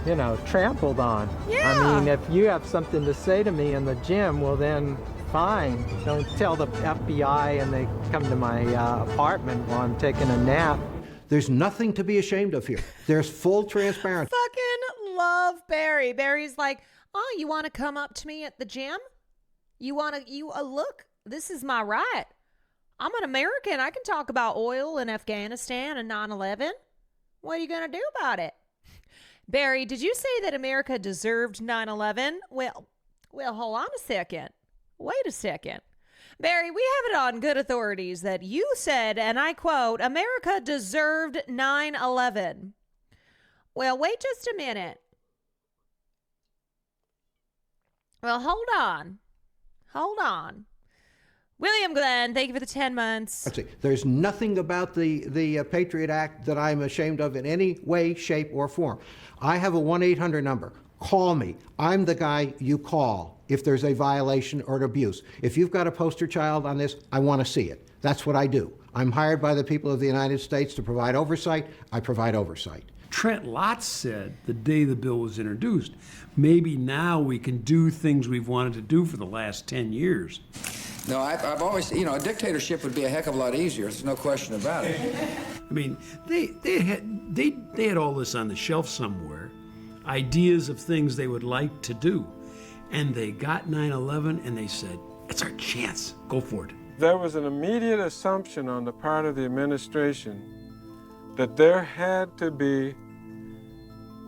been, trampled on. Yeah. I mean, if you have something to say to me in the gym, well then, fine. Don't tell the FBI and they come to my apartment while I'm taking a nap. There's nothing to be ashamed of here. There's full transparency. Fucking love Barry. Barry's like, oh, you want to come up to me at the gym? Look, this is my right. I'm an American. I can talk about oil in Afghanistan and 9/11. What are you going to do about it? Barry, did you say that America deserved 9/11? Well, hold on a second. Wait a second. Barry, we have it on good authorities that you said, and I quote, America deserved 9/11. Well, wait just a minute. Well, hold on. William Glenn, thank you for the 10 months. Let's see. There's nothing about the Patriot Act that I'm ashamed of in any way, shape, or form. I have a 1-800 number. Call me. I'm the guy you call if there's a violation or an abuse. If you've got a poster child on this, I want to see it. That's what I do. I'm hired by the people of the United States to provide oversight. I provide oversight. Trent Lott said the day the bill was introduced, maybe now we can do things we've wanted to do for the last 10 years. No, I've always, a dictatorship would be a heck of a lot easier. There's no question about it. I mean, they had all this on the shelf somewhere, ideas of things they would like to do. And they got 9/11 and they said, it's our chance. Go for it. There was an immediate assumption on the part of the administration that there had to be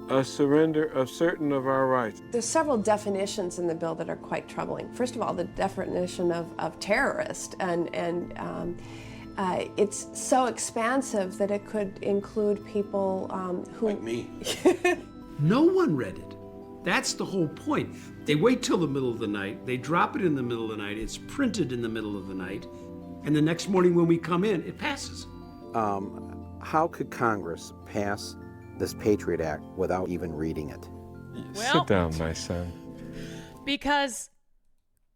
a surrender of certain of our rights. There's several definitions in the bill that are quite troubling. First of all, the definition of terrorist, and it's so expansive that it could include people who... Like me. No one read it. That's the whole point. They wait till the middle of the night, they drop it in the middle of the night, it's printed in the middle of the night, and the next morning when we come in, it passes. How could Congress pass this Patriot Act without even reading it? Sit down, my son. Because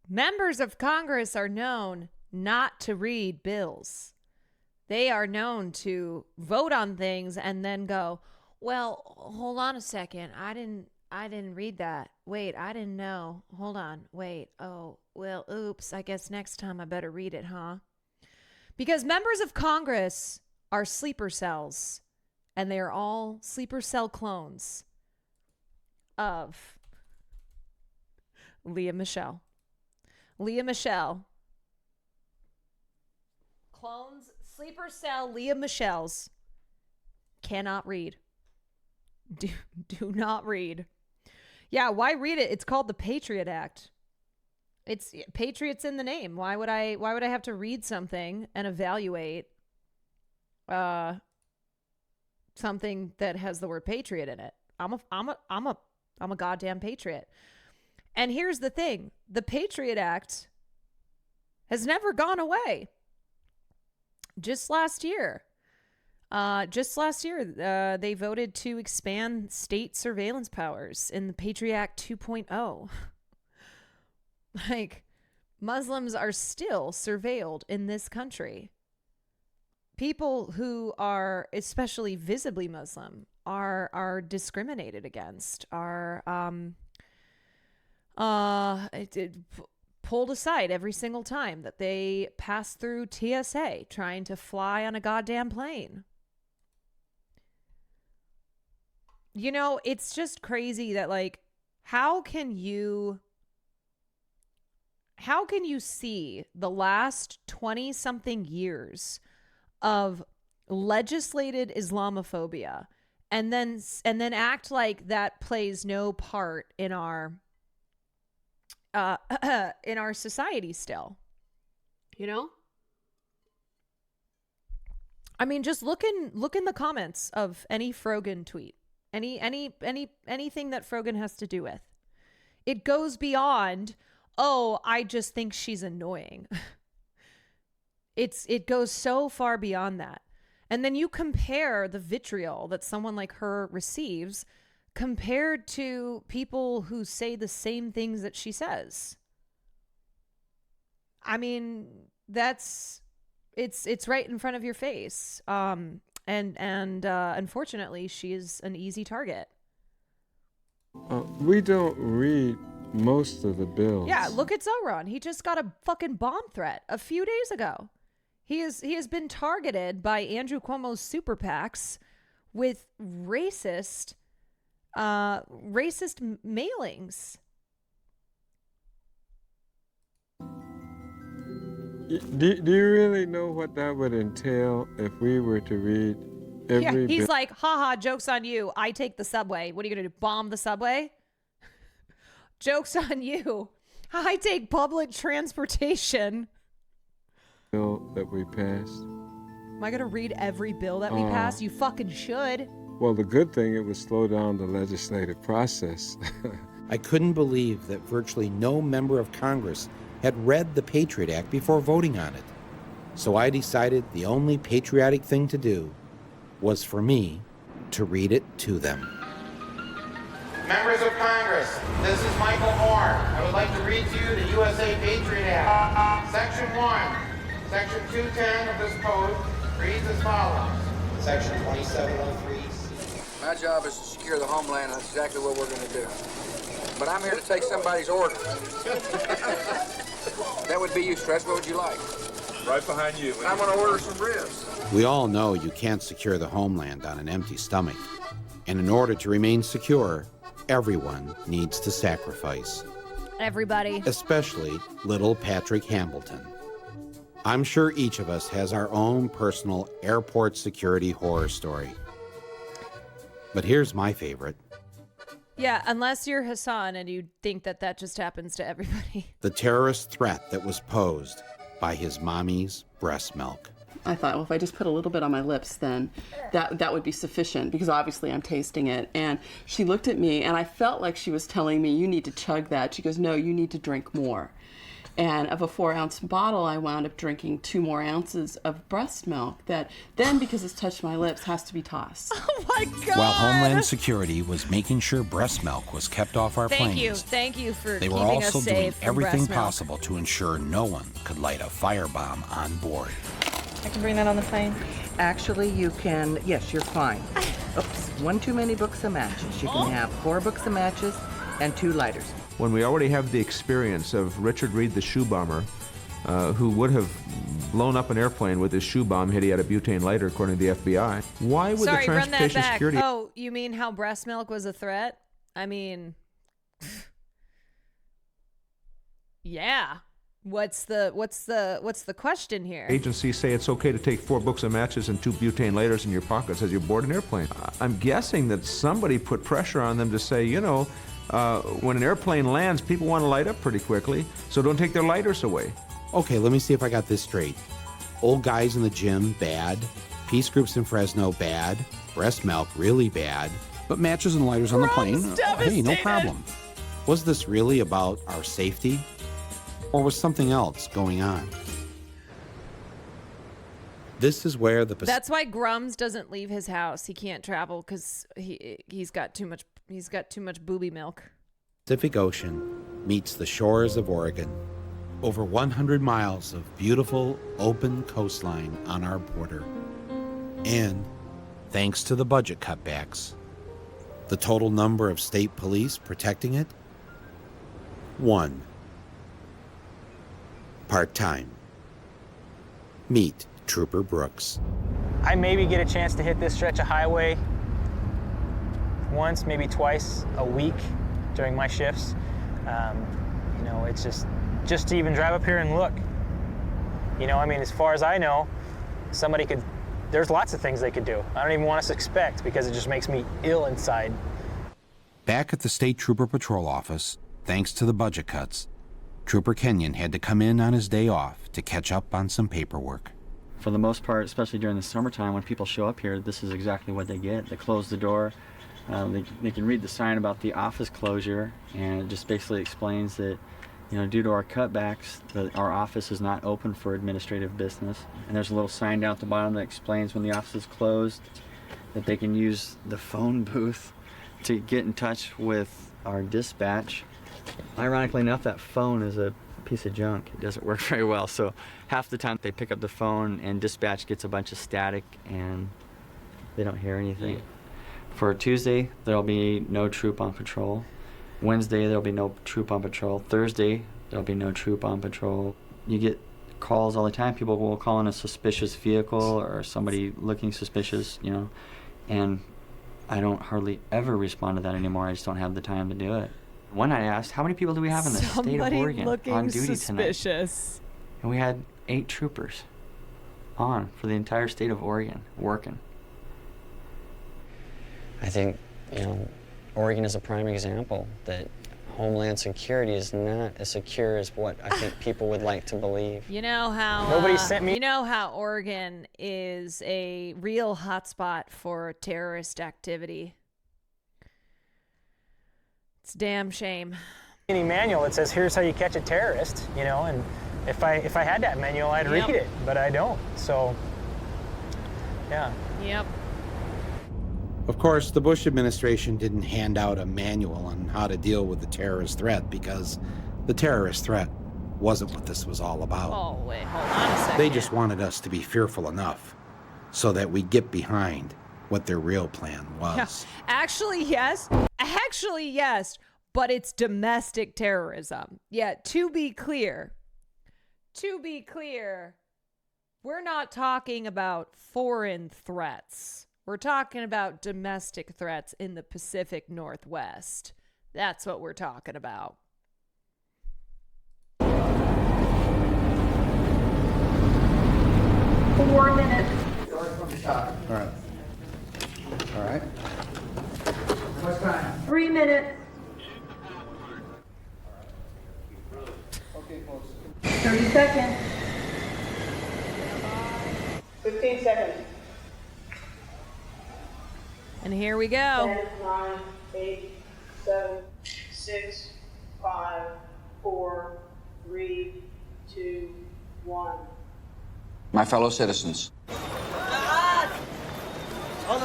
members of Congress are known not to read bills. They are known to vote on things and then go, well, hold on a second. I didn't read that. Wait, I didn't know. Hold on. Wait. Oh, well, oops. I guess next time I better read it, huh? Because members of Congress are sleeper cells. And they are all sleeper cell clones of Leah Michelle. Leah Michelle. Clones, sleeper cell Leah Michelles cannot read. Do not read. Yeah, why read it? It's called the Patriot Act. It's Patriots in the name. Why would I have to read something and evaluate something that has the word patriot in it? I'm a goddamn patriot. And here's the thing. The Patriot Act has never gone away. Just last year, they voted to expand state surveillance powers in the Patriot Act 2.0. Like, Muslims are still surveilled in this country. People who are especially visibly Muslim are discriminated against, are pulled aside every single time that they pass through TSA trying to fly on a goddamn plane. You know, it's just crazy that, like, how can you see the last 20-something years of legislated Islamophobia and then act like that plays no part in our society still? You know? I mean, just look in the comments of any Frogan tweet. Anything that Frogan has to do with. It goes beyond, oh, I just think she's annoying. It goes so far beyond that. And then you compare the vitriol that someone like her receives compared to people who say the same things that she says. I mean, it's right in front of your face. And unfortunately, she is an easy target. We don't read most of the bills. Yeah, look at Zohran. He just got a fucking bomb threat a few days ago. He has been targeted by Andrew Cuomo's super PACs with racist mailings. Do you really know what that would entail if we were to read every He's bit? like, haha, joke's on you. I take the subway. What are you going to do, bomb the subway? Joke's on you. I take public transportation. Bill that we passed? Am I going to read every bill that we pass? You fucking should. Well, the good thing, it would slow down the legislative process. I couldn't believe that virtually no member of Congress had read the Patriot Act before voting on it. So I decided the only patriotic thing to do was for me to read it to them. Members of Congress, this is Michael Moore. I would like to read to you the USA Patriot Act. Section 1, Section 210 of this code reads as follows. Section 2703. My job is to secure the homeland. That's exactly what we're going to do. But I'm here to take somebody's order. That would be you, Stretch. What would you like? Right behind you. I'm going to order some ribs. We all know you can't secure the homeland on an empty stomach. And in order to remain secure, everyone needs to sacrifice. Everybody. Especially little Patrick Hambleton. I'm sure each of us has our own personal airport security horror story. But here's my favorite. Yeah, unless you're Hassan and you think that that just happens to everybody. The terrorist threat that was posed by his mommy's breast milk. I thought, well, if I just put a little bit on my lips, then that would be sufficient, because obviously I'm tasting it. And she looked at me, and I felt like she was telling me, you need to chug that. She goes, no, you need to drink more. And of a 4-ounce bottle, I wound up drinking 2 more ounces of breast milk that then, because it's touched my lips, has to be tossed. Oh my God! While Homeland Security was making sure breast milk was kept off our planes, Thank you for they were keeping also us doing safe from everything breast milk. possible to ensure no one could light a firebomb on board. I can bring that on the plane. Actually, you can, yes, you're fine. Oops, 1 too many books of matches. You can have 4 books of matches and 2 lighters. When we already have the experience of Richard Reed, the shoe bomber, who would have blown up an airplane with his shoe bomb had he had a butane lighter, according to the FBI, why would the Sorry, run that Transportation back. Security... Oh, you mean how breast milk was a threat? I mean, yeah. What's the question here? Agencies say it's okay to take 4 books of matches and 2 butane lighters in your pockets as you board an airplane. I'm guessing that somebody put pressure on them to say, you know, when an airplane lands, people want to light up pretty quickly, so don't take their lighters away. Okay, let me see if I got this straight. Old guys in the gym, bad. Peace groups in Fresno, bad. Breast milk, really bad. But matches and lighters on the plane, hey, no problem. Was this really about our safety? Or was something else going on? This is where the That's why Grums doesn't leave his house. He can't travel because he's got too much booby milk. Pacific Ocean meets the shores of Oregon. Over 100 miles of beautiful, open coastline on our border. And, thanks to the budget cutbacks, the total number of state police protecting it? 1. Part-time. Meet Trooper Brooks. I maybe get a chance to hit this stretch of highway once, maybe twice a week during my shifts. You know, it's just to even drive up here and look. You know, I mean, as far as I know, there's lots of things they could do. I don't even want us to expect, because it just makes me ill inside. Back at the State Trooper Patrol Office, thanks to the budget cuts, Trooper Kenyon had to come in on his day off to catch up on some paperwork. For the most part, especially during the summertime, when people show up here, this is exactly what they get. They close the door. They can read the sign about the office closure, and it just basically explains that, you know, due to our cutbacks, our office is not open for administrative business. And there's a little sign down at the bottom that explains when the office is closed, that they can use the phone booth to get in touch with our dispatch. Ironically enough, that phone is a piece of junk. It doesn't work very well, so half the time they pick up the phone and dispatch gets a bunch of static and they don't hear anything. Yeah. For Tuesday, there'll be no troop on patrol. Wednesday, there'll be no troop on patrol. Thursday, there'll be no troop on patrol. You get calls all the time. People will call in a suspicious vehicle or somebody looking suspicious, you know, and I don't hardly ever respond to that anymore. I just don't have the time to do it. One night I asked, how many people do we have in the state of Oregon on duty tonight? Suspicious. And we had 8 troopers on for the entire state of Oregon working. I think, Oregon is a prime example that Homeland Security is not as secure as what I think people would like to believe. You know how Nobody sent me- You know how Oregon is a real hotspot for terrorist activity. It's a damn shame. Any manual that says here's how you catch a terrorist, and if I had that manual, I'd read it, but I don't. So, yeah. Yep. Of course, the Bush administration didn't hand out a manual on how to deal with the terrorist threat because the terrorist threat wasn't what this was all about. Oh, wait, hold on a second. They just wanted us to be fearful enough so that we get behind what their real plan was. Actually, yes. But it's domestic terrorism. Yeah, to be clear, we're not talking about foreign threats. We're talking about domestic threats in the Pacific Northwest. That's what we're talking about. Four minutes. All right. What's time? 3 minutes. Okay, folks. 30 seconds. 15 seconds. And here we go. 10, 9, 8, 7, 6, 5, 4, 3, 2, 1. My fellow citizens.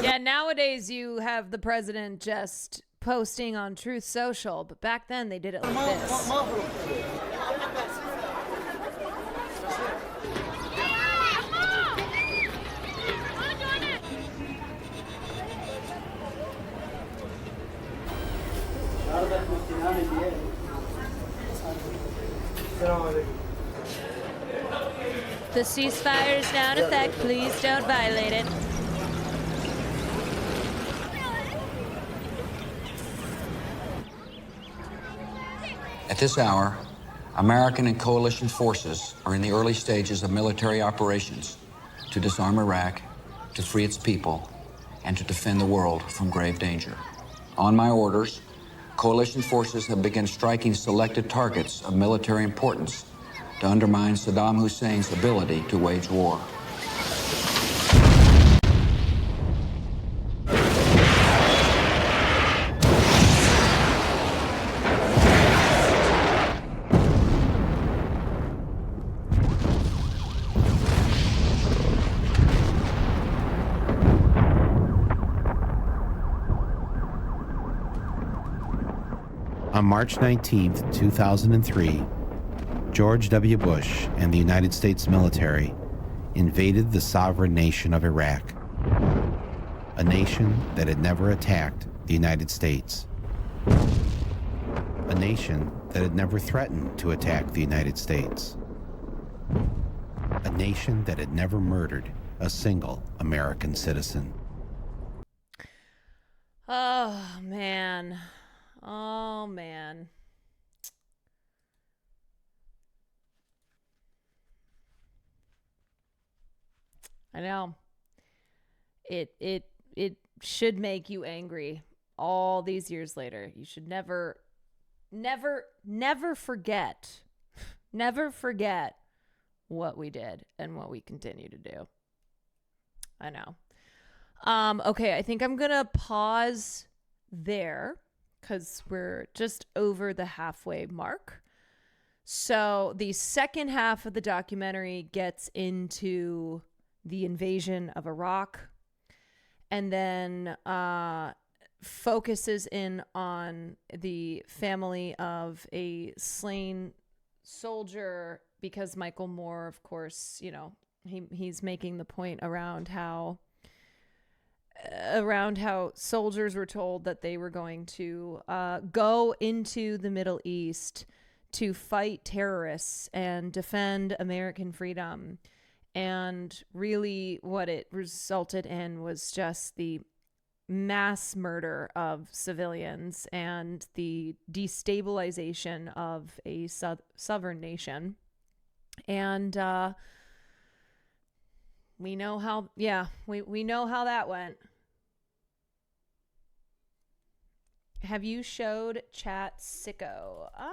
Yeah, nowadays you have the president just posting on Truth Social, but back then they did it like this. The ceasefire is now in effect. Please don't violate it. At this hour, American and coalition forces are in the early stages of military operations to disarm Iraq, to free its people, and to defend the world from grave danger. On my orders, coalition forces have begun striking selected targets of military importance to undermine Saddam Hussein's ability to wage war. On March 19, 2003, George W. Bush and the United States military invaded the sovereign nation of Iraq, a nation that had never attacked the United States, a nation that had never threatened to attack the United States, a nation that had never murdered a single American citizen. Oh, man. Oh, man. I know. It should make you angry all these years later. You should never forget. Never forget what we did and what we continue to do. I know. Okay, I think I'm going to pause there because we're just over the halfway mark. So the second half of the documentary gets into the invasion of Iraq and then focuses in on the family of a slain soldier, because Michael Moore, of course, you know, he's making the point around how soldiers were told that they were going to go into the Middle East to fight terrorists and defend American freedom. And really what it resulted in was just the mass murder of civilians and the destabilization of a sovereign nation. And we know how, we know how that went. Have you showed chat Sicko? I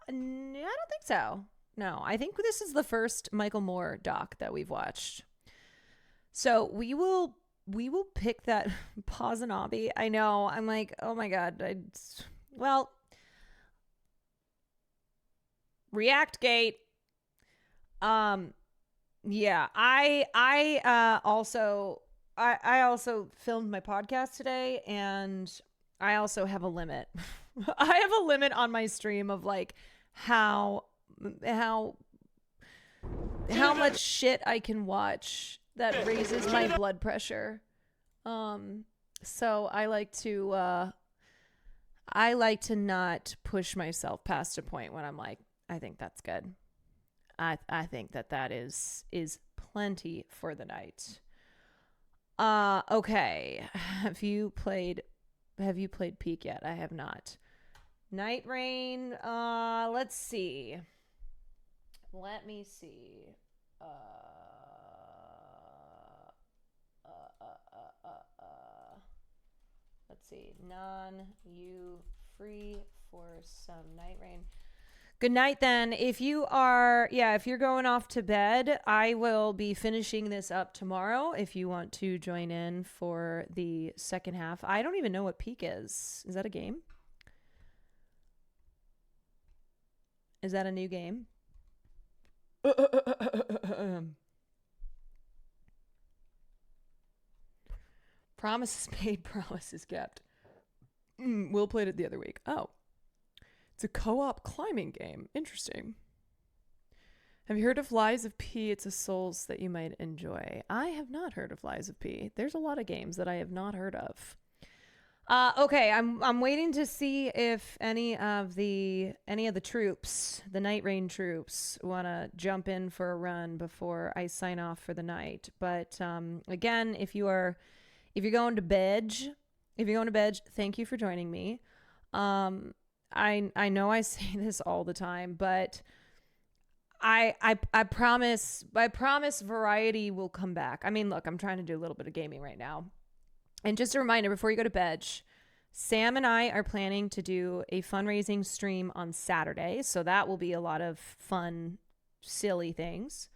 don't think so. No, I think this is the first Michael Moore doc that we've watched. So we will pick that Pazanabi. I know. I'm like, oh my God. ReactGate. Yeah, I also filmed my podcast today, and I also have a limit. I have a limit on my stream of like how much shit I can watch that raises my blood pressure. So I like to not push myself past a point when I'm like, I think that's good. I think that is plenty for the night. Okay. Have you played Peak yet? I have not. Night Rain. Let's see. Let me see. Let's see. You free for some Night Rain? Good night then. If you're going off to bed, I will be finishing this up tomorrow if you want to join in for the second half. I don't even know what Peak is. Is that a game? Is that a new game? Promises made, promises kept. Will played it the other week. Oh. It's a co-op climbing game. Interesting. Have you heard of Lies of P? It's a Souls that you might enjoy. I have not heard of Lies of P. There's a lot of games that I have not heard of. Okay, I'm waiting to see if any of the troops, the Night Rain troops, want to jump in for a run before I sign off for the night. But again, if you're going to bed, thank you for joining me. I know I say this all the time, but I promise variety will come back. I mean, look, I'm trying to do a little bit of gaming right now. And just a reminder before you go to bed, Sam and I are planning to do a fundraising stream on Saturday, so that will be a lot of fun, silly things.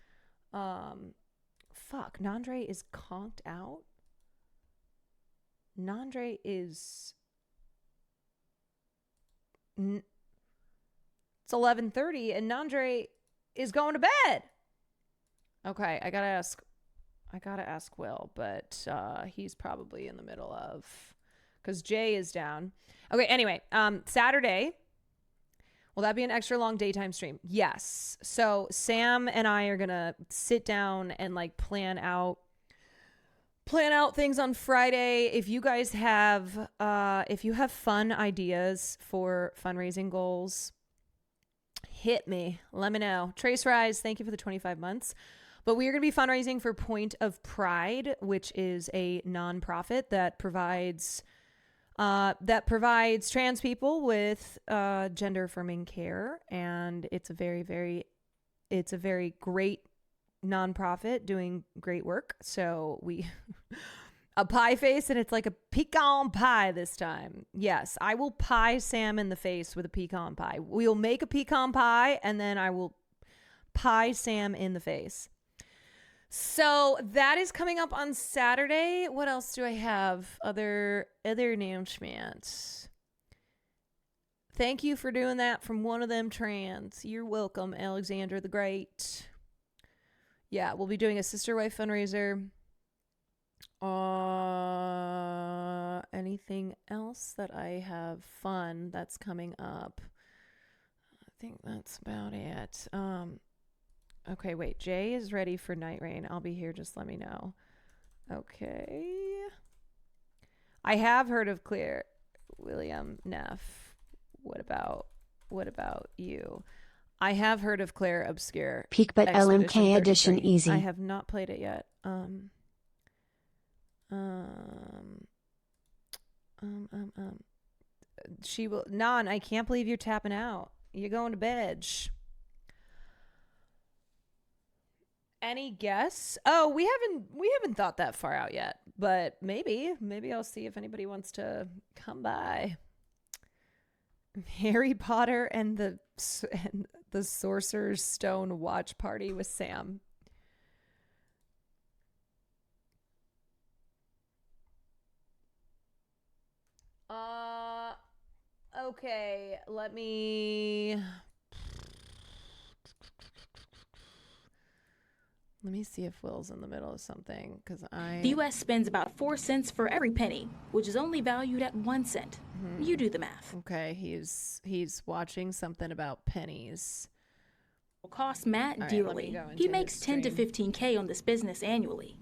Nandre is conked out. Nandre is... It's 11:30 and Nandre is going to bed. Okay, I gotta ask Will, but he's probably in the middle of, because Jay is down. Okay, anyway, Saturday, will that be an extra long daytime stream? Yes. So Sam and I are gonna sit down and like plan out things on Friday. If you guys have fun ideas for fundraising goals, hit me. Let me know. Trace Rise, thank you for the 25 months. But we are going to be fundraising for Point of Pride, which is a nonprofit that provides trans people with gender affirming care, and it's a very great nonprofit doing great work. So we a pie face, and it's like a pecan pie this time. Yes, I will pie Sam in the face with a pecan pie. We'll make a pecan pie and then I will pie Sam in the face. So that is coming up on Saturday. What else do I have? Other announcements. Thank you for doing that from one of them trans. You're welcome, Alexander the Great. Yeah, we'll be doing a sister wife fundraiser. Anything else that I have fun that's coming up? I think that's about it. Okay, wait. Jay is ready for Night Rain. I'll be here. Just let me know. Okay. I have heard of Clear. William Neff. What about you? I have heard of Claire Obscure. Peak but LMK edition easy. I have not played it yet. She will. Nan, I can't believe you're tapping out. You're going to bed. Any guess? Oh, we haven't thought that far out yet, but maybe I'll see if anybody wants to come by. Harry Potter and the Sorcerer's Stone watch party with Sam. Okay, let me see if Will's in the middle of something, because The U.S. spends about 4 cents for every penny, which is only valued at 1 cent. You do the math. Okay, he's watching something about pennies. It costs Matt All right, dearly. let me go He into makes his 10 to stream. 15K on this business annually.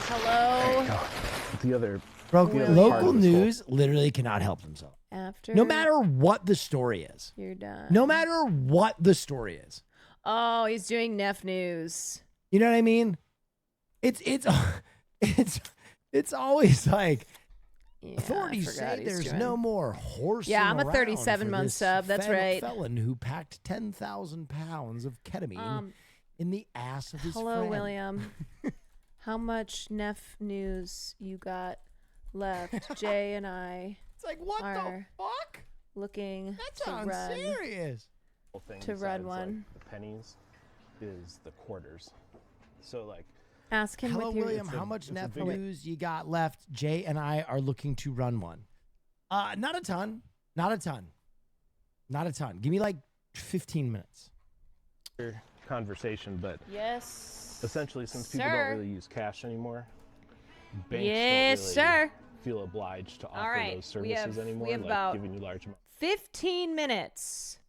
Hello. The other Broken part local of this whole- news literally cannot help themselves. After No matter what the story is. you're done. No matter what the story is. Oh, he's doing Neff News. You know what I mean? It's always like authorities I forgot say he's there's doing- no more horsing Yeah, I'm a around 37-month for this sub, that's right. Felon who packed 10,000 pounds of ketamine in the ass of his Hello, friend. William. How much Neff News you got left? Jay and I It's like, what the fuck? Looking That to sounds run. serious. thing To run besides, one. Like, the pennies is the quarters. So like, Ask him Hello, with your William. How much it's a Neff big- News you got left? Jay and I are looking to run one. Not a ton. Not a ton. Not a ton. Give me like 15 minutes. conversation, but Yes. essentially, since people sir. don't really use cash anymore, banks Yes, don't sir. really feel obliged to offer right, those we services have- anymore, we have like about giving you large amounts. 15 minutes.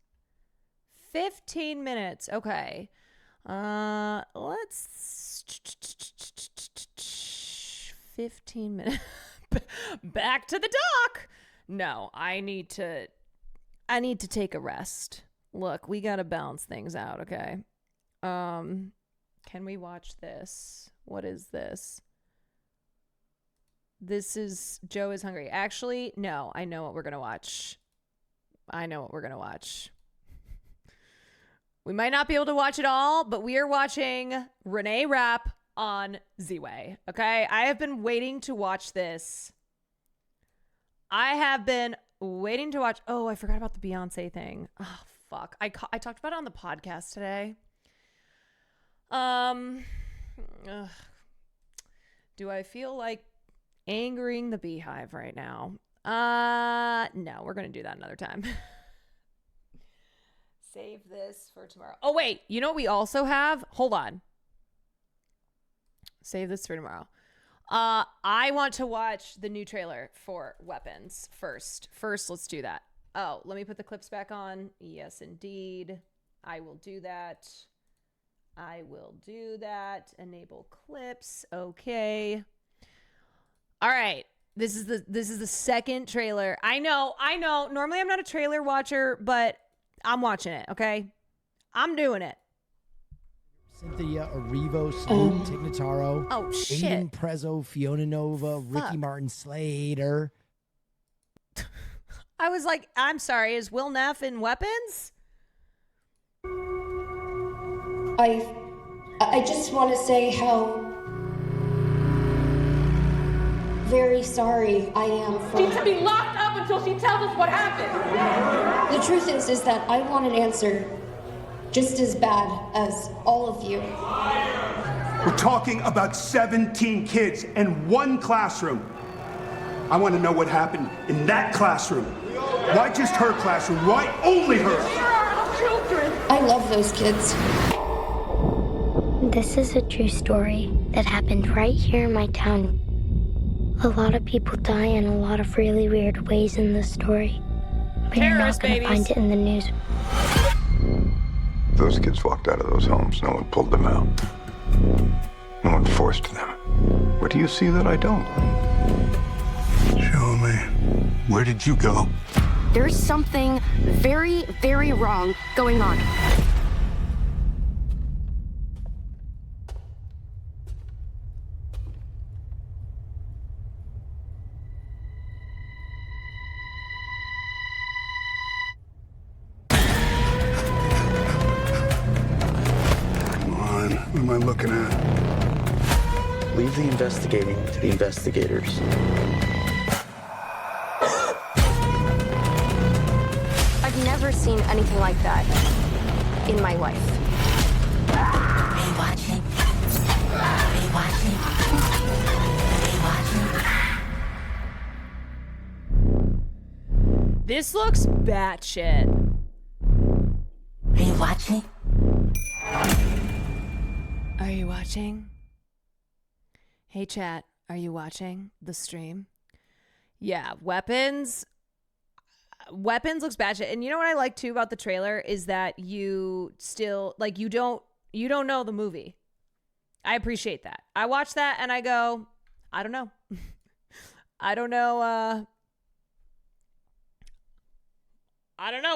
15 minutes. Okay. Let's 15 minutes. Back to the dock. No, I need to take a rest. Look, we got to balance things out, okay? Can we watch this? What is this? This is Joe is Hungry. Actually, no, I know what we're going to watch. We might not be able to watch it all, but we are watching Renee Rapp on Z-Way. Okay? I have been waiting to watch this. I have been waiting to watch. Oh, I forgot about the Beyonce thing. Oh, fuck. I talked about it on the podcast today. Ugh. Do I feel like angering the Beehive right now? No, we're going to do that another time. Save this for tomorrow. Oh, wait. You know what we also have? Hold on. Save this for tomorrow. I want to watch the new trailer for Weapons first. First, let's do that. Oh, let me put the clips back on. Yes, indeed. I will do that. Enable clips. Okay. All right. This is the second trailer. I know. Normally I'm not a trailer watcher, but I'm watching it, okay? I'm doing it. Cynthia Erivo, Snoop Tignataro, Oh, shit. Aiden Prezzo, Fiona Nova, Ricky Martin Slater. I was like, I'm sorry, is Will Neff in Weapons? I just want to say how very sorry I am for... She should be locked up until she tells us what happened. The truth is that I want an answer just as bad as all of you. We're talking about 17 kids in one classroom. I want to know what happened in that classroom. Why just her classroom? Why only her? Children. I love those kids. This is a true story that happened right here in my town. A lot of people die in a lot of really weird ways in this story. But you're not Terrorist going to babies. find it in the news. Those kids walked out of those homes. No one pulled them out. No one forced them. What do you see that I don't? Show me. Where did you go? There's something very, very wrong going on. Come on. What am I looking at? Leave the investigating to the investigators. I've never seen anything like that in my life. Are you watching? Are you watching? Are you watching? This looks batshit. Are you watching? Are you watching? Hey chat, are you watching the stream? Yeah, Weapons looks batshit. And you know what I like too about the trailer is that you still like you don't know the movie. I appreciate that. I watch that and I go, I don't know. I don't know,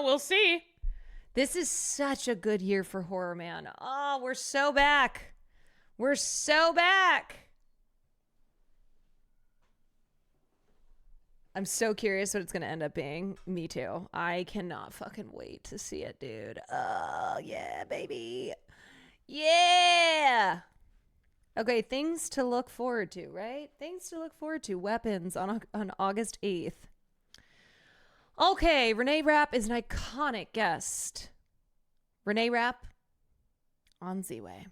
we'll see. This is such a good year for horror, man. Oh, we're so back. We're so back. I'm so curious what it's going to end up being. Me too. I cannot fucking wait to see it, dude. Oh, yeah, baby. Yeah. Okay, things to look forward to, right? Things to look forward to. Weapons on August 8th. Okay, Renee Rapp is an iconic guest. Renee Rapp on Z-Way.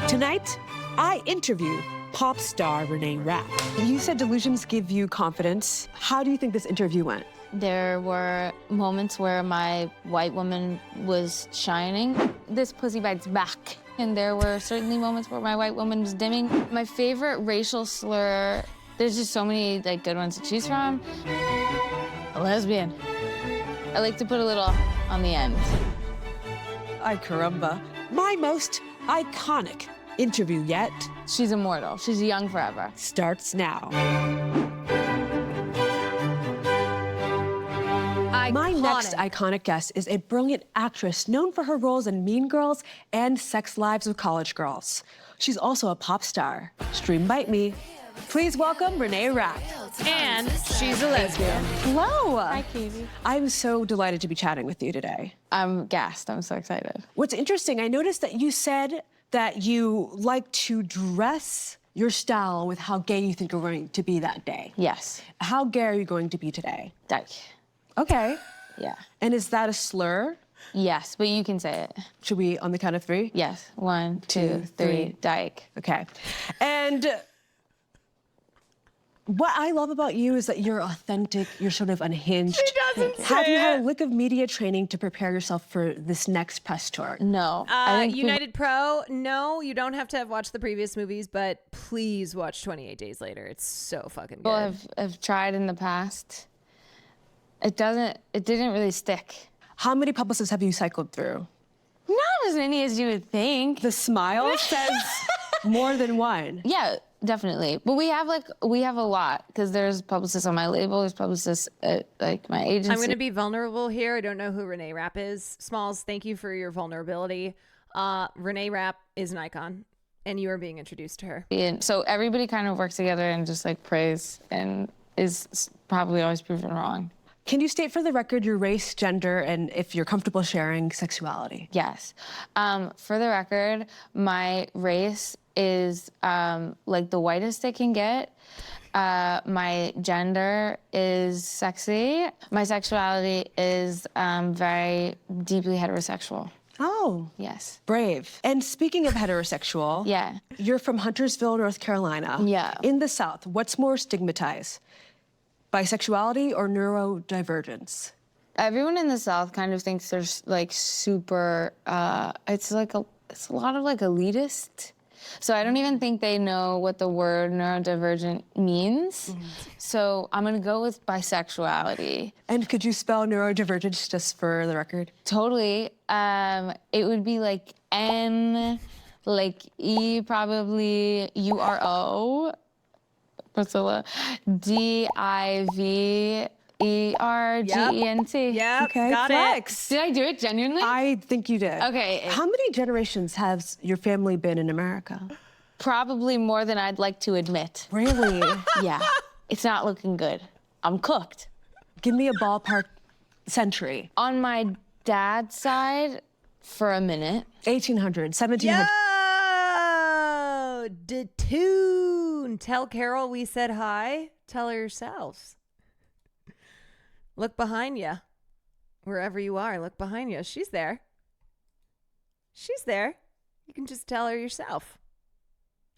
Tonight, I interview pop star Renee Rapp. You said delusions give you confidence. How do you think this interview went? There were moments where my white woman was shining. This pussy bites back. And there were certainly moments where my white woman was dimming. My favorite racial slur, there's just so many like good ones to choose from. A lesbian. I like to put a little on the end. Ay caramba. My most iconic interview yet. She's immortal. She's young forever. Starts now. My next iconic guest is a brilliant actress known for her roles in Mean Girls and Sex Lives of College Girls. She's also a pop star. Stream Bite Me. Please welcome Renee Rapp. And she's a lesbian. Hello. Hi, Katie. I'm so delighted to be chatting with you today. I'm gassed. I'm so excited. What's interesting, I noticed that you said that you like to dress your style with how gay you think you're going to be that day. Yes. How gay are you going to be today? Dyke. Okay. Yeah. And is that a slur? Yes, but you can say it. Should we on the count of three? Yes. 1, 2, 3, Dyke. Okay. And what I love about you is that you're authentic, you're sort of unhinged. She doesn't say Have you had a it. lick of media training to prepare yourself for this next press tour? No. United Pro, no, you don't have to have watched the previous movies, but please watch 28 Days Later. It's so fucking good. People have tried in the past. It didn't really stick. How many publicists have you cycled through? Not as many as you would think. The smile says more than one. Yeah, definitely. But we have a lot because there's publicists on my label, there's publicists at like my agency. I'm going to be vulnerable here. I don't know who Renee Rapp is. Smalls, thank you for your vulnerability. Renee Rapp is an icon, and you are being introduced to her. And so everybody kind of works together and just like prays and is probably always proven wrong. Can you state for the record your race, gender, and if you're comfortable sharing sexuality? Yes. For the record, my race is like the whitest it can get. My gender is sexy. My sexuality is very deeply heterosexual. Oh. Yes. Brave. And speaking of heterosexual, yeah, you're from Huntersville, North Carolina. Yeah. In the South, what's more stigmatized? Bisexuality or neurodivergence? Everyone in the South kind of thinks there's like super, it's a lot of like elitist. So I don't even think they know what the word neurodivergent means. So I'm gonna go with bisexuality. And could you spell neurodivergence just for the record? Totally. It would be like N, like E probably, U-R-O. Priscilla, D-I-V-E-R-G-E-N-T. Yep, Okay, got flex. Did I do it genuinely? I think you did. Okay. How many generations has your family been in America? Probably more than I'd like to admit. Really? Yeah. It's not looking good. I'm cooked. Give me a ballpark century. On my dad's side, for a minute. 1800, 1700. Yo, Detoon. Tell Carol we said hi. Tell her yourselves. Look behind you. Wherever you are, look behind you. She's there. She's there. You can just tell her yourself.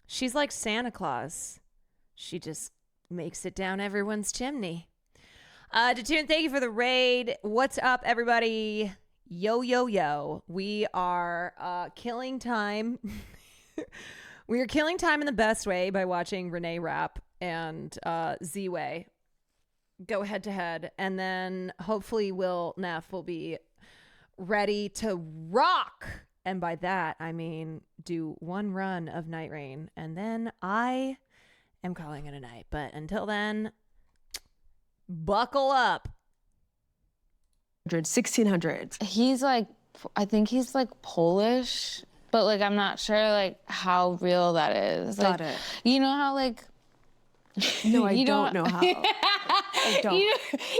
She's like Santa Claus. She just makes it down everyone's chimney. Detoon, thank you for the raid. What's up, everybody? Yo, yo, yo. We are killing time. We are killing time in the best way by watching Renee Rapp and Z-Way go head to head. And then hopefully Will Neff will be ready to rock. And by that, I mean do one run of Night Rain. And then I am calling it a night. But until then, buckle up. 1600s. He's like, I think he's like Polish, but like I'm not sure like how real that is. Got like, it. You know how like. No, I you don't know how. I don't.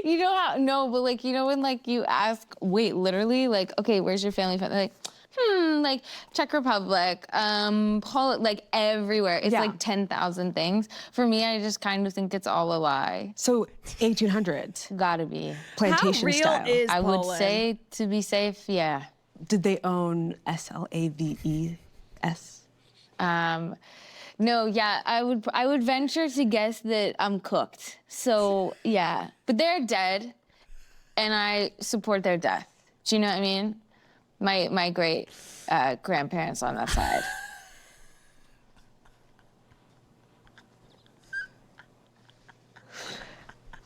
You know how? No, but like you know when like you ask, wait, literally, like, okay, where's your family? They're like, like Czech Republic, like everywhere. It's like 10,000 things. For me, I just kind of think it's all a lie. So 1800s. Gotta be. Plantation How real style. is I would Poland? say to be safe, yeah. Did they own SLAVES? No, yeah, I would venture to guess that I'm cooked. So yeah, but they're dead, and I support their death. Do you know what I mean? My great grandparents on that side.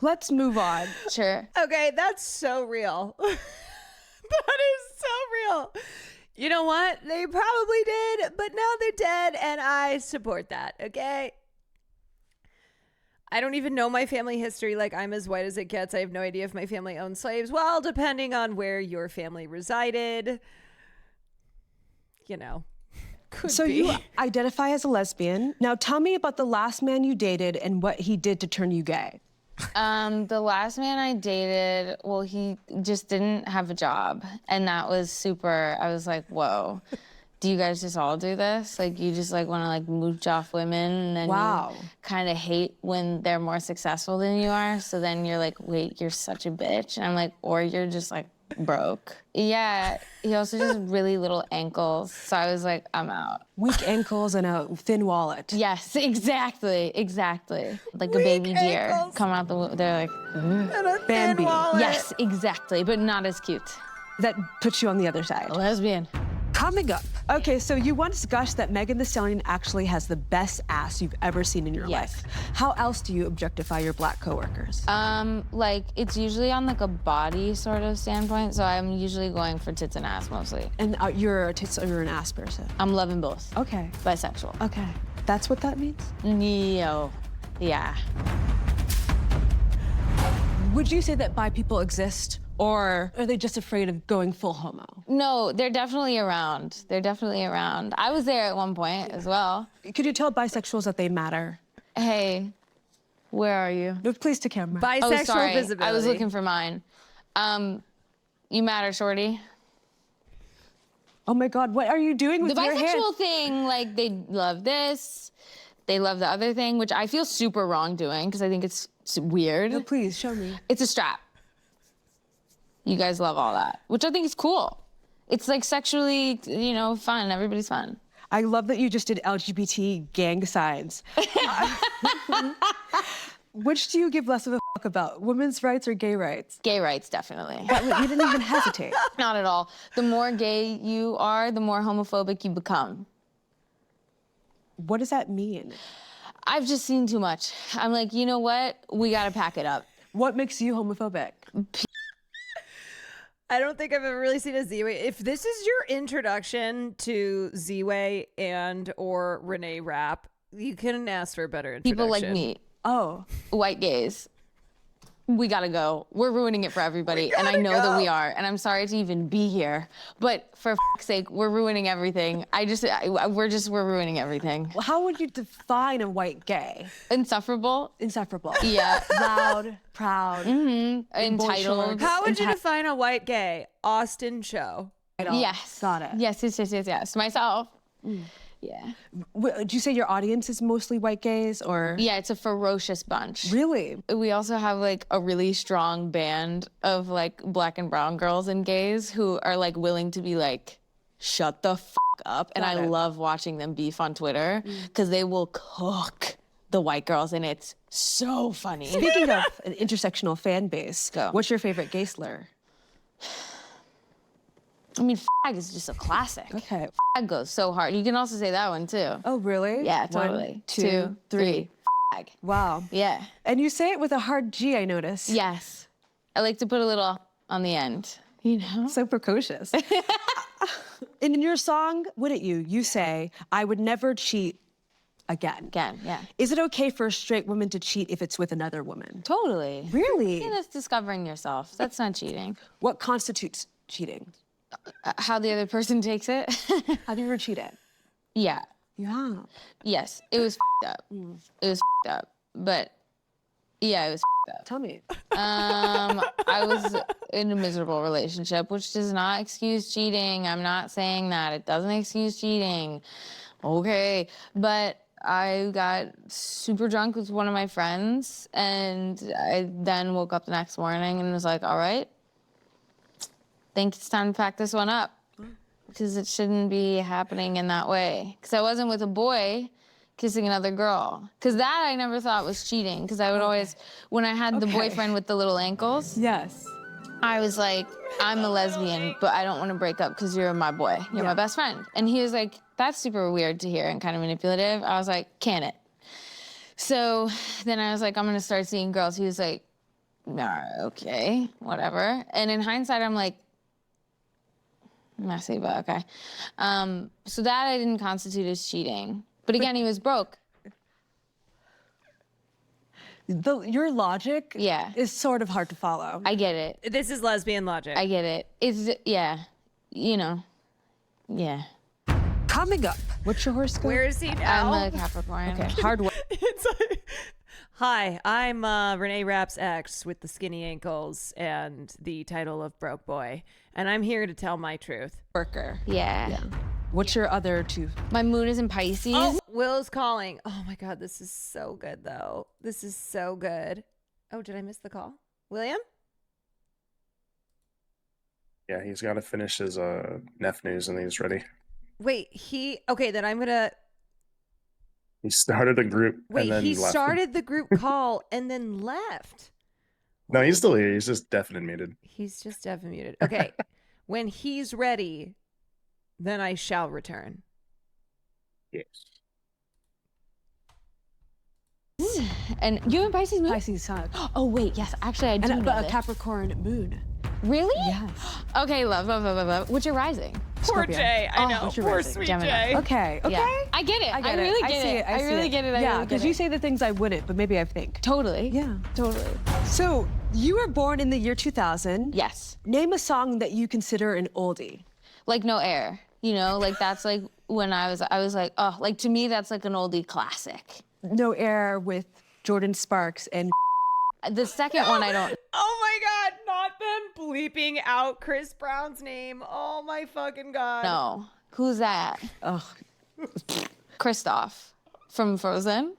Let's move on. Sure. Okay, that's so real. That is so real. You know what? They probably did, but now they're dead, and I support that, okay? I don't even know my family history. Like, I'm as white as it gets. I have no idea if my family owned slaves. Well, depending on where your family resided, you know, could So be. you identify as a lesbian. Now tell me about the last man you dated and what he did to turn you gay. The last man I dated, well, he just didn't have a job. And that was super, I was like, whoa, do you guys just all do this? Like, you just like want to like mooch off women and then you kind of hate when they're more successful than you are. So then you're like, wait, you're such a bitch. And I'm like, or you're just like broke. Yeah, he also just really little ankles. So I was like, I'm out. Weak ankles and a thin wallet. Yes, exactly. Like a baby deer coming out the womb. They're like, Bambi. Yes, exactly, but not as cute. That puts you on the other side. Lesbian. Coming up. Okay, so you once gushed that Megan Thee Stallion actually has the best ass you've ever seen in your life. How else do you objectify your black coworkers? Like it's usually on like a body sort of standpoint. So I'm usually going for tits and ass mostly. And you're a tits or you're an ass person? I'm loving both. Okay. Bisexual. Okay. That's what that means? Neo. Yeah. Would you say that bi people exist? Or are they just afraid of going full homo? No, they're definitely around. I was there at one point as well. Could you tell bisexuals that they matter? Hey, where are you? No, please to camera. Bisexual visibility. I was looking for mine. You matter, shorty. Oh my God, what are you doing with your hair? The bisexual thing, like they love this, they love the other thing, which I feel super wrong doing because I think it's weird. No, please, show me. It's a strap. You guys love all that, which I think is cool. It's like sexually, you know, fun. Everybody's fun. I love that you just did LGBT gang signs. Which do you give less of a fuck about, women's rights or gay rights? Gay rights, definitely. But you didn't even hesitate. Not at all. The more gay you are, the more homophobic you become. What does that mean? I've just seen too much. I'm like, you know what? We gotta pack it up. What makes you homophobic? I don't think I've ever really seen a Z-Way. If this is your introduction to Z-Way and or Renee Rapp, you couldn't ask for a better introduction. People like me. Oh. White gays. We gotta go. We're ruining it for everybody. And I know that we are. And I'm sorry to even be here. But for f***'s sake, we're ruining everything. We're ruining everything. Well, how would you define a white gay? Insufferable. Insufferable. Yeah. Loud, proud. Mm-hmm. Entitled. How would you define a white gay? Austin Cho. Yes. Got it. Yes. Myself. Yeah. Do you say your audience is mostly white gays or? Yeah, it's a ferocious bunch. Really? We also have like a really strong band of like black and brown girls and gays who are like willing to be like, shut the f up. And I love watching them beef on Twitter because they will cook the white girls and it's so funny. Speaking of an intersectional fan base, what's your favorite gay slur? I mean, fag is just a classic. Okay. Fag goes so hard. You can also say that one too. Oh, really? Yeah, totally. 1, 2, 3. Fag. Wow. Yeah. And you say it with a hard G, I notice. Yes. I like to put a little on the end, you know? So precocious. And in your song, wouldn't you? You say, I would never cheat again. Again, yeah. Is it okay for a straight woman to cheat if it's with another woman? Totally. Really? Yeah, that's discovering yourself. That's not cheating. What constitutes cheating? How the other person takes it. Have you ever cheated? Yeah. Yeah. Yes, it was up. It was up. But yeah, it was up. Tell me. I was in a miserable relationship, which does not excuse cheating. I'm not saying that. It doesn't excuse cheating. Okay. But I got super drunk with one of my friends, and I then woke up the next morning and was like, all right, think it's time to pack this one up because it shouldn't be happening in that way. Because I wasn't with a boy kissing another girl. Because that I never thought was cheating. Because I would always, when I had the boyfriend with the little ankles, yes, I was like, I'm a lesbian, but I don't want to break up because you're my boy. You're my best friend. And he was like, that's super weird to hear and kind of manipulative. I was like, can it? So then I was like, I'm going to start seeing girls. He was like, okay, whatever. And in hindsight, I'm like, messy, but okay. So that I didn't constitute as cheating. But again, he was broke. Your logic is sort of hard to follow. I get it. This is lesbian logic. I get it. It's, yeah, you know, yeah. Coming up, what's your horoscope? Where is he now? I'm a Capricorn. Okay, hard work. Hi, I'm Renee Rapp's ex with the skinny ankles and the title of broke boy, and I'm here to tell my truth. Worker. Yeah. What's your other two? My moon is in Pisces. Oh, Will's calling. Oh my God, this is so good though. This is so good. Oh, did I miss the call? William? Yeah, he's got to finish his Neff News and he's ready. Wait, okay, then I'm gonna. He started a group and then he left. started the group call and then left. No, he's still here. He's just deaf and muted. He's just deaf and muted. Okay, when he's ready, then I shall return. Yes. And you in Pisces moon? Pisces sun. Oh wait, yes, actually I do know But a this. Capricorn moon. Really? Yes. Okay, love. What's your rising? Poor Scorpio. Jay, I know. what's your Poor rising? sweet Gemini. Jay. Okay. Yeah. I get it. I really get it. I really get it. Yeah, because you say the things I wouldn't, but maybe I think. Totally. Yeah. Totally. So you were born in the year 2000. Yes. Name a song that you consider an oldie. Like No Air. You know, like that's like when I was like, oh, like to me that's like an oldie classic. No Air with Jordan Sparks and the second one I don't. Oh my God, not them bleeping out Chris Brown's name. Oh my fucking God. No. Who's that? Oh. Kristoff from Frozen.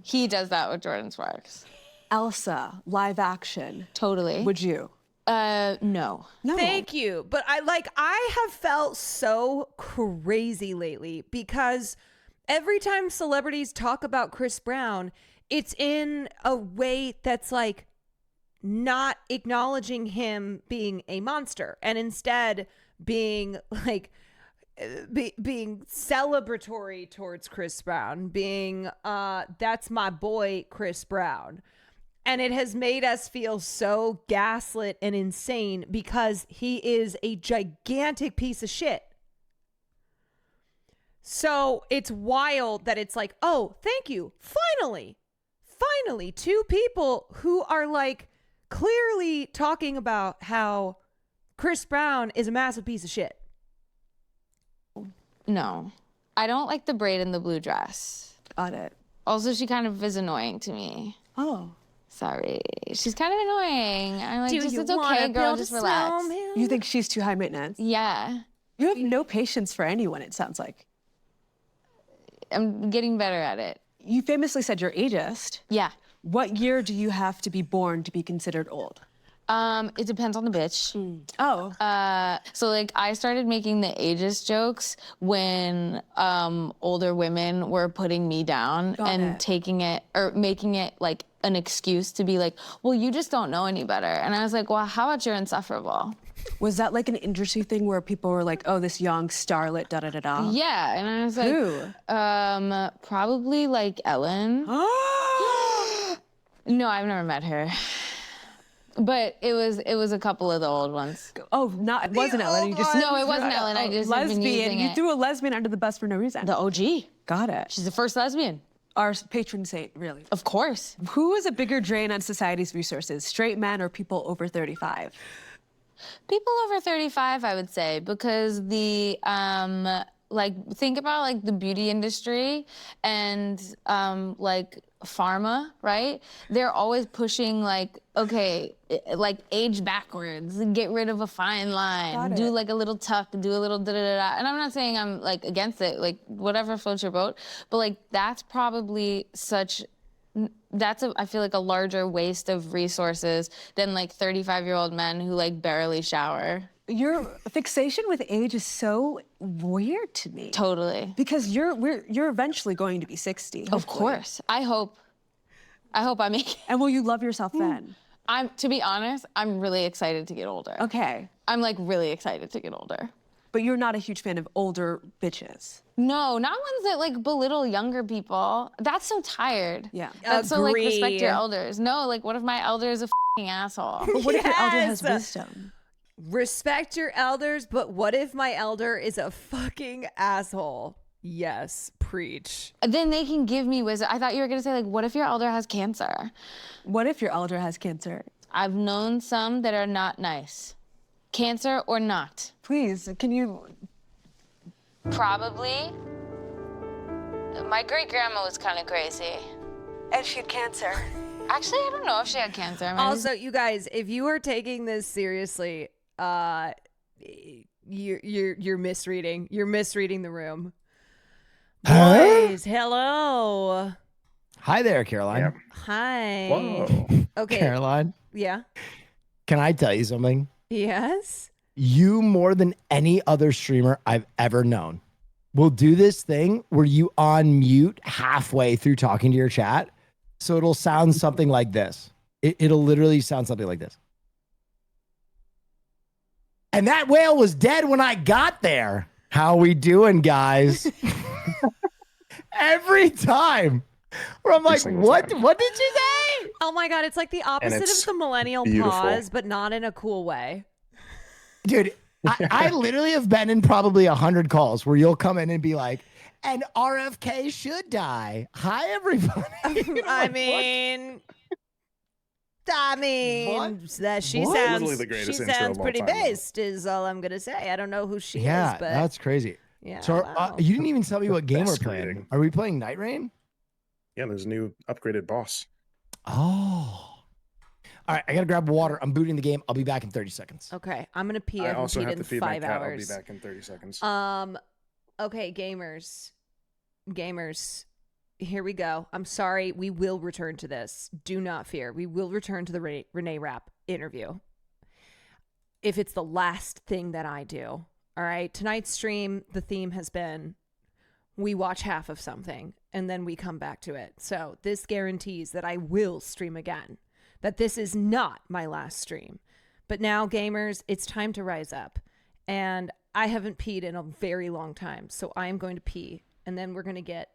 He does that with Jordan Sparks. Elsa, live action. Totally. Would you? No. Thank you. But I have felt so crazy lately because every time celebrities talk about Chris Brown, it's in a way that's like not acknowledging him being a monster and instead being like being celebratory towards Chris Brown, being that's my boy Chris Brown. And it has made us feel so gaslit and insane because he is a gigantic piece of shit. So it's wild that it's like, oh, thank you. Finally, two people who are like clearly talking about how Chris Brown is a massive piece of shit. No. I don't like the braid in the blue dress. Got it. Also, she kind of is annoying to me. Oh. Sorry. She's kind of annoying. I'm like, Do just, you it's wanna okay, girl. build a Just relax. snowman? You think she's too high maintenance? Yeah. You have no patience for anyone, it sounds like. I'm getting better at it. You famously said you're ageist. Yeah. What year do you have to be born to be considered old? It depends on the bitch. Oh. So like I started making the ageist jokes when older women were putting me down and taking it or making it like an excuse to be like, well, you just don't know any better. And I was like, well, how about you're insufferable? Was that like an industry thing where people were like, oh, this young starlet, da da da da? Yeah, and I was like, who? Probably like Ellen. No, I've never met her. But it was a couple of the old ones. Oh, it wasn't Ellen. You just No, it wasn't Ellen. I just have been using You it. threw a lesbian under the bus for no reason. The OG. Got it. She's the first lesbian. Our patron saint, really. Of course. Who is a bigger drain on society's resources, straight men or people over 35? People over 35, I would say, because the like think about like the beauty industry and like pharma, right? They're always pushing like, okay, like age backwards, get rid of a fine line, do like a little tuck, do a little da da da da. And I'm not saying I'm like against it, like whatever floats your boat, but like that's probably I feel like a larger waste of resources than like 35-year-old men who like barely shower. Your fixation with age is so weird to me. Totally. Because you're eventually going to be 60. Of hopefully. course. I hope I make it. And will you love yourself then? To be honest, I'm really excited to get older. Okay. I'm like really excited to get older. But you're not a huge fan of older bitches. No, not ones that like belittle younger people. That's so tired. Yeah. That's so like respect Agree. your elders. No, like what if my elder is a f***ing asshole? But what if your elder has Yes. wisdom? Respect your elders, but what if my elder is a fucking asshole? Yes, preach. Then they can give me wisdom. I thought you were gonna say like, what if your elder has cancer? What if your elder has cancer? I've known some that are not nice. Cancer or not. Please, can you? Probably. My great-grandma was kind of crazy. And she had cancer. Actually, I don't know if she had cancer. Also, you guys, if you are taking this seriously, you're misreading. You're misreading the room. Boys, hello. Hi there, Caroline. Hi. Whoa. Okay. Caroline, Yeah. can I tell you something? Yes. You, more than any other streamer I've ever known, will do this thing where you on mute halfway through talking to your chat. So it'll sound something like this. It'll literally sound something like this. And that whale was dead when I got there. How we doing, guys? Every time. Where I'm like, what did you say? Oh my God, it's like the opposite it's of the millennial beautiful. pause, but not in a cool way. Dude, I literally have been in probably 100 calls where you'll come in and be like, and RFK should die. Hi, everybody. I mean, that she What? sounds Literally the greatest intro sounds of all pretty time, though. based is all I'm gonna say. I don't know who she Yeah, is, but that's crazy. yeah. So wow. you didn't even tell me what game we're Best playing. reading. Are we playing Night Rain? Yeah, there's a new upgraded boss. Oh. All right, I gotta grab water. I'm booting the game. I'll be back in 30 seconds. Okay, I'm gonna pee. I haven't also peed have in to feed my 5 cat. I'll be hours. back in 30 seconds. Okay, gamers, here we go. I'm sorry. We will return to this. Do not fear. We will return to the Renee Rapp interview. If it's the last thing that I do. All right. Tonight's stream, the theme has been we watch half of something and then we come back to it. So this guarantees that I will stream again, that this is not my last stream. But now, gamers, it's time to rise up. And I haven't peed in a very long time. So I am going to pee and then we're going to get